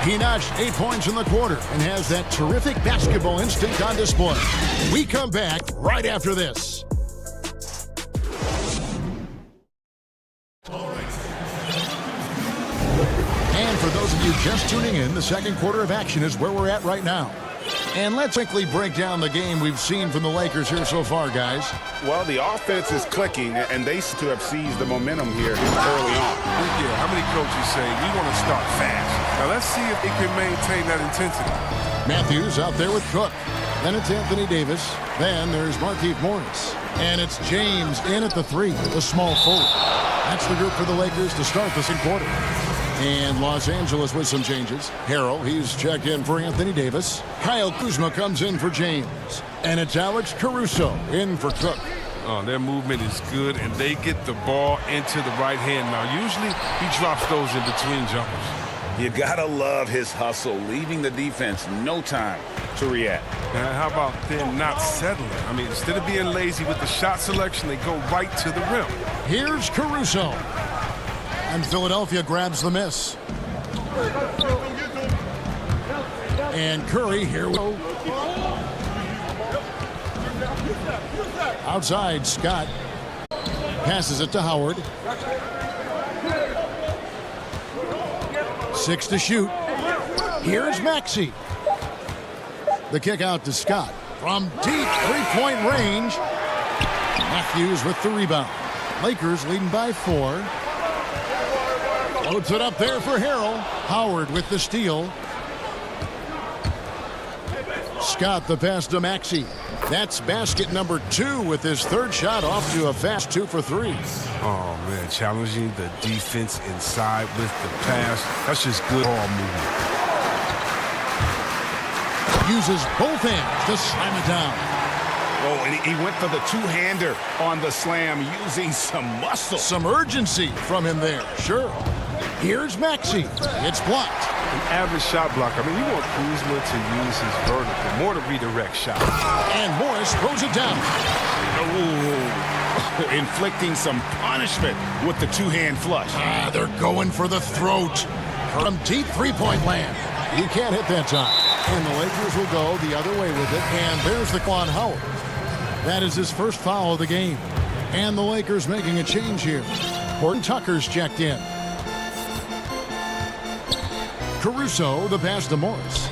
[SPEAKER 2] He notched 8 points in the quarter and has that terrific basketball instinct on display. We come back right after this. And for those of you just tuning in, the second quarter of action is where we're at right now. And let's quickly break down the game we've seen from the Lakers here so far, guys.
[SPEAKER 3] Well, the offense is clicking, and they seem to have seized the momentum here early on.
[SPEAKER 12] Yeah, how many coaches say, we want to start fast? Now, let's see if they can maintain that intensity.
[SPEAKER 2] Matthews out there with Cook. Then it's Anthony Davis. Then there's Markieff Morris. And it's James in at the 3, the small forward. That's the group for the Lakers to start the second quarter. And Los Angeles with some changes. Harrell, he's checked in for Anthony Davis. Kyle Kuzma comes in for James. And it's Alex Caruso in for Cook.
[SPEAKER 12] Oh, their movement is good, and they get the ball into the right hand. Now, usually he drops those in between jumpers.
[SPEAKER 3] You gotta love his hustle, leaving the defense no time to react.
[SPEAKER 12] And how about them not settling? I mean, instead of being lazy with the shot selection, they go right to the rim.
[SPEAKER 2] Here's Caruso. And Philadelphia grabs the miss. And Curry, here we go. Outside, Scott passes it to Howard. 6 to shoot. Here's Maxey. The kick out to Scott. From deep three-point range. Matthews with the rebound. Lakers leading by 4. Loads it up there for Harrell. Howard with the steal. Scott the pass to Maxey. That's basket number 2 with his third shot off to a fast 2 for 3.
[SPEAKER 12] Oh, man, challenging the defense inside with the pass. That's just good ball movement.
[SPEAKER 2] uses both hands to slam it down.
[SPEAKER 3] Oh, and he went for the two-hander on the slam, using some muscle.
[SPEAKER 2] Some urgency from him there, sure. Here's Maxey. It's blocked.
[SPEAKER 12] An average shot blocker. I mean, you want Kuzma to use his vertical, more to redirect shots.
[SPEAKER 2] And Morris throws it down.
[SPEAKER 3] Oh, inflicting some punishment with the two-hand flush.
[SPEAKER 2] They're going for the throat. From deep three-point land. You can't hit that time. And the Lakers will go the other way with it. And there's the Quan Howard. That is his first foul of the game. And the Lakers making a change here. Horton Tucker's checked in. Caruso, the pass to Morris.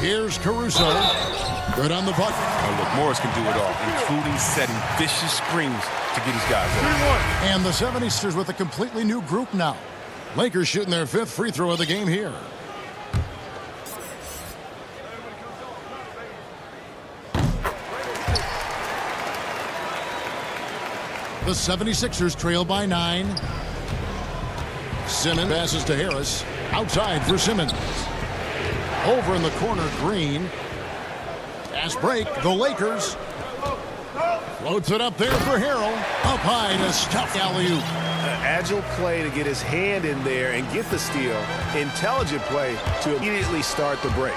[SPEAKER 2] Here's Caruso. Good on the bucket.
[SPEAKER 12] Oh, look, Morris can do it all, including setting vicious screens to get his guys open.
[SPEAKER 2] And the 76ers with a completely new group now. Lakers shooting their 5th free throw of the game here. The 76ers trail by 9. Simmons passes to Harris. Outside for Simmons. Over in the corner, Green. Pass break, the Lakers. Floats it up there for Harrell. Up high to stuff alley-oop.
[SPEAKER 11] Agile play to get his hand in there and get the steal. Intelligent play to immediately start the break.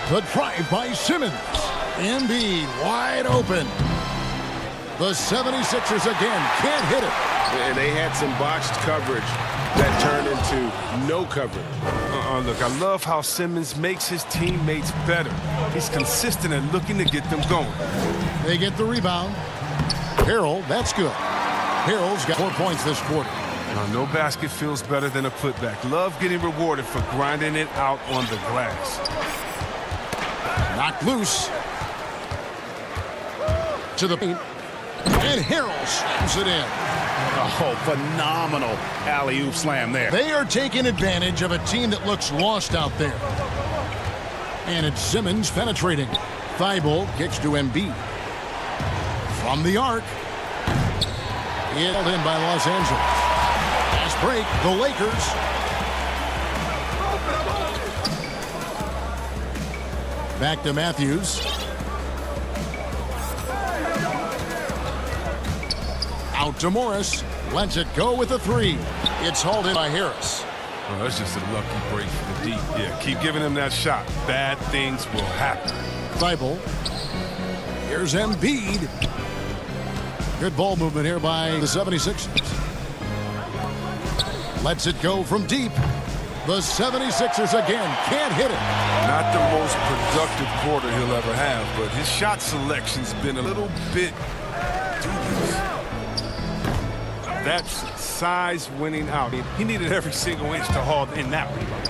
[SPEAKER 2] The drive by Simmons. Embiid wide open. The 76ers again can't hit it.
[SPEAKER 11] And they had some botched coverage that turned into no coverage.
[SPEAKER 12] Look, I love how Simmons makes his teammates better. He's consistent and looking to get them going.
[SPEAKER 2] They get the rebound. Harrell, that's good. Harrell's got 4 points this quarter.
[SPEAKER 12] No basket feels better than a putback. Love getting rewarded for grinding it out on the glass.
[SPEAKER 2] Knocked loose. To the paint. And Harrell slams it in.
[SPEAKER 3] Oh, phenomenal alley-oop slam there.
[SPEAKER 2] They are taking advantage of a team that looks lost out there. And it's Simmons penetrating. Thibault kicks to Embiid. From the arc. Held in by Los Angeles. Fast break, the Lakers. Back to Matthews. Out to Morris. Lets it go with a 3. It's hauled in by Harris.
[SPEAKER 12] Oh, that's just a lucky break for the deep. Yeah, keep giving him that shot. Bad things will happen.
[SPEAKER 2] Thibault. Here's Embiid. Good ball movement here by the 76ers. Lets it go from deep. The 76ers again can't hit it.
[SPEAKER 12] Not the most productive quarter he'll ever have, but his shot selection's been a little bit dubious. That's size winning out. He needed every single inch to haul in that rebound.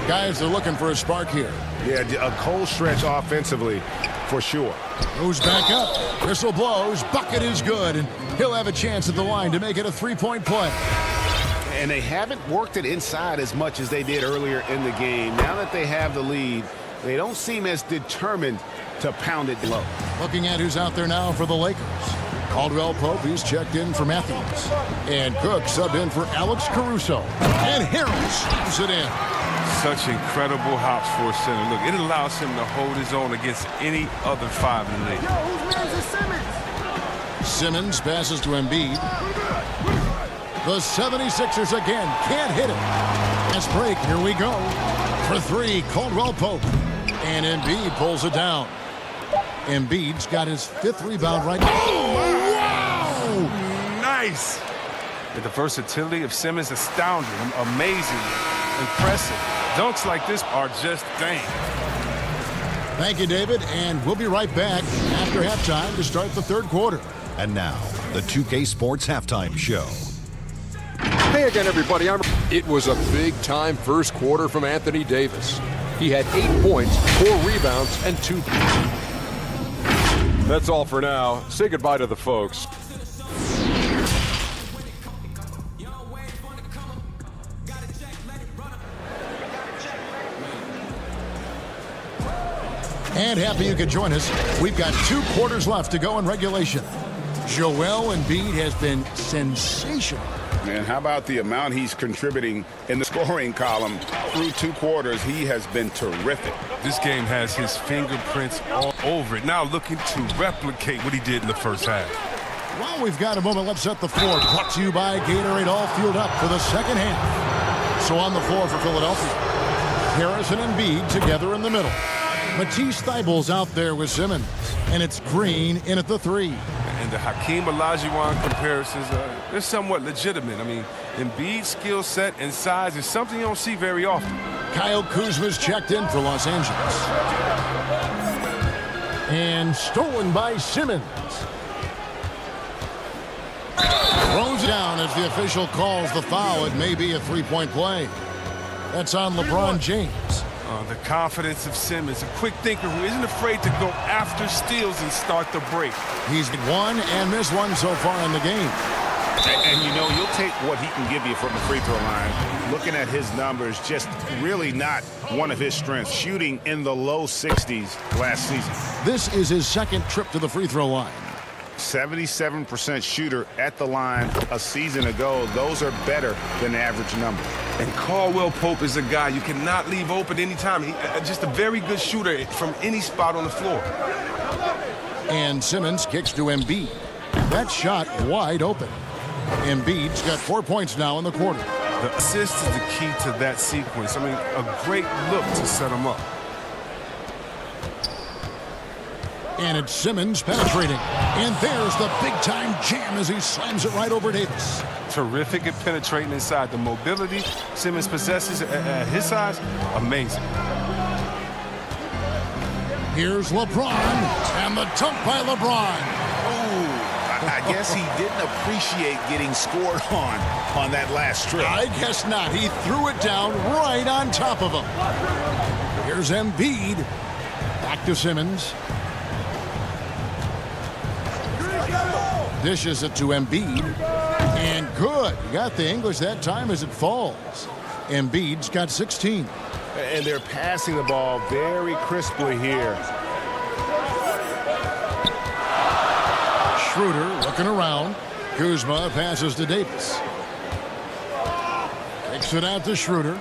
[SPEAKER 2] Guys are looking for a spark here.
[SPEAKER 11] Yeah, a cold stretch offensively for sure.
[SPEAKER 2] Goes back up. Whistle blows. Bucket is good. And he'll have a chance at the line to make it a 3-point play.
[SPEAKER 11] And they haven't worked it inside as much as they did earlier in the game. Now that they have the lead, they don't seem as determined to pound it low.
[SPEAKER 2] Looking at who's out there now for the Lakers. Caldwell Pope, he's checked in for Matthews. And Cook subbed in for Alex Caruso. And Harrell slams it in.
[SPEAKER 12] Such incredible hops for a center. Look, it allows him to hold his own against any other 5 in the league.
[SPEAKER 2] Simmons passes to Embiid. The 76ers again can't hit it. Fast break, here we go. For 3, Caldwell Pope. And Embiid pulls it down. Embiid's got his 5th rebound right now. Oh, wow!
[SPEAKER 12] Nice! The versatility of Simmons astounding, amazing, impressive. Dunks like this are just dang.
[SPEAKER 2] Thank you, David, and we'll be right back after halftime to start the 3rd quarter.
[SPEAKER 13] And now, the 2K Sports Halftime Show.
[SPEAKER 7] Hey again, everybody. It was a big-time first quarter from Anthony Davis. He had 8 points, 4 rebounds, and 2. That's all for now. Say goodbye to the folks.
[SPEAKER 2] And happy you could join us. We've got 2 quarters left to go in regulation. Joel Embiid has been sensational.
[SPEAKER 3] And how about the amount he's contributing in the scoring column through 2 quarters? He has been terrific.
[SPEAKER 12] This game has his fingerprints all over it. Now looking to replicate what he did in the first half.
[SPEAKER 2] Well, we've got a moment. Let's set the floor. Brought to you by Gatorade, all fueled up for the second half. So on the floor for Philadelphia, Harrison and Embiid together in the middle. Matisse Thybulle's out there with Simmons, and it's Green in at the 3.
[SPEAKER 12] And the Hakeem Olajuwon comparisons, they're somewhat legitimate. I mean, Embiid's skill set and size is something you don't see very often.
[SPEAKER 2] Kyle Kuzma's checked in for Los Angeles. And stolen by Simmons. Throws it down as the official calls the foul. It may be a 3-point play. That's on LeBron James.
[SPEAKER 12] The confidence of Simmons, a quick thinker who isn't afraid to go after steals and start the break.
[SPEAKER 2] He's won and missed one so far in the game.
[SPEAKER 3] And you know, you'll take what he can give you from the free throw line. Looking at his numbers, just really not one of his strengths. Shooting in the low 60s last season.
[SPEAKER 2] This is his second trip to the free throw line.
[SPEAKER 3] 77% shooter at the line a season ago. Those are better than the average number.
[SPEAKER 12] And Caldwell Pope is a guy you cannot leave open anytime. Just a very good shooter from any spot on the floor.
[SPEAKER 2] And Simmons kicks to Embiid. That shot wide open. Embiid's got 4 points now in the quarter.
[SPEAKER 12] The assist is the key to that sequence. I mean, a great look to set him up.
[SPEAKER 2] And it's Simmons penetrating. And there's the big-time jam as he slams it right over Davis.
[SPEAKER 12] Terrific at penetrating inside. The mobility Simmons possesses at his size, amazing.
[SPEAKER 2] Here's LeBron, and the dunk by LeBron.
[SPEAKER 3] Oh, I guess he didn't appreciate getting scored on that last trip.
[SPEAKER 2] I guess not. He threw it down right on top of him. Here's Embiid. Back to Simmons. Dishes it to Embiid. And good. He got the English that time as it falls. Embiid's got 16.
[SPEAKER 11] And they're passing the ball very crisply here.
[SPEAKER 2] Schroeder looking around. Kuzma passes to Davis. Kicks it out to Schroeder.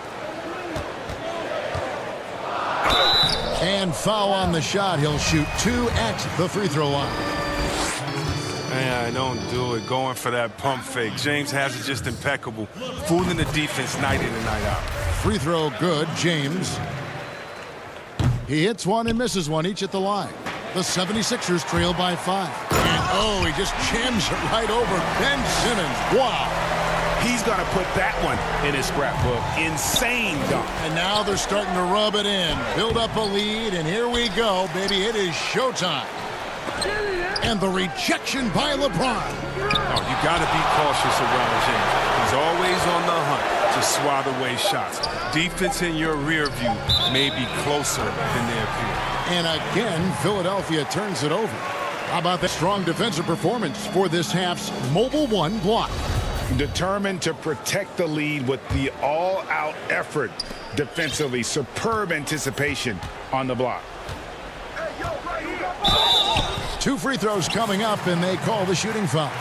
[SPEAKER 2] And foul on the shot. He'll shoot 2 at the free throw line.
[SPEAKER 12] Man, don't do it. Going for that pump fake. James has it just impeccable. Fooling the defense night in and night out.
[SPEAKER 2] Free throw good. James. He hits one and misses one, each at the line. The 76ers trail by 5. And oh, he just jams it right over Ben Simmons. Wow.
[SPEAKER 3] He's going to put that one in his scrapbook. Insane dunk.
[SPEAKER 2] And now they're starting to rub it in. Build up a lead, and here we go, baby. It is showtime. And the rejection by LeBron.
[SPEAKER 12] Oh, you got to be cautious around James. He's always on the hunt to swat away shots. Defense in your rear view may be closer than they appear.
[SPEAKER 2] And again, Philadelphia turns it over. How about that strong defensive performance for this half's Mobile One block?
[SPEAKER 3] Determined to protect the lead with the all-out effort defensively. Superb anticipation on the block.
[SPEAKER 2] 2 free throws coming up, and they call the shooting foul.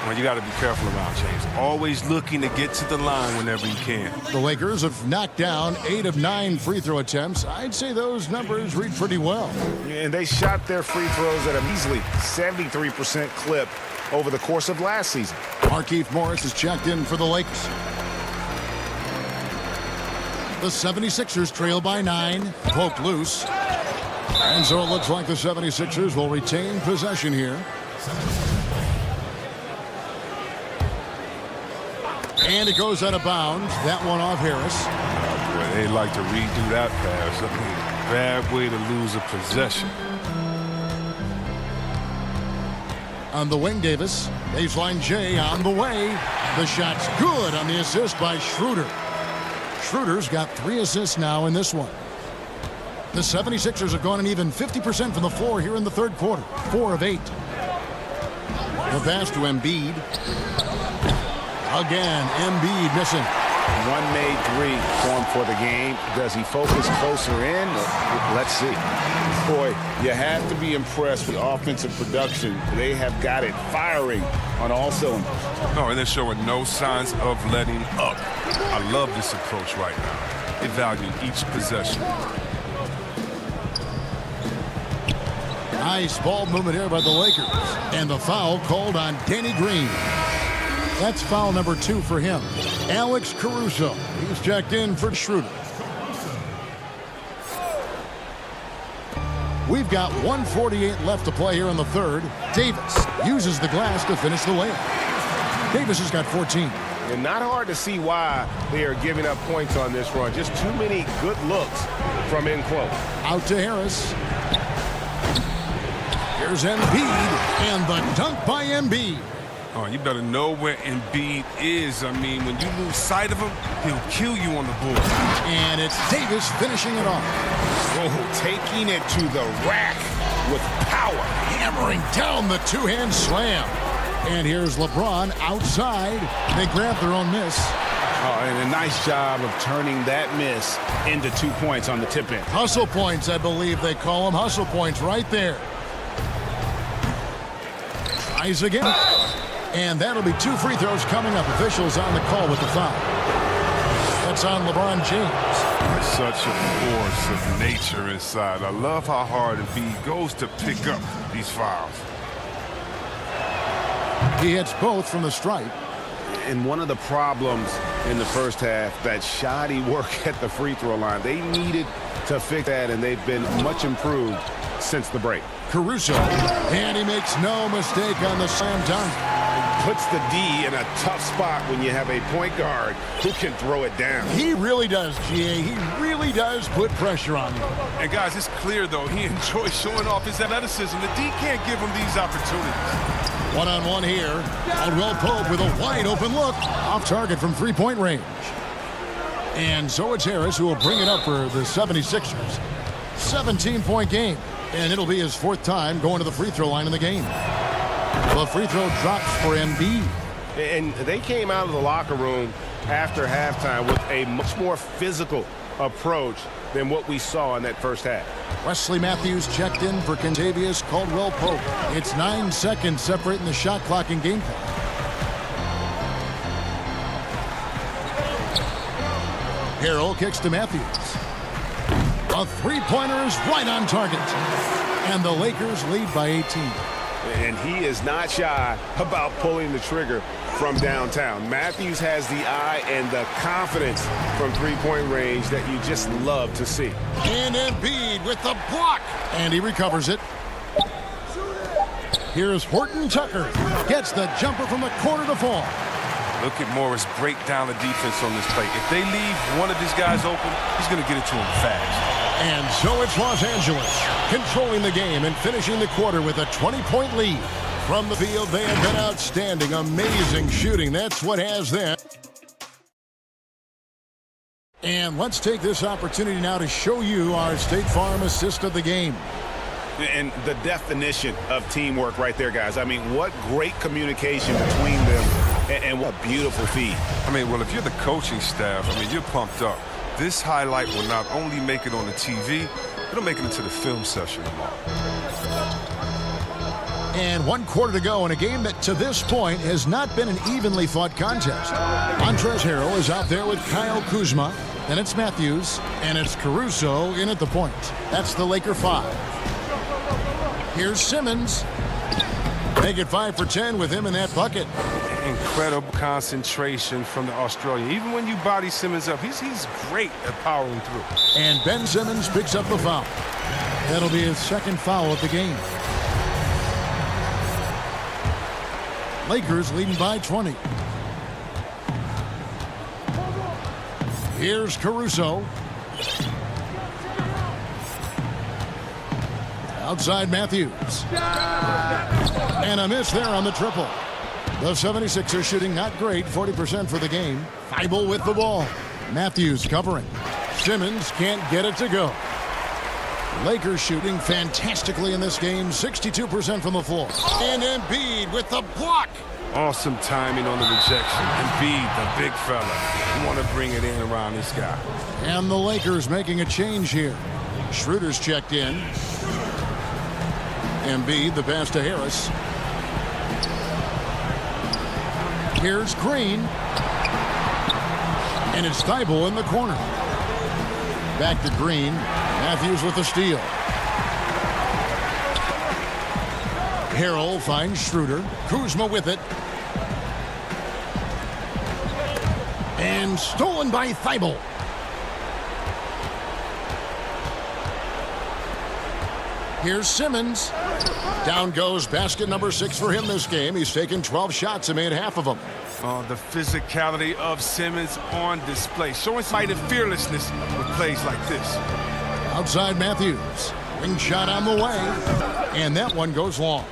[SPEAKER 12] Well, you got to be careful around James. Always looking to get to the line whenever you can.
[SPEAKER 2] The Lakers have knocked down 8 of 9 free throw attempts. I'd say those numbers read pretty well.
[SPEAKER 3] And they shot their free throws at a measly 73% clip over the course of last season.
[SPEAKER 2] Markieff Morris is checked in for the Lakers. The 76ers trail by 9. Poked loose. And so it looks like the 76ers will retain possession here. And it goes out of bounds. That one off Harris.
[SPEAKER 12] Oh, boy, they like to redo that pass. I mean, bad way to lose a possession.
[SPEAKER 2] On the wing, Davis. Baseline J on the way. The shot's good on the assist by Schroeder. Schroeder's got 3 assists now in this one. The 76ers have gone an even 50% from the floor here in the third quarter. 4 of 8. The pass to Embiid. Again, Embiid missing.
[SPEAKER 3] one made three form for the game. Does he focus closer in? Let's see. Boy, you have to be impressed with offensive production. They have got it firing on all cylinders.
[SPEAKER 12] No, and they're showing no signs of letting up. I love this approach right now. They value each possession.
[SPEAKER 2] Nice ball movement here by the Lakers. And the foul called on Danny Green. That's foul number 2 for him. Alex Caruso. He's checked in for Schroeder. We've got 1:48 left to play here in the third. Davis uses the glass to finish the layup. Davis has got 14.
[SPEAKER 11] And not hard to see why they are giving up points on this run. Just too many good looks from in close.
[SPEAKER 2] Out to Harris. Here's Embiid, and the dunk by Embiid.
[SPEAKER 12] Oh, you better know where Embiid is. I mean, when you lose sight of him, he'll kill you on the board.
[SPEAKER 2] And it's Davis finishing it off.
[SPEAKER 3] Oh, taking it to the rack with power.
[SPEAKER 2] Hammering down the two-hand slam. And here's LeBron outside. They grab their own miss.
[SPEAKER 3] Oh, and a nice job of turning that miss into 2 points on the tip in.
[SPEAKER 2] Hustle points, I believe they call them. Hustle points right there. Tries again. And that'll be 2 free throws coming up. Officials on the call with the foul. That's on LeBron James.
[SPEAKER 12] Such a force of nature inside. I love how hard Embiid goes to pick up these fouls.
[SPEAKER 2] He hits both from the stripe.
[SPEAKER 3] And one of the problems in the first half, that shoddy work at the free throw line. They needed to fix that, and they've been much improved since the break.
[SPEAKER 2] Caruso, and he makes no mistake on the slam dunk.
[SPEAKER 3] Puts the D in a tough spot when you have a point guard who can throw it down.
[SPEAKER 2] He really does, GA. He really does put pressure on you.
[SPEAKER 12] And guys, it's clear, though, he enjoys showing off his athleticism. The D can't give him these opportunities.
[SPEAKER 2] One-on-one here. Caldwell Pope with a wide-open look. Off target from three-point range. And so it's Harris who will bring it up for the 76ers. 17-point game. And it'll be his 4th time going to the free throw line in the game. The free throw drops for Embiid.
[SPEAKER 11] And they came out of the locker room after halftime with a much more physical approach than what we saw in that first half.
[SPEAKER 2] Wesley Matthews checked in for Kentavious Caldwell Pope. It's 9 seconds separating the shot clock and game clock. Harrell kicks to Matthews. A three-pointer is right on target. And the Lakers lead by 18.
[SPEAKER 11] And he is not shy about pulling the trigger from downtown. Matthews has the eye and the confidence from three-point range that you just love to see.
[SPEAKER 2] And Embiid with the block. And he recovers it. Here's Horton Tucker. Gets the jumper from the corner to fall.
[SPEAKER 12] Look at Morris break down the defense on this play. If they leave one of these guys open, he's going to get it to him fast.
[SPEAKER 2] And so it's Los Angeles controlling the game and finishing the quarter with a 20-point lead. From the field, they have been outstanding. Amazing shooting. That's what has them. And let's take this opportunity now to show you our State Farm assist of the game.
[SPEAKER 3] And the definition of teamwork right there, guys. I mean, what great communication between them, and what a beautiful feed.
[SPEAKER 12] I mean, well, if you're the coaching staff, I mean, you're pumped up. This highlight will not only make it on the TV, it'll make it into the film session tomorrow.
[SPEAKER 2] And 1 quarter to go in a game that to this point has not been an evenly fought contest. Montrezl Harrell is out there with Kyle Kuzma. Then it's Matthews, and it's Caruso in at the point. That's the Laker 5. Here's Simmons. Make it 5 for 10 with him in that bucket.
[SPEAKER 12] Incredible concentration from the Australian. Even when you body Simmons up, he's great at powering through.
[SPEAKER 2] And Ben Simmons picks up the foul. That'll be his 2nd foul of the game. Lakers leading by 20. Here's Caruso. Outside Matthews. And a miss there on the triple. The 76ers shooting not great, 40% for the game. Feibel with the ball. Matthews covering. Simmons can't get it to go. Lakers shooting fantastically in this game, 62% from the floor. And Embiid with the block.
[SPEAKER 12] Awesome timing on the rejection. Embiid, the big fella. You want to bring it in around this guy.
[SPEAKER 2] And the Lakers making a change here. Schroeder's checked in. Embiid, the pass to Harris. Here's Green. And it's Thibault in the corner. Back to Green. Matthews with the steal. Harrell finds Schroeder. Kuzma with it. And stolen by Thibault. Here's Simmons. Down goes basket number 6 for him this game. He's taken 12 shots and made half of them.
[SPEAKER 12] The physicality of Simmons on display. Showing fight and fearlessness with plays like this.
[SPEAKER 2] Outside Matthews. Wing shot on the way. And that one goes long.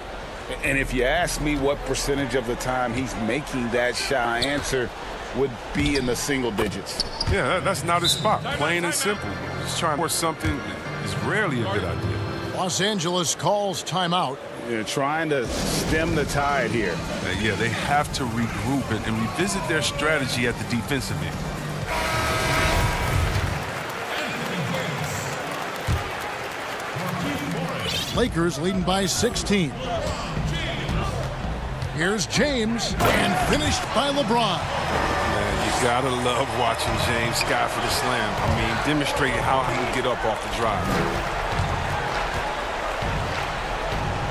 [SPEAKER 3] And if you ask me what percentage of the time he's making that shot, my answer would be in the single digits.
[SPEAKER 12] Yeah, that's not his spot. Plain and simple. Just trying to force something is rarely a good idea.
[SPEAKER 2] Los Angeles calls timeout.
[SPEAKER 3] They're trying to stem the tide here.
[SPEAKER 12] Yeah, they have to regroup and revisit their strategy at the defensive end.
[SPEAKER 2] Lakers leading by 16. Here's James, and finished by LeBron.
[SPEAKER 12] Man, you gotta love watching James sky for the slam. I mean, demonstrating how he can get up off the drive.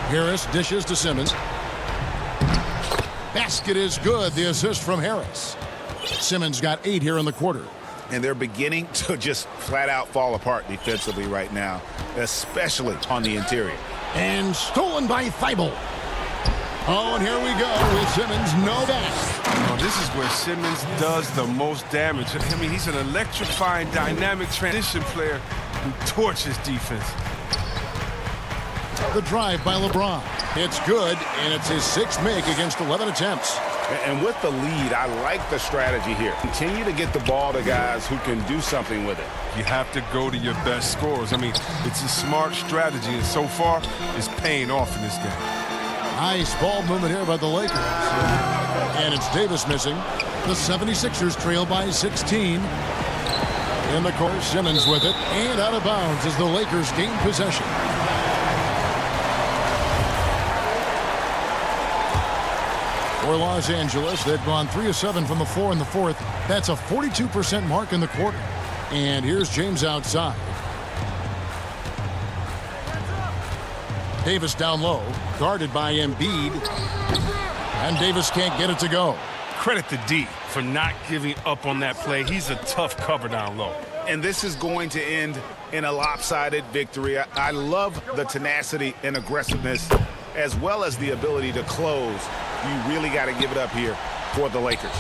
[SPEAKER 2] Harris dishes to Simmons. Basket is good. The assist from Harris. Simmons got 8 here in the quarter.
[SPEAKER 3] And they're beginning to just flat out fall apart defensively right now, especially on the interior.
[SPEAKER 2] And stolen by Thibault. Oh, and here we go with Simmons, no dash.
[SPEAKER 12] Oh, this is where Simmons does the most damage. I mean, he's an electrifying, dynamic transition player who torches defense.
[SPEAKER 2] The drive by LeBron. It's good, and it's his 6th make against 11 attempts.
[SPEAKER 3] And with the lead, I like the strategy here. Continue to get the ball to guys who can do something with it.
[SPEAKER 12] You have to go to your best scorers. I mean, it's a smart strategy, and so far, it's paying off in this game.
[SPEAKER 2] Nice ball movement here by the Lakers. And it's Davis missing. The 76ers trail by 16. In the course, Simmons with it. And out of bounds as the Lakers gain possession. For Los Angeles, they've gone 3 of 7 from the floor in the fourth. That's a 42% mark in the quarter. And here's James outside. Davis down low, guarded by Embiid. And Davis can't get it to go.
[SPEAKER 12] Credit to D for not giving up on that play. He's a tough cover down low.
[SPEAKER 3] And this is going to end in a lopsided victory. I love the tenacity and aggressiveness, as well as the ability to close. You really got to give it up here for the Lakers.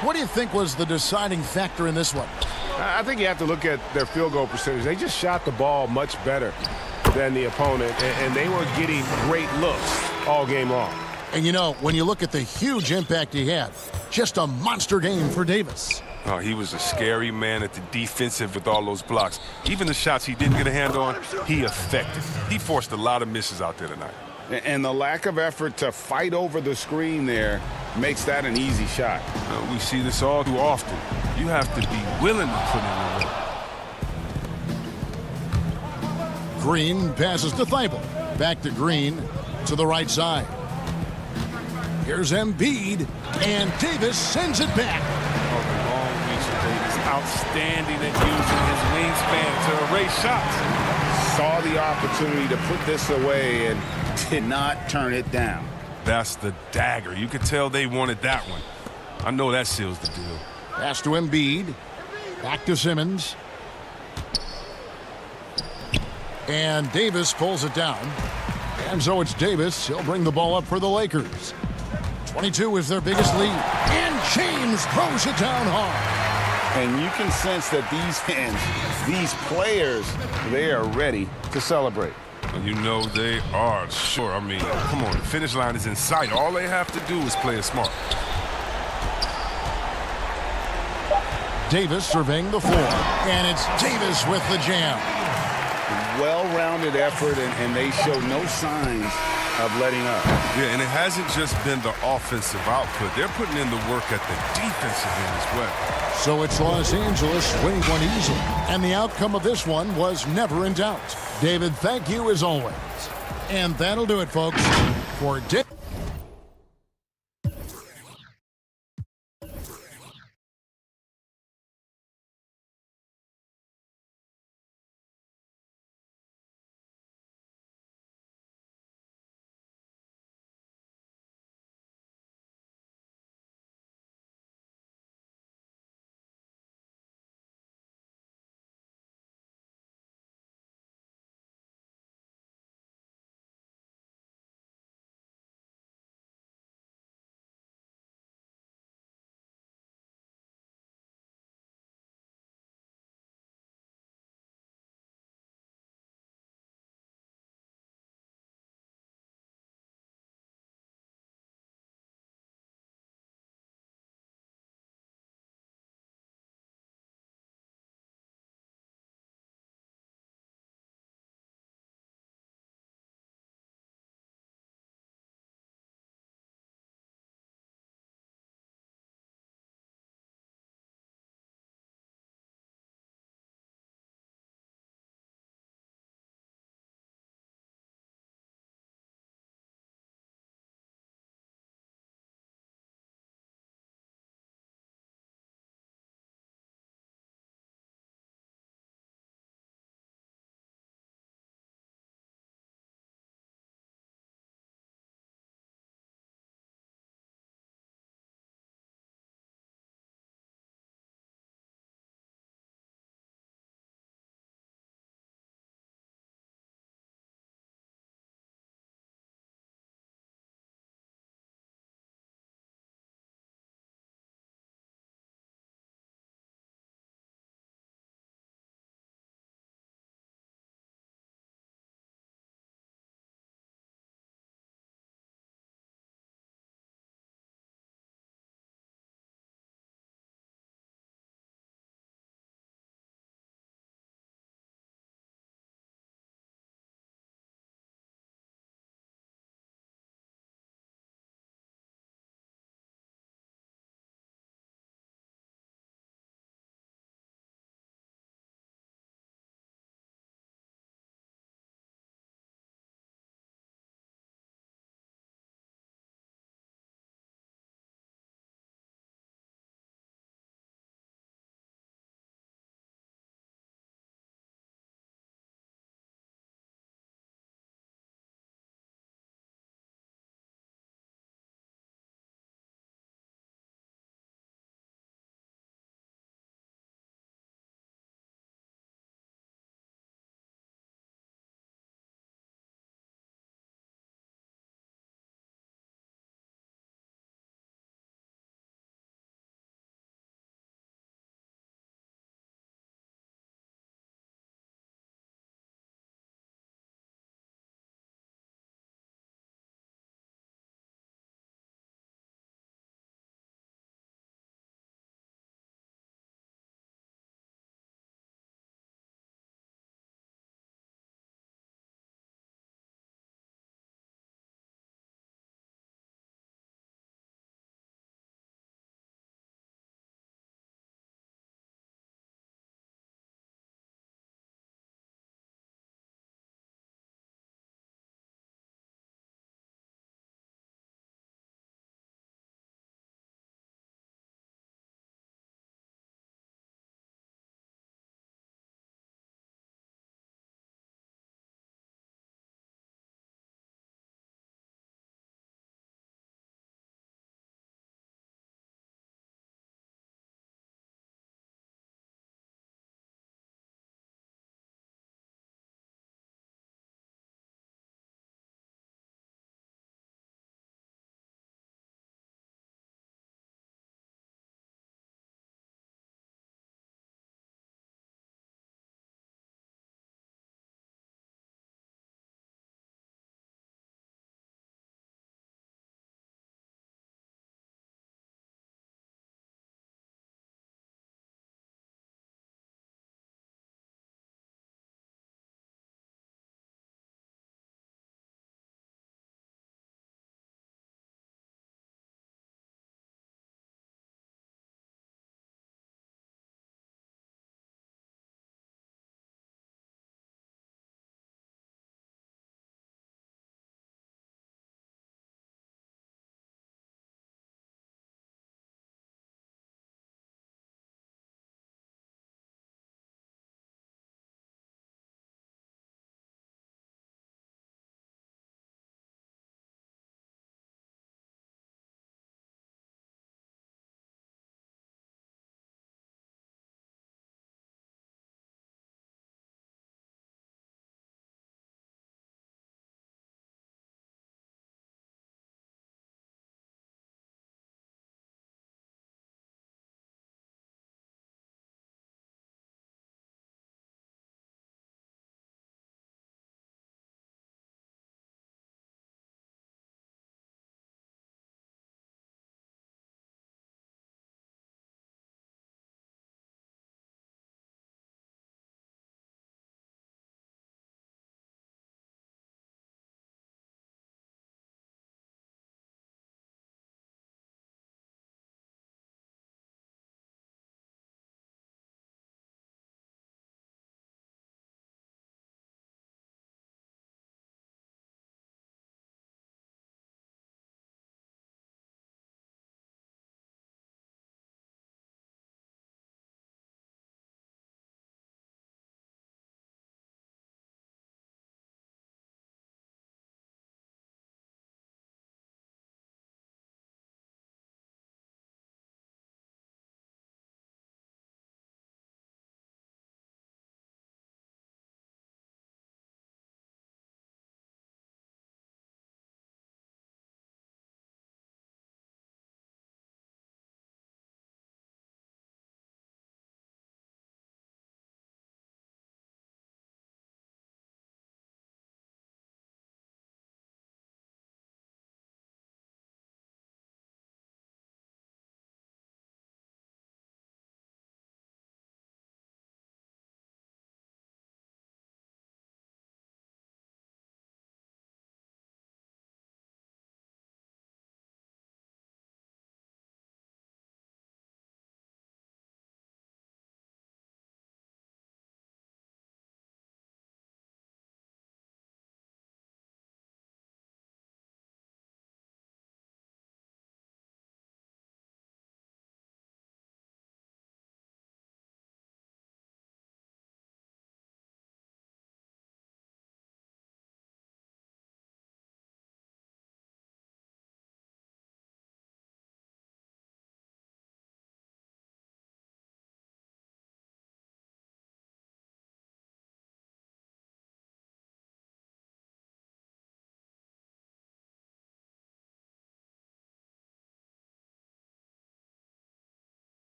[SPEAKER 2] What do you think was the deciding factor in this one?
[SPEAKER 11] I think you have to look at their field goal percentage. They just shot the ball much better than the opponent, and they were getting great looks all game long.
[SPEAKER 2] And you know, when you look at the huge impact he had, just a monster game for Davis.
[SPEAKER 12] Oh, he was a scary man at the defensive with all those blocks. Even the shots he didn't get a hand on, he affected. He forced a lot of misses out there tonight.
[SPEAKER 3] And the lack of effort to fight over the screen there makes that an easy shot.
[SPEAKER 12] We see this all too often. You have to be willing to put in the work.
[SPEAKER 2] Green passes to Thibault. Back to Green to the right side. Here's Embiid, and Davis sends it back.
[SPEAKER 12] Oh, the long reach of Davis. Outstanding at using his wingspan to erase shots.
[SPEAKER 3] Saw the opportunity to put this away and did not turn it down.
[SPEAKER 12] That's the dagger. You could tell they wanted that one. I know that seals the deal.
[SPEAKER 2] Pass to Embiid. Back to Simmons. And Davis pulls it down. And so it's Davis. He'll bring the ball up for the Lakers. 22 is their biggest lead. And James throws it down hard.
[SPEAKER 3] And you can sense that these fans, these players, they are ready to celebrate.
[SPEAKER 12] You know they are. Sure, I mean, come on, the finish line is in sight. All they have to do is play it smart.
[SPEAKER 2] Davis surveying the floor. And it's Davis with the jam.
[SPEAKER 3] well-rounded effort, and they show no signs of letting up.
[SPEAKER 12] Yeah, and it hasn't just been the offensive output. They're putting in the work at the defensive end as well.
[SPEAKER 2] So it's Los Angeles winning one easily. And the outcome of this one was never in doubt. David, thank you as always. And that'll do it, folks, for Dick.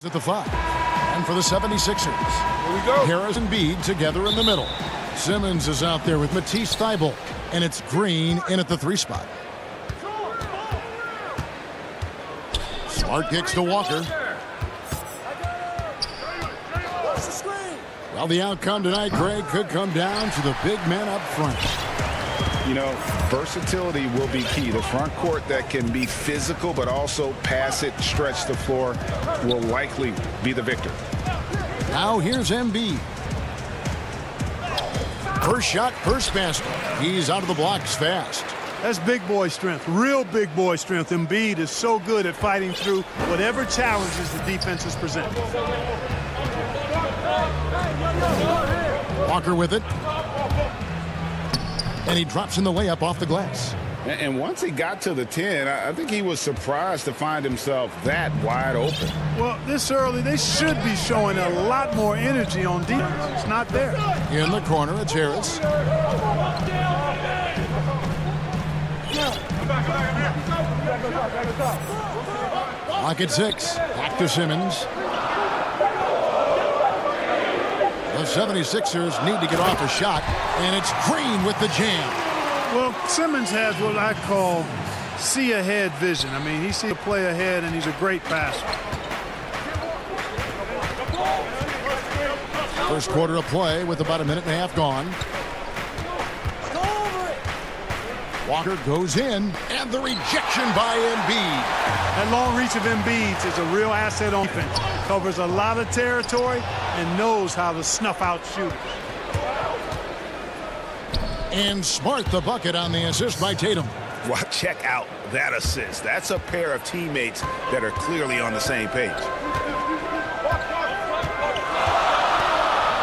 [SPEAKER 2] at the 5. And for the 76ers,
[SPEAKER 12] Here we go.
[SPEAKER 2] Harris and Embiid together in the middle. Simmons is out there with Matisse Thybulle, and it's Green in at the 3 spot. Smart kicks to Walker. Well, the outcome tonight, Greg, could come down to the big man up front.
[SPEAKER 3] You know, versatility will be key. The front court that can be physical but also pass it, stretch the floor will likely be the victor.
[SPEAKER 2] Now here's Embiid. First shot, first basket. He's out of the blocks fast.
[SPEAKER 1] That's big boy strength, real big boy strength. Embiid is so good at fighting through whatever challenges the defenses present.
[SPEAKER 2] Walker with it. And he drops in the layup off the glass.
[SPEAKER 3] And once he got to the 10, I think he was surprised to find himself that wide open.
[SPEAKER 1] Well, this early, they should be showing a lot more energy on defense. It's not there.
[SPEAKER 2] In the corner, it's Harris. Lock at 6. Back to Simmons. The 76ers need to get off a shot, and it's Green with the jam.
[SPEAKER 1] Well, Simmons has what I call see-ahead vision. I mean, he sees a play ahead, and he's a great passer.
[SPEAKER 2] First quarter of play with about a minute and a half gone. Walker goes in, and the rejection by Embiid.
[SPEAKER 1] That long reach of Embiid is a real asset on defense. Covers a lot of territory and knows how to snuff out shooters.
[SPEAKER 2] And Smart the bucket on the assist by Tatum.
[SPEAKER 3] Well, check out that assist. That's a pair of teammates that are clearly on the same page.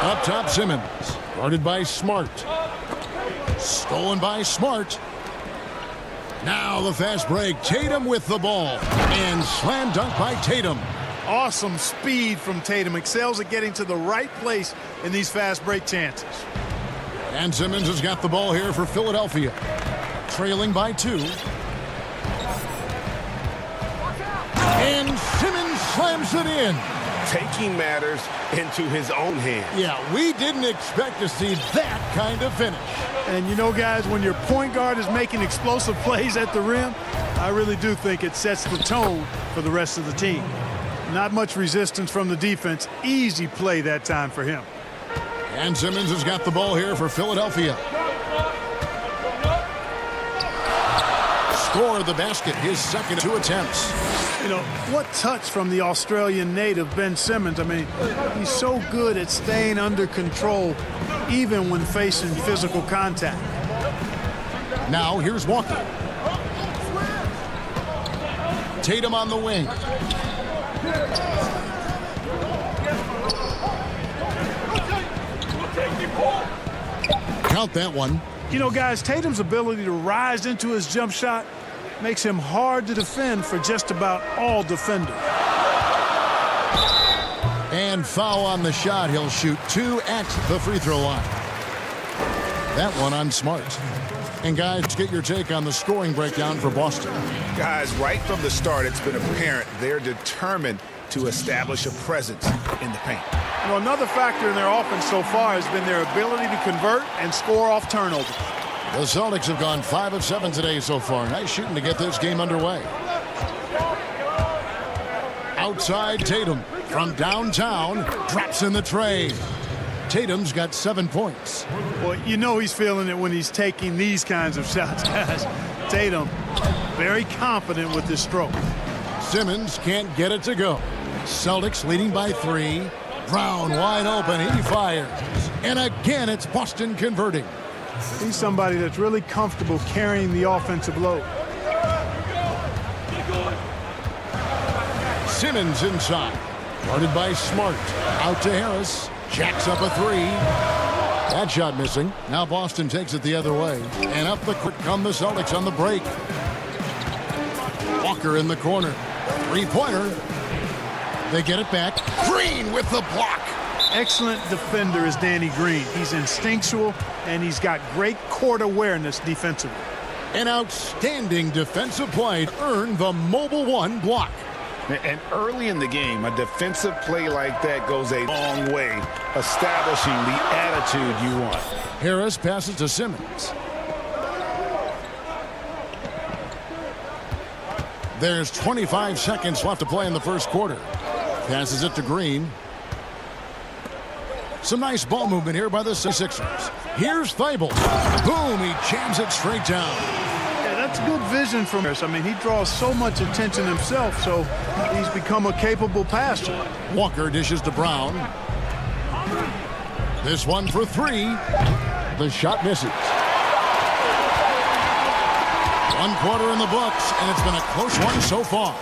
[SPEAKER 2] Up top, Simmons. Guarded by Smart. Stolen by Smart. Now the fast break. Tatum with the ball. And slam dunk by Tatum.
[SPEAKER 1] Awesome speed from Tatum. Excels at getting to the right place in these fast break chances.
[SPEAKER 2] And Simmons has got the ball here for Philadelphia. Trailing by 2. And Simmons slams it in.
[SPEAKER 3] Taking matters into his own hands.
[SPEAKER 2] Yeah, we didn't expect to see that kind of finish.
[SPEAKER 1] And you know, guys, when your point guard is making explosive plays at the rim, I really do think it sets the tone for the rest of the team. Not much resistance from the defense. Easy play that time for him.
[SPEAKER 2] And Simmons has got the ball here for Philadelphia. Score the basket, his second 2 attempts.
[SPEAKER 1] You know, what touch from the Australian native, Ben Simmons. I mean, he's so good at staying under control, even when facing physical contact.
[SPEAKER 2] Now, here's Walker. Tatum on the wing. Count that one.
[SPEAKER 1] You know, guys, Tatum's ability to rise into his jump shot makes him hard to defend for just about all defenders.
[SPEAKER 2] And foul on the shot. He'll shoot 2 at the free throw line. That one on Smart. And guys, get your take on the scoring breakdown for Boston.
[SPEAKER 3] Guys, right from the start, it's been apparent they're determined to establish a presence in the paint.
[SPEAKER 1] You know, another factor in their offense so far has been their ability to convert and score off turnovers.
[SPEAKER 2] The Celtics have gone 5 of 7 today so far. Nice shooting to get this game underway. Outside Tatum from downtown drops in the tray. Tatum's got 7 points.
[SPEAKER 1] Well, you know he's feeling it when he's taking these kinds of shots, guys. Tatum, very confident with his stroke.
[SPEAKER 2] Simmons can't get it to go. Celtics leading by 3. Brown wide open. He fires. And again, it's Boston converting.
[SPEAKER 1] He's somebody that's really comfortable carrying the offensive load.
[SPEAKER 2] Simmons inside. Guarded by Smart. Out to Harris. Jacks up a 3. That shot missing. Now Boston takes it the other way. And up the court come the Celtics on the break. Walker in the corner. 3-pointer. They get it back. Green with the block.
[SPEAKER 1] Excellent defender is Danny Green. He's instinctual, and he's got great court awareness defensively.
[SPEAKER 2] An outstanding defensive play to earn the Mobile 1 block.
[SPEAKER 3] And early in the game, a defensive play like that goes a long way, establishing the attitude you want.
[SPEAKER 2] Harris passes to Simmons. There's 25 seconds left to play in the first quarter. Passes it to Green. Some nice ball movement here by the Sixers. Here's Thibault. Boom, he jams it straight down.
[SPEAKER 1] Yeah, that's good vision from Harris. I mean, he draws so much attention himself, so he's become a capable passer.
[SPEAKER 2] Walker dishes to Brown. This one for three. The shot misses. 1 quarter in the books, and it's been a close one so far.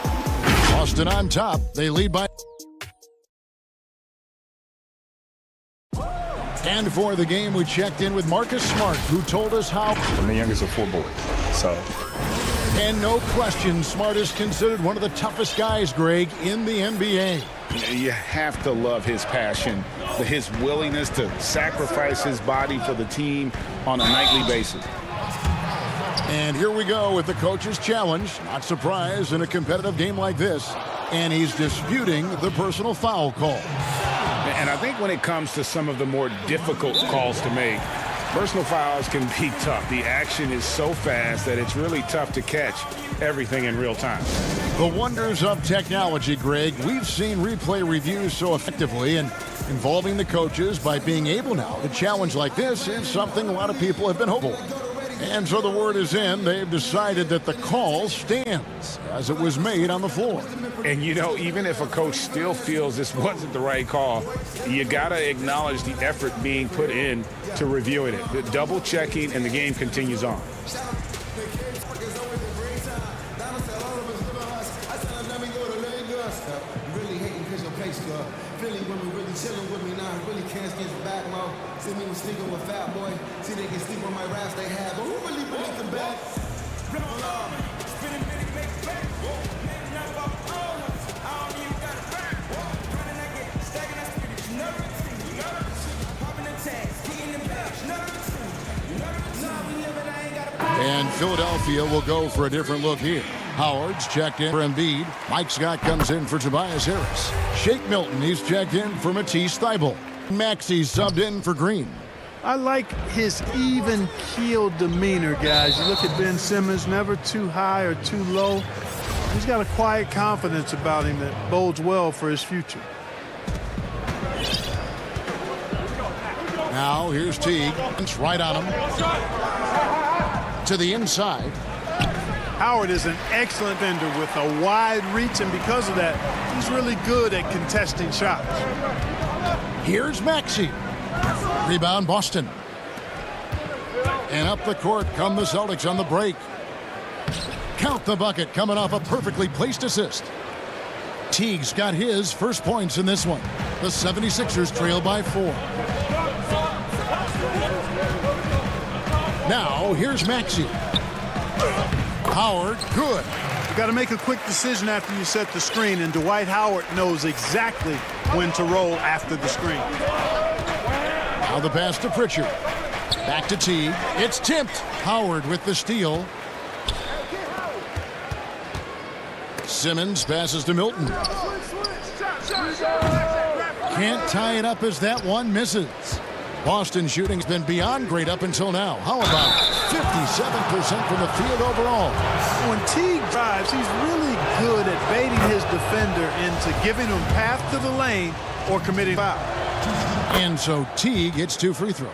[SPEAKER 2] Boston on top. They lead by... And for the game, we checked in with Marcus Smart, who told us how...
[SPEAKER 14] I'm the youngest of 4 boys, so...
[SPEAKER 2] And no question, Smart is considered one of the toughest guys, Greg, in the NBA.
[SPEAKER 3] You have to love his passion, his willingness to sacrifice his body for the team on a nightly basis.
[SPEAKER 2] And here we go with the coach's challenge. Not surprised in a competitive game like this. And he's disputing the personal foul call.
[SPEAKER 3] And I think when it comes to some of the more difficult calls to make, personal fouls can be tough. The action is so fast that it's really tough to catch everything in real time.
[SPEAKER 2] The wonders of technology, Greg. We've seen replay reviews so effectively, and involving the coaches by being able now to challenge like this is something a lot of people have been hopeful. And so the word is in. They've decided that the call stands as it was made on the floor.
[SPEAKER 3] And, you know, even if a coach still feels this wasn't the right call, you got to acknowledge the effort being put in to reviewing it. The double checking, and the game continues on.
[SPEAKER 2] And Philadelphia will go for a different look here. Howard's checked in for Embiid. Mike Scott comes in for Tobias Harris. Shake Milton, he's checked in for Matisse Thybulle. Maxey subbed in for Green.
[SPEAKER 1] I like his even-keeled demeanor, guys. You look at Ben Simmons, never too high or too low. He's got a quiet confidence about him that bodes well for his future.
[SPEAKER 2] Now here's Teague. It's right on him. To the inside.
[SPEAKER 1] Howard is an excellent defender with a wide reach, and because of that, he's really good at contesting shots.
[SPEAKER 2] Here's Maxey. Rebound Boston. And up the court come the Celtics on the break. Count the bucket coming off a perfectly placed assist. Teague's got his first points in this one. The 76ers trail by 4. Now here's Maxey. Howard, good.
[SPEAKER 1] You got to make a quick decision after you set the screen, and Dwight Howard knows exactly when to roll after the screen.
[SPEAKER 2] Now the pass to Pritchard. Back to Teague. It's tipped. Howard with the steal. Simmons passes to Milton. Can't tie it up as that one misses. Boston shooting's been beyond great up until now. How about 57% from the field overall?
[SPEAKER 1] When Teague drives, he's really good at baiting his defender into giving him path to the lane or committing foul.
[SPEAKER 2] And so Teague gets 2 free throws.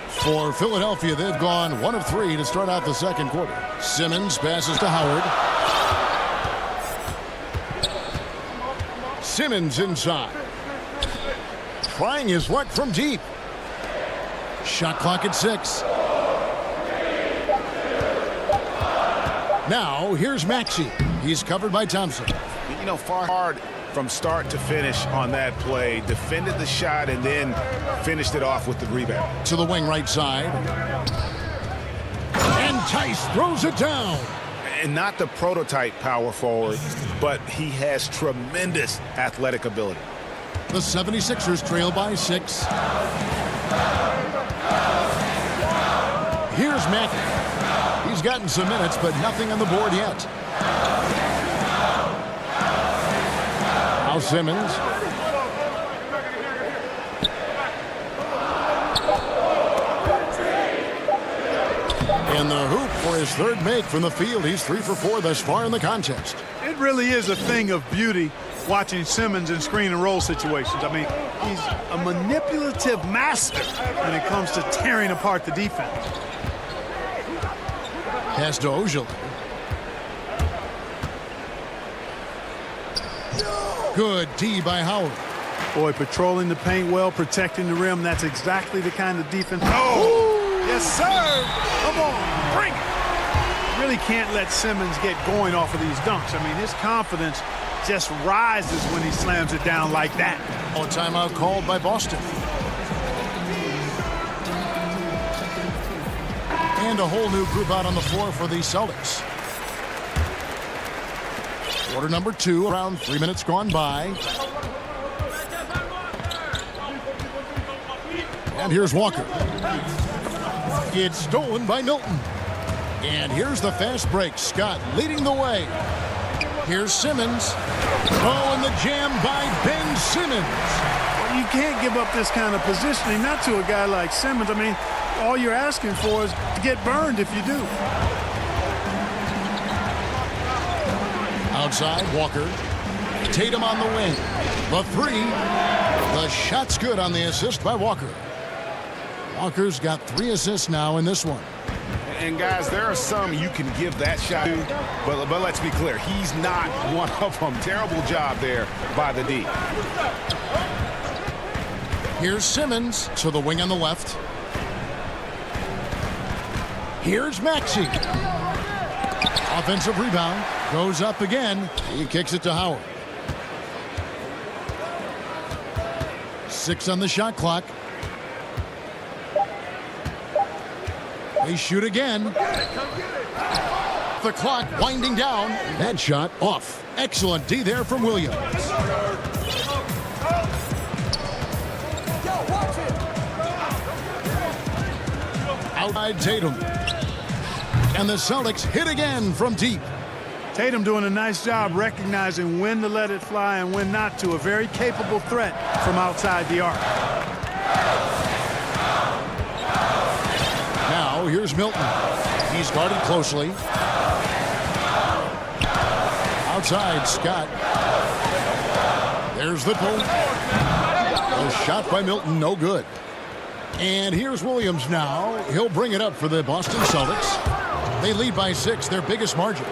[SPEAKER 2] For Philadelphia, they've gone 1 of 3 to start out the second quarter. Simmons passes to Howard. Simmons inside. Trying his luck from deep. Shot clock at 6. Now here's Maxey. He's covered by Thompson.
[SPEAKER 3] You know, far hard from start to finish on that play. Defended the shot and then finished it off with the rebound.
[SPEAKER 2] To the wing right side. And Tice throws it down.
[SPEAKER 3] And not the prototype power forward, but he has tremendous athletic ability.
[SPEAKER 2] The 76ers trail by 6. Here's Mackey. He's gotten some minutes, but nothing on the board yet. Now Simmons. In the hoop for his third make from the field. He's 3 for 4 thus far in the contest.
[SPEAKER 1] It really is a thing of beauty watching Simmons in screen and roll situations. I mean, he's a manipulative master when it comes to tearing apart the defense.
[SPEAKER 2] Pass to Ojale. Good D by Howard.
[SPEAKER 1] Boy, patrolling the paint well, protecting the rim. That's exactly the kind of defense. Oh, yes, sir. Come on, bring it. Really can't let Simmons get going off of these dunks. I mean, his confidence just rises when he slams it down like that.
[SPEAKER 2] Oh, timeout called by Boston. And a whole new group out on the floor for the Celtics. Quarter number 2, around 3 minutes gone by. And here's Walker. It's stolen by Milton. And here's the fast break. Scott leading the way. Here's Simmons. Oh, and the jam by Ben Simmons.
[SPEAKER 1] Well, you can't give up this kind of positioning, not to a guy like Simmons. I mean, all you're asking for is to get burned if you do.
[SPEAKER 2] Outside, Walker. Tatum on the wing. The 3. The shot's good on the assist by Walker. Walker's got 3 assists now in this one.
[SPEAKER 3] And guys, there are some you can give that shot to, but let's be clear, he's not one of them. Terrible job there by the D.
[SPEAKER 2] Here's Simmons to the wing on the left. Here's Maxey. Offensive rebound. Goes up again. He kicks it to Howard. 6 on the shot clock. They shoot again. The clock winding down. That shot off. Excellent D there from Williams. Outside Tatum. And the Celtics hit again from deep.
[SPEAKER 1] Tatum doing a nice job recognizing when to let it fly and when not to. A very capable threat from outside the arc.
[SPEAKER 2] Now here's Milton. He's guarded closely. Outside Scott. There's the pull. The shot by Milton, no good. And here's Williams now. He'll bring it up for the Boston Celtics. They lead by 6, their biggest margin.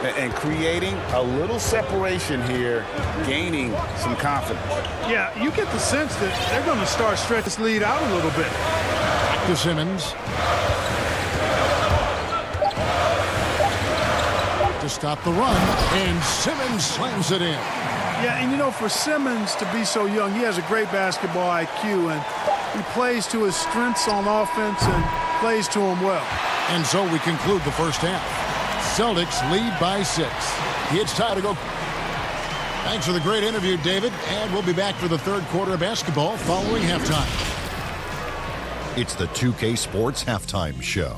[SPEAKER 3] And creating a little separation here, gaining some confidence.
[SPEAKER 1] Yeah, you get the sense that they're going to start stretch this lead out a little bit.
[SPEAKER 2] Back to Simmons. To stop the run, and Simmons slams it in.
[SPEAKER 1] Yeah, and you know, for Simmons to be so young, he has a great basketball IQ, and he plays to his strengths on offense and plays to them well.
[SPEAKER 2] And so we conclude the first half. Celtics lead by 6. It's time to go. Thanks for the great interview, David, and we'll be back for the third quarter of basketball following halftime.
[SPEAKER 13] It's the 2K Sports Halftime Show.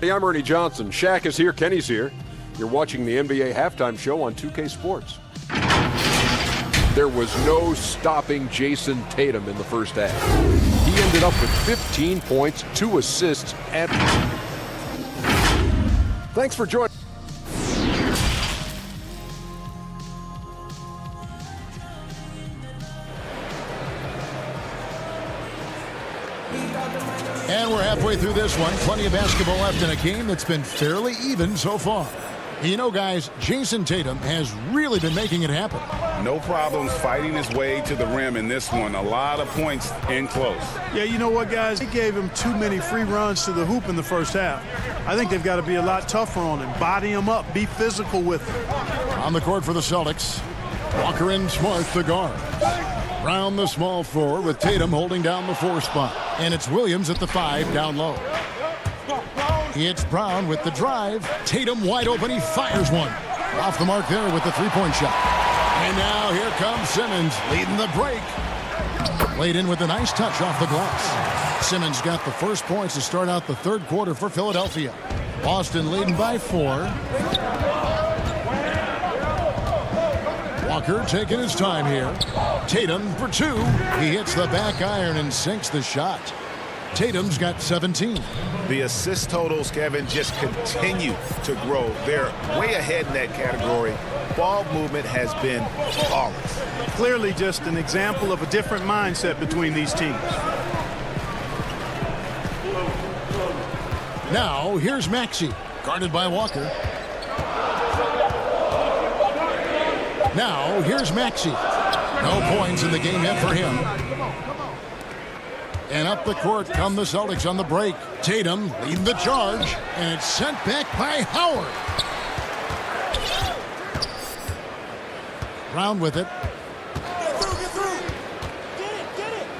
[SPEAKER 7] Hey, I'm Ernie Johnson. Shaq is here. Kenny's here. You're watching the NBA Halftime Show on 2K Sports. There was no stopping Jason Tatum in the first half. He ended up with 15 points, 2 assists, and... Thanks for joining.
[SPEAKER 2] And we're halfway through this one. Plenty of basketball left in a game that's been fairly even so far. You know, guys, Jason Tatum has really been making it happen.
[SPEAKER 3] No problems fighting his way to the rim in this one. A lot of points in close.
[SPEAKER 1] Yeah, you know what, guys? He gave him too many free runs to the hoop in the first half. I think they've got to be a lot tougher on him. Body him up. Be physical with him.
[SPEAKER 2] On the court for the Celtics, Walker and Smart the guards. Round the small floor with Tatum holding down the 4 spot. And it's Williams at the 5 down low. It's Brown with the drive. Tatum wide open. He fires one. Off the mark there with the 3-point shot. And now here comes Simmons leading the break. Laid in with a nice touch off the glass. Simmons got the first points to start out the third quarter for Philadelphia. Boston leading by 4. Walker taking his time here. Tatum for 2. He hits the back iron and sinks the shot. Tatum's got 17.
[SPEAKER 3] The assist totals, Kevin, just continue to grow. They're way ahead in that category. Ball movement has been flawless.
[SPEAKER 1] Clearly just an example of a different mindset between these teams.
[SPEAKER 2] Now, here's Maxey, guarded by Walker. Now, here's Maxey. No points in the game yet for him. And up the court come the Celtics on the break. Tatum leading the charge, and it's sent back by Howard. Brown with it.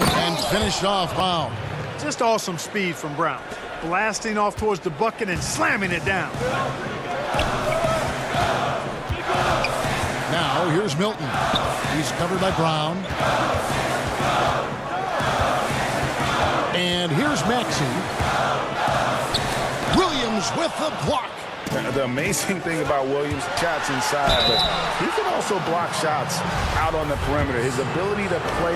[SPEAKER 2] And finished off Brown.
[SPEAKER 1] Just awesome speed from Brown. Blasting off towards the bucket and slamming it down.
[SPEAKER 2] Now here's Milton. He's covered by Brown. And here's Maxey. Williams with the block.
[SPEAKER 3] The amazing thing about Williams, shots inside, but he can also block shots out on the perimeter. His ability to play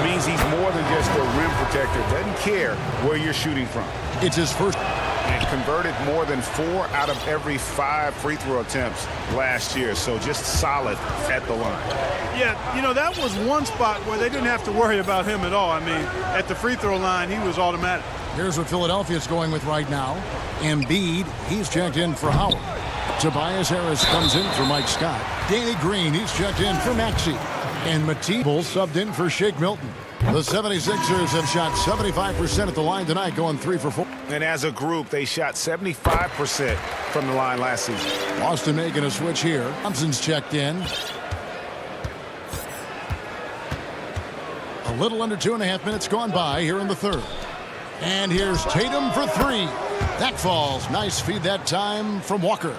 [SPEAKER 3] means he's more than just a rim protector. Doesn't care where you're shooting from.
[SPEAKER 2] It's his first.
[SPEAKER 3] And converted more than 4 out of every 5 free throw attempts last year. So just solid at the line.
[SPEAKER 1] Yeah, you know, that was one spot where they didn't have to worry about him at all. I mean, at the free throw line, he was automatic.
[SPEAKER 2] Here's what Philadelphia's going with right now. Embiid, he's checked in for Howard. Tobias Harris comes in for Mike Scott. Danny Green, he's checked in for Maxey. And Matisse subbed in for Shake Milton. The 76ers have shot 75% at the line tonight, going 3 for 4.
[SPEAKER 3] And as a group, they shot 75% from the line last season.
[SPEAKER 2] Boston making a switch here. Thompson's checked in. A little under 2.5 minutes gone by here in the third. And here's Tatum for 3. That falls. Nice feed that time from Walker.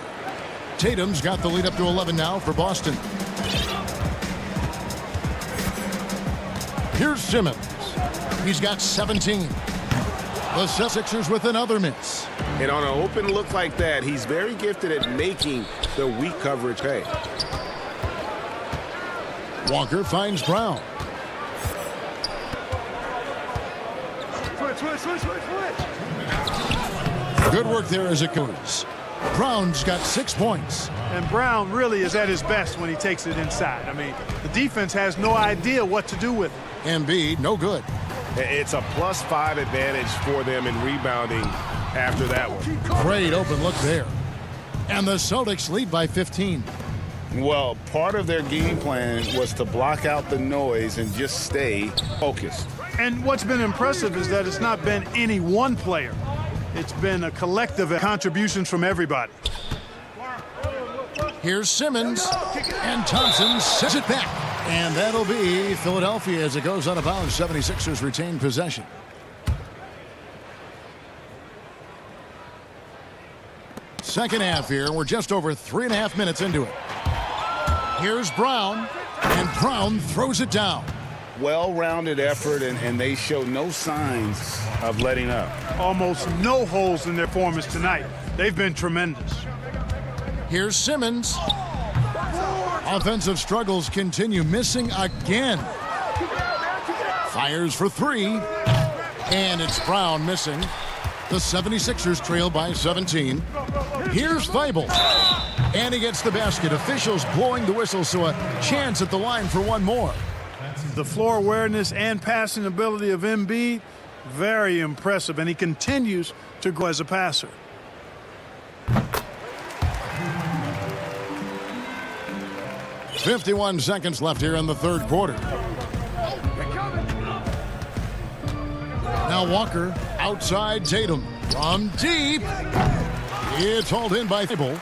[SPEAKER 2] Tatum's got the lead up to 11 now for Boston. Here's Simmons. He's got 17. The Sixers with another miss.
[SPEAKER 3] And on an open look like that, he's very gifted at making the weak coverage pay.
[SPEAKER 2] Walker finds Brown. Good work there as it goes. Brown's got 6 points.
[SPEAKER 1] And Brown really is at his best when he takes it inside. I mean, the defense has no idea what to do with it.
[SPEAKER 2] Embiid, no good.
[SPEAKER 3] It's a +5 advantage for them in rebounding after that one.
[SPEAKER 2] Great open look there. And the Celtics lead by 15.
[SPEAKER 3] Well, part of their game plan was to block out the noise and just stay focused.
[SPEAKER 1] And what's been impressive is that it's not been any one player. It's been a collective of contributions from everybody.
[SPEAKER 2] Here's Simmons, and Thompson sends it back. And that'll be Philadelphia as it goes out of bounds. 76ers retain possession. Second half here. We're just over 3.5 minutes into it. Here's Brown, and Brown throws it down.
[SPEAKER 3] Well-rounded effort, and they show no signs of letting up.
[SPEAKER 1] Almost no holes in their performance tonight. They've been tremendous.
[SPEAKER 2] Here's Simmons. Offensive struggles continue, missing again. Fires for 3. And it's Brown missing. The 76ers trail by 17. Here's Thibault. And he gets the basket. Officials blowing the whistle, so a chance at the line for one more.
[SPEAKER 1] The floor awareness and passing ability of Embiid, very impressive, and he continues to grow as a passer.
[SPEAKER 2] .51 seconds left here in the third quarter. Now Walker outside Tatum from deep. It's hauled in by Thibault.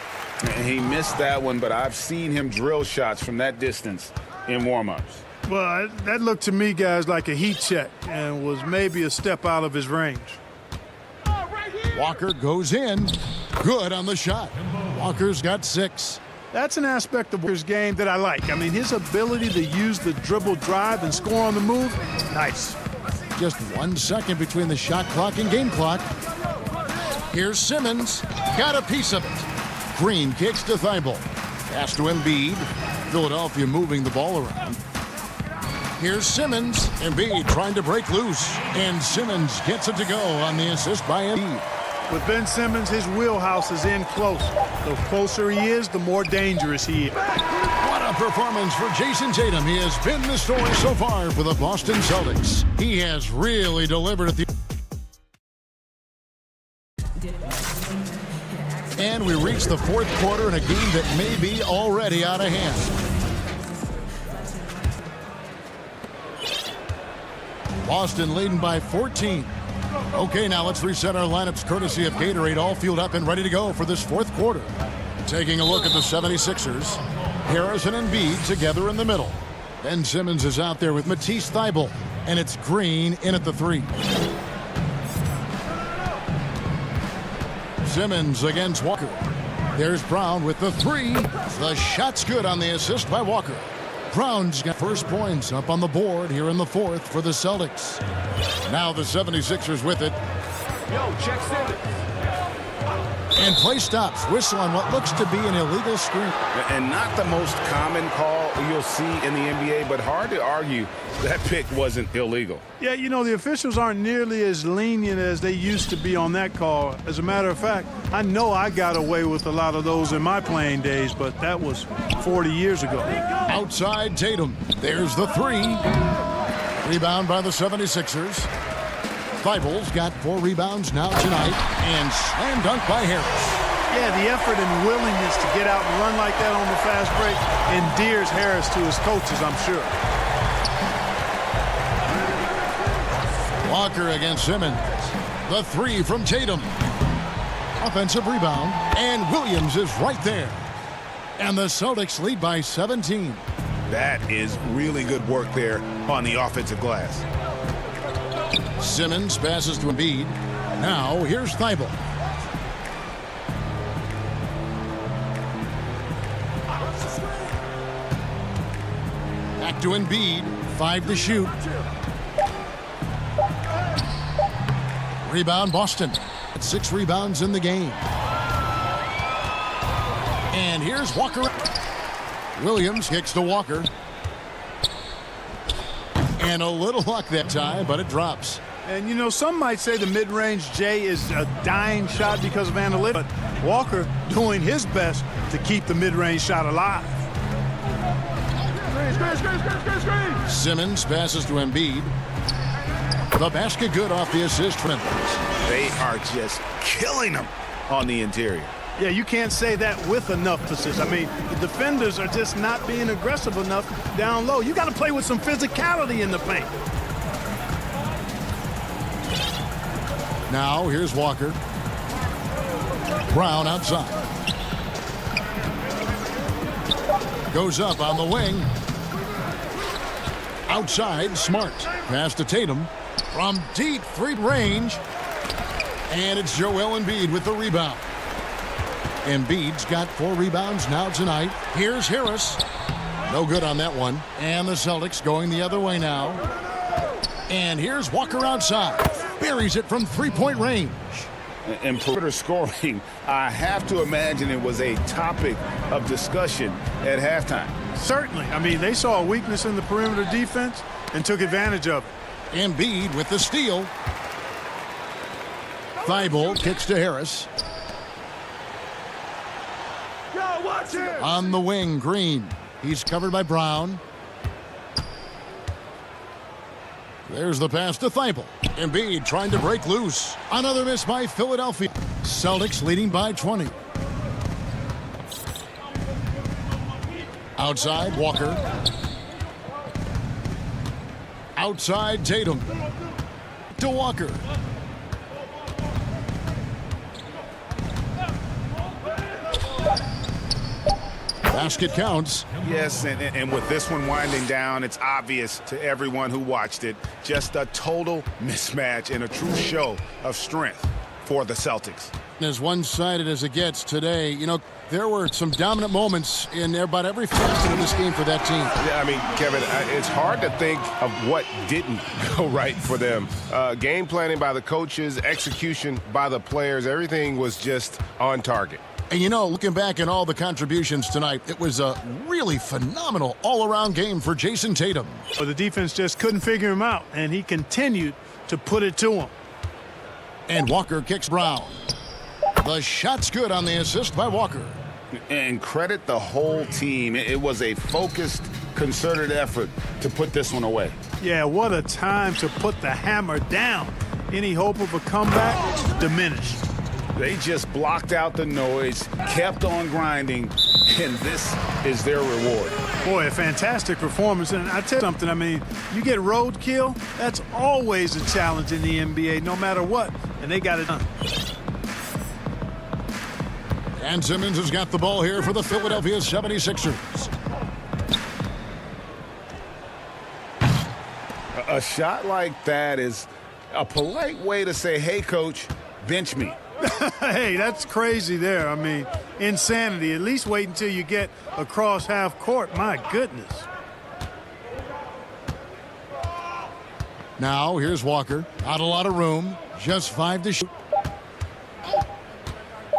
[SPEAKER 3] He missed that one, but I've seen him drill shots from that distance in warm-ups.
[SPEAKER 1] Well, that looked to me, guys, like a heat check and was maybe a step out of his range.
[SPEAKER 2] Walker goes in. Good on the shot. Walker's got 6.
[SPEAKER 1] That's an aspect of Walker's game that I like. I mean, his ability to use the dribble drive and score on the move, nice.
[SPEAKER 2] Just 1 second between the shot clock and game clock. Here's Simmons. Got a piece of it. Green kicks to Thibault. Pass to Embiid. Philadelphia moving the ball around. Here's Simmons. Embiid trying to break loose. And Simmons gets it to go on the assist by Embiid.
[SPEAKER 1] With Ben Simmons, his wheelhouse is in close. The closer he is, the more dangerous he is.
[SPEAKER 2] What a performance for Jason Tatum. He has been the story so far for the Boston Celtics. He has really delivered at the... And we reach the fourth quarter in a game that may be already out of hand. Boston leading by 14. Okay, now let's reset our lineups courtesy of Gatorade, all fueled up and ready to go for this fourth quarter. Taking a look at the 76ers. Harrison and Embiid together in the middle. Ben Simmons is out there with Matisse Thybulle, and it's Green in at the 3. Simmons against Walker. There's Brown with the 3. The shot's good on the assist by Walker. Brown's got first points up on the board here in the fourth for the Celtics. Now the 76ers with it.
[SPEAKER 11] Yo, check Simmons.
[SPEAKER 2] And play stops. Whistle on what looks to be an illegal screen.
[SPEAKER 3] And not the most common call you'll see in the NBA, but hard to argue that pick wasn't illegal.
[SPEAKER 1] Yeah, you know, the officials aren't nearly as lenient as they used to be on that call. As a matter of fact, I know I got away with a lot of those in my playing days, but that was 40 years ago.
[SPEAKER 2] Outside Tatum. There's the 3. Rebound by the 76ers. Thybulle's got 4 rebounds now tonight. And slam dunk by Harris.
[SPEAKER 1] Yeah, the effort and willingness to get out and run like that on the fast break endears Harris to his coaches, I'm sure.
[SPEAKER 2] Walker against Simmons. The 3 from Tatum. Offensive rebound. And Williams is right there. And the Celtics lead by 17.
[SPEAKER 3] That is really good work there on the offensive glass.
[SPEAKER 2] Simmons passes to Embiid. Now here's Thybulle. Back to Embiid. 5 to shoot. Rebound Boston. 6 rebounds in the game. And here's Walker. Williams kicks to Walker. And a little luck that time, but it drops.
[SPEAKER 1] And, you know, some might say the mid-range J is a dying shot because of analytics, but Walker doing his best to keep the mid-range shot alive.
[SPEAKER 2] Simmons passes to Embiid. The basket good off the assist from Embiid.
[SPEAKER 3] They are just killing them on the interior.
[SPEAKER 1] Yeah, you can't say that with enough precision. I mean, the defenders are just not being aggressive enough down low. You got to play with some physicality in the paint.
[SPEAKER 2] Now, here's Walker. Brown outside. Goes up on the wing. Outside, Smart. Pass to Tatum. From deep 3 range. And it's Joel Embiid with the rebound. Embiid's got 4 rebounds now tonight. Here's Harris. No good on that one. And the Celtics going the other way now. And here's Walker outside. Buries it from 3-point range.
[SPEAKER 3] And perimeter scoring, I have to imagine it was a topic of discussion at halftime.
[SPEAKER 1] Certainly. I mean, they saw a weakness in the perimeter defense and took advantage of it.
[SPEAKER 2] Embiid with the steal. Thybulle kicks to Harris. On the wing, Green. He's covered by Brown. There's the pass to Thybulle. Embiid trying to break loose. Another miss by Philadelphia. Celtics leading by 20. Outside, Walker. Outside, Tatum. To Walker. Basket counts.
[SPEAKER 3] Yes, and with this one winding down, it's obvious to everyone who watched it. Just a total mismatch and a true show of strength. for the Celtics.
[SPEAKER 2] As one-sided as it gets today, you know, there were some dominant moments in about every facet of this game for that team.
[SPEAKER 11] Yeah, I mean, Kevin, it's hard to think of what didn't go right for them. Game planning by the coaches, execution by the players, everything was just on target.
[SPEAKER 2] And, you know, looking back at all the contributions tonight, it was a really phenomenal all-around game for Jason Tatum.
[SPEAKER 1] Well, the defense just couldn't figure him out, and he continued to put it to him.
[SPEAKER 2] And Walker kicks Brown. The shot's good on the assist by Walker.
[SPEAKER 3] And credit the whole team. It was a focused, concerted effort to put this one away.
[SPEAKER 1] Yeah, what a time to put the hammer down. Any hope of a comeback diminished.
[SPEAKER 3] They just blocked out the noise, kept on grinding, and this is their reward.
[SPEAKER 1] Boy, a fantastic performance. And I tell you something, I mean, you get roadkill, that's always a challenge in the NBA, no matter what, and they got it done.
[SPEAKER 2] And Simmons has got the ball here for the Philadelphia 76ers.
[SPEAKER 3] A shot like that is a polite way to say, hey, coach, bench me.
[SPEAKER 1] Hey, that's crazy there. I mean, insanity. At least wait until you get across half court. My goodness.
[SPEAKER 2] Now, here's Walker. Not a lot of room. Just 5 to shoot.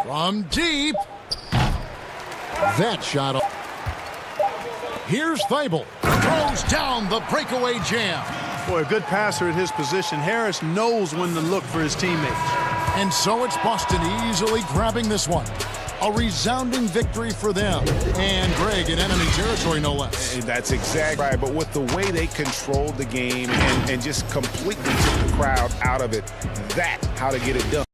[SPEAKER 2] From deep. That shot off. Here's Thibault. Throws down the breakaway jam.
[SPEAKER 1] Boy, a good passer at his position. Harris knows when to look for his teammates.
[SPEAKER 2] And so it's Boston easily grabbing this one. A resounding victory for them. And Greg in enemy territory, no less.
[SPEAKER 11] That's exactly right. But with the way they controlled the game and just completely took the crowd out of it, that's how to get it done.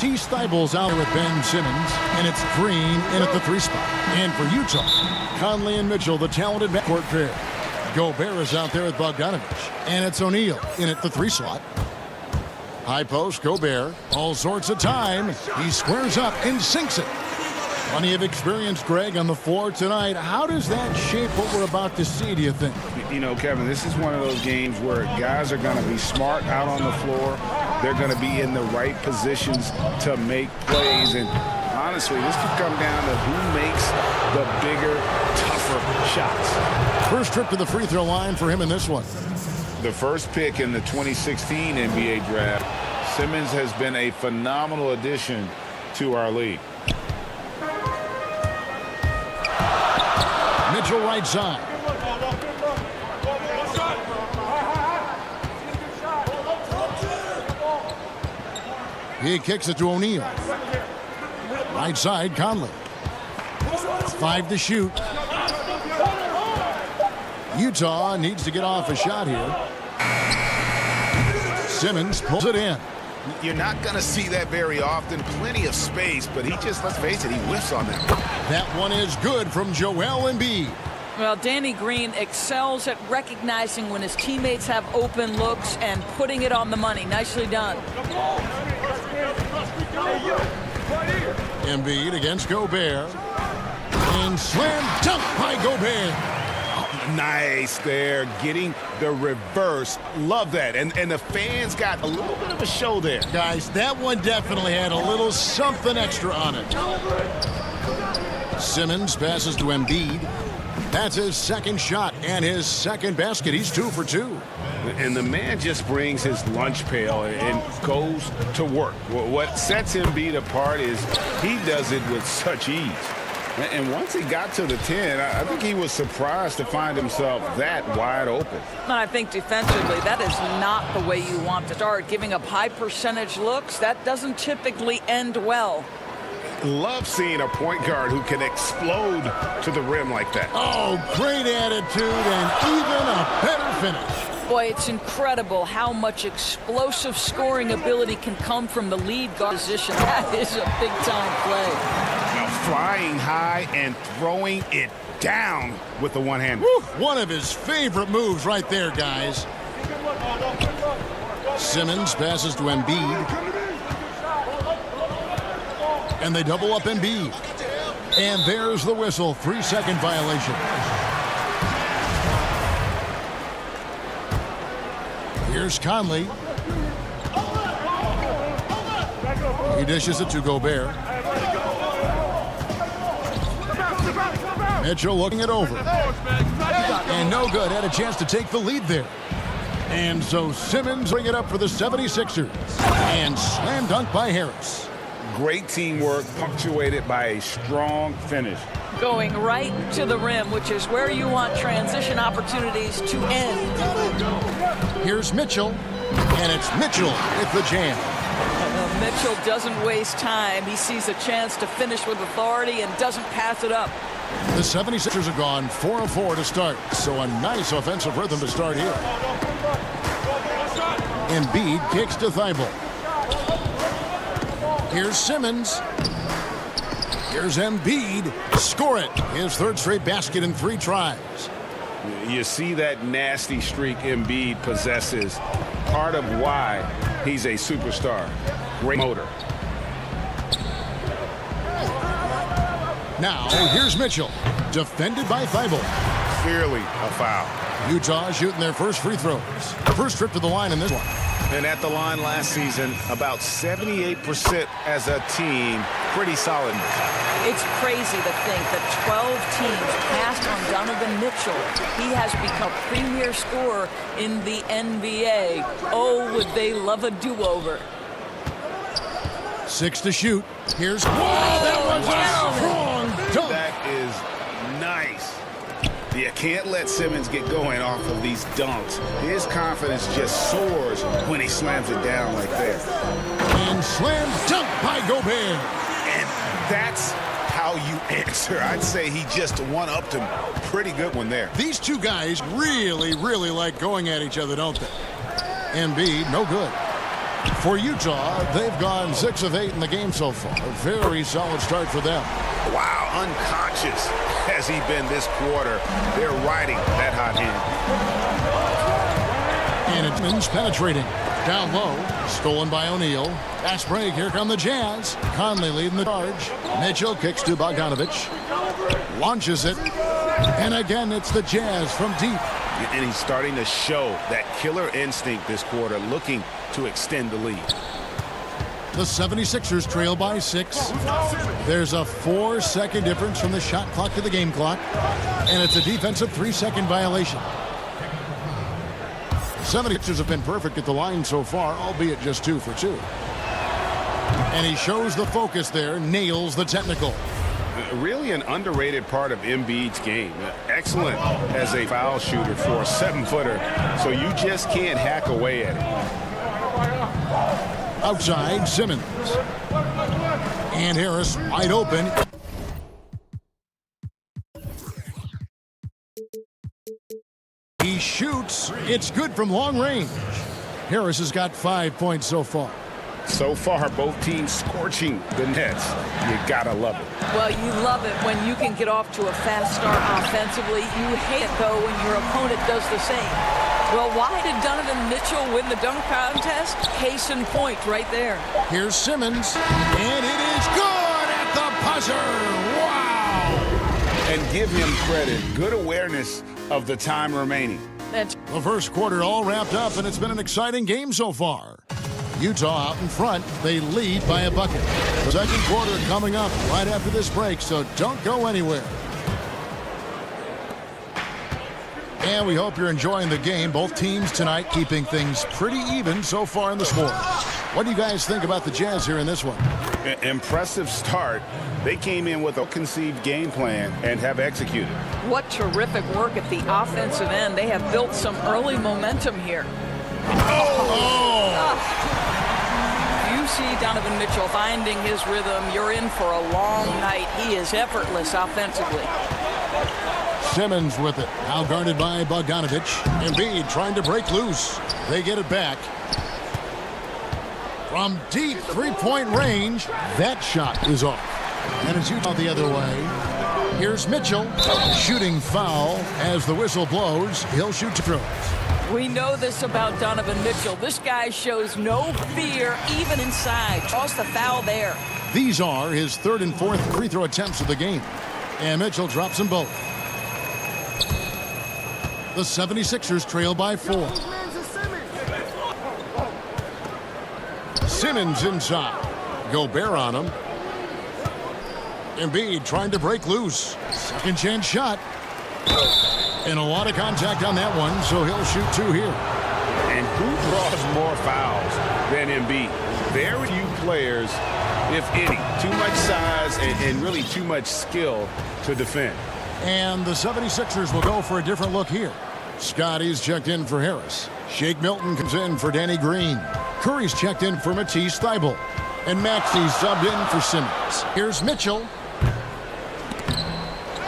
[SPEAKER 2] Matisse Thybulle's out with Ben Simmons, and it's Green in at the 3 spot. And for Utah, Conley and Mitchell, the talented backcourt pair. Gobert is out there with Bogdanovich, and it's O'Neal in at the 3 slot. High post, Gobert, all sorts of time. He squares up and sinks it. Plenty of experience, Greg, on the floor tonight. How does that shape what we're about to see, do you think?
[SPEAKER 3] You know, Kevin, this is one of those games where guys are going to be smart out on the floor. They're going to be in the right positions to make plays. And honestly, this could come down to who makes the bigger, tougher shots.
[SPEAKER 2] First trip to the free throw line for him in this one.
[SPEAKER 3] The first pick in the 2016 NBA draft, Simmons has been a phenomenal addition to our league.
[SPEAKER 2] Mitchell right side. He kicks it to O'Neal. Right side, Conley. 5 to shoot. Utah needs to get off a shot here. Simmons pulls it in.
[SPEAKER 3] You're not going to see that very often. Plenty of space, but he just, let's face it, he whiffs on that.
[SPEAKER 2] That one is good from Joel Embiid.
[SPEAKER 10] Well, Danny Green excels at recognizing when his teammates have open looks and putting it on the money. Nicely done.
[SPEAKER 2] Embiid against Gobert. And slam dunk by Gobert.
[SPEAKER 3] Nice there, getting the reverse. Love that. And the fans got a little bit of a show there.
[SPEAKER 2] Guys, that one definitely had a little something extra on it. Simmons passes to Embiid. That's his second shot and his second basket. He's 2 for 2.
[SPEAKER 3] And the man just brings his lunch pail and goes to work. What sets Embiid apart is he does it with such ease. And once he got to the 10, I think he was surprised to find himself that wide open.
[SPEAKER 10] I think defensively, that is not the way you want to start. Giving up high percentage looks, that doesn't typically end well.
[SPEAKER 3] Love seeing a point guard who can explode to the rim like that.
[SPEAKER 2] Oh, great attitude and even a better finish.
[SPEAKER 10] Boy, it's incredible how much explosive scoring ability can come from the lead guard position. That is a big-time play.
[SPEAKER 3] Flying high and throwing it down with the one-hand.
[SPEAKER 2] One of his favorite moves right there, guys. Simmons passes to Embiid. And they double up Embiid. And there's the whistle. 3-second violation. Here's Conley. He dishes it to Gobert. Mitchell looking it over. And no good. Had a chance to take the lead there. And so Simmons bring it up for the 76ers. And slam dunk by Harris.
[SPEAKER 3] Great teamwork punctuated by a strong finish.
[SPEAKER 10] Going right to the rim, which is where you want transition opportunities to end.
[SPEAKER 2] Here's Mitchell. And it's Mitchell with the jam.
[SPEAKER 10] Mitchell doesn't waste time. He sees a chance to finish with authority and doesn't pass it up.
[SPEAKER 2] The 76ers are gone 4 of 4 to start, so a nice offensive rhythm to start here. Embiid kicks to Thibault. Here's Simmons. Here's Embiid. Score it. His 3rd straight basket in 3 tries.
[SPEAKER 3] You see that nasty streak Embiid possesses. Part of why he's a superstar. Great motor.
[SPEAKER 2] Now, here's Mitchell. Defended by Thibault.
[SPEAKER 3] Clearly a foul.
[SPEAKER 2] Utah shooting their first free throws. First trip to the line in this one.
[SPEAKER 3] And at the line last season, about 78% as a team. Pretty solid.
[SPEAKER 10] It's crazy to think that 12 teams passed on Donovan Mitchell. He has become premier scorer in the NBA. Oh, would they love a do-over.
[SPEAKER 2] 6 to shoot. Here's... Whoa, that was a strong dunk.
[SPEAKER 3] That is nice. You can't let Simmons get going off of these dunks. His confidence just soars when he slams it down like that.
[SPEAKER 2] And slam dunk by Gobert.
[SPEAKER 3] And that's how you answer. I'd say he just one-upped him. Pretty good one there.
[SPEAKER 2] These two guys really like going at each other, don't they? Embiid, no good. For Utah, they've gone 6 of 8 in the game so far. Very solid start for them.
[SPEAKER 3] Wow, unconscious has he been this quarter. They're riding that hot hand.
[SPEAKER 2] And it's penetrating. Down low, stolen by O'Neal. Fast break, here come the Jazz. Conley leading the charge. Mitchell kicks to Bogdanovich. Launches it. And again, it's the Jazz from deep.
[SPEAKER 3] And he's starting to show that killer instinct this quarter, looking to extend the lead.
[SPEAKER 2] The 76ers trail by 6. There's a 4-second difference from the shot clock to the game clock. And it's a defensive 3-second violation. 76ers have been perfect at the line so far, albeit just 2 for 2. And he shows the focus there, nails the technical.
[SPEAKER 3] Really an underrated part of Embiid's game. Excellent as a foul shooter for a 7-footer, so you just can't hack away at it.
[SPEAKER 2] Outside, Simmons. And Harris wide open. He shoots. It's good from long range. Harris has got 5 points so far.
[SPEAKER 3] So far, both teams scorching the nets. You gotta love it.
[SPEAKER 10] Well, you love it when you can get off to a fast start offensively. You hate it, though, when your opponent does the same. Well, why did Donovan Mitchell win the dunk contest? Case in point right there.
[SPEAKER 2] Here's Simmons, and it is good at the buzzer. Wow!
[SPEAKER 3] And give him credit. Good awareness of the time remaining.
[SPEAKER 2] The first quarter all wrapped up, and it's been an exciting game so far. Utah out in front. They lead by a bucket. The second quarter coming up right after this break, so don't go anywhere. And we hope you're enjoying the game. Both teams tonight keeping things pretty even so far in the sport. What do you guys think about the Jazz here in this one?
[SPEAKER 3] Impressive start. They came in with a conceived game plan and have executed.
[SPEAKER 10] What terrific work at the offensive end. They have built some early momentum here. You see Donovan Mitchell finding his rhythm. You're in for a long night. He is effortless offensively.
[SPEAKER 2] Simmons with it. Now guarded by Bogdanovich. Embiid trying to break loose. They get it back. From deep three-point range, that shot is off. And it's Utah the other way. Here's Mitchell. Shooting foul as the whistle blows. He'll shoot two throws.
[SPEAKER 10] We know this about Donovan Mitchell. This guy shows no fear, even inside. Draws the foul there.
[SPEAKER 2] These are his third and fourth free throw attempts of the game. And Mitchell drops them both. The 76ers trail by 4. Simmons inside. Gobert on him. Embiid trying to break loose. Second chance shot. And a lot of contact on that one, so he'll shoot 2 here.
[SPEAKER 3] And who draws more fouls than Embiid? Very few players, if any. Too much size and really too much skill to defend.
[SPEAKER 2] And the 76ers will go for a different look here. Scotty's checked in for Harris. Shake Milton comes in for Danny Green. Curry's checked in for Matisse Thybulle. And Maxey's subbed in for Simmons. Here's Mitchell.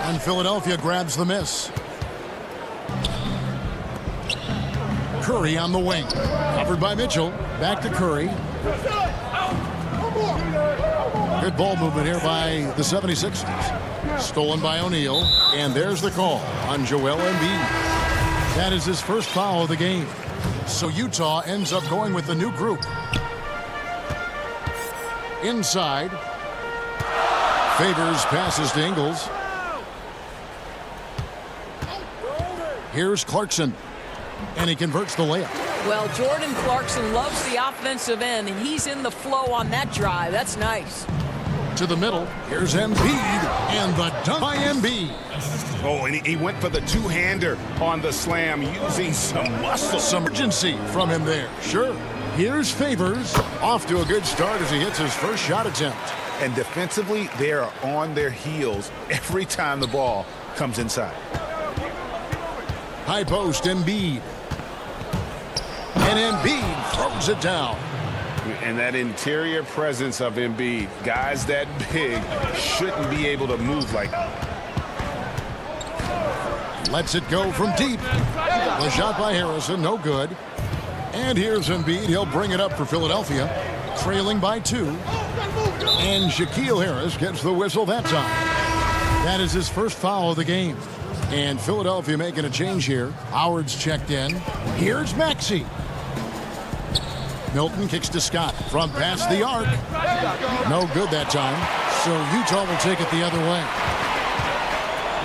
[SPEAKER 2] And Philadelphia grabs the miss. Curry on the wing. Covered by Mitchell. Back to Curry. Good ball movement here by the 76ers. Stolen by O'Neal. And there's the call on Joel Embiid. That is his first foul of the game. So Utah ends up going with the new group. Inside. Favors passes to Ingles. Here's Clarkson. And he converts the layup.
[SPEAKER 10] Well, Jordan Clarkson loves the offensive end, and he's in the flow on that drive. That's nice.
[SPEAKER 2] To the middle. Here's Embiid. And the dunk by Embiid.
[SPEAKER 3] Oh, and he went for the two-hander on the slam using some muscle.
[SPEAKER 2] Some urgency from him there. Sure. Here's Favors. Off to a good start as he hits his first shot attempt.
[SPEAKER 3] And defensively, they are on their heels every time the ball comes inside.
[SPEAKER 2] High post, Embiid. And Embiid throws it down.
[SPEAKER 3] And that interior presence of Embiid, guys that big shouldn't be able to move like that.
[SPEAKER 2] Lets it go from deep. The shot by Harrison, no good. And here's Embiid. He'll bring it up for Philadelphia, trailing by 2. And Shaquille Harris gets the whistle that time. That is his first foul of the game. And Philadelphia making a change here. Howard's checked in. Here's Maxey. Milton kicks to Scott from past the arc. No good that time. So Utah will take it the other way.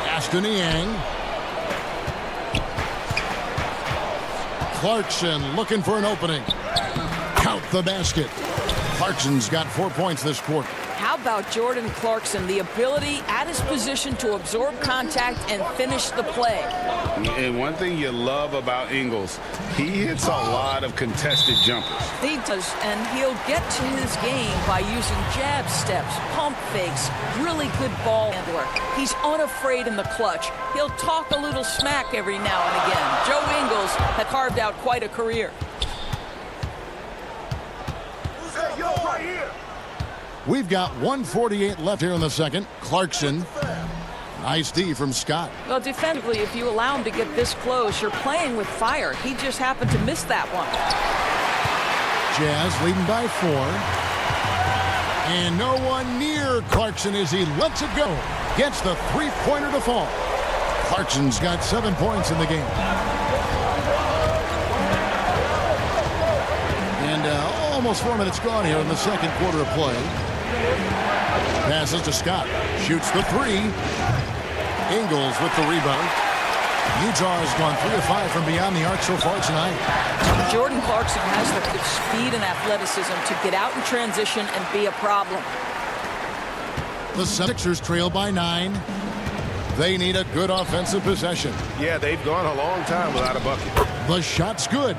[SPEAKER 2] Ashton Niang. Clarkson looking for an opening. Count the basket. Clarkson's got 4 points this quarter.
[SPEAKER 10] How about Jordan Clarkson, the ability at his position to absorb contact and finish the play?
[SPEAKER 3] And one thing you love about Ingles, he hits a lot of contested jumpers.
[SPEAKER 10] He does, and he'll get to his game by using jab steps, pump fakes, really good ball handler. He's unafraid in the clutch. He'll talk a little smack every now and again. Joe Ingles had carved out quite a career.
[SPEAKER 2] We've got 1:48 left here in the second. Clarkson. Nice D from Scott.
[SPEAKER 10] Well, defensively, if you allow him to get this close, you're playing with fire. He just happened to miss that one.
[SPEAKER 2] Jazz leading by 4. And no one near Clarkson as he lets it go. Gets the three-pointer to fall. Clarkson's got 7 points in the game. And almost 4 minutes gone here in the second quarter of play. Passes to Scott. Shoots the 3. Ingles with the rebound. Utah has gone 3 of 5 from beyond the arc so far tonight.
[SPEAKER 10] Jordan Clarkson has the speed and athleticism to get out in transition and be a problem.
[SPEAKER 2] The Sixers trail by 9. They need a good offensive possession.
[SPEAKER 11] Yeah, they've gone a long time without a bucket.
[SPEAKER 2] The shot's good.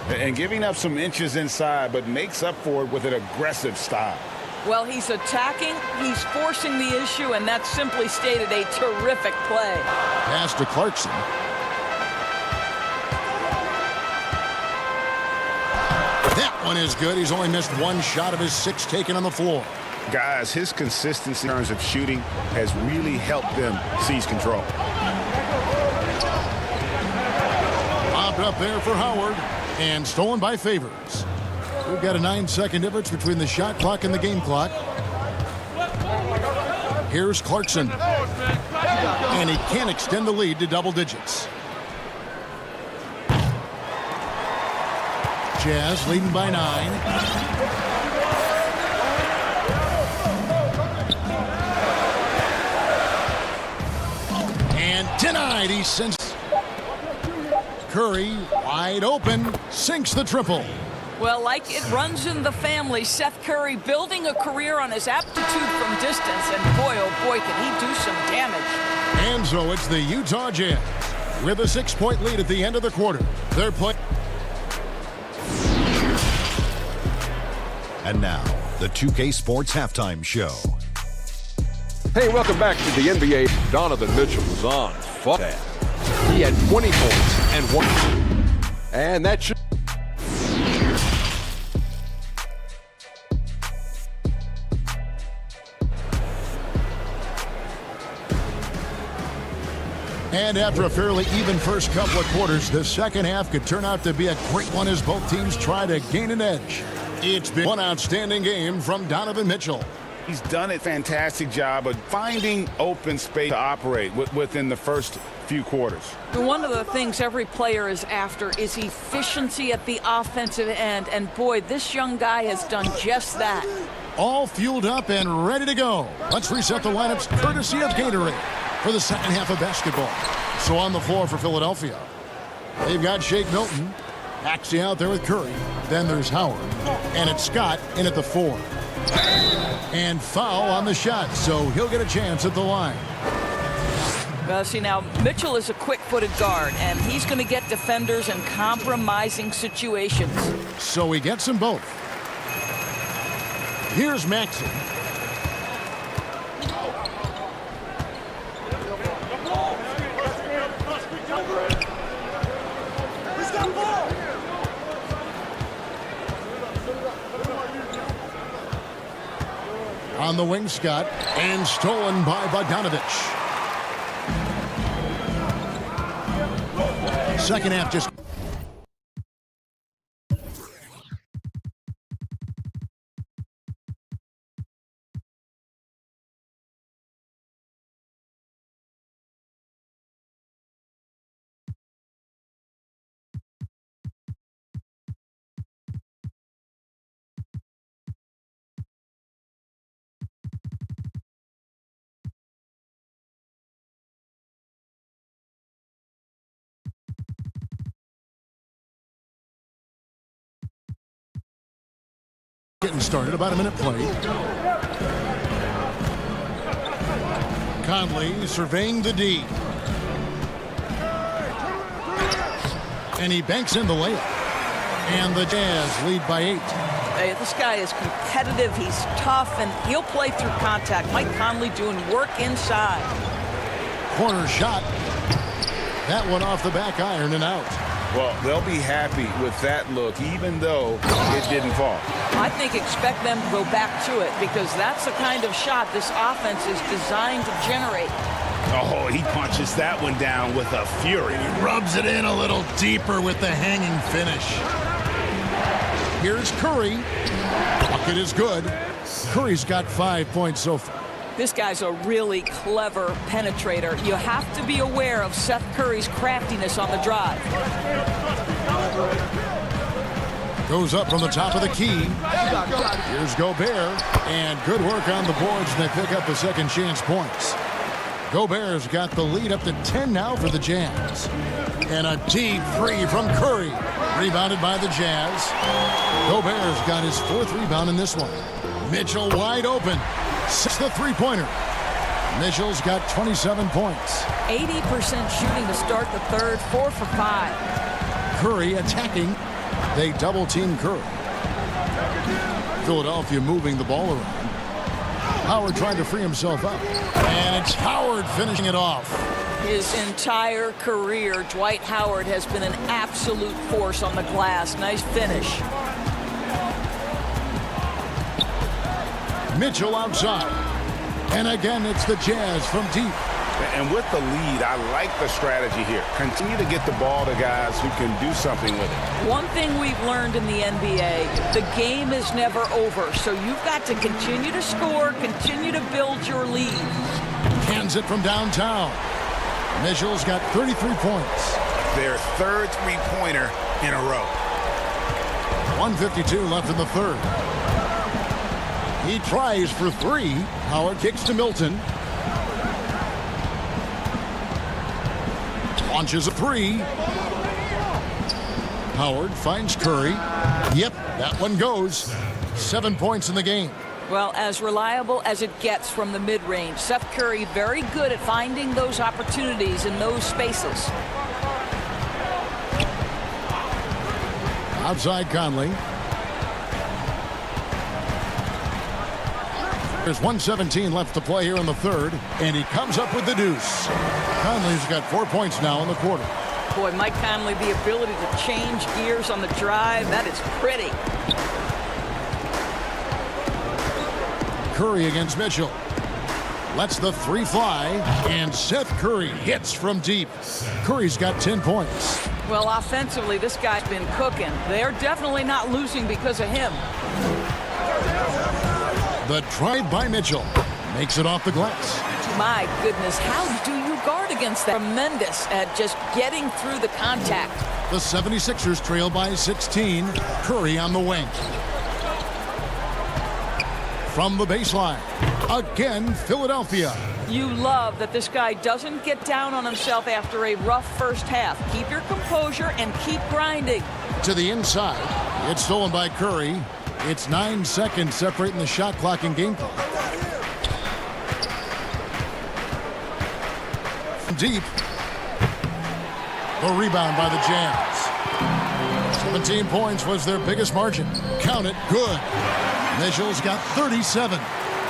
[SPEAKER 3] And giving up some inches inside, but makes up for it with an aggressive style.
[SPEAKER 10] Well, he's attacking, he's forcing the issue, and that's simply stated a terrific play.
[SPEAKER 2] Pass to Clarkson. That one is good. He's only missed 1 shot of his 6 taken on the floor.
[SPEAKER 3] Guys, his consistency in terms of shooting has really helped them seize control.
[SPEAKER 2] Bobbed up there for Howard, and stolen by Favors. We've got a 9-second difference between the shot clock and the game clock. Here's Clarkson. And he can't extend the lead to double digits. Jazz leading by 9. And denied. He sends Curry wide open. Sinks the triple.
[SPEAKER 10] Well, like it runs in the family, Seth Curry building a career on his aptitude from distance, and boy, oh boy, can he do some damage.
[SPEAKER 2] And so it's the Utah Jazz with a 6-point lead at the end of the quarter. They're playing.
[SPEAKER 13] And now, the 2K Sports Halftime Show.
[SPEAKER 7] Hey, welcome back to the NBA. Donovan Mitchell was on. Fuck that. He had 20 points and 1. And that should.
[SPEAKER 2] And after a fairly even first couple of quarters, the second half could turn out to be a great one as both teams try to gain an edge. It's been one outstanding game from Donovan Mitchell.
[SPEAKER 3] He's done a fantastic job of finding open space to operate within the first few quarters.
[SPEAKER 10] One of the things every player is after is efficiency at the offensive end, and boy, this young guy has done just that.
[SPEAKER 2] All fueled up and ready to go. Let's reset the lineups courtesy of Gatorade for the second half of basketball. So on the floor for Philadelphia, they've got Shake Milton, Maxey out there with Curry. Then there's Howard, and it's Scott in at the 4. And foul on the shot, so he'll get a chance at the line.
[SPEAKER 10] Well, see, now, Mitchell is a quick-footed guard, and he's going to get defenders in compromising situations.
[SPEAKER 2] So he gets them both. Here's Maxey. On the wing, Scott, and stolen by Bogdanovich. Second half just. Getting started, about a minute played. Conley surveying the D. And he banks in the layup. And the Jazz lead by 8.
[SPEAKER 10] Hey, this guy is competitive, he's tough, and he'll play through contact. Mike Conley doing work inside.
[SPEAKER 2] Corner shot. That one off the back iron and out.
[SPEAKER 3] Well, they'll be happy with that look, even though it didn't fall.
[SPEAKER 10] I think expect them to go back to it, because that's the kind of shot this offense is designed to generate.
[SPEAKER 3] Oh, he punches that one down with a fury.
[SPEAKER 2] He rubs it in a little deeper with the hanging finish. Here's Curry. Bucket is good. Curry's got 5 points so far.
[SPEAKER 10] This guy's a really clever penetrator. You have to be aware of Seth Curry's craftiness on the drive.
[SPEAKER 2] Goes up from the top of the key. Here's Gobert. And good work on the boards, and they pick up the second chance points. Gobert's got the lead up to 10 now for the Jazz. And a deep three from Curry. Rebounded by the Jazz. Gobert's got his 4th rebound in this one. Mitchell wide open. 6 the three-pointer. Mitchell's got 27 points.
[SPEAKER 10] 80% shooting to start the third, 4 for 5.
[SPEAKER 2] Curry attacking. They double-team Curry. Philadelphia moving the ball around. Howard trying to free himself up. And it's Howard finishing it off.
[SPEAKER 10] His entire career, Dwight Howard has been an absolute force on the glass. Nice finish.
[SPEAKER 2] Mitchell outside. And again, it's the Jazz from deep.
[SPEAKER 3] And with the lead, I like the strategy here. Continue to get the ball to guys who can do something with it.
[SPEAKER 10] One thing we've learned in the NBA, the game is never over. So you've got to continue to score, continue to build your lead.
[SPEAKER 2] Hands it from downtown. Mitchell's got 33 points.
[SPEAKER 3] Their 3rd three-pointer in a row.
[SPEAKER 2] 1:52 left in the 3rd. He tries for 3. Howard kicks to Milton. Launches a 3. Howard finds Curry. Yep, that one goes. 7 points in the game.
[SPEAKER 10] Well, as reliable as it gets from the mid-range. Seth Curry very good at finding those opportunities in those spaces.
[SPEAKER 2] Outside Conley. There's 1:17 left to play here in the 3rd, and he comes up with the deuce. Conley's got 4 points now in the quarter.
[SPEAKER 10] Boy, Mike Conley, the ability to change gears on the drive, that is pretty.
[SPEAKER 2] Curry against Mitchell. Lets the 3 fly, and Seth Curry hits from deep. Curry's got 10 points.
[SPEAKER 10] Well, offensively, this guy's been cooking. They're definitely not losing because of him.
[SPEAKER 2] The drive by Mitchell makes it off the glass.
[SPEAKER 10] My goodness, how do you guard against that? Tremendous at just getting through the contact.
[SPEAKER 2] The 76ers trail by 16. Curry on the wing. From the baseline. Again, Philadelphia.
[SPEAKER 10] You love that this guy doesn't get down on himself after a rough first half. Keep your composure and keep grinding.
[SPEAKER 2] To the inside. It's stolen by Curry. It's 9 seconds separating the shot clock and game clock. Deep. The rebound by the Jazz. 17 points was their biggest margin. Count it. Good. Mitchell's got 37.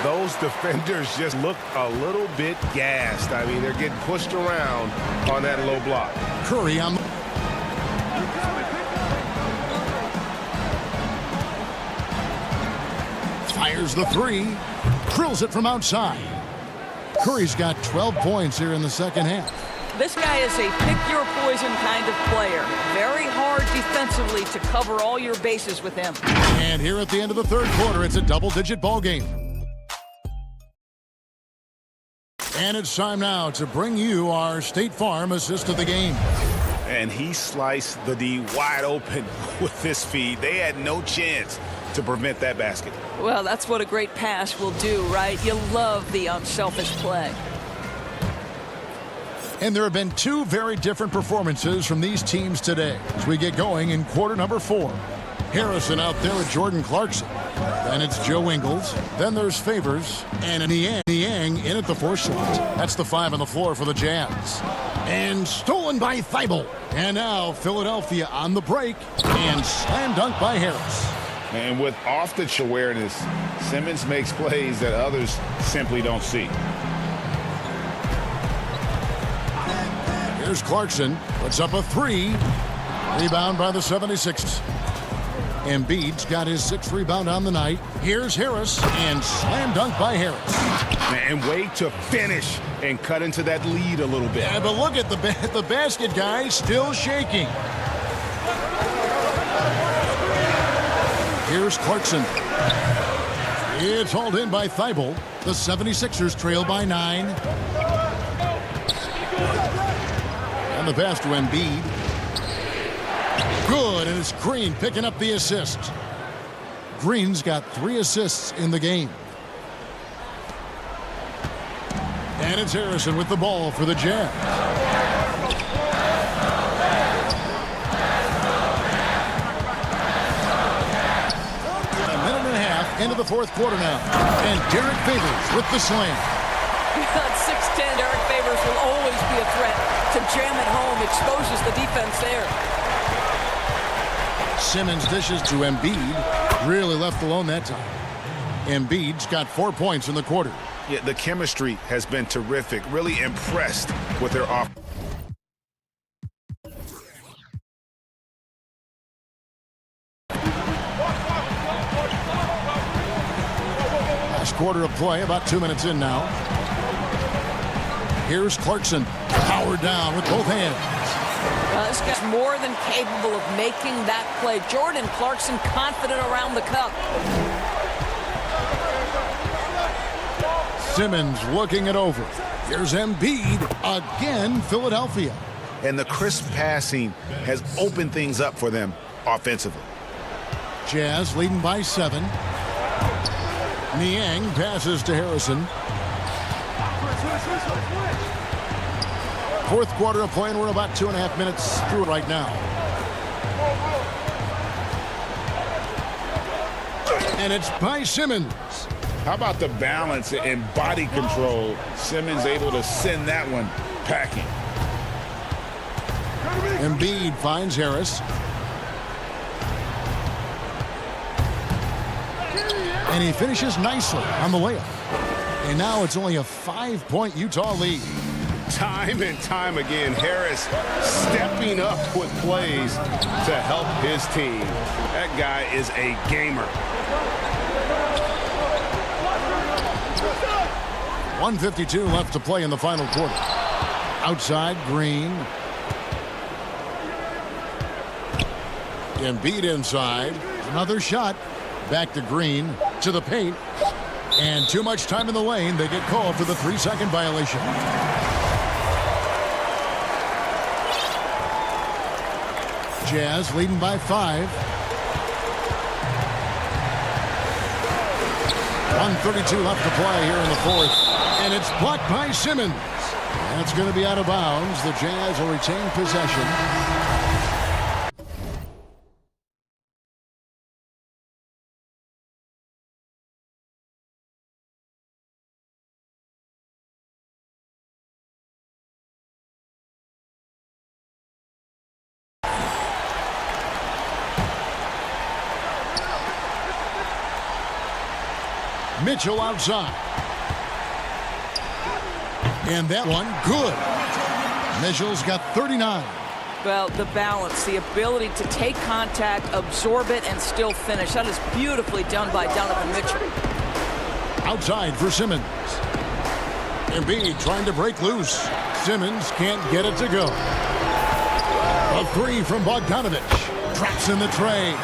[SPEAKER 11] Those defenders just look a little bit gassed. I mean, they're getting pushed around on that low block.
[SPEAKER 2] Curry on the... Fires the 3. Drills it from outside. Curry's got 12 points here in the second half.
[SPEAKER 10] This guy is a pick-your-poison kind of player. Very hard defensively to cover all your bases with him.
[SPEAKER 2] And here at the end of the 3rd quarter, it's a double-digit ball game. And it's time now to bring you our State Farm assist of the game.
[SPEAKER 3] And he sliced the D wide open with this feed. They had no chance to prevent that basket.
[SPEAKER 10] Well, that's what a great pass will do, right? You love the unselfish play.
[SPEAKER 2] And there have been 2 very different performances from these teams today as we get going in quarter number 4. Harrison out there with Jordan Clarkson. Then it's Joe Ingles. Then there's Favors. And Niang in at the 4 slot. That's the 5 on the floor for the Jazz. And stolen by Thibault. And now Philadelphia on the break. And slam dunk by Harris.
[SPEAKER 3] And with off-the-touch awareness, Simmons makes plays that others simply don't see.
[SPEAKER 2] Here's Clarkson. Puts up a 3. Rebound by the 76ers. Embiid's got his 6th rebound on the night. Here's Harris, and slam dunk by Harris.
[SPEAKER 3] And wait to finish and cut into that lead a little bit.
[SPEAKER 2] Yeah, but look at the basket, guys, still shaking. Here's Clarkson. It's hauled in by Thibault. The 76ers trail by 9. And the pass to Embiid. Good, and it's Green picking up the assist. Green's got 3 assists in the game. And it's Harrison with the ball for the Jazz. A minute and a half into the 4th quarter now. And Derek Favors with the slam.
[SPEAKER 15] 6'10", Derek Favors will always be a threat to jam it home, exposes the defense there.
[SPEAKER 2] Simmons dishes to Embiid. Really left alone that time. Embiid's got 4 points in the quarter.
[SPEAKER 3] Yeah, the chemistry has been terrific. Really impressed with their off.
[SPEAKER 2] Last quarter of play, about 2 minutes in now. Here's Clarkson. Powered down with both hands.
[SPEAKER 15] This guy's more than capable of making that play. Jordan Clarkson confident around the cup.
[SPEAKER 2] Simmons looking it over. Here's Embiid. Again, Philadelphia.
[SPEAKER 3] And the crisp passing has opened things up for them offensively.
[SPEAKER 2] Jazz leading by 7. Niang passes to Harrison. 4th quarter of play, and we're about 2.5 minutes through it right now. And it's by Simmons.
[SPEAKER 3] How about the balance and body control? Simmons able to send that one packing.
[SPEAKER 2] Embiid finds Harris. And he finishes nicely on the layup. And now it's only a 5-point Utah lead.
[SPEAKER 3] Time and time again, Harris stepping up with plays to help his team. That guy is a gamer.
[SPEAKER 2] 1:52 left to play in the final quarter. Outside, Green. Embiid inside. Another shot. Back to Green. To the paint. And too much time in the lane. They get called for the 3-second violation. Jazz leading by 5. 1:32 left to play here in the 4th. And it's blocked by Simmons. That's going to be out of bounds. The Jazz will retain possession. Mitchell outside. And that one, good. Mitchell's got 39.
[SPEAKER 10] Well, the balance, the ability to take contact, absorb it, and still finish. That is beautifully done by Donovan Mitchell.
[SPEAKER 2] Outside for Simmons. Embiid trying to break loose. Simmons can't get it to go. A 3 from Bogdanovich. Traps in the tray.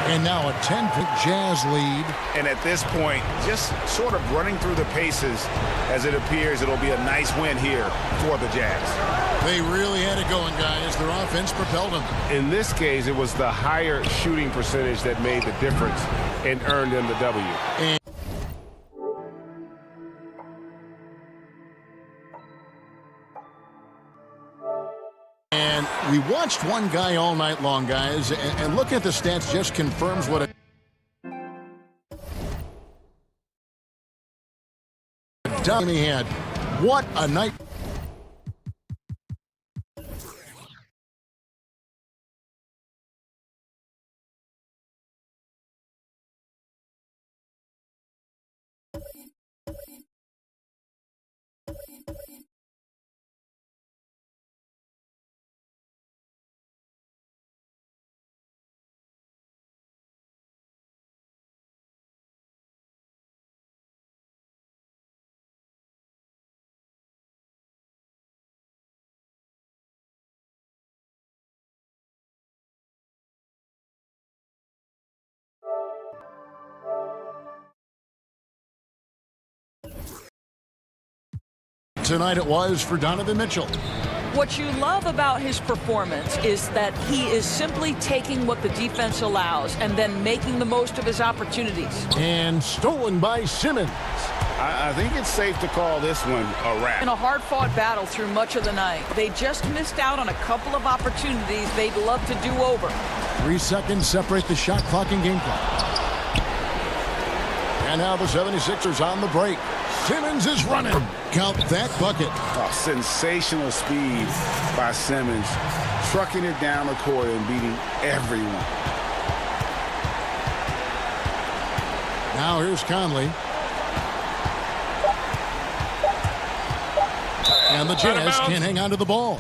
[SPEAKER 2] And now a 10-point Jazz lead.
[SPEAKER 3] And at this point, just sort of running through the paces as it appears it'll be a nice win here for the Jazz.
[SPEAKER 2] They really had it going, guys. Their offense propelled them.
[SPEAKER 3] In this case, it was the higher shooting percentage that made the difference and earned them the W.
[SPEAKER 2] And we watched one guy all night long, guys, and look at the stats, just confirms what it time he had. What a night. Tonight it was for Donovan Mitchell.
[SPEAKER 10] What you love about his performance is that he is simply taking what the defense allows and then making the most of his opportunities.
[SPEAKER 2] And stolen by Simmons.
[SPEAKER 3] I think it's safe to call this one a wrap.
[SPEAKER 10] In a hard-fought battle through much of the night, they just missed out on a couple of opportunities they'd love to do over.
[SPEAKER 2] 3 seconds separate the shot clock and game clock. And now the 76ers on the break. Simmons is running. Count that bucket.
[SPEAKER 3] Oh, sensational speed by Simmons. Trucking it down the court and beating everyone.
[SPEAKER 2] Now here's Conley. And the Jazz can't hang on to the ball.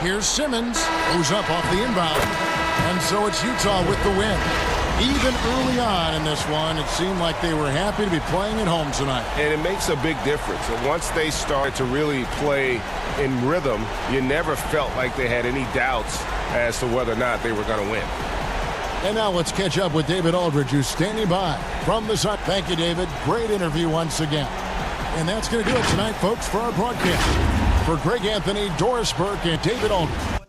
[SPEAKER 2] Here's Simmons, who's up off the inbound. And so it's Utah with the win. Even early on in this one, it seemed like they were happy to be playing at home tonight.
[SPEAKER 11] And it makes a big difference. And once they started to really play in rhythm, you never felt like they had any doubts as to whether or not they were going to win.
[SPEAKER 2] And now let's catch up with David Aldridge, who's standing by from the side. Thank you, David. Great interview once again. And that's going to do it tonight, folks, for our broadcast. For Greg Anthony, Doris Burke, and David Aldridge.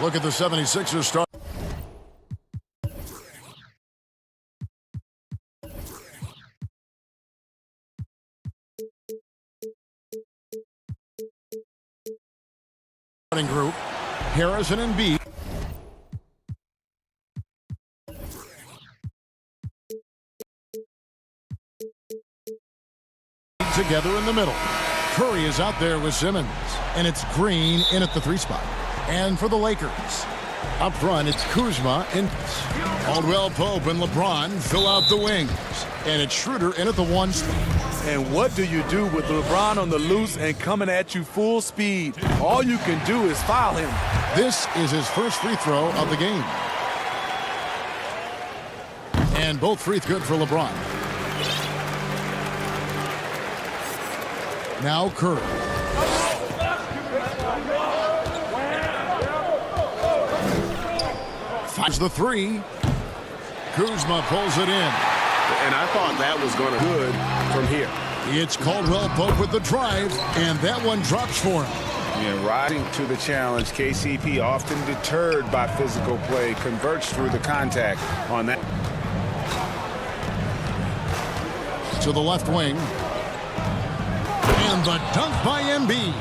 [SPEAKER 2] Look at the 76ers start. Group, Harrison and Embiid. Together in the middle. Curry is out there with Simmons, and it's Green in at the 3 spot. And for the Lakers, up front, it's Kuzma and Caldwell Pope and LeBron fill out the wings. And it's Schroeder in at the 1 spot.
[SPEAKER 9] And what do you do with LeBron on the loose and coming at you full speed? All you can do is foul him.
[SPEAKER 2] This is his first free throw of the game. And both free good for LeBron. Now Curry. Finds the 3. Kuzma pulls it in.
[SPEAKER 11] And I thought that was going to be good from here.
[SPEAKER 2] It's Caldwell Pope with the drive, and that one drops for him.
[SPEAKER 3] Yeah, rising to the challenge, KCP often deterred by physical play, converts through the contact on that.
[SPEAKER 2] To the left wing. And the dunk by Embiid.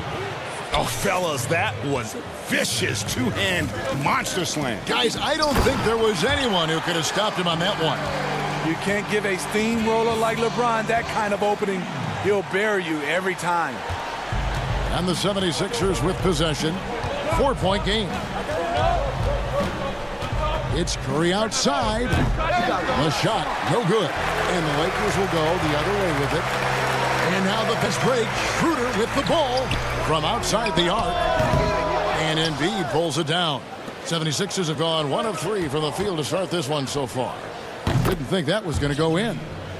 [SPEAKER 3] Oh, fellas, that was vicious two-hand monster slam.
[SPEAKER 2] Guys, I don't think there was anyone who could have stopped him on that one.
[SPEAKER 9] You can't give a steamroller like LeBron that kind of opening. He'll bury you every time.
[SPEAKER 2] And the 76ers with possession. 4-point game. It's Curry outside. The shot, no good. And the Lakers will go the other way with it. And now the fast break. Schroeder with the ball from outside the arc. And Embiid pulls it down. 76ers have gone 1 of 3 from the field to start this one so far. Didn't think that was going to go in.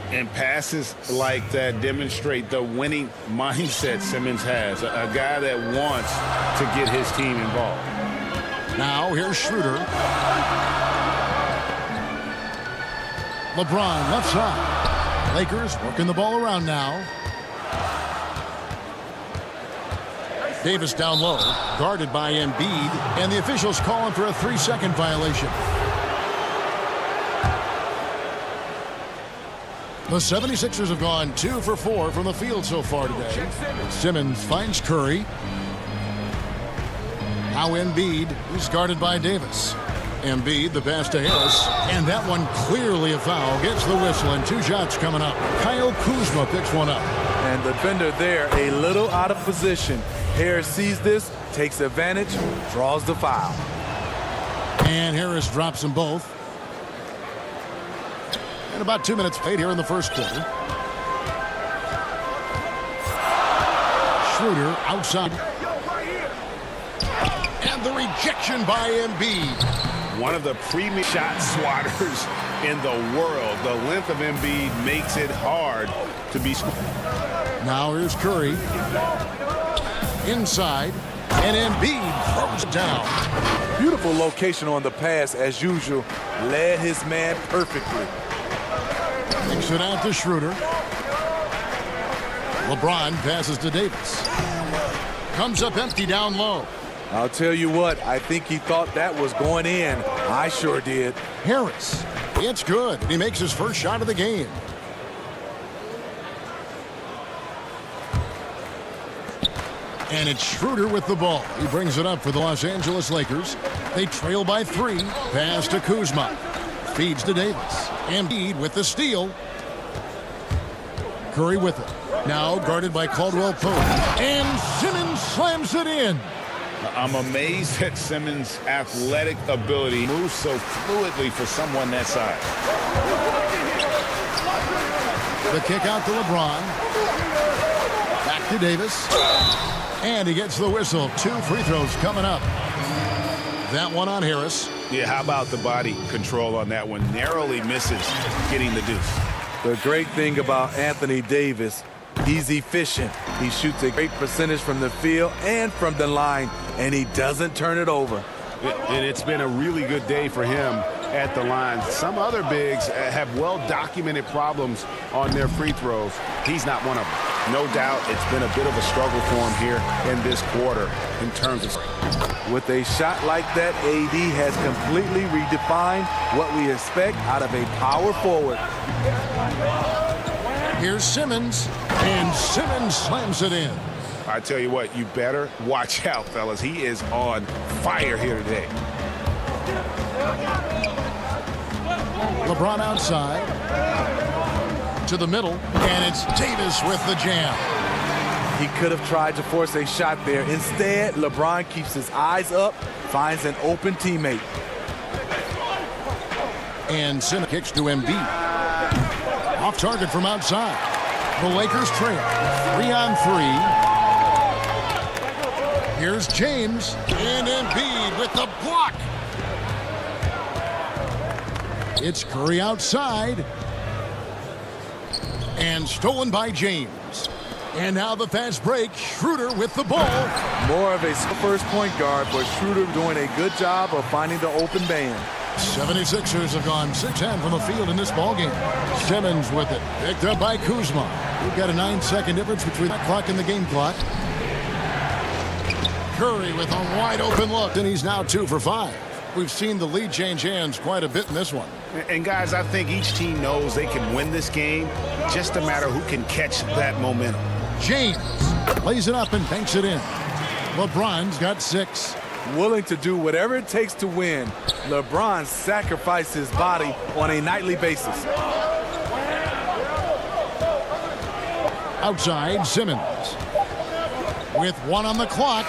[SPEAKER 3] And passes like that demonstrate the winning mindset Simmons has. A guy that wants to get his team involved.
[SPEAKER 2] Now here's Schroeder. LeBron left side. Lakers working the ball around now. Davis down low, guarded by Embiid, and the officials calling for a 3-second violation. The 76ers have gone 2 for 4 from the field so far today. Simmons finds Curry. Now Embiid, who's guarded by Davis. Embiid, the pass to Harris, and that one clearly a foul. Gets the whistle, and 2 shots coming up. Kyle Kuzma picks one up.
[SPEAKER 9] And the defender there a little out of position. Harris sees this, takes advantage, draws the foul.
[SPEAKER 2] And Harris drops them both. And about 2 minutes played here in the first quarter. Schroeder outside. And the rejection by Embiid.
[SPEAKER 3] One of the premier shot swatters in the world. The length of Embiid makes it hard to be.
[SPEAKER 2] Now here's Curry. Inside. And Embiid throws it down.
[SPEAKER 9] Beautiful location on the pass as usual. Led his man perfectly.
[SPEAKER 2] Takes it out to Schroeder. LeBron passes to Davis. Comes up empty down low.
[SPEAKER 9] I'll tell you what, I think he thought that was going in. I sure did.
[SPEAKER 2] Harris. It's good. He makes his first shot of the game. And it's Schroeder with the ball. He brings it up for the Los Angeles Lakers. They trail by 3. Pass to Kuzma. Feeds to Davis. Embiid with the steal. Curry with it. Now guarded by Caldwell Pope. And Simmons slams it in.
[SPEAKER 3] I'm amazed at Simmons' athletic ability. Moves so fluidly for someone that size.
[SPEAKER 2] The kick out to LeBron. Back to Davis. And he gets the whistle. 2 free throws coming up. That one on Harris.
[SPEAKER 3] Yeah, how about the body control on that one? Narrowly misses getting the deuce.
[SPEAKER 9] The great thing about Anthony Davis, he's efficient. He shoots a great percentage from the field and from the line, and he doesn't turn it over.
[SPEAKER 3] And it's been a really good day for him at the line. Some other bigs have well-documented problems on their free throws. He's not one of them. No doubt it's been a bit of a struggle for him here in this quarter in terms of...
[SPEAKER 9] With a shot like that, AD has completely redefined what we expect out of a power forward.
[SPEAKER 2] Here's Simmons, and Simmons slams it in.
[SPEAKER 3] I tell you what, you better watch out, fellas. He is on fire here today.
[SPEAKER 2] LeBron outside to the middle, and it's Davis with the jam.
[SPEAKER 9] He could have tried to force a shot there. Instead, LeBron keeps his eyes up, finds an open teammate.
[SPEAKER 2] And Simmons kicks to Embiid. Off target from outside. The Lakers trail 3-on-3. Here's James, and Embiid with the block. It's Curry outside. And stolen by James. And now the fast break. Schroeder with the ball.
[SPEAKER 9] More of a first point guard, but Schroeder doing a good job of finding the open man.
[SPEAKER 2] 76ers have gone 6-10 from the field in this ballgame. Simmons with it. Picked up by Kuzma. We've got a 9-second difference between that clock and the game clock. Curry with a wide open look, and he's now 2 for 5. We've seen the lead change hands quite a bit in this one.
[SPEAKER 3] And guys, I think each team knows they can win this game. Just a matter who can catch that momentum.
[SPEAKER 2] James lays it up and banks it in. LeBron's got 6.
[SPEAKER 9] Willing to do whatever it takes to win. LeBron sacrificed his body on a nightly basis.
[SPEAKER 2] Outside, Simmons with 1 on the clock.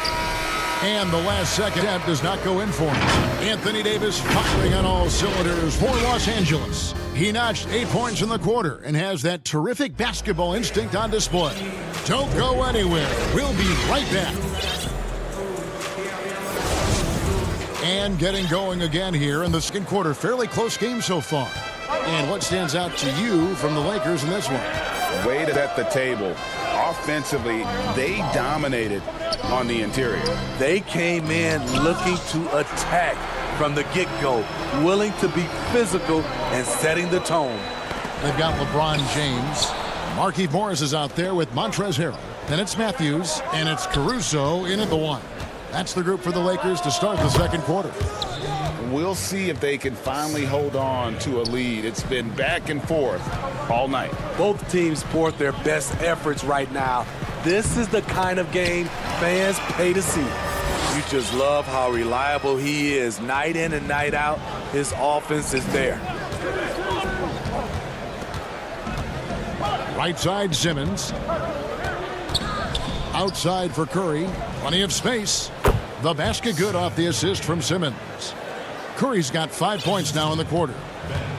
[SPEAKER 2] And the last second attempt does not go in for him. Anthony Davis firing on all cylinders for Los Angeles. He notched 8 points in the quarter and has that terrific basketball instinct on display. Don't go anywhere. We'll be right back. And getting going again here in the second quarter. Fairly close game so far. And what stands out to you from the Lakers in this one?
[SPEAKER 3] Way to set the table. Offensively, they dominated on the interior.
[SPEAKER 9] They came in looking to attack from the get-go, willing to be physical and setting the tone.
[SPEAKER 2] They've got LeBron James. Markieff Morris is out there with Montrezl Harrell. Then it's Matthews, and it's Caruso in at the 1. That's the group for the Lakers to start the second quarter.
[SPEAKER 3] We'll see if they can finally hold on to a lead. It's been back and forth all night.
[SPEAKER 9] Both teams pour their best efforts right now. This is the kind of game fans pay to see. You just love how reliable he is night in and night out. His offense is there.
[SPEAKER 2] Right side, Simmons. Outside for Curry. Plenty of space. The basket good off the assist from Simmons. Curry's got 5 points now in the quarter.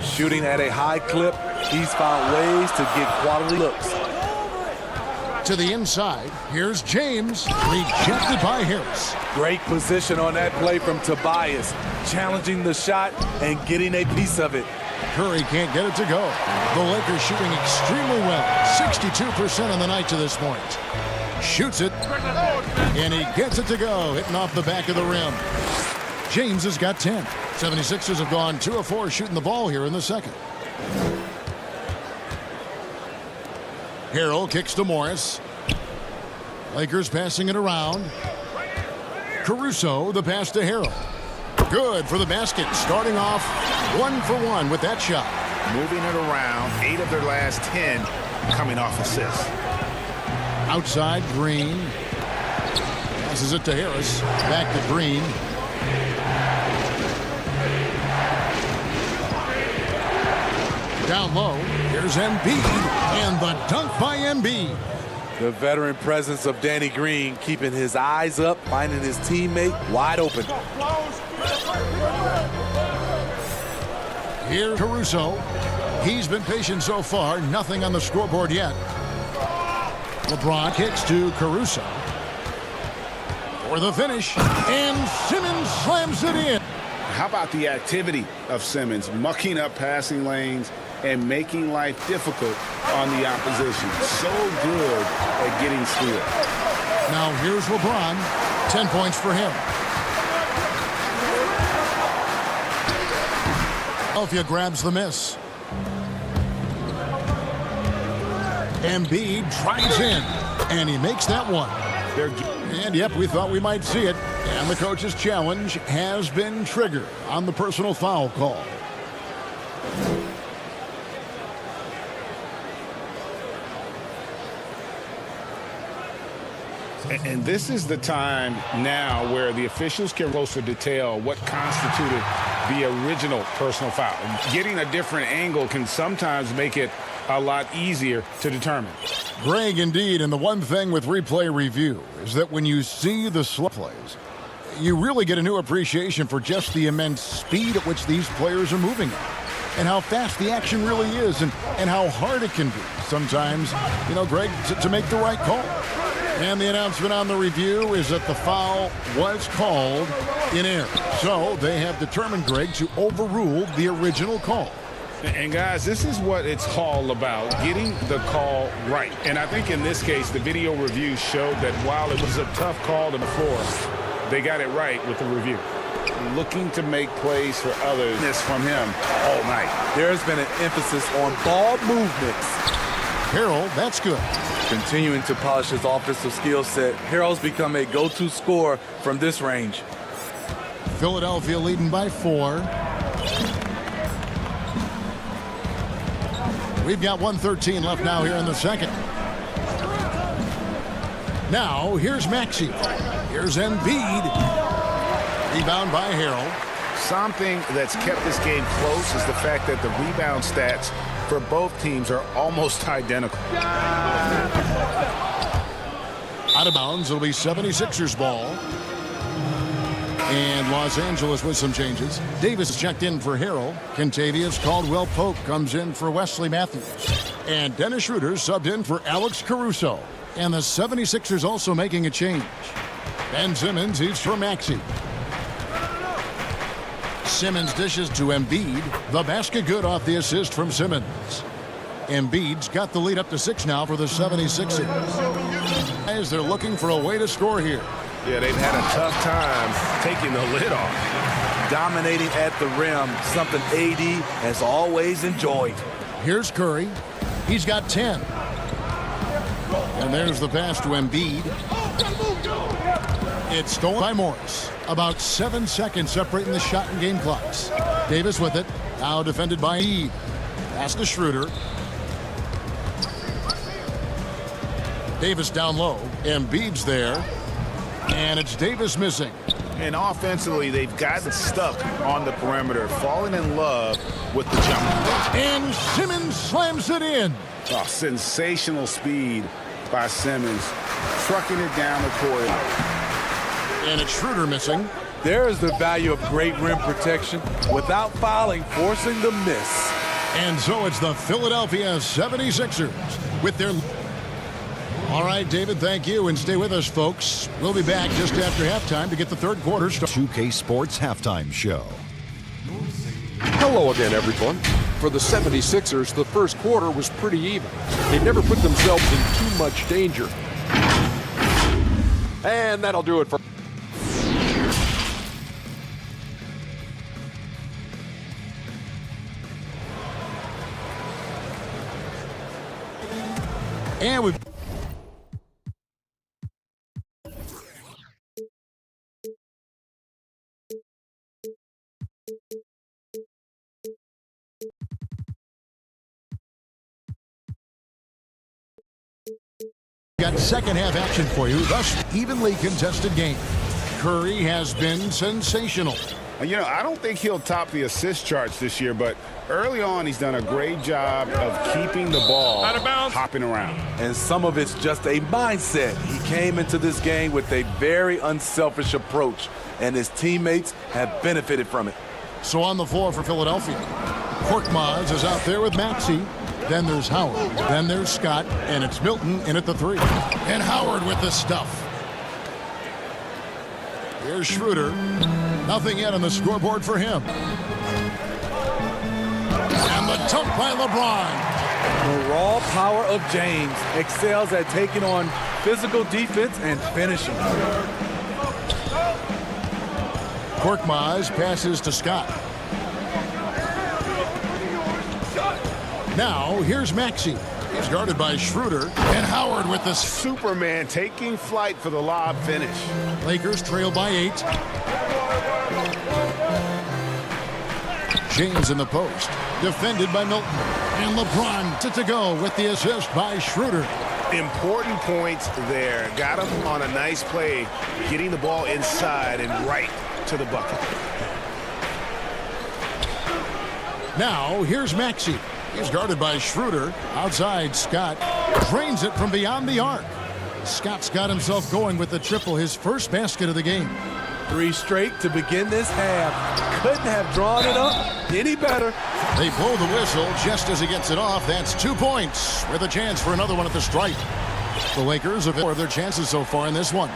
[SPEAKER 9] Shooting at a high clip, he's found ways to get quality looks.
[SPEAKER 2] To the inside, here's James, rejected by Harris.
[SPEAKER 9] Great position on that play from Tobias, challenging the shot and getting a piece of it.
[SPEAKER 2] Curry can't get it to go. The Lakers shooting extremely well, 62% on the night to this point. Shoots it, and he gets it to go, hitting off the back of the rim. James has got 10. 76ers have gone 2 of 4 shooting the ball here in the second. Harrell kicks to Morris. Lakers passing it around. Caruso, the pass to Harrell. Good for the basket, starting off 1 for 1 with that shot.
[SPEAKER 3] Moving it around, 8 of their last 10 coming off assists.
[SPEAKER 2] Outside, Green. Passes it to Harris. Back to Green. Down low, here's Embiid, and the dunk by Embiid.
[SPEAKER 9] The veteran presence of Danny Green keeping his eyes up, finding his teammate wide open.
[SPEAKER 2] Here's Caruso. He's been patient so far, nothing on the scoreboard yet. LeBron kicks to Caruso. For the finish, and Simmons slams it in.
[SPEAKER 3] How about the activity of Simmons, mucking up passing lanes and making life difficult on the opposition. So good at getting steals.
[SPEAKER 2] Now here's LeBron. 10 points for him. Philadelphia grabs the miss. Embiid drives in, and he makes that one. And, yep, we thought we might see it. And the coach's challenge has been triggered on the personal foul call.
[SPEAKER 3] And this is the time now where the officials can closer detail what constituted the original personal foul. Getting a different angle can sometimes make it a lot easier to determine.
[SPEAKER 2] Greg, indeed, and the one thing with replay review is that when you see the slow plays, you really get a new appreciation for just the immense speed at which these players are moving at, and how fast the action really is, and how hard it can be sometimes, you know, Greg, to make the right call. And the announcement on the review is that the foul was called in error. So they have determined, Greg, to overrule the original call.
[SPEAKER 3] And guys, this is what it's all about, getting the call right. And I think in this case, the video review showed that while it was a tough call to the floor, they got it right with the review. Looking to make plays for others. This from him all night.
[SPEAKER 9] There's been an emphasis on ball movements.
[SPEAKER 2] Harold, that's good.
[SPEAKER 9] Continuing to polish his offensive skill set, Harold's become a go-to scorer from this range.
[SPEAKER 2] Philadelphia leading by 4. We've got 1:13 left now here in the second. Now, here's Maxey. Here's Embiid. Rebound by Harold.
[SPEAKER 3] Something that's kept this game close is the fact that the rebound stats for both teams are almost identical.
[SPEAKER 2] Out of bounds, it'll be 76ers ball. And Los Angeles with some changes. Davis checked in for Harold. Kentavious Caldwell-Pope comes in for Wesley Matthews. And Dennis Schroeder subbed in for Alex Caruso. And the 76ers also making a change. Ben Simmons, he's for Maxey. Simmons dishes to Embiid. The basket good off the assist from Simmons. Embiid's got the lead up to 6 now for the 76ers. As they're looking for a way to score here.
[SPEAKER 11] Yeah, they've had a tough time taking the lid off.
[SPEAKER 9] Dominating at the rim, something AD has always enjoyed.
[SPEAKER 2] Here's Curry. He's got 10. And there's the pass to Embiid. It's stolen by Morris. About 7 seconds separating the shot and game clocks. Davis with it. Now defended by Embiid. Pass to Schroeder. Davis down low. Embiid's there. And it's Davis missing.
[SPEAKER 3] And offensively, they've gotten stuck on the perimeter, falling in love with the jump.
[SPEAKER 2] And Simmons slams it in.
[SPEAKER 3] Oh, sensational speed by Simmons, trucking it down the court.
[SPEAKER 2] And it's Schroeder missing.
[SPEAKER 9] There is the value of great rim protection without fouling, forcing the miss.
[SPEAKER 2] And so it's the Philadelphia 76ers with their... All right, David, thank you, and stay with us, folks. We'll be back just after halftime to get the third quarter started.
[SPEAKER 13] 2K Sports Halftime Show.
[SPEAKER 7] Hello again, everyone. For the 76ers, the first quarter was pretty even. They never put themselves in too much danger. And that'll do it for...
[SPEAKER 2] And we've... got second half action for you, thus evenly contested game. Curry has been sensational.
[SPEAKER 3] You know, I don't think he'll top the assist charts this year, but early on he's done a great job of keeping the ball hopping around.
[SPEAKER 9] And some of it's just a mindset. He came into this game with a very unselfish approach, and his teammates have benefited from it.
[SPEAKER 2] So on the floor for Philadelphia, Korkmaz is out there with Maxey. Then there's Howard. Then there's Scott. And it's Milton in at the 3. And Howard with the stuff. Here's Schroeder. Nothing yet on the scoreboard for him. And the dunk by LeBron.
[SPEAKER 9] The raw power of James excels at taking on physical defense and finishing.
[SPEAKER 2] Korkmaz passes to Scott. Now, here's Maxey. He's guarded by Schroeder. And Howard with the
[SPEAKER 3] Superman taking flight for the lob finish.
[SPEAKER 2] Lakers trail by 8. James in the post. Defended by Milton. And LeBron to go with the assist by Schroeder.
[SPEAKER 3] Important points there. Got him on a nice play, getting the ball inside and right to the bucket.
[SPEAKER 2] Now, here's Maxey. He's guarded by Schroeder. Outside, Scott drains it from beyond the arc. Scott's got himself going with the triple, his first basket of the game.
[SPEAKER 9] 3 straight to begin this half. Couldn't have drawn it up any better.
[SPEAKER 2] They blow the whistle just as he gets it off. That's 2 points with a chance for another one at the stripe. The Lakers have more of their chances so far in this one.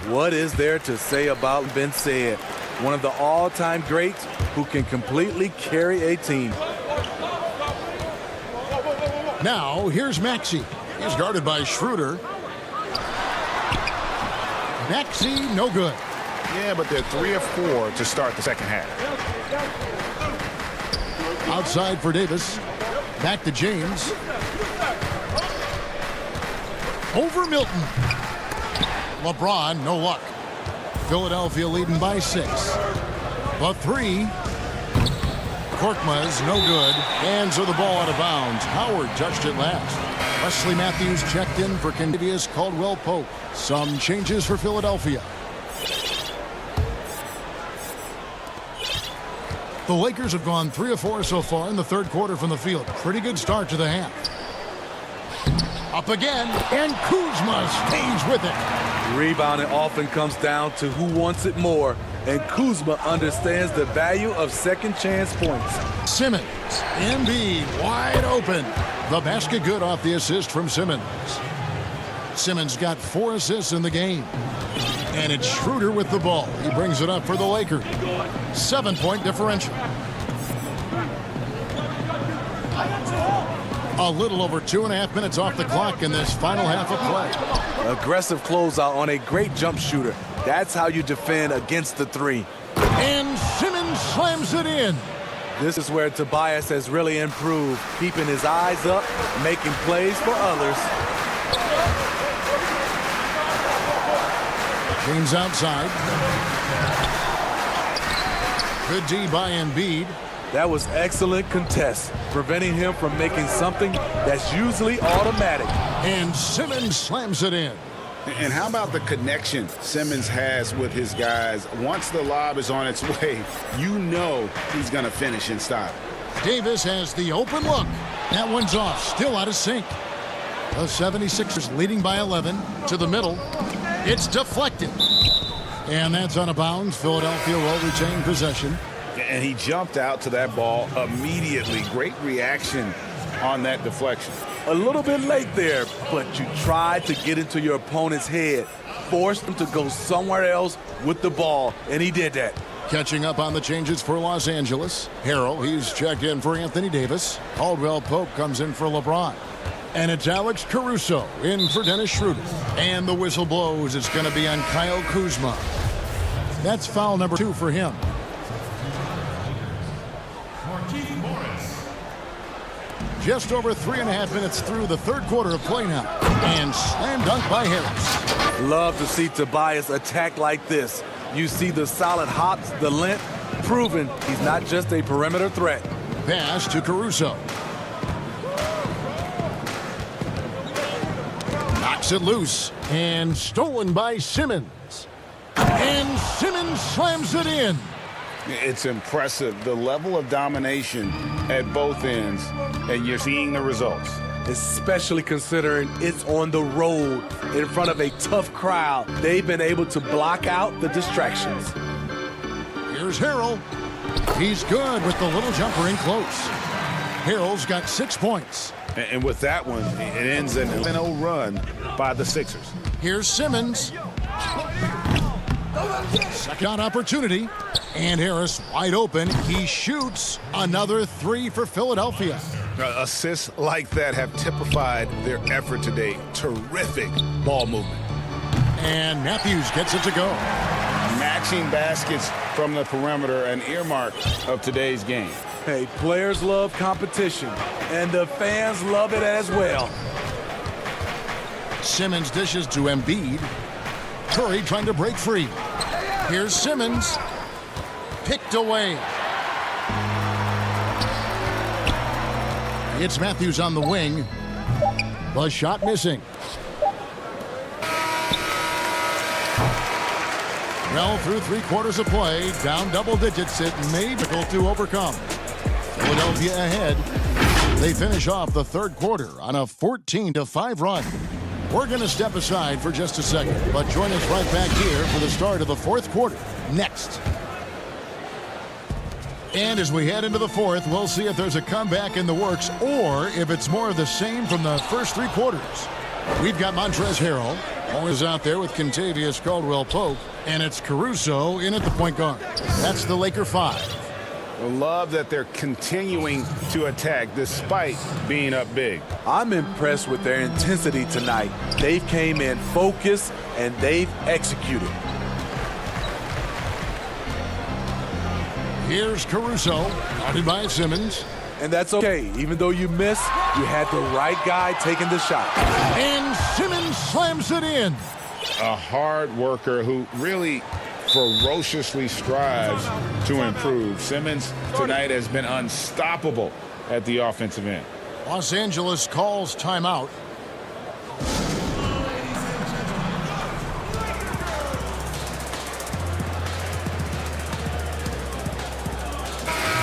[SPEAKER 9] What is there to say about Ben said? One of the all-time greats who can completely carry a team.
[SPEAKER 2] Now, here's Maxey. He's guarded by Schroeder. Maxey, no good.
[SPEAKER 3] Yeah, but they're 3 of 4 to start the second half.
[SPEAKER 2] Outside for Davis. Back to James. Over Milton. LeBron, no luck. Philadelphia leading by 6. The 3. Korkmaz, no good. And so the ball out of bounds. Howard touched it last. Wesley Matthews checked in for Contavious Caldwell-Pope. Some changes for Philadelphia. The Lakers have gone 3 of 4 so far in the third quarter from the field. Pretty good start to the half. Up again, and Kuzma stays with it.
[SPEAKER 9] Rebounding often comes down to who wants it more, and Kuzma understands the value of second chance points.
[SPEAKER 2] Simmons, Embiid, wide open. The basket good off the assist from Simmons. Simmons got 4 assists in the game. And it's Schroeder with the ball. He brings it up for the Lakers. 7-point differential. A little over 2.5 minutes off the clock in this final half of play.
[SPEAKER 9] Aggressive closeout on a great jump shooter. That's how you defend against the 3.
[SPEAKER 2] And Simmons slams it in.
[SPEAKER 9] This is where Tobias has really improved, keeping his eyes up, making plays for others.
[SPEAKER 2] James outside. Good D by Embiid.
[SPEAKER 9] That was excellent contest, preventing him from making something that's usually automatic.
[SPEAKER 2] And Simmons slams it in.
[SPEAKER 3] And how about the connection Simmons has with his guys? Once the lob is on its way, you know he's going to finish in style.
[SPEAKER 2] Davis has the open look. That one's off, still out of sync. The 76ers leading by 11 to the middle. It's deflected. And that's out of bounds. Philadelphia will retain possession.
[SPEAKER 3] And he jumped out to that ball immediately. Great reaction on that deflection.
[SPEAKER 9] A little bit late there, but you tried to get into your opponent's head. Forced him to go somewhere else with the ball, and he did that.
[SPEAKER 2] Catching up on the changes for Los Angeles. Harrell, he's checked in for Anthony Davis. Caldwell-Pope comes in for LeBron. And it's Alex Caruso in for Dennis Schroeder. And the whistle blows. It's going to be on Kyle Kuzma. That's foul number 2 for him. Just over 3.5 minutes through the third quarter of play now. And slam dunk by Harris.
[SPEAKER 9] Love to see Tobias attack like this. You see the solid hops, the length, proving he's not just a perimeter threat.
[SPEAKER 2] Pass to Caruso. Knocks it loose. And stolen by Simmons. And Simmons slams it in.
[SPEAKER 3] It's impressive, the level of domination at both ends, and you're seeing the results.
[SPEAKER 9] Especially considering it's on the road in front of a tough crowd. They've been able to block out the distractions.
[SPEAKER 2] Here's Harrell. He's good with the little jumper in close. Harrell's got 6 points.
[SPEAKER 3] And with that one, it ends in an 0 run by the Sixers.
[SPEAKER 2] Here's Simmons. Second opportunity. And Harris wide open. He shoots another 3 for Philadelphia.
[SPEAKER 3] Assists like that have typified their effort today. Terrific ball movement.
[SPEAKER 2] And Matthews gets it to go.
[SPEAKER 3] Matching baskets from the perimeter, an earmark of today's game.
[SPEAKER 9] Hey, players love competition, and the fans love it as well.
[SPEAKER 2] Simmons dishes to Embiid. Curry trying to break free. Here's Simmons. Picked away. It's Matthews on the wing. The shot missing. Well, through 3 quarters of play, down double digits, it may be difficult to overcome. Philadelphia ahead. They finish off the third quarter on a 14-5 run. We're going to step aside for just a second, but join us right back here for the start of the fourth quarter next. And as we head into the fourth, we'll see if there's a comeback in the works or if it's more of the same from the first 3 quarters. We've got Montrezl Harrell. Always out there with Kentavious Caldwell-Pope. And it's Caruso in at the point guard. That's the Laker 5.
[SPEAKER 3] I love that they're continuing to attack despite being up big.
[SPEAKER 9] I'm impressed with their intensity tonight. They came in focused and they've executed.
[SPEAKER 2] Here's Caruso, guarded by Simmons.
[SPEAKER 9] And that's okay. Even though you miss, you had the right guy taking the shot.
[SPEAKER 2] And Simmons slams it in.
[SPEAKER 3] A hard worker who really ferociously strives to improve. Simmons tonight has been unstoppable at the offensive end.
[SPEAKER 2] Los Angeles calls timeout.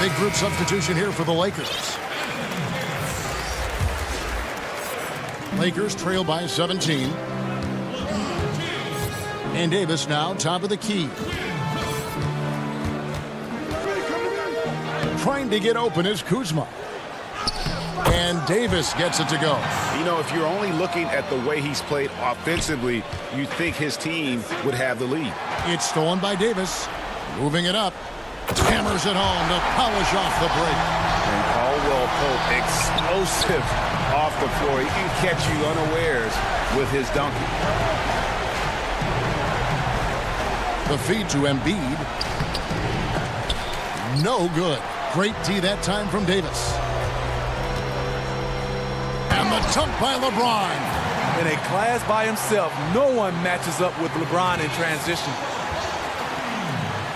[SPEAKER 2] Big group substitution here for the Lakers. Lakers trail by 17. And Davis now top of the key. Trying to get open is Kuzma. And Davis gets it to go.
[SPEAKER 3] You know, if you're only looking at the way he's played offensively, you think his team would have the lead.
[SPEAKER 2] It's stolen by Davis. Moving it up. Hammers it home to polish off the break.
[SPEAKER 3] And Caldwell-Pope explosive off the floor. He can catch you unawares with his dunking.
[SPEAKER 2] The feed to Embiid. No good. Great D that time from Davis. And the dunk by LeBron.
[SPEAKER 9] In a class by himself, no one matches up with LeBron in transition.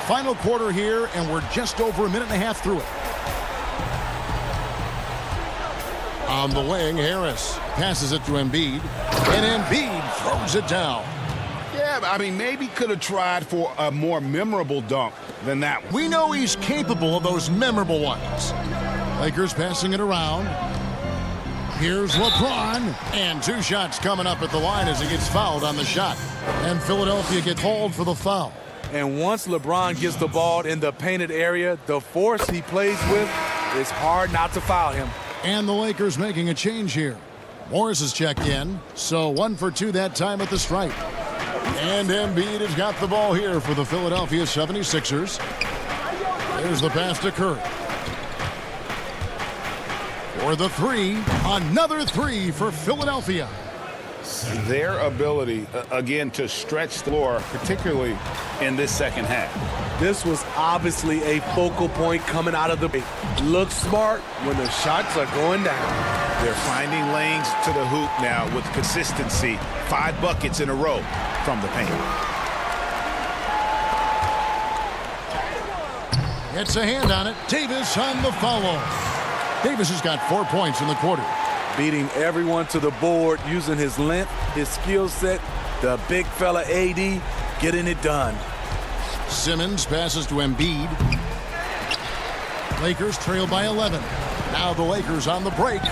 [SPEAKER 2] Final quarter here, and we're just over a minute and a half through it. On the wing, Harris passes it to Embiid, and Embiid throws it down.
[SPEAKER 3] Yeah, I mean, maybe could have tried for a more memorable dunk than that one.
[SPEAKER 2] We know he's capable of those memorable ones. Lakers passing it around. Here's LeBron, and 2 shots coming up at the line as he gets fouled on the shot. And Philadelphia gets called for the foul.
[SPEAKER 9] And once LeBron gets the ball in the painted area, the force he plays with, it's hard not to foul him.
[SPEAKER 2] And the Lakers making a change here. Morris has checked in, so 1 for 2 that time at the stripe. And Embiid has got the ball here for the Philadelphia 76ers. There's the pass to Curry. For the 3, another 3 for Philadelphia.
[SPEAKER 3] Their ability, again, to stretch the floor, particularly in this second half.
[SPEAKER 9] This was obviously a focal point coming out of the break. Look smart when the shots are going down.
[SPEAKER 3] They're finding lanes to the hoop now with consistency. 5 buckets in a row from the paint.
[SPEAKER 2] Gets a hand on it. Davis on the follow. Davis has got 4 points in the quarter.
[SPEAKER 9] Beating everyone to the board, using his length, his skill set, the big fella AD, getting it done.
[SPEAKER 2] Simmons passes to Embiid. Lakers trail by 11. Now the Lakers on the break.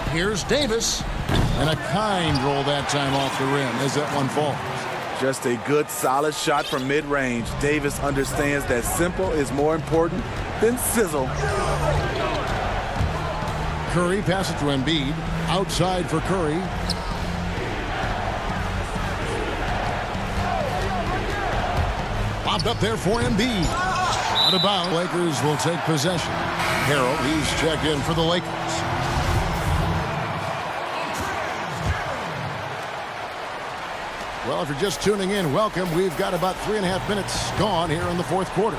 [SPEAKER 2] Here's Davis. And a kind roll that time off the rim as that one falls.
[SPEAKER 9] Just a good, solid shot from mid-range. Davis understands that simple is more important than sizzle.
[SPEAKER 2] Curry passes to Embiid. Outside for Curry. Bobbed up there for Embiid. Out of bounds. Lakers will take possession. Harrell, he's checked in for the Lakers. Well, if you're just tuning in, welcome. We've got about 3.5 minutes gone here in the fourth quarter.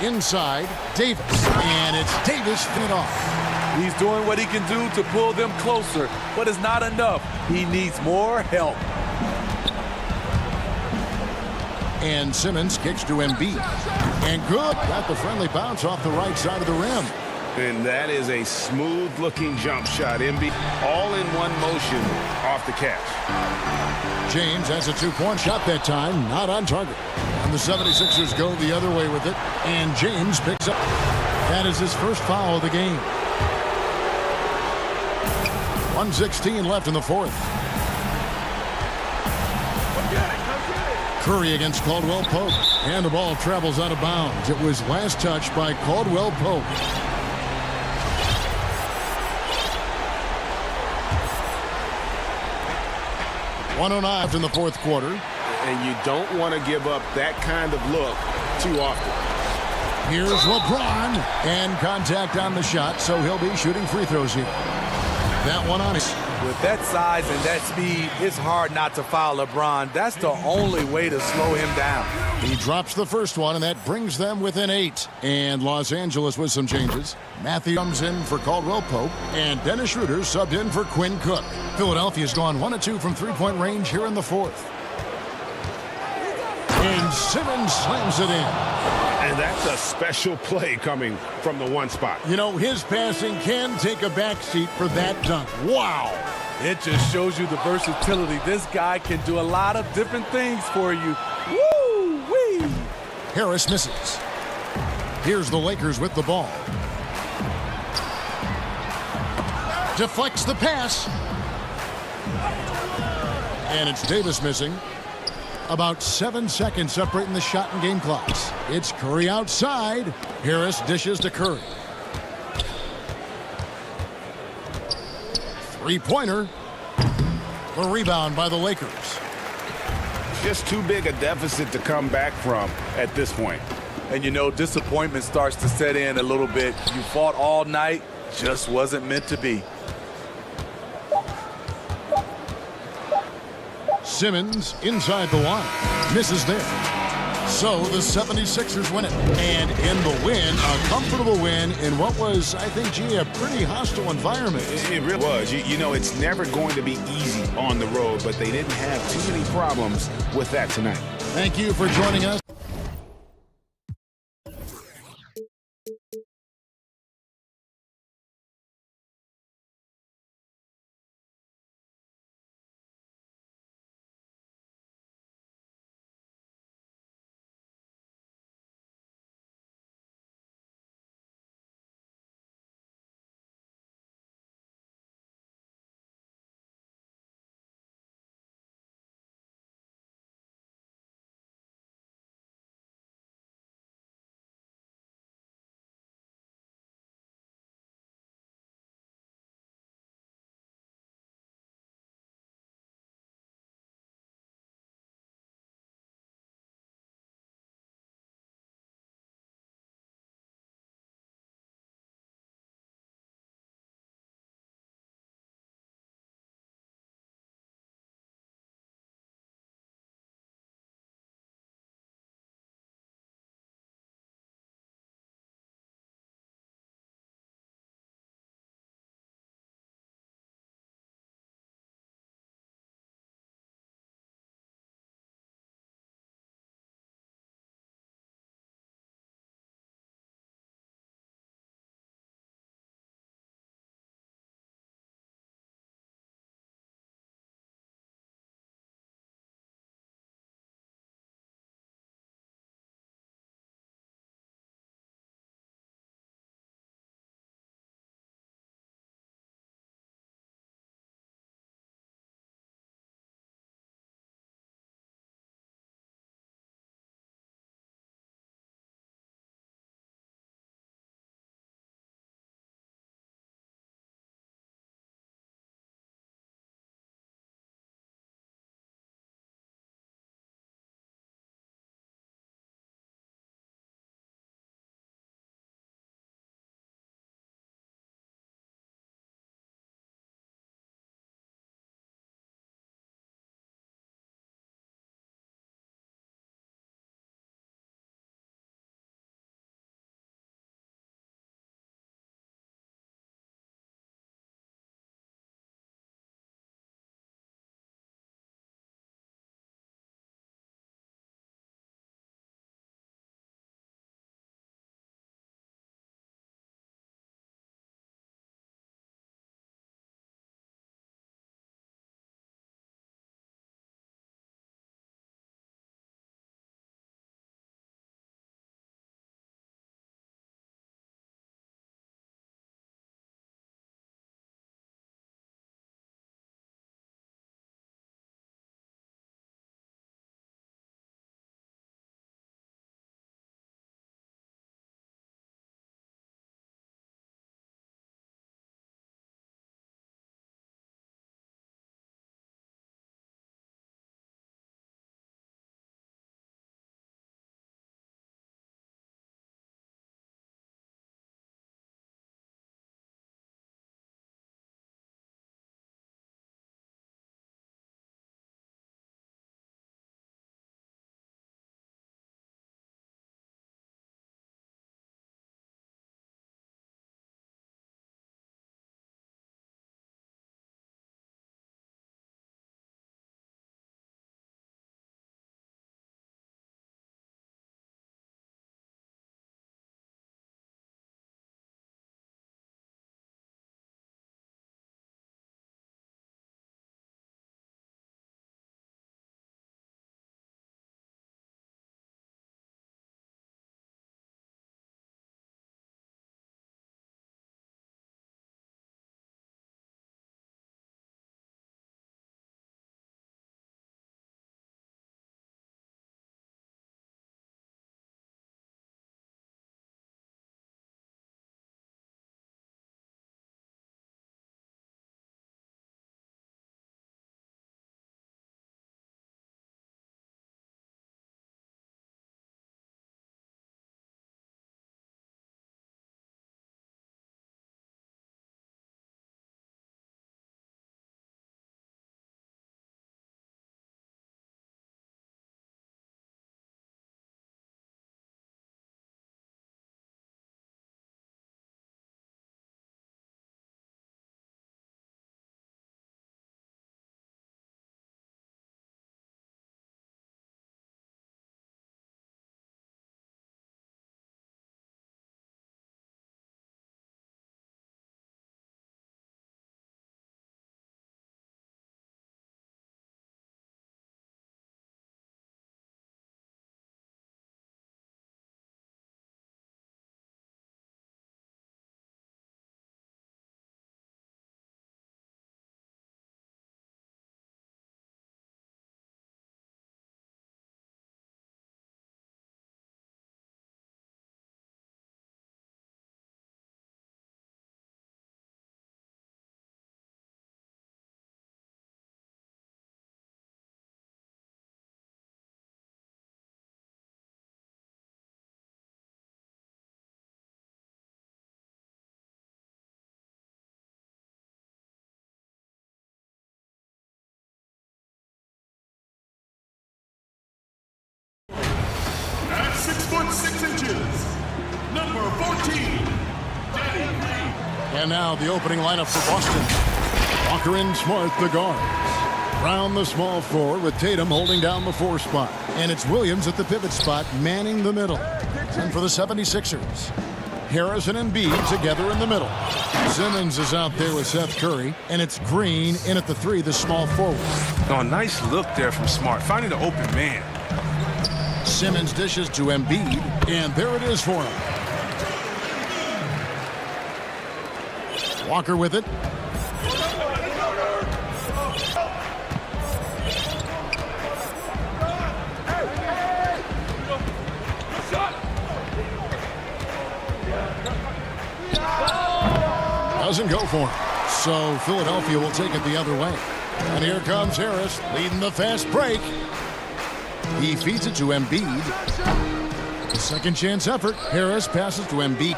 [SPEAKER 2] Inside, Davis. And it's Davis finishing it off.
[SPEAKER 9] He's doing what he can do to pull them closer, but it's not enough. He needs more help.
[SPEAKER 2] And Simmons kicks to Embiid. And good. Got the friendly bounce off the right side of the rim.
[SPEAKER 3] And that is a smooth-looking jump shot. Embiid all in one motion off the catch.
[SPEAKER 2] James has a two-point shot that time. Not on target. And the 76ers go the other way with it. And James picks up. That is his first foul of the game. 1:16 left in the fourth. Curry against Caldwell Pope. And the ball travels out of bounds. It was last touched by Caldwell Pope. .109 in the fourth quarter.
[SPEAKER 3] And you don't want to give up that kind of look too often.
[SPEAKER 2] Here's LeBron. And contact on the shot, so he'll be shooting free throws here. That one on it.
[SPEAKER 9] With that size and that speed, it's hard not to foul LeBron. That's the only way to slow him down.
[SPEAKER 2] He drops the first one, and that brings them within 8. And Los Angeles with some changes. Matthew comes in for Caldwell Pope, and Dennis Schroeder subbed in for Quinn Cook. Philadelphia's gone 1 of 2 from three-point range here in the fourth. And Simmons slams it in.
[SPEAKER 3] And that's a special play coming from the one spot.
[SPEAKER 2] You know, his passing can take a backseat for that dunk. Wow.
[SPEAKER 9] It just shows you the versatility. This guy can do a lot of different things for you. Woo-wee!
[SPEAKER 2] Harris misses. Here's the Lakers with the ball. Deflects the pass. And it's Davis missing. About 7 seconds separating the shot and game clocks. It's Curry outside. Harris dishes to Curry. Three-pointer. The rebound by the Lakers.
[SPEAKER 3] Just too big a deficit to come back from at this point.
[SPEAKER 9] And you know, disappointment starts to set in a little bit. You fought all night, just wasn't meant to be.
[SPEAKER 2] Simmons inside the line. Misses there. So the 76ers win it. And in the win, a comfortable win in what was, I think, gee, a pretty hostile environment.
[SPEAKER 3] It really was. You know, it's never going to be easy on the road, but they didn't have too many problems with that tonight.
[SPEAKER 2] Thank you for joining us.
[SPEAKER 6] 6 foot 6 inches, number 14, Danny Green.
[SPEAKER 2] And now the opening lineup for Boston. Walker and Smart, the guards. Brown, the small forward, with Tatum holding down the 4 spot. And it's Williams at the pivot spot, manning the middle. And for the 76ers, Harris and Embiid together in the middle. Simmons is out there with Seth Curry, and it's Green in at the 3, the small forward.
[SPEAKER 12] Oh, nice look there from Smart, finding the open man.
[SPEAKER 2] Simmons dishes to Embiid, and there it is for him. Walker with it. Doesn't go for him. So Philadelphia will take it the other way. And here comes Harris leading the fast break. He feeds it to Embiid. The second chance effort. Harris passes to Embiid.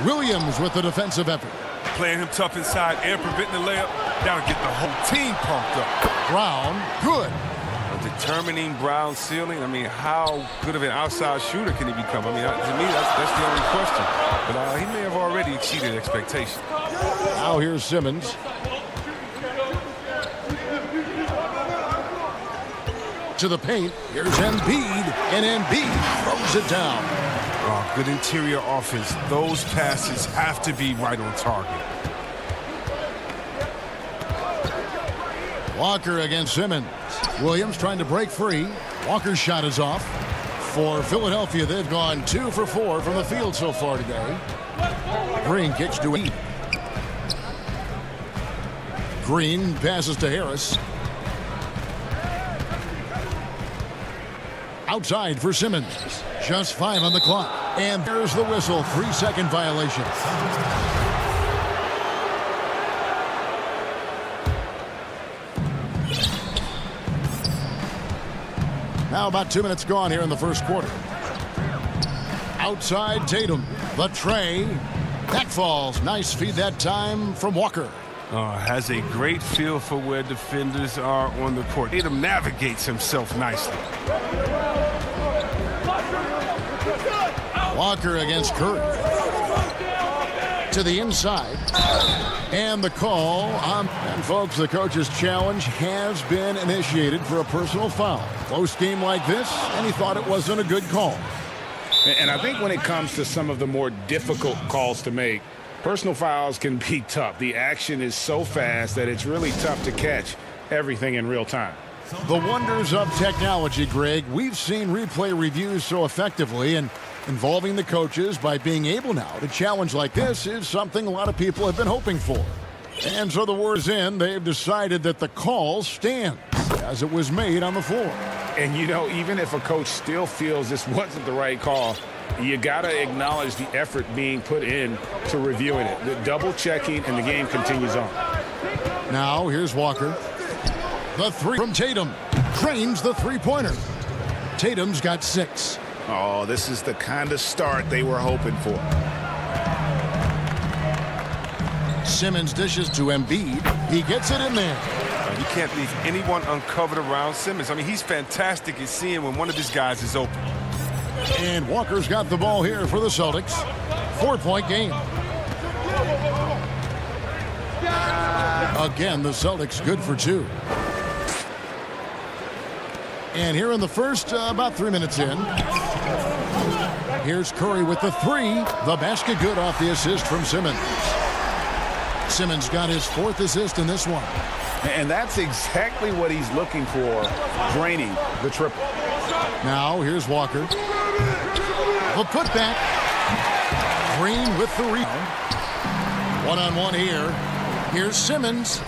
[SPEAKER 2] Williams with the defensive effort.
[SPEAKER 12] Playing him tough inside and preventing the layup. That'll get the whole team pumped up.
[SPEAKER 2] Brown, good.
[SPEAKER 12] A determining Brown ceiling. I mean, how good of an outside shooter can he become? I mean, to me, that's the only question. But he may have already exceeded expectations.
[SPEAKER 2] Now here's Simmons. To the paint. Here's Embiid. And Embiid throws it down.
[SPEAKER 12] Oh, good interior offense. Those passes have to be right on target.
[SPEAKER 2] Walker against Simmons. Williams trying to break free. Walker's shot is off. For Philadelphia, they've gone 2 for 4 from the field so far today. Green kicks to Embiid. Green passes to Harris. Outside for Simmons. Just 5 on the clock. And there's the whistle. 3-second violation. Now about 2 minutes gone here in the first quarter. Outside Tatum. The tray. That falls. Nice feed that time from Walker.
[SPEAKER 12] Has a great feel for where defenders are on the court. Tatum navigates himself nicely.
[SPEAKER 2] Walker against Curry. To the inside. And the call on. And folks, the coach's challenge has been initiated for a personal foul. Close game like this, and he thought it wasn't a good call.
[SPEAKER 3] And I think when it comes to some of the more difficult calls to make, personal fouls can be tough. The action is so fast that it's really tough to catch everything in real time.
[SPEAKER 2] The wonders of technology, Greg. We've seen replay reviews so effectively, and involving the coaches by being able now to challenge like this is something a lot of people have been hoping for. And so the word is in, they've decided that the call stands as it was made on the floor.
[SPEAKER 3] And, you know, even if a coach still feels this wasn't the right call, you got to acknowledge the effort being put in to reviewing it. The double checking, and the game continues on.
[SPEAKER 2] Now here's Walker. The 3 from Tatum. Cranes the 3-pointer. Tatum's got 6.
[SPEAKER 3] Oh, this is the kind of start they were hoping for.
[SPEAKER 2] Simmons dishes to Embiid. He gets it in there.
[SPEAKER 12] You can't leave anyone uncovered around Simmons. I mean, he's fantastic at seeing when one of his guys is open.
[SPEAKER 2] And Walker's got the ball here for the Celtics. 4-point game. Again, the Celtics good for 2. And here in the first, about 3 minutes in. Here's Curry with the 3. The basket good off the assist from Simmons. Simmons got his 4th assist in this one.
[SPEAKER 3] And that's exactly what he's looking for, draining the triple.
[SPEAKER 2] Now here's Walker. The putback. Green with the rebound. One-on-one here. Here's Simmons.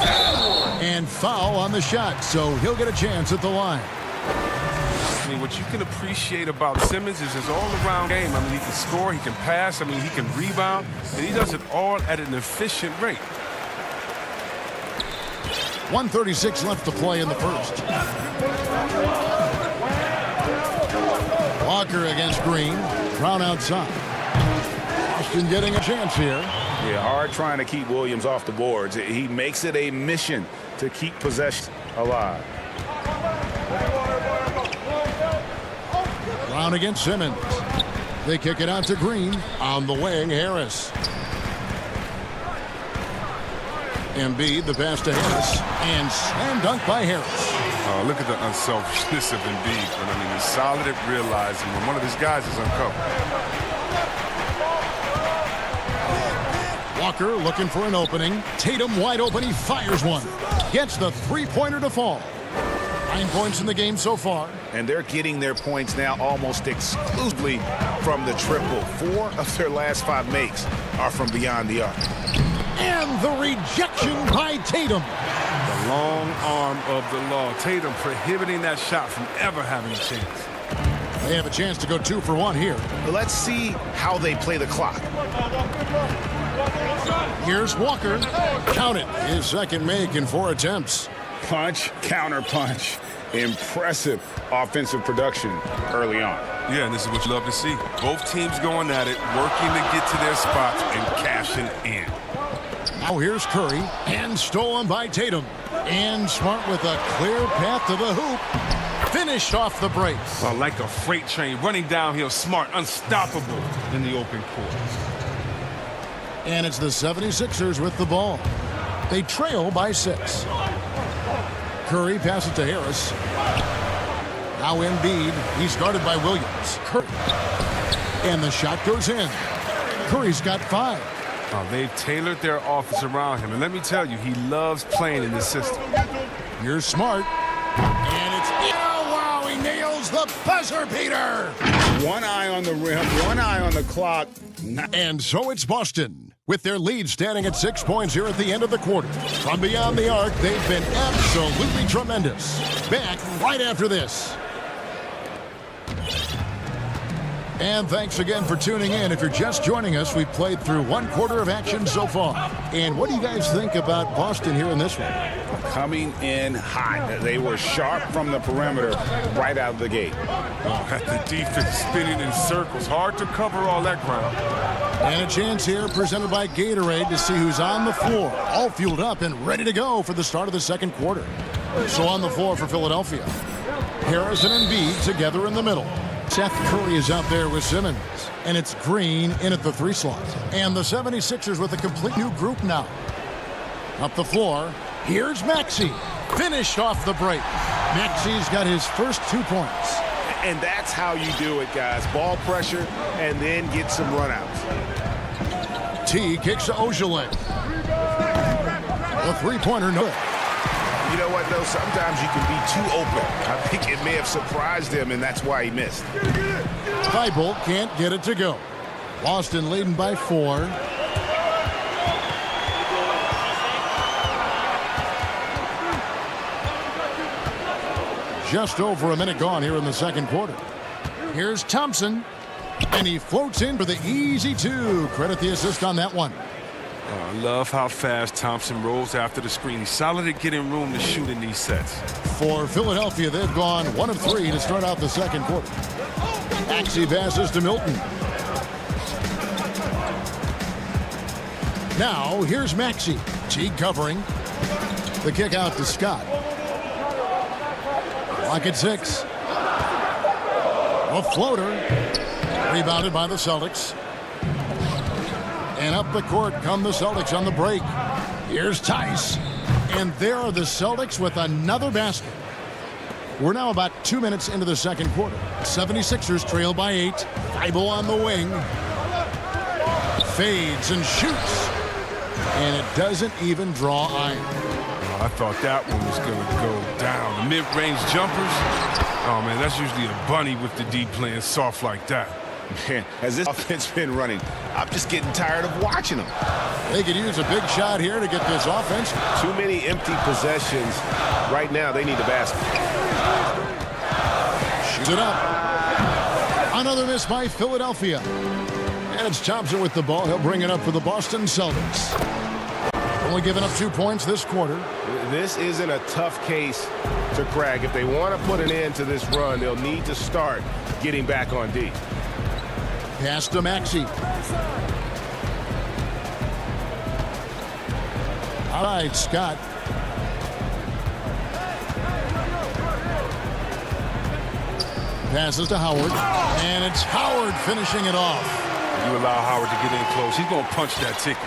[SPEAKER 2] And foul on the shot, so he'll get a chance at the line.
[SPEAKER 12] I mean, what you can appreciate about Simmons is his all-around game. I mean, he can score, he can pass, I mean, he can rebound, and he does it all at an efficient rate.
[SPEAKER 2] 1:36 left to play in the first. Walker against Green. Brown outside. Boston getting a chance here.
[SPEAKER 3] Yeah, hard trying to keep Williams off the boards. He makes it a mission to keep possession alive.
[SPEAKER 2] Brown against Simmons. They kick it out to Green. On the wing, Harris. Embiid, the pass to Harris. And slam dunk by Harris.
[SPEAKER 12] Look at the unselfishness of Embiid. But I mean, he's solid at realizing when one of his guys is uncovered.
[SPEAKER 2] Walker looking for an opening. Tatum wide open. He fires one. Gets the three-pointer to fall. 9 points in the game so far.
[SPEAKER 3] And they're getting their points now almost exclusively from the triple. 4 of their last 5 makes are from beyond the arc.
[SPEAKER 2] And the rejection by Tatum.
[SPEAKER 12] The long arm of the law. Tatum prohibiting that shot from ever having a chance.
[SPEAKER 2] They have a chance to go 2 for 1 here.
[SPEAKER 3] Let's see how they play the clock.
[SPEAKER 2] Here's Walker. Count it. His second make in 4 attempts.
[SPEAKER 3] Punch, counter punch. Impressive offensive production early on.
[SPEAKER 12] Yeah, and this is what you love to see. Both teams going at it, working to get to their spots and cashing in.
[SPEAKER 2] Now here's Curry, and stolen by Tatum. And Smart with a clear path to the hoop. Finished off the break.
[SPEAKER 12] Well, like a freight train running downhill, Smart, unstoppable in the open court.
[SPEAKER 2] And it's the 76ers with the ball. They trail by 6. Curry passes to Harris. Now Embiid. He's guarded by Williams. Curry. And the shot goes in. Curry's got 5.
[SPEAKER 12] They've tailored their offense around him. And let me tell you, he loves playing in this system.
[SPEAKER 2] Here's Smart. And it's... Oh, wow, he nails the buzzer beater.
[SPEAKER 3] One eye on the rim, one eye on the clock.
[SPEAKER 2] And so it's Boston, with their lead standing at 6 points here at the end of the quarter. From beyond the arc, they've been absolutely tremendous. Back right after this. And thanks again for tuning in. If you're just joining us, we've played through 1 quarter of action so far. And what do you guys think about Boston here in this one?
[SPEAKER 3] Coming in hot. They were sharp from the perimeter right out of the gate.
[SPEAKER 12] The defense spinning in circles. Hard to cover all that ground.
[SPEAKER 2] And a chance here presented by Gatorade to see who's on the floor. All fueled up and ready to go for the start of the second quarter. So on the floor for Philadelphia, Harris and Embiid together in the middle. Seth Curry is out there with Simmons. And it's Green in at the 3 slot. And the 76ers with a complete new group now. Up the floor, here's Maxey. Finished off the break. Maxey's got his first 2 points.
[SPEAKER 11] And that's how you do it, guys. Ball pressure and then get some runouts.
[SPEAKER 2] T kicks to Ojale. The three-pointer, no.
[SPEAKER 11] You know what, though? Sometimes you can be too open. I think it may have surprised him, and that's why he missed.
[SPEAKER 2] Thibault can't get it to go. Boston leading by 4. Just over a minute gone here in the second quarter. Here's Thompson, and he floats in for the easy 2. Credit the assist on that one.
[SPEAKER 12] I love how fast Thompson rolls after the screen. He's solid at getting room to shoot in these sets.
[SPEAKER 2] For Philadelphia, they've gone 1 of 3 to start out the second quarter. Maxey passes to Milton. Now, here's Maxey. Teague covering. The kick out to Scott. Clock at 6. A floater. Rebounded by the Celtics. And up the court come the Celtics on the break. Here's Tice. And there are the Celtics with another basket. We're now about 2 minutes into the second quarter. 76ers trail by 8. Thibault on the wing. Fades and shoots. And it doesn't even draw iron.
[SPEAKER 12] I thought that one was going to go down. The mid-range jumpers. Oh, man, that's usually a bunny with the D playing soft like that.
[SPEAKER 3] Man, has this offense been running? I'm just getting tired of watching them.
[SPEAKER 2] They could use a big shot here to get this offense.
[SPEAKER 11] Too many empty possessions. Right now, they need a basket.
[SPEAKER 2] Shoot it up. Another miss by Philadelphia. And it's Thompson with the ball. He'll bring it up for the Boston Celtics. Only giving up 2 points this quarter.
[SPEAKER 11] This isn't a tough case to crack. If they want to put an end to this run, they'll need to start getting back on D.
[SPEAKER 2] Pass to Maxey. All right, Scott. passes to Howard, and it's Howard finishing it off.
[SPEAKER 12] You allow Howard to get in close, he's going to punch that ticket.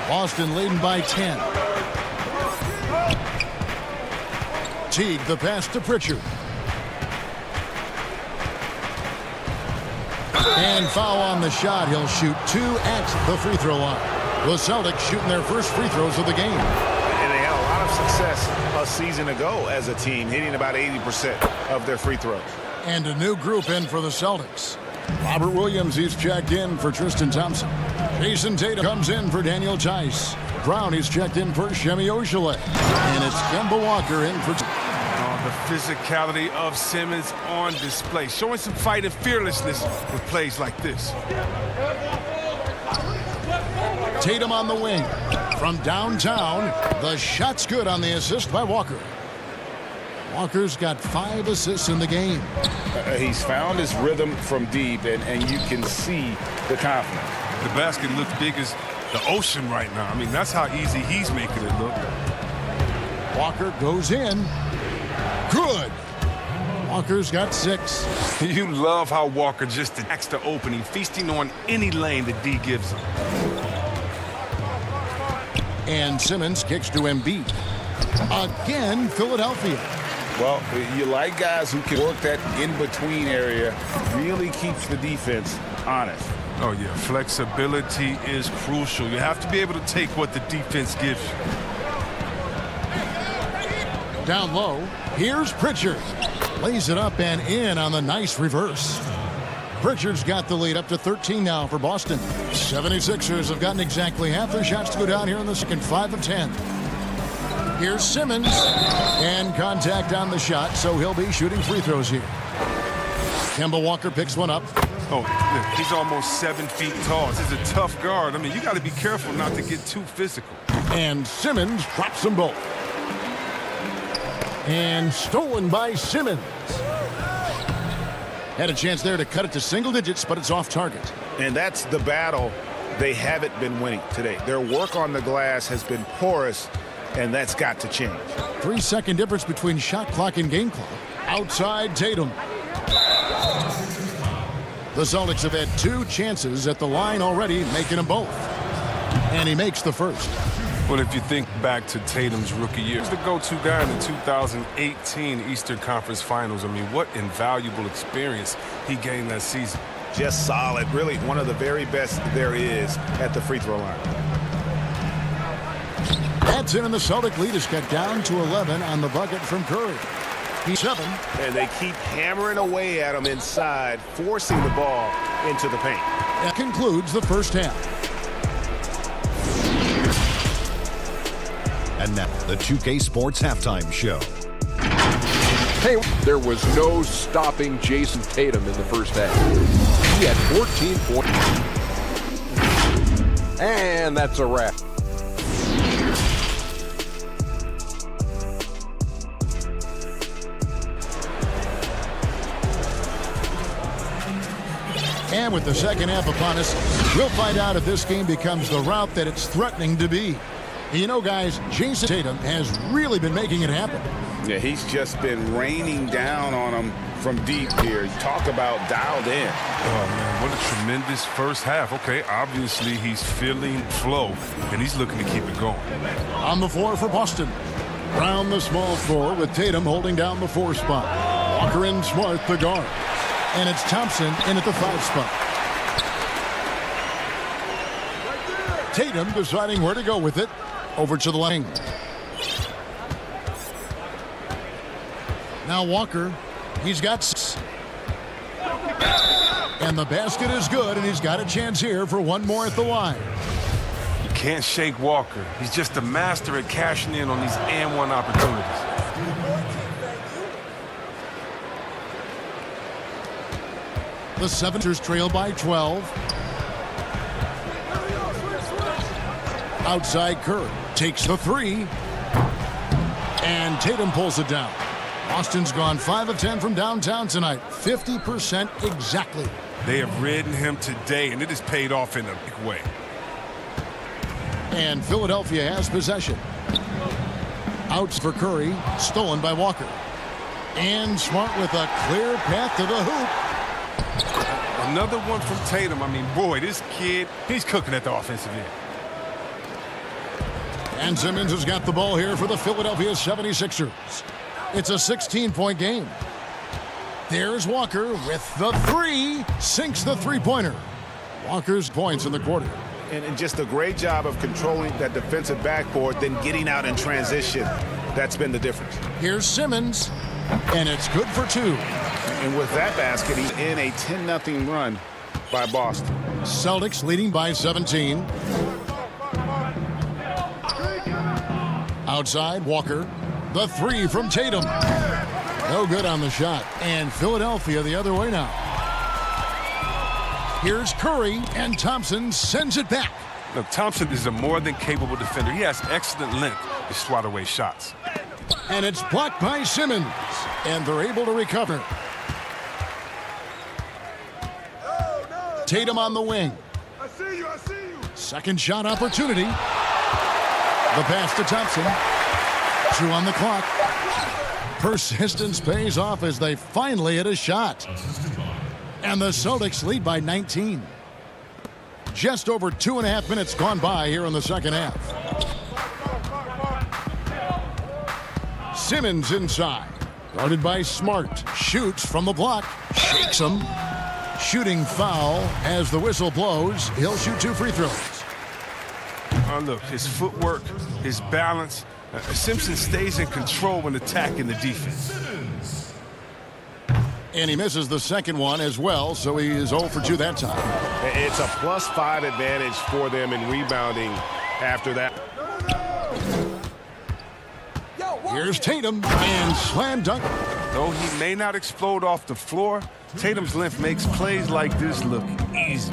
[SPEAKER 2] Boston leading by 10. Teague the pass to Pritchard. And foul on the shot. He'll shoot 2 at the free throw line. The Celtics shooting their first free throws of the game.
[SPEAKER 11] And they had a lot of success a season ago as a team, hitting about 80% of their free throws.
[SPEAKER 2] And a new group in for the Celtics. Robert Williams, he's checked in for Tristan Thompson. Jason Tatum comes in for Daniel Tice. Brown, he's checked in for Shemi Oshale. And it's Kemba Walker in for...
[SPEAKER 12] The physicality of Simmons on display, showing some fight and fearlessness with plays like this.
[SPEAKER 2] Tatum on the wing. From downtown, the shot's good on the assist by Walker. Walker's got 5 assists in the game.
[SPEAKER 3] He's found his rhythm from deep, and you can see the confidence.
[SPEAKER 12] The basket looks big as the ocean right now. I mean, that's how easy he's making it look.
[SPEAKER 2] Walker goes in. Good. Walker's got 6.
[SPEAKER 12] You love how Walker just attacks the opening, feasting on any lane that D gives him.
[SPEAKER 2] And Simmons kicks to Embiid. Again, Philadelphia.
[SPEAKER 3] Well, you like guys who can work that in-between area, really keeps the defense honest.
[SPEAKER 12] Oh, yeah, flexibility is crucial. You have to be able to take what the defense gives you.
[SPEAKER 2] Down low, here's Pritchard. Lays it up and in on the nice reverse. Pritchard's got the lead up to 13 now for Boston. 76ers have gotten exactly half their shots to go down here in the second, 5 of 10. Here's Simmons, and contact on the shot, so he'll be shooting free throws here. Kemba Walker picks one up.
[SPEAKER 12] Oh, he's almost 7 feet tall. This is a tough guard. I mean, you got to be careful not to get too physical.
[SPEAKER 2] And Simmons drops them both. And stolen by Simmons. Had a chance there to cut it to single digits, but it's off target.
[SPEAKER 11] And that's the battle they haven't been winning today. Their work on the glass has been porous, and that's got to change.
[SPEAKER 2] 3-second difference between shot clock and game clock. Outside Tatum. The Celtics have had 2 chances at the line already, making them both. And he makes the first.
[SPEAKER 12] Well, if you think back to Tatum's rookie year, he's the go-to guy in the 2018 Eastern Conference Finals. I mean, what invaluable experience he gained that season.
[SPEAKER 11] Just solid. Really one of the very best there is at the free throw line.
[SPEAKER 2] That's in, and the Celtic lead is cut down to 11 on the bucket from Curry. He's 7.
[SPEAKER 11] And they keep hammering away at him inside, forcing the ball into the paint.
[SPEAKER 2] That concludes the first half.
[SPEAKER 13] And now, the 2K Sports Halftime Show.
[SPEAKER 7] Hey, there was no stopping Jason Tatum in the first half. He had 14 points. And that's a wrap.
[SPEAKER 2] And with the second half upon us, we'll find out if this game becomes the route that it's threatening to be. You know, guys, Jason Tatum has really been making it happen.
[SPEAKER 3] Yeah, he's just been raining down on him from deep here. Talk about dialed in.
[SPEAKER 12] Oh, man, what a tremendous first half. Okay, obviously he's feeling flow, and he's looking to keep it going.
[SPEAKER 2] On the floor for Boston. Brown the small floor with Tatum holding down the 4 spot. Walker and Smart the guard. And it's Thompson in at the 5 spot. Tatum deciding where to go with it. Over to the lane. Now Walker, he's got 6. And the basket is good, and he's got a chance here for one more at the line.
[SPEAKER 12] You can't shake Walker. He's just a master at cashing in on these and-one opportunities.
[SPEAKER 2] The 76ers trail by 12. Outside Curry takes the 3. And Tatum pulls it down. Boston's gone 5 of 10 from downtown tonight. 50% exactly.
[SPEAKER 12] They have ridden him today, and it has paid off in a big way.
[SPEAKER 2] And Philadelphia has possession. Out for Curry, stolen by Walker. And Smart with a clear path to the hoop.
[SPEAKER 12] Another one from Tatum. I mean, boy, this kid, he's cooking at the offensive end.
[SPEAKER 2] And Simmons has got the ball here for the Philadelphia 76ers. It's a 16-point game. There's Walker with the three. Sinks the three-pointer. Walker's points in the quarter.
[SPEAKER 3] And just a great job of controlling that defensive backboard, then getting out in transition. That's been the difference.
[SPEAKER 2] Here's Simmons, and it's good for two.
[SPEAKER 3] And with that basket, he's in a 10-0 run by Boston.
[SPEAKER 2] Celtics leading by 17. Outside, Walker. The three from Tatum. No good on the shot. And Philadelphia the other way now. Here's Curry, and Thompson sends it back.
[SPEAKER 12] Look, Thompson is a more than capable defender. He has excellent length to swat away shots.
[SPEAKER 2] And it's blocked by Simmons. And they're able to recover. Tatum on the wing.
[SPEAKER 6] I see you.
[SPEAKER 2] Second shot opportunity. The pass to Thompson. 2 on the clock. Persistence pays off as they finally hit a shot. And the Celtics lead by 19. Just over 2.5 minutes gone by here in the second half. Simmons inside. Guarded by Smart. Shoots from the block. Shakes him. Shooting foul as the whistle blows. He'll shoot 2 free throws.
[SPEAKER 12] Oh, look, his footwork, his balance. Simpson stays in control when attacking the defense.
[SPEAKER 2] And he misses the second one as well, so he is 0 for 2 that time.
[SPEAKER 11] It's a +5 advantage for them in rebounding after that.
[SPEAKER 2] Here's Tatum, and slam dunk.
[SPEAKER 12] Though he may not explode off the floor, Tatum's length makes plays like this look easy.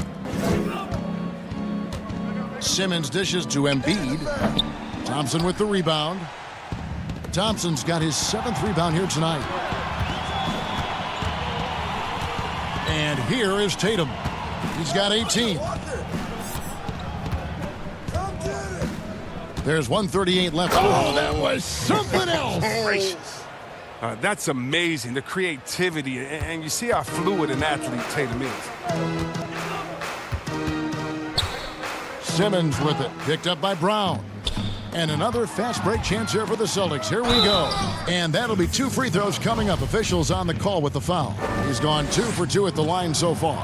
[SPEAKER 2] Simmons dishes to Embiid. Thompson with the rebound. Thompson's got his 7th rebound here tonight. And here is Tatum. He's got 18. There's 1:38 left. Oh, that was something else.
[SPEAKER 12] That's amazing, the creativity, and you see how fluid an athlete Tatum is.
[SPEAKER 2] Simmons with it, picked up by Brown. And another fast break chance here for the Celtics. Here we go. And that'll be 2 free throws coming up. Officials on the call with the foul. He's gone 2 for 2 at the line so far.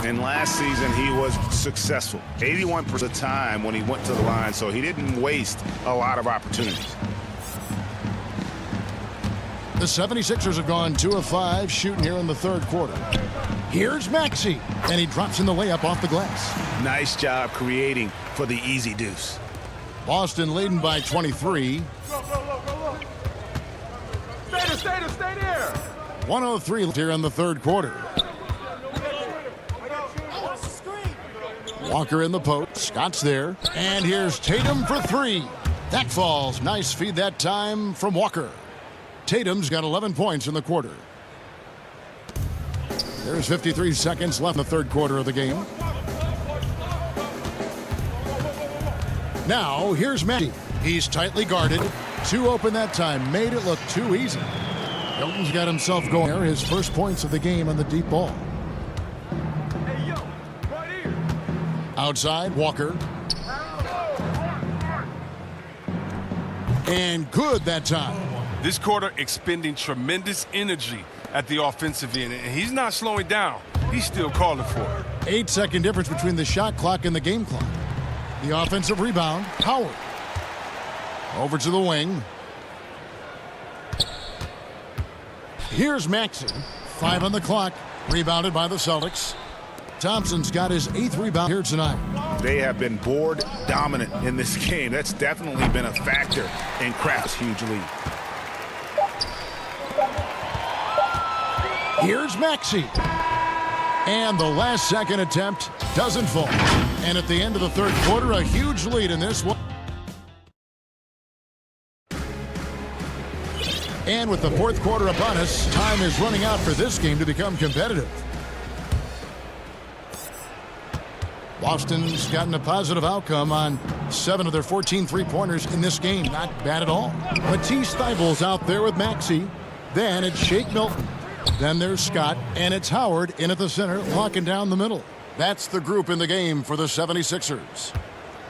[SPEAKER 3] And last season, he was successful. 81% of the time when he went to the line, so he didn't waste a lot of opportunities.
[SPEAKER 2] The 76ers have gone 2 of 5 shooting here in the third quarter. Here's Maxey, and he drops in the layup off the glass.
[SPEAKER 3] Nice job creating for the easy deuce.
[SPEAKER 2] Boston leading by 23.
[SPEAKER 6] Stay there.
[SPEAKER 2] 1:03 here in the third quarter. Walker in the post. Scott's there. And here's Tatum for 3. That falls. Nice feed that time from Walker. Tatum's got 11 points in the quarter. There's 53 seconds left in the third quarter of the game. Now, here's Matty. He's tightly guarded. 2 open that time. Made it look too easy. Hilton's got himself going there. His first points of the game on the deep ball. Outside, Walker. And good that time.
[SPEAKER 12] This quarter expending tremendous energy at the offensive end. And he's not slowing down. He's still calling for it.
[SPEAKER 2] 8-second difference between the shot clock and the game clock. The offensive rebound, Howard. Over to the wing. Here's Maxey. 5 on the clock. Rebounded by the Celtics. Thompson's got his 8th rebound here tonight.
[SPEAKER 3] They have been board dominant in this game. That's definitely been a factor in Kraft's huge lead.
[SPEAKER 2] Here's Maxey. And the last second attempt doesn't fall. And at the end of the third quarter, a huge lead in this one. And with the fourth quarter upon us, time is running out for this game to become competitive. Boston's gotten a positive outcome on 7 of their 14 three-pointers in this game. Not bad at all. Matisse Thybulle's out there with Maxey. Then it's Shake Milton. Then there's Scott, and it's Howard in at the center, locking down the middle. That's the group in the game for the 76ers.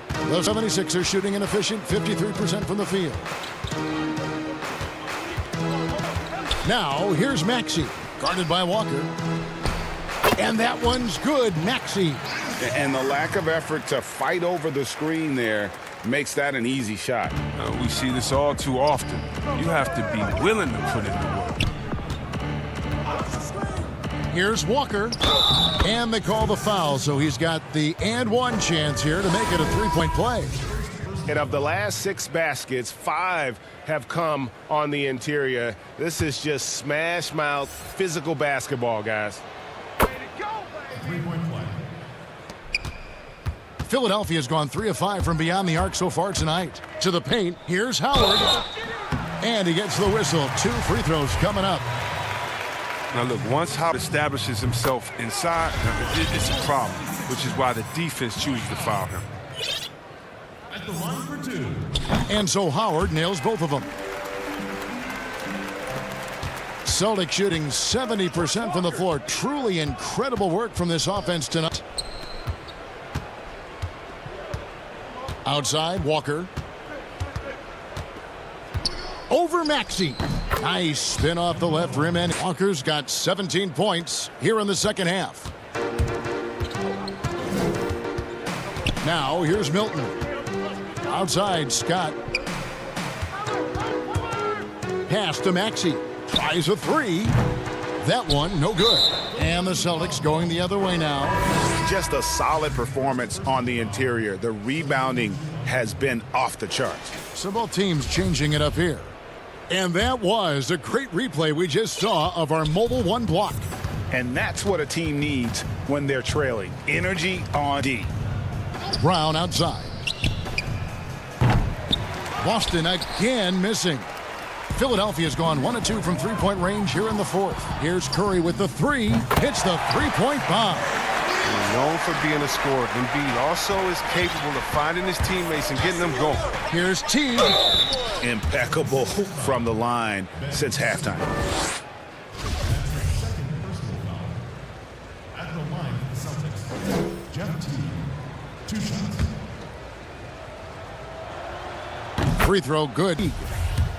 [SPEAKER 2] The 76ers shooting an efficient 53% from the field. Now, here's Maxey, guarded by Walker. And that one's good, Maxey.
[SPEAKER 3] And the lack of effort to fight over the screen there makes that an easy shot.
[SPEAKER 12] We see this all too often. You have to be willing to put in the work.
[SPEAKER 2] Here's Walker. And they call the foul, so he's got the and one chance here to make it a three-point play.
[SPEAKER 11] And of the last 6 baskets, 5 have come on the interior. This is just smash mouth physical basketball, guys.
[SPEAKER 2] Philadelphia's gone 3 of 5 from beyond the arc so far tonight. To the paint, here's Howard. And he gets the whistle. 2 free throws coming up.
[SPEAKER 12] Now look, once Howard establishes himself inside, it's a problem, which is why the defense chooses to foul him.
[SPEAKER 6] At the line for 2.
[SPEAKER 2] And so Howard nails both of them. Celtics shooting 70% from the floor. Truly incredible work from this offense tonight. Outside, Walker. Over Maxey. Nice spin off the left rim, and Walker's got 17 points here in the second half. Now, here's Milton. Outside, Scott. Pass to Maxey. Tries a 3. That one, no good. And the Celtics going the other way now.
[SPEAKER 3] Just a solid performance on the interior. The rebounding has been off the charts.
[SPEAKER 2] So both teams changing it up here. And that was a great replay we just saw of our Mobile One block.
[SPEAKER 3] And that's what a team needs when they're trailing. Energy on D.
[SPEAKER 2] Brown outside. Boston again missing. Philadelphia's gone 1 of 2 from three-point range here in the fourth. Here's Curry with the 3. Hits the three-point bomb.
[SPEAKER 12] Known for being a scorer, Embiid also is capable of finding his teammates and getting them going.
[SPEAKER 2] Here's T.
[SPEAKER 3] Impeccable from the line since halftime.
[SPEAKER 6] At the line for the Celtics, Jeff Teague, 2 shots.
[SPEAKER 2] Free throw good.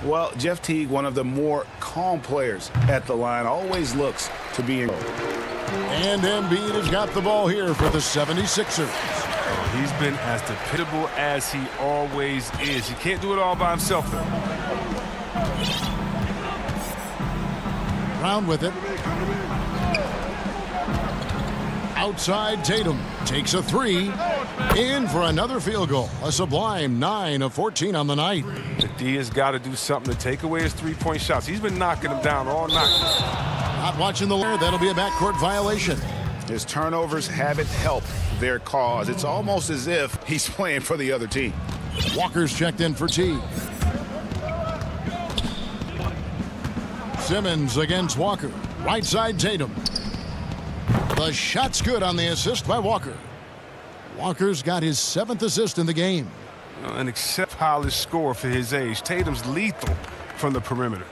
[SPEAKER 3] Well, Jeff Teague, one of the more calm players at the line, always looks to be in.
[SPEAKER 2] And Embiid has got the ball here for the 76ers.
[SPEAKER 12] He's been as dependable as he always is. He can't do it all by himself, though.
[SPEAKER 2] Brown with it. Outside, Tatum takes a 3. In for another field goal. A sublime 9 of 14 on the night.
[SPEAKER 12] The D has got to do something to take away his three-point shots. He's been knocking them down all night.
[SPEAKER 2] Not watching the layer. That'll be a backcourt violation.
[SPEAKER 3] His turnovers haven't helped their cause. It's almost as if he's playing for the other team.
[SPEAKER 2] Walker's checked in for T. Simmons against Walker. Right side, Tatum. The shot's good on the assist by Walker. Walker's got his 7th assist in the game.
[SPEAKER 12] An exceptional score for his age. Tatum's lethal from the perimeter.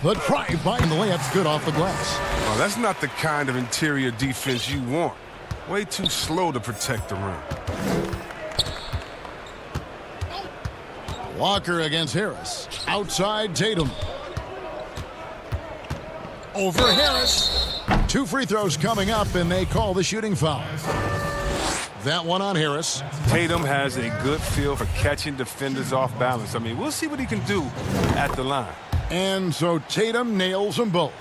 [SPEAKER 2] The drive by the layup's good off the glass.
[SPEAKER 12] Oh, that's not the kind of interior defense you want. Way too slow to protect the rim.
[SPEAKER 2] Walker against Harris. Outside, Tatum. Over Harris. 2 free throws coming up, and they call the shooting foul. That one on Harris.
[SPEAKER 12] Tatum has a good feel for catching defenders off balance. I mean, we'll see what he can do at the line.
[SPEAKER 2] And so Tatum nails them both.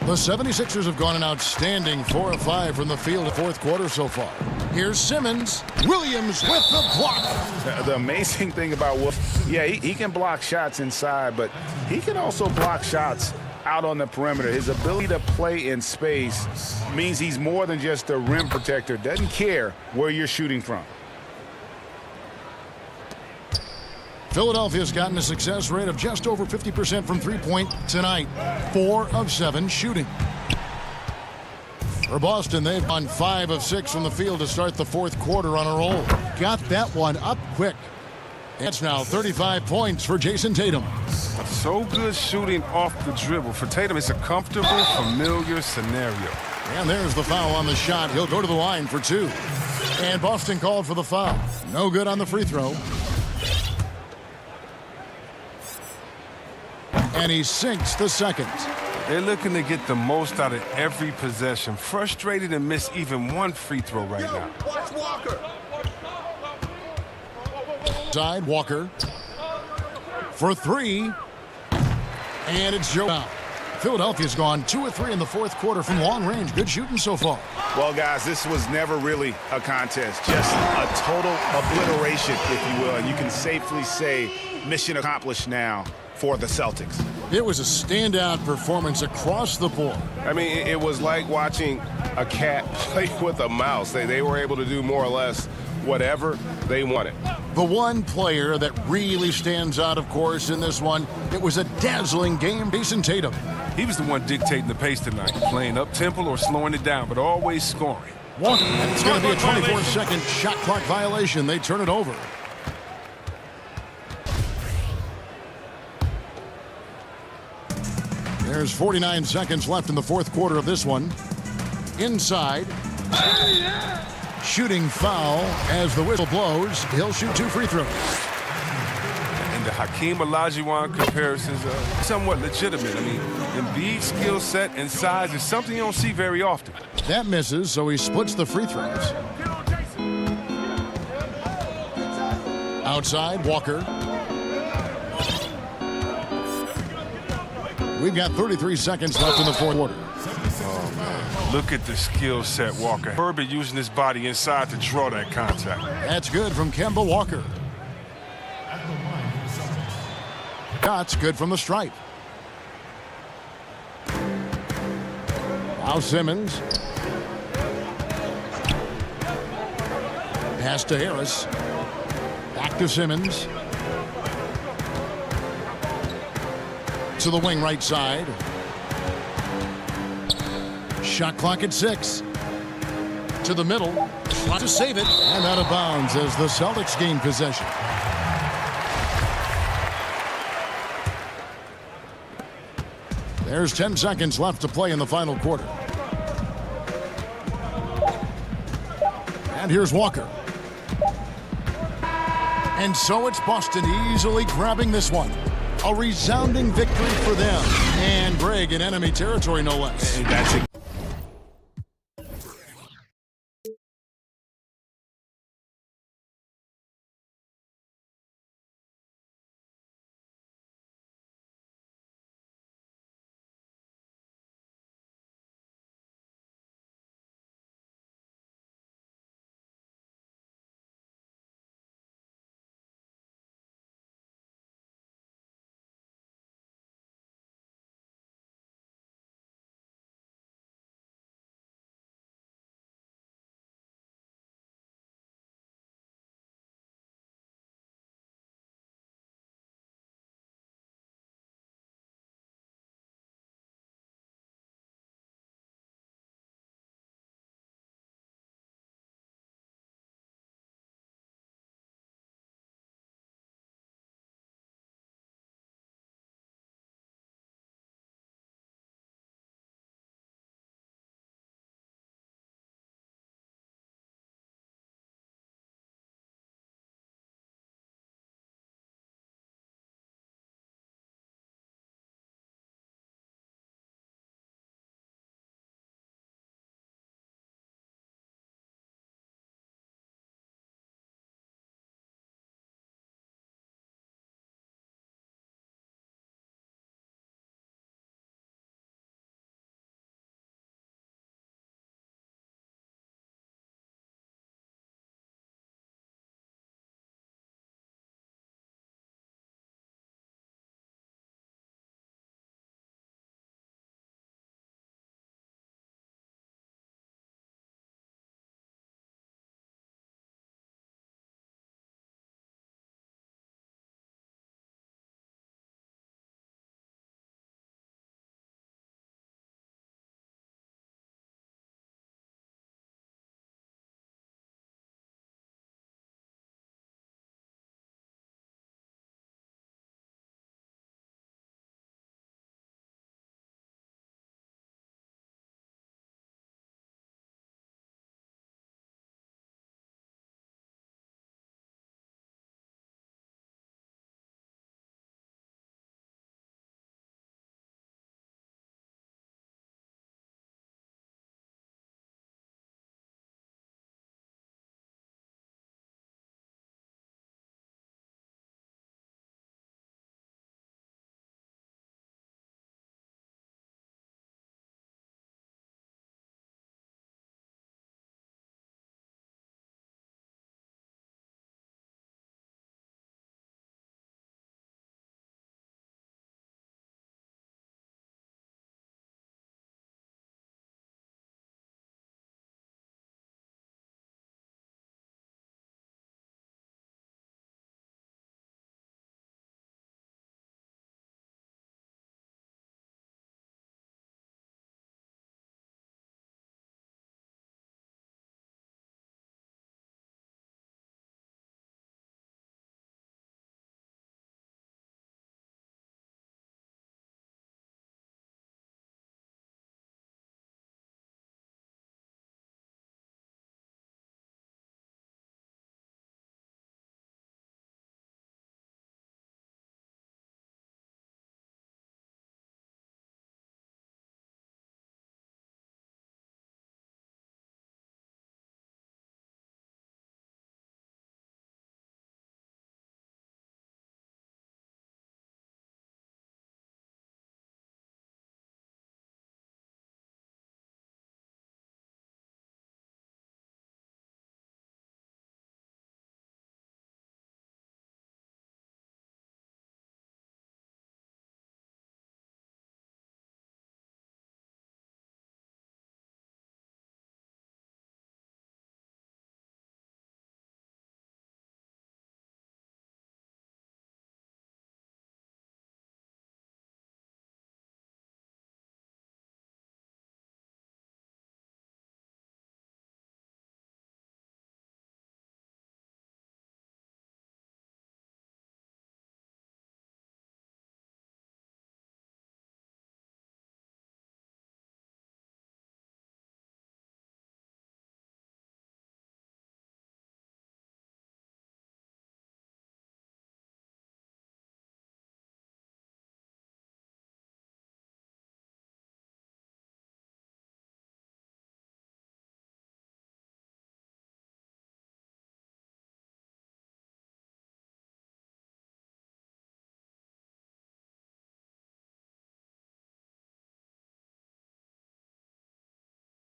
[SPEAKER 2] The 76ers have gone an outstanding 4 of 5 from the field in the fourth quarter so far. Here's Simmons. Williams with the block.
[SPEAKER 3] The amazing thing about Williams, yeah, he can block shots inside, but he can also block shots out on the perimeter. His ability to play in space means he's more than just a rim protector. Doesn't care where you're shooting from.
[SPEAKER 2] Philadelphia's gotten a success rate of just over 50% from three-point tonight. 4 of 7 shooting. For Boston, they've gone 5 of 6 from the field to start the fourth quarter on a roll. Got that one up quick. It's now 35 points for Jason Tatum.
[SPEAKER 12] So good shooting off the dribble. For Tatum, it's a comfortable, familiar scenario.
[SPEAKER 2] And there's the foul on the shot. He'll go to the line for 2. And Boston called for the foul. No good on the free throw. And he sinks the second.
[SPEAKER 12] They're looking to get the most out of every possession. Frustrated to miss even one free throw right now.
[SPEAKER 6] Watch Walker.
[SPEAKER 2] Side Walker for 3. And it's Joe out. Philadelphia's gone 2 of 3 in the fourth quarter from long range. Good shooting so far.
[SPEAKER 3] Well, guys, this was never really a contest. Just a total obliteration, if you will. And you can safely say mission accomplished now for the Celtics.
[SPEAKER 2] It was a standout performance across the board.
[SPEAKER 11] I mean, it was like watching a cat play with a mouse. They were able to do more or less whatever they wanted.
[SPEAKER 2] The one player that really stands out, of course, in this one, it was a dazzling game. Jason Tatum.
[SPEAKER 12] He was the one dictating the pace tonight, playing up-tempo or slowing it down, but always scoring.
[SPEAKER 2] Walker, it's going to be a 24-second shot clock violation. They turn it over. There's 49 seconds left in the fourth quarter of this one. Inside. Shooting foul as the whistle blows. He'll shoot 2 free throws.
[SPEAKER 12] And the Hakeem Olajuwon comparisons are somewhat legitimate. I mean, Embiid's skill set and size is something you don't see very often.
[SPEAKER 2] That misses, so he splits the free throws. Outside, Walker. We've got 33 seconds left in the fourth quarter.
[SPEAKER 12] Oh, man. Look at the skill set, Walker. Herbert using his body inside to draw that contact.
[SPEAKER 2] That's good from Kemba Walker. Shots good from the stripe. Now Simmons. Pass to Harris. Back to Simmons. To the wing right side. Shot clock at 6. To the middle. Trying to save it. And out of bounds as the Celtics gain possession. There's 10 seconds left to play in the final quarter. And here's Walker. And so it's Boston easily grabbing this one. A resounding victory for them. And Greg in enemy territory, no less.
[SPEAKER 3] And that's it.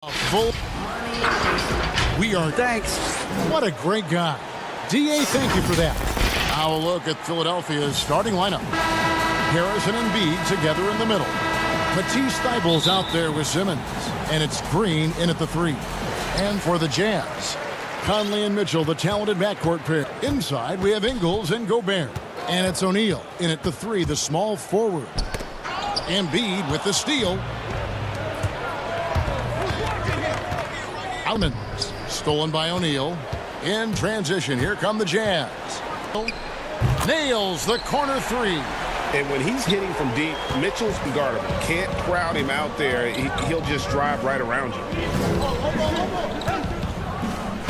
[SPEAKER 2] We are.
[SPEAKER 5] Thanks.
[SPEAKER 2] What a great guy. DA, thank you for that. Now a look at Philadelphia's starting lineup. Harrison and Embiid together in the middle. Matisse Thybulle's out there with Simmons. And it's Green in at the 3. And for the Jazz, Conley and Mitchell, the talented backcourt pair. Inside, we have Ingles and Gobert. And it's O'Neal in at the 3, the small forward. Embiid with the steal. Almonds, stolen by O'Neal. In transition, here come the Jazz. Nails the corner 3.
[SPEAKER 3] And when he's hitting from deep, Mitchell's unguardable. Can't crowd him out there. He'll just drive right around you.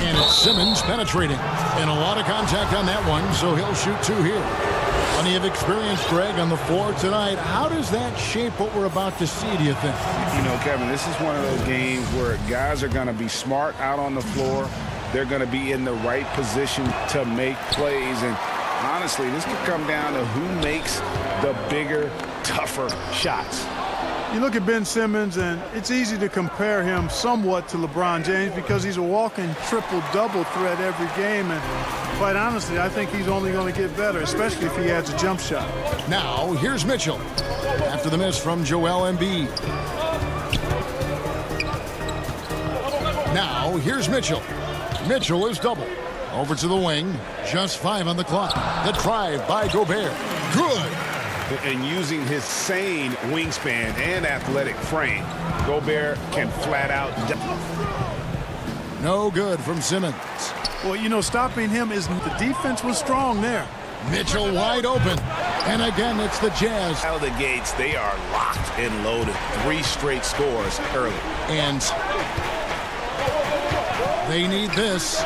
[SPEAKER 2] And it's Simmons penetrating. And a lot of contact on that one, so he'll shoot 2 here. Plenty of experience, Greg, on the floor tonight. How does that shape what we're about to see, do you think?
[SPEAKER 3] You know, Kevin, this is one of those games where guys are going to be smart out on the floor. They're going to be in the right position to make plays. And honestly, this could come down to who makes the bigger, tougher shots.
[SPEAKER 1] You look at Ben Simmons, and it's easy to compare him somewhat to LeBron James because he's a walking triple-double threat every game. And quite honestly, I think he's only going to get better, especially if he adds a jump shot.
[SPEAKER 2] Now, here's Mitchell. After the miss from Joel Embiid. Now, here's Mitchell. Mitchell is double. Over to the wing. Just 5 on the clock. The drive by Gobert. Good.
[SPEAKER 3] And using his sane wingspan and athletic frame, Gobert can flat out.
[SPEAKER 2] No good from Simmons.
[SPEAKER 1] Well, you know, stopping him is the defense was strong there.
[SPEAKER 2] Mitchell wide open. And again, it's the Jazz.
[SPEAKER 3] Out of the gates, they are locked and loaded. 3 straight scores early.
[SPEAKER 2] And they need this.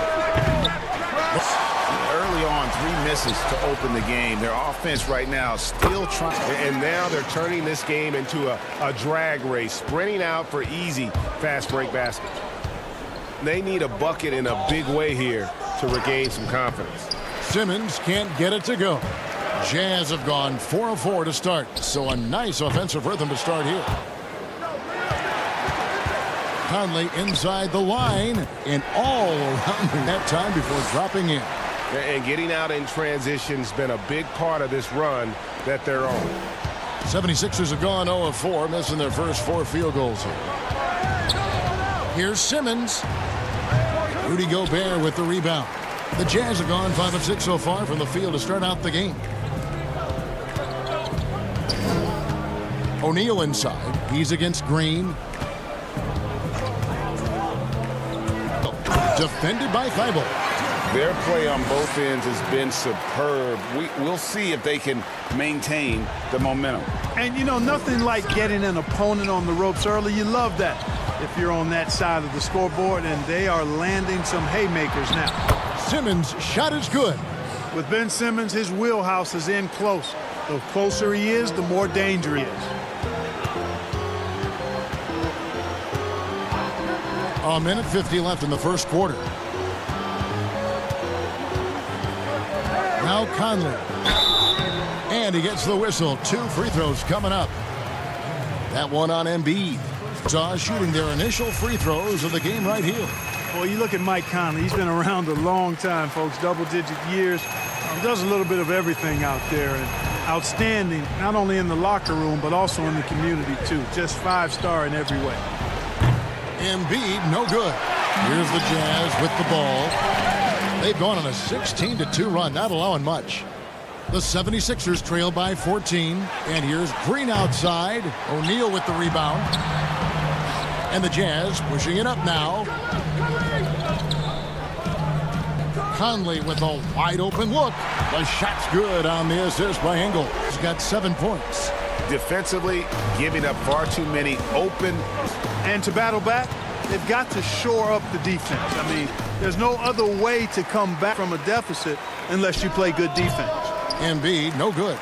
[SPEAKER 3] Early on, 3 misses to open the game. Their offense right now still trying. And now they're turning this game into a drag race, sprinting out for easy fast break baskets. They need a bucket in a big way here to regain some confidence.
[SPEAKER 2] Simmons can't get it to go. Jazz have gone 4 of 4 to start, so a nice offensive rhythm to start here. Conley inside the line and all around that time before dropping in.
[SPEAKER 3] And getting out in transition has been a big part of this run that they're on.
[SPEAKER 2] 76ers have gone 0 of 4, missing their first 4 field goals here. Here's Simmons. Rudy Gobert with the rebound. The Jazz have gone 5 of 6 so far from the field to start out the game. O'Neal inside. He's against Green. Defended by Thibault.
[SPEAKER 3] Their play on both ends has been superb. We'll see if they can maintain the momentum.
[SPEAKER 1] And, you know, nothing like getting an opponent on the ropes early. You love that if you're on that side of the scoreboard, and they are landing some haymakers now.
[SPEAKER 2] Simmons' shot is good.
[SPEAKER 1] With Ben Simmons, his wheelhouse is in close. The closer he is, the more danger he is.
[SPEAKER 2] A minute 50 left in the first quarter. Now Conley. And he gets the whistle. 2 free throws coming up. That one on Embiid. Saw shooting their initial free throws of the game right here.
[SPEAKER 1] Well, you look at Mike Conley. He's been around a long time, folks. Double-digit years. Does a little bit of everything out there. And outstanding, not only in the locker room, but also in the community, too. Just 5-star in every way.
[SPEAKER 2] Embiid, no good. Here's the Jazz with the ball. They've gone on a 16-2 run, not allowing much. The 76ers trail by 14. And here's Green outside. O'Neal with the rebound. And the Jazz pushing it up now. Conley with a wide open look. The shot's good on the assist by Engel. He's got 7 points.
[SPEAKER 3] Defensively, giving up far too many open.
[SPEAKER 1] And to battle back, they've got to shore up the defense. I mean, there's no other way to come back from a deficit unless you play good defense.
[SPEAKER 2] Embiid, no good.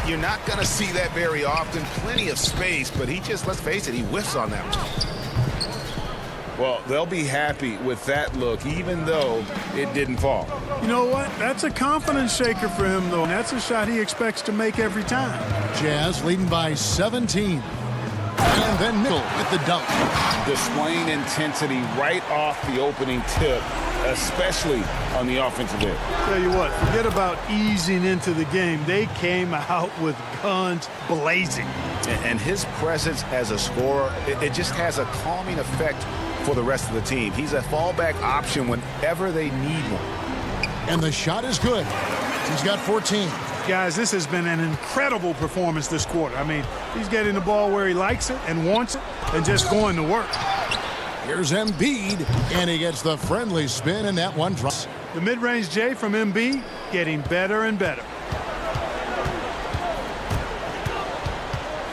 [SPEAKER 3] You're not going to see that very often. Plenty of space, but he just, let's face it, he whiffs on that one. Well, they'll be happy with that look, even though it didn't fall.
[SPEAKER 1] You know what? That's a confidence shaker for him, though. That's a shot he expects to make every time.
[SPEAKER 2] Jazz leading by 17. And then Mitchell with the dunk.
[SPEAKER 3] Displaying intensity right off the opening tip, especially on the offensive end.
[SPEAKER 1] Tell you what, forget about easing into the game. They came out with guns blazing.
[SPEAKER 3] And his presence as a scorer, it just has a calming effect for the rest of the team. He's a fallback option whenever they need one.
[SPEAKER 2] And the shot is good. He's got 14.
[SPEAKER 1] Guys, this has been an incredible performance this quarter. I mean, he's getting the ball where he likes it and wants it and just going to work.
[SPEAKER 2] Here's Embiid, and he gets the friendly spin, and that one drops.
[SPEAKER 1] The mid-range J from Embiid getting better and better.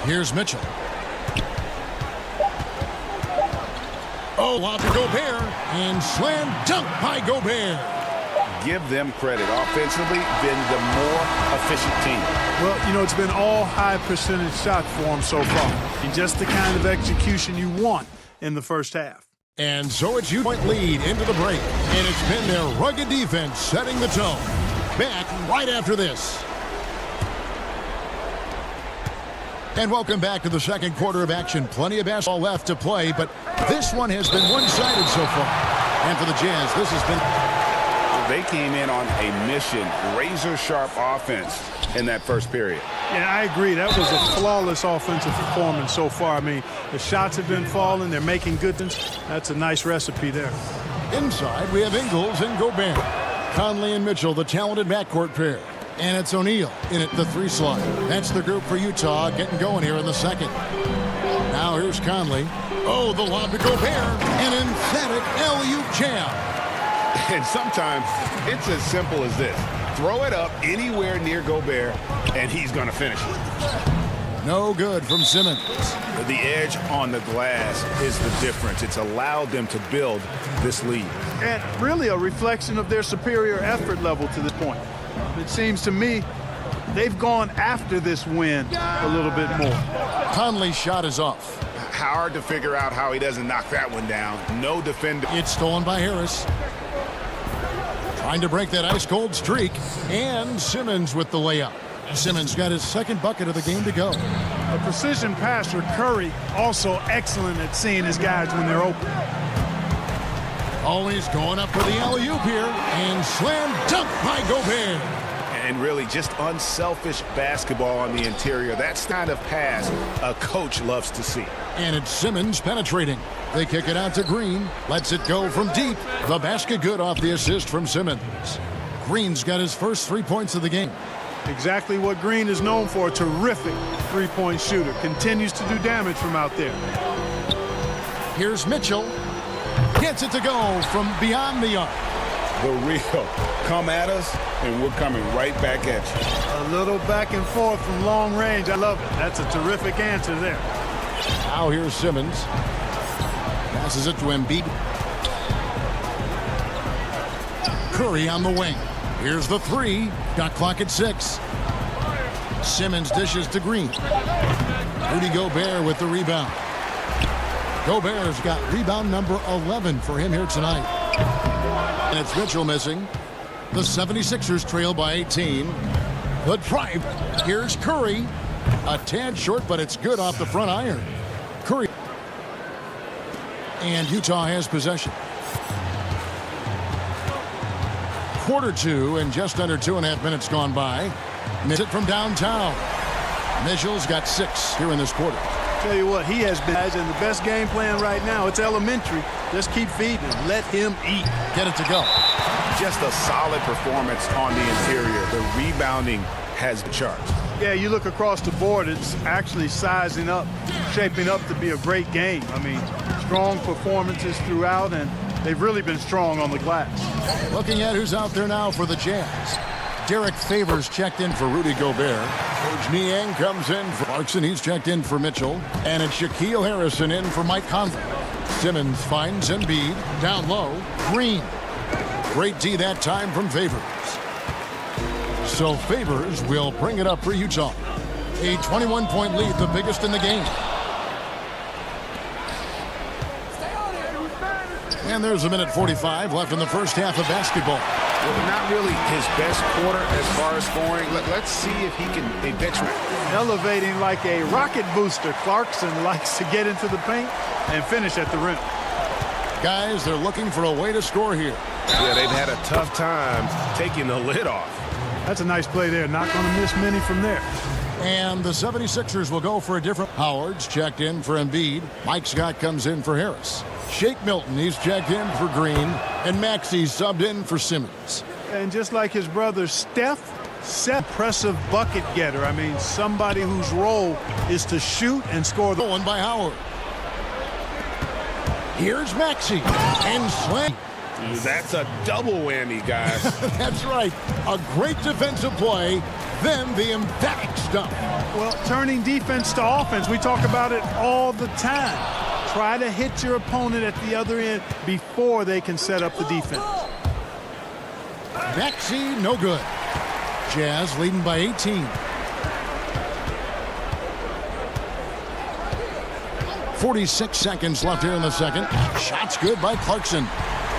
[SPEAKER 2] Here's Mitchell. Oh, lob to Gobert, and slam dunk by Gobert.
[SPEAKER 3] Give them credit. Offensively, been the more efficient team.
[SPEAKER 1] Well, you know, it's been all high percentage shots for them so far. And just the kind of execution you want in the first half.
[SPEAKER 2] And so it's a point lead into the break. And it's been their rugged defense setting the tone. Back right after this. And welcome back to the second quarter of action. Plenty of basketball left to play, but this one has been one-sided so far. And for the Jazz, this has been...
[SPEAKER 3] They came in on a mission, razor-sharp offense in that first period.
[SPEAKER 1] Yeah, I agree. That was a flawless offensive performance so far. I mean, the shots have been falling. They're making good ones. That's a nice recipe there.
[SPEAKER 2] Inside, we have Ingles and Gobert. Conley and Mitchell, the talented backcourt pair. And it's O'Neal in at the 3 slot. That's the group for Utah getting going here in the second. Now here's Conley. Oh, the lob to Gobert. An emphatic alley-oop jam.
[SPEAKER 3] And sometimes it's as simple as this. Throw it up anywhere near Gobert, and he's going to finish it.
[SPEAKER 2] No good from Simmons.
[SPEAKER 3] The edge on the glass is the difference. It's allowed them to build this lead.
[SPEAKER 1] And really a reflection of their superior effort level to this point. It seems to me they've gone after this win a little bit more.
[SPEAKER 2] Conley's shot is off.
[SPEAKER 3] Hard to figure out how he doesn't knock that one down. No defender.
[SPEAKER 2] It's stolen by Harris. Trying to break that ice-cold streak. And Simmons with the layup. Simmons got his second bucket of the game to go.
[SPEAKER 1] A precision passer, Curry, also excellent at seeing his guys when they're open.
[SPEAKER 2] Always going up for the alley-oop here. And slam dunk by Gobert.
[SPEAKER 3] And really just unselfish basketball on the interior. That's the kind of pass a coach loves to see.
[SPEAKER 2] And it's Simmons penetrating. They kick it out to Green. Lets it go from deep. The basket good off the assist from Simmons. Green's got his first 3 points of the game.
[SPEAKER 1] Exactly what Green is known for. A terrific three-point shooter. Continues to do damage from out there.
[SPEAKER 2] Here's Mitchell. Gets it to go from beyond the arc.
[SPEAKER 3] The real come at us, and we're coming right back at you.
[SPEAKER 1] A little back and forth from long range. I love it. That's a terrific answer there.
[SPEAKER 2] Now here's Simmons. Passes it to Embiid. Curry on the wing. Here's the 3. Got clock at 6. Simmons dishes to Green. Rudy Gobert with the rebound. Gobert's got rebound number 11 for him here tonight. And it's Mitchell missing. The 76ers trail by 18. The drive. Here's Curry. A tad short, but it's good off the front iron. Curry. And Utah has possession. Quarter 2 and just under 2.5 minutes gone by. Miss it from downtown. Mitchell's got 6 here in this quarter.
[SPEAKER 1] Tell you what, he has been in the best game plan right now. It's elementary. Just keep feeding him. Let him eat.
[SPEAKER 2] Get it to go.
[SPEAKER 3] Just a solid performance on the interior. The rebounding has the charge.
[SPEAKER 1] Yeah, you look across the board, it's actually sizing up, shaping up to be a great game. I mean, strong performances throughout, and they've really been strong on the glass.
[SPEAKER 2] Looking at who's out there now for the Jazz. Derek Favors checked in for Rudy Gobert. Coach Niang comes in for Clarkson. He's checked in for Mitchell. And it's Shaquille Harrison in for Mike Conley. Simmons finds Embiid. Down low. Green. Great D that time from Favors. So Favors will bring it up for Utah. A 21-point lead, the biggest in the game. And there's a minute 45 left in the first half of basketball.
[SPEAKER 3] Well, not really his best quarter as far as scoring. Let's see if he can eventually.
[SPEAKER 1] Elevating like a rocket booster. Clarkson likes to get into the paint and finish at the rim.
[SPEAKER 2] Guys, they're looking for a way to score here.
[SPEAKER 3] Yeah, they've had a tough time taking the lid off.
[SPEAKER 1] That's a nice play there. Not going to miss many from there.
[SPEAKER 2] And the 76ers will go for a different. Howard's checked in for Embiid. Mike Scott comes in for Harris. Shake Milton, he's checked in for Green. And Maxey's subbed in for Simmons.
[SPEAKER 1] And just like his brother Steph, impressive bucket getter. I mean, somebody whose role is to shoot and score.
[SPEAKER 2] The one by Howard. Here's Maxey. And slam.
[SPEAKER 3] That's a double whammy, guys.
[SPEAKER 2] That's right. A great defensive play, then the emphatic stuff.
[SPEAKER 1] Well, turning defense to offense, we talk about it all the time. Try to hit your opponent at the other end before they can set up the defense.
[SPEAKER 2] Maxey, no good. Jazz leading by 18. 46 seconds left here in the second. Shot's good by Clarkson.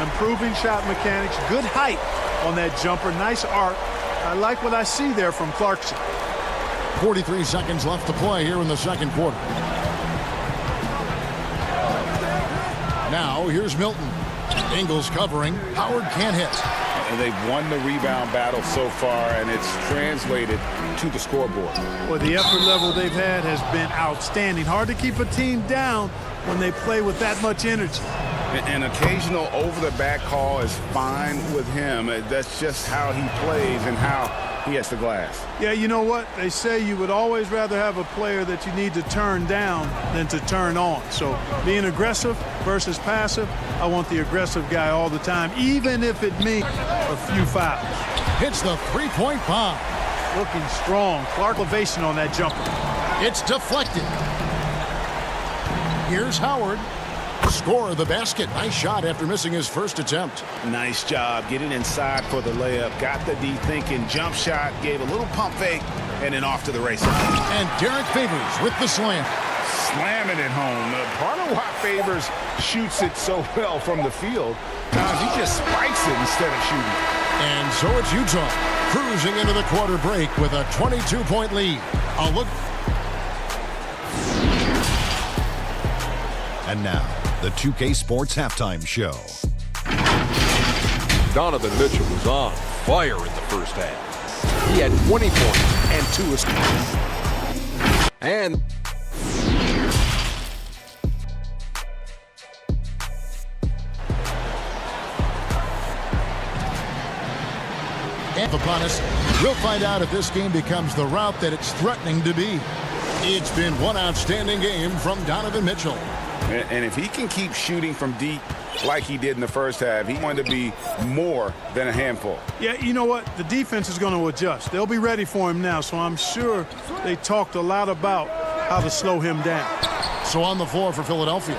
[SPEAKER 1] Improving shot mechanics, good height on that jumper, nice arc. I like what I see there from Clarkson.
[SPEAKER 2] 43 seconds left to play here in the second quarter. Now here's Milton. Ingles covering. Howard can't hit.
[SPEAKER 3] And they've won the rebound battle so far, and it's translated to the scoreboard.
[SPEAKER 1] Well, the effort level they've had has been outstanding. Hard to keep a team down when they play with that much energy.
[SPEAKER 3] An occasional over-the-back call is fine with him. That's just how he plays and how he hits the glass.
[SPEAKER 1] Yeah, you know what? They say you would always rather have a player that you need to turn down than to turn on. So being aggressive versus passive, I want the aggressive guy all the time, even if it means a few fouls.
[SPEAKER 2] Hits the three-point bomb.
[SPEAKER 1] Looking strong. Clark elevation on that jumper.
[SPEAKER 2] It's deflected. Here's Howard. Score of the basket. Nice shot after missing his first attempt.
[SPEAKER 3] Nice job getting inside for the layup. Got the D thinking. Jump shot. Gave a little pump fake. And then off to the races.
[SPEAKER 2] And Derek Favors with the slam.
[SPEAKER 3] Slamming it home. Part of why Favors shoots it so well from the field. Times he just spikes it instead of shooting.
[SPEAKER 2] And so it's Utah cruising into the quarter break with a 22-point lead. A look.
[SPEAKER 13] And now, the 2K Sports Halftime Show.
[SPEAKER 7] Donovan Mitchell was on fire in the first half. He had 20 points and 2 assists. And
[SPEAKER 2] upon us, we'll find out if this game becomes the route that it's threatening to be. It's been one outstanding game from Donovan Mitchell.
[SPEAKER 3] And if he can keep shooting from deep like he did in the first half, he's going to be more than a handful.
[SPEAKER 1] Yeah, you know what? The defense is going to adjust. They'll be ready for him now, so I'm sure they talked a lot about how to slow him down.
[SPEAKER 2] So on the floor for Philadelphia,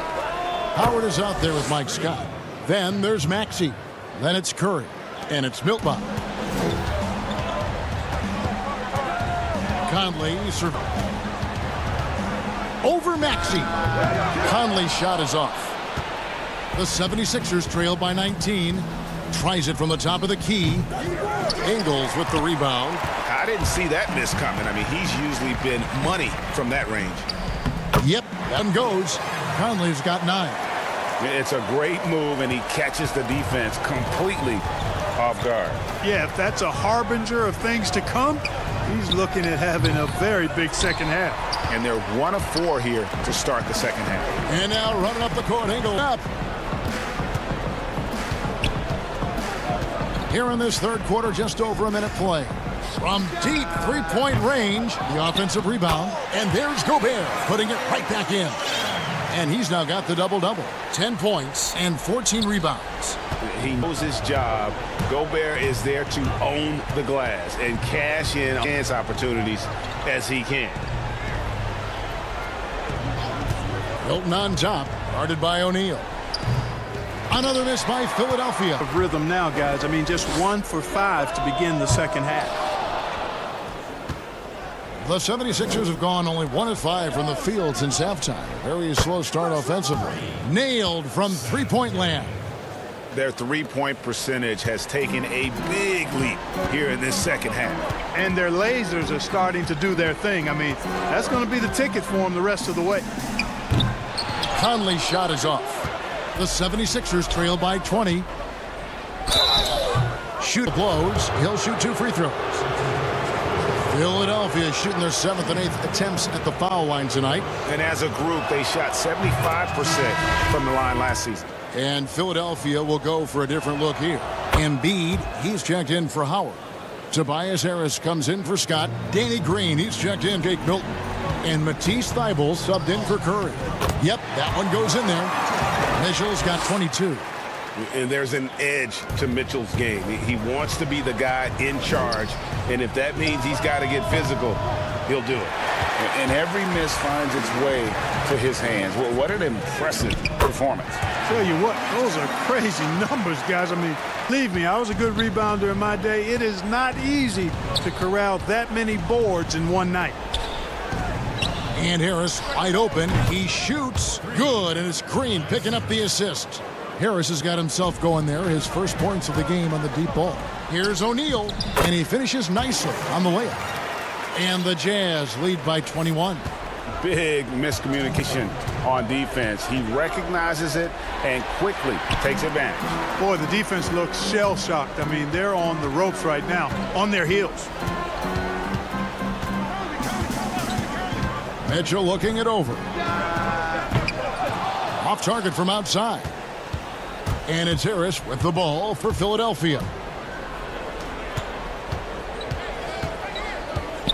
[SPEAKER 2] Howard is out there with Mike Scott. Then there's Maxey. Then it's Curry. And it's Miltbach. Conley over Maxey. Conley's shot is off. The 76ers trail by 19. Tries it from the top of the key. Ingles with the rebound.
[SPEAKER 3] I didn't see that miss coming. I mean, he's usually been money from that range.
[SPEAKER 2] Yep, and goes. Conley's got 9.
[SPEAKER 3] It's a great move, and he catches the defense completely off guard.
[SPEAKER 1] Yeah, if that's a harbinger of things to come, he's looking at having a very big second half.
[SPEAKER 3] And they're 1 of 4 here to start the second half.
[SPEAKER 2] And now running up the court, Ingles up. Here in this third quarter, just over a minute play. From deep three-point range, the offensive rebound. And there's Gobert putting it right back in. And he's now got the double-double. 10 points and 14 rebounds.
[SPEAKER 3] He knows his job. Gobert is there to own the glass and cash in chance opportunities as he can.
[SPEAKER 2] Milton on top, guarded by O'Neal. Another miss by Philadelphia.
[SPEAKER 1] Of rhythm now, guys. I mean, just 1 for 5 to begin the second half.
[SPEAKER 2] The 76ers have gone only 1 of 5 from the field since halftime. Very slow start offensively. Nailed from three-point land.
[SPEAKER 3] Their three-point percentage has taken a big leap here in this second half.
[SPEAKER 1] And their lasers are starting to do their thing. I mean, that's going to be the ticket for them the rest of the way.
[SPEAKER 2] Conley's shot is off. The 76ers trail by 20. Shoot blows. He'll shoot 2 free throws. Philadelphia shooting their 7th and 8th attempts at the foul line tonight.
[SPEAKER 3] And as a group, they shot 75% from the line last season.
[SPEAKER 2] And Philadelphia will go for a different look here. Embiid, he's checked in for Howard. Tobias Harris comes in for Scott. Danny Green, he's checked in. Jake Milton. And Matisse Thybulle subbed in for Curry. Yep, that one goes in there. Mitchell's got 22.
[SPEAKER 3] And there's an edge to Mitchell's game. He wants to be the guy in charge. And if that means he's got to get physical, he'll do it. And every miss finds its way to his hands. Well, what an impressive performance.
[SPEAKER 1] Tell you what, those are crazy numbers, guys. I mean, believe me, I was a good rebounder in my day. It is not easy to corral that many boards in one night.
[SPEAKER 2] And Harris wide open. He shoots. Good. And it's Green picking up the assist. Harris has got himself going there. His first points of the game on the deep ball. Here's O'Neal. And he finishes nicely on the layup. And the Jazz lead by 21.
[SPEAKER 3] Big miscommunication on defense. He recognizes it and quickly takes advantage.
[SPEAKER 1] Boy, the defense looks shell-shocked. I mean, they're on the ropes right now, on their heels.
[SPEAKER 2] Mitchell looking it over. Off target from outside. And it's Harris with the ball for Philadelphia.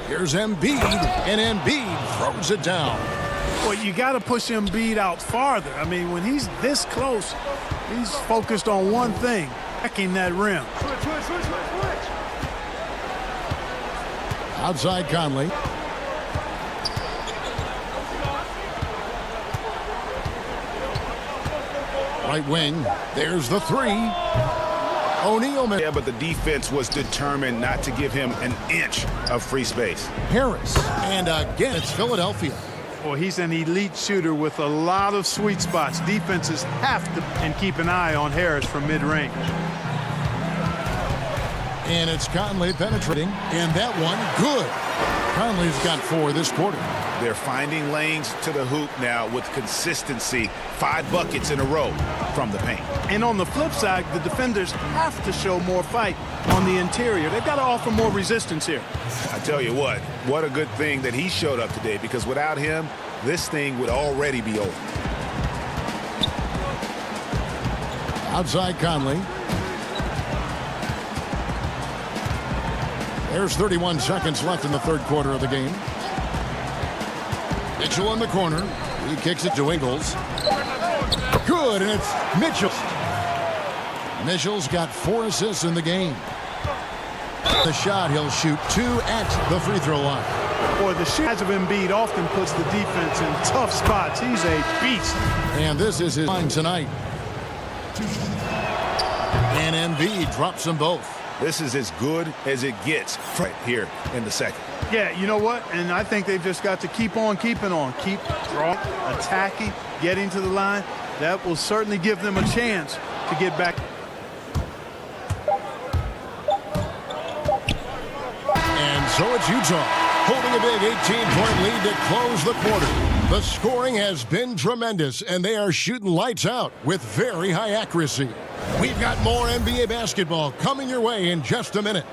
[SPEAKER 2] Here's Embiid, and Embiid throws it down.
[SPEAKER 1] Well, you got to push Embiid out farther. I mean, when he's this close, he's focused on one thing, backing that rim.
[SPEAKER 2] Outside Conley. Right wing, there's the three. O'Neal.
[SPEAKER 3] Yeah, but the defense was determined not to give him an inch of free space.
[SPEAKER 2] Harris, and again, it's Philadelphia.
[SPEAKER 1] Well, he's an elite shooter with a lot of sweet spots. Defenses have to and keep an eye on Harris from mid-range.
[SPEAKER 2] And it's Conley penetrating, and that one, good. Conley's got 4 this quarter.
[SPEAKER 3] They're finding lanes to the hoop now with consistency. 5 buckets in a row from the paint.
[SPEAKER 1] And on the flip side, the defenders have to show more fight on the interior. They've got to offer more resistance here.
[SPEAKER 3] I tell you what a good thing that he showed up today, because without him, this thing would already be over.
[SPEAKER 2] Outside Conley. There's 31 seconds left in the third quarter of the game. Mitchell in the corner. He kicks it to Ingles. Good, and it's Mitchell. Mitchell's got 4 assists in the game. The shot, he'll shoot 2 at the free throw line.
[SPEAKER 1] Boy, the shots of Embiid often puts the defense in tough spots. He's a beast.
[SPEAKER 2] And this is his line tonight. And Embiid drops them both.
[SPEAKER 3] This is as good as it gets right here in the second.
[SPEAKER 1] Yeah, you know what? And I think they've just got to keep on keeping on. Keep drawing, attacking, getting to the line. That will certainly give them a chance to get back.
[SPEAKER 2] And so it's Utah holding a big 18-point lead to close the quarter. The scoring has been tremendous, and they are shooting lights out with very high accuracy. We've got more NBA basketball coming your way in just a minute.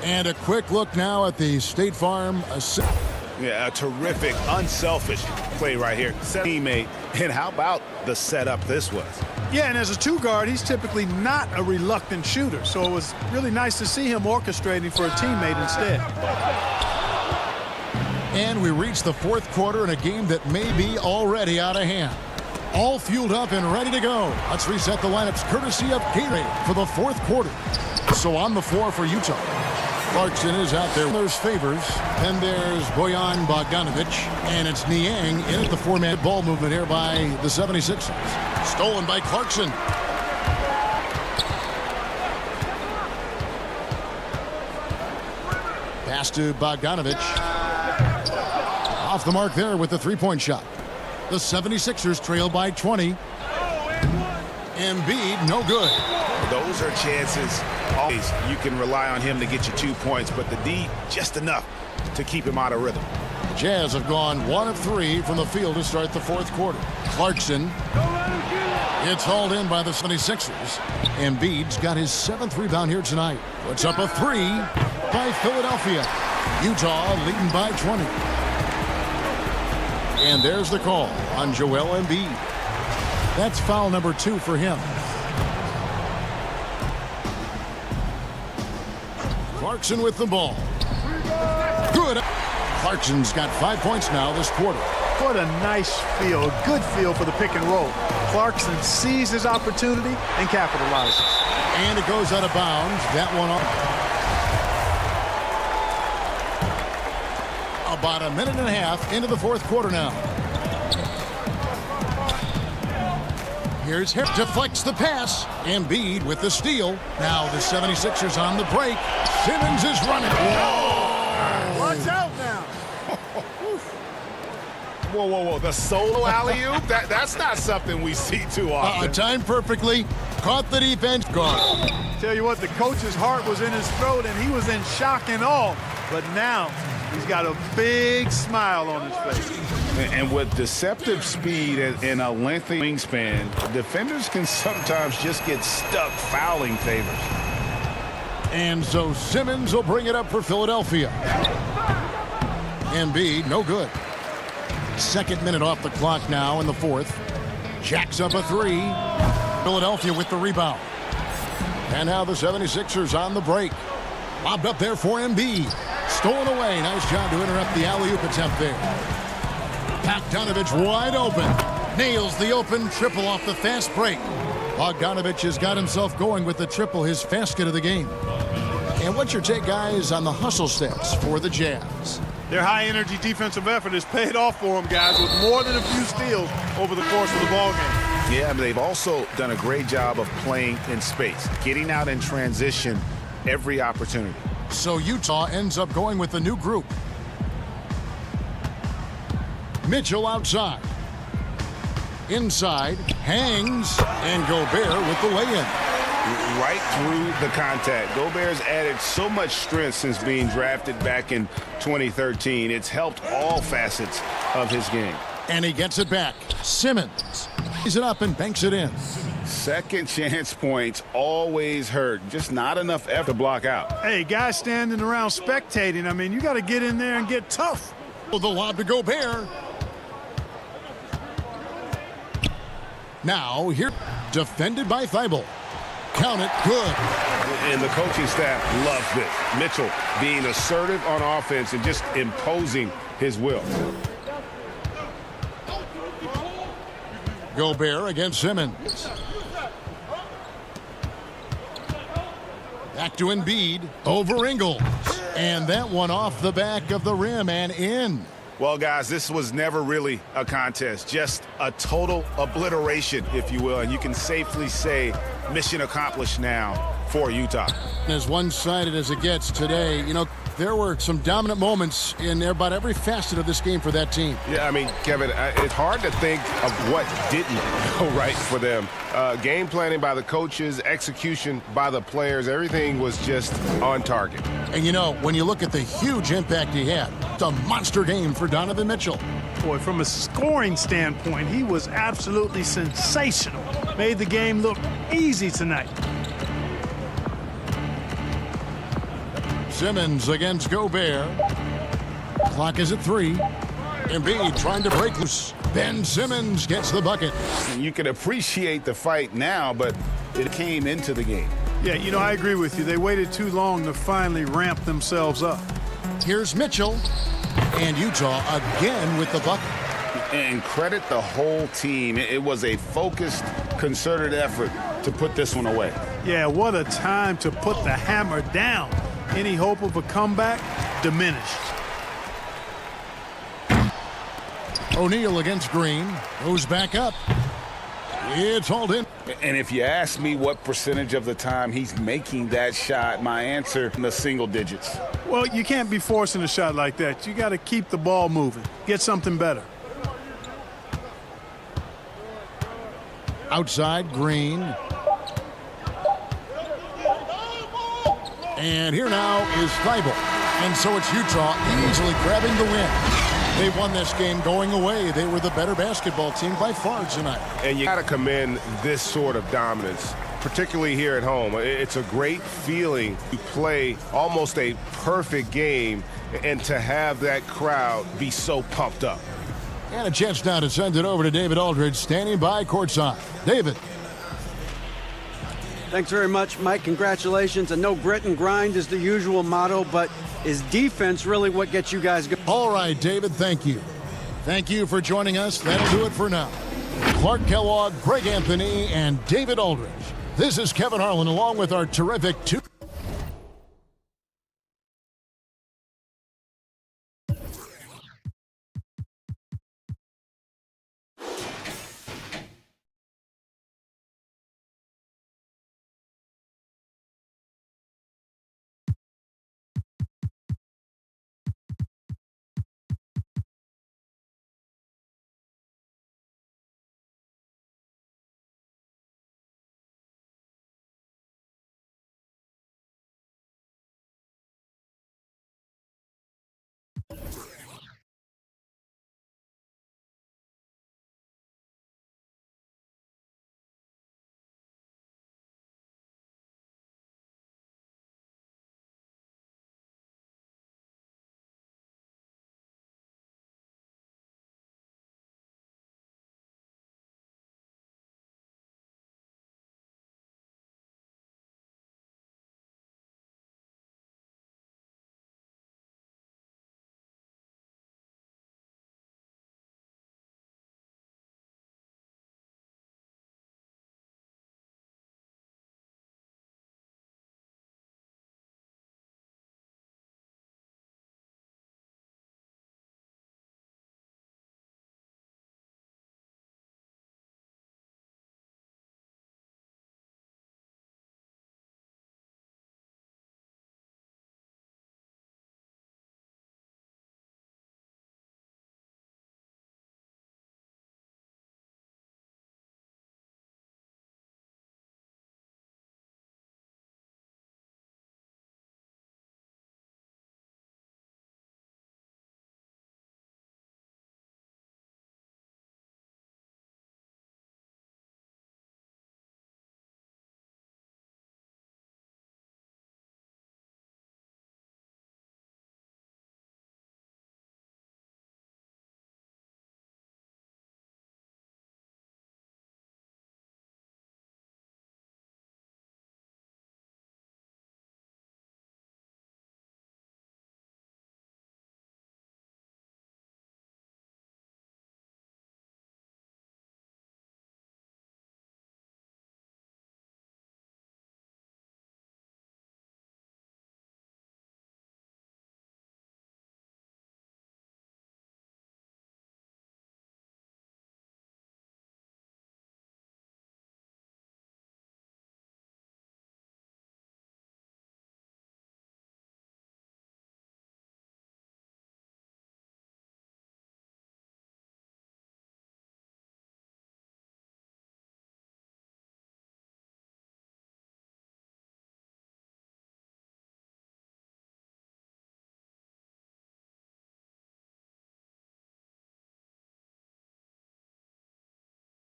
[SPEAKER 2] And a quick look now at the State Farm assist.
[SPEAKER 3] Yeah, a terrific, unselfish play right here. Teammate, and how about the setup this was?
[SPEAKER 1] Yeah, and as a 2-guard, he's typically not a reluctant shooter. So it was really nice to see him orchestrating for a teammate instead.
[SPEAKER 2] And we reach the fourth quarter in a game that may be already out of hand. All fueled up and ready to go. Let's reset the lineups courtesy of Gatorade for the fourth quarter. So on the floor for Utah, Clarkson is out there. There's Favors, and there's Bojan Bogdanovic, and it's Niang in at the 4-man ball movement here by the 76ers. Stolen by Clarkson. Pass to Bogdanovic. Off the mark there with the 3-point shot. The 76ers trail by 20. Embiid, no good.
[SPEAKER 3] Those are chances always you can rely on him to get you 2 points, but the D, just enough to keep him out of rhythm.
[SPEAKER 2] Jazz have gone 1 of 3 from the field to start the fourth quarter. Clarkson. It's hauled in by the 76ers. Embiid's got his 7th rebound here tonight. Puts up a 3 by Philadelphia. Utah leading by 20. And there's the call on Joel Embiid. That's foul number 2 for him. Clarkson with the ball. Good. Clarkson's got 5 points now this quarter.
[SPEAKER 1] What a nice feel, a good feel for the pick and roll. Clarkson sees his opportunity and capitalizes.
[SPEAKER 2] And it goes out of bounds. That one off. About a minute and a half into the fourth quarter now. Here's Hip, deflects the pass. Embiid with the steal. Now the 76ers on the break. Simmons is running. Whoa!
[SPEAKER 1] Watch out now.
[SPEAKER 3] Whoa, whoa, whoa. The solo alley-oop? That's not something we see too often.
[SPEAKER 2] Timed perfectly. Caught the defense. Gone.
[SPEAKER 1] Tell you what, the coach's heart was in his throat, and he was in shock and awe. But now he's got a big smile on his face.
[SPEAKER 3] And with deceptive speed and a lengthy wingspan, defenders can sometimes just get stuck fouling favors.
[SPEAKER 2] And so Simmons will bring it up for Philadelphia. Embiid, no good. Second minute off the clock now in the fourth. Jacks up a 3. Philadelphia with the rebound. And now the 76ers on the break. Lobbed up there for Embiid. Stolen away. Nice job to interrupt the alley-oop attempt there. Bogdanovich wide open. Nails the open triple off the fast break. Bogdanovich has got himself going with the triple, his fastest of the game. And what's your take, guys, on the hustle steps for the Jazz?
[SPEAKER 1] Their high-energy defensive effort has paid off for them, guys, with more than a few steals over the course of the ballgame.
[SPEAKER 3] Yeah, but they've also done a great job of playing in space, getting out in transition every opportunity.
[SPEAKER 2] So Utah ends up going with a new group. Mitchell outside. Inside, hangs, and Gobert with the lay-in.
[SPEAKER 3] Right through the contact. Gobert's added so much strength since being drafted back in 2013. It's helped all facets of his game.
[SPEAKER 2] And he gets it back. Simmons he's it up and banks it in.
[SPEAKER 3] Second chance points always hurt. Just not enough effort to block out.
[SPEAKER 1] Hey, guys standing around spectating, I mean, you got to get in there and get tough.
[SPEAKER 2] The lob to Gobert. Now here, defended by Thibault. Count it, good.
[SPEAKER 3] And the coaching staff loves this. Mitchell being assertive on offense and just imposing his will.
[SPEAKER 2] Gobert against Simmons. Back to Embiid, over Ingles. And that one off the back of the rim and in.
[SPEAKER 3] Well, guys, this was never really a contest, just a total obliteration, if you will. And you can safely say mission accomplished now for Utah.
[SPEAKER 2] As one-sided as it gets today, you know, there were some dominant moments in about every facet of this game for that team.
[SPEAKER 11] Yeah, I mean, Kevin, it's hard to think of what didn't go right for them. Game planning by the coaches, execution by the players, everything was just on target.
[SPEAKER 2] And, you know, when you look at the huge impact he had, it's a monster game for Donovan Mitchell.
[SPEAKER 1] Boy, from a scoring standpoint, he was absolutely sensational. Made the game look easy tonight.
[SPEAKER 2] Simmons against Gobert. Clock is at 3. Embiid trying to break loose. Ben Simmons gets the bucket.
[SPEAKER 3] You can appreciate the fight now, but it came into the game.
[SPEAKER 1] Yeah, you know, I agree with you. They waited too long to finally ramp themselves up.
[SPEAKER 2] Here's Mitchell. And Utah again with the bucket.
[SPEAKER 3] And credit the whole team. It was a focused, concerted effort to put this one away.
[SPEAKER 1] Yeah, what a time to put the hammer down. Any hope of a comeback diminished.
[SPEAKER 2] O'Neal against Green. Goes back up. It's hauled in.
[SPEAKER 3] And if you ask me what percentage of the time he's making that shot, my answer in the single digits.
[SPEAKER 1] Well, you can't be forcing a shot like that. You got to keep the ball moving. Get something better.
[SPEAKER 2] Outside, Green. And here now is Thibault. And so it's Utah easily grabbing the win. They won this game going away. They were the better basketball team by far tonight.
[SPEAKER 11] And you got to commend this sort of dominance, particularly here at home. It's a great feeling to play almost a perfect game and to have that crowd be so pumped up.
[SPEAKER 2] And a chance now to send it over to David Aldridge, standing by courtside. David.
[SPEAKER 5] Thanks very much, Mike. Congratulations. I know grit and grind is the usual motto, but is defense really what gets you guys going?
[SPEAKER 2] All right, David, thank you. Thank you for joining us. That'll do it for now. Clark Kellogg, Greg Anthony, and David Aldridge. This is Kevin Harlan along with our terrific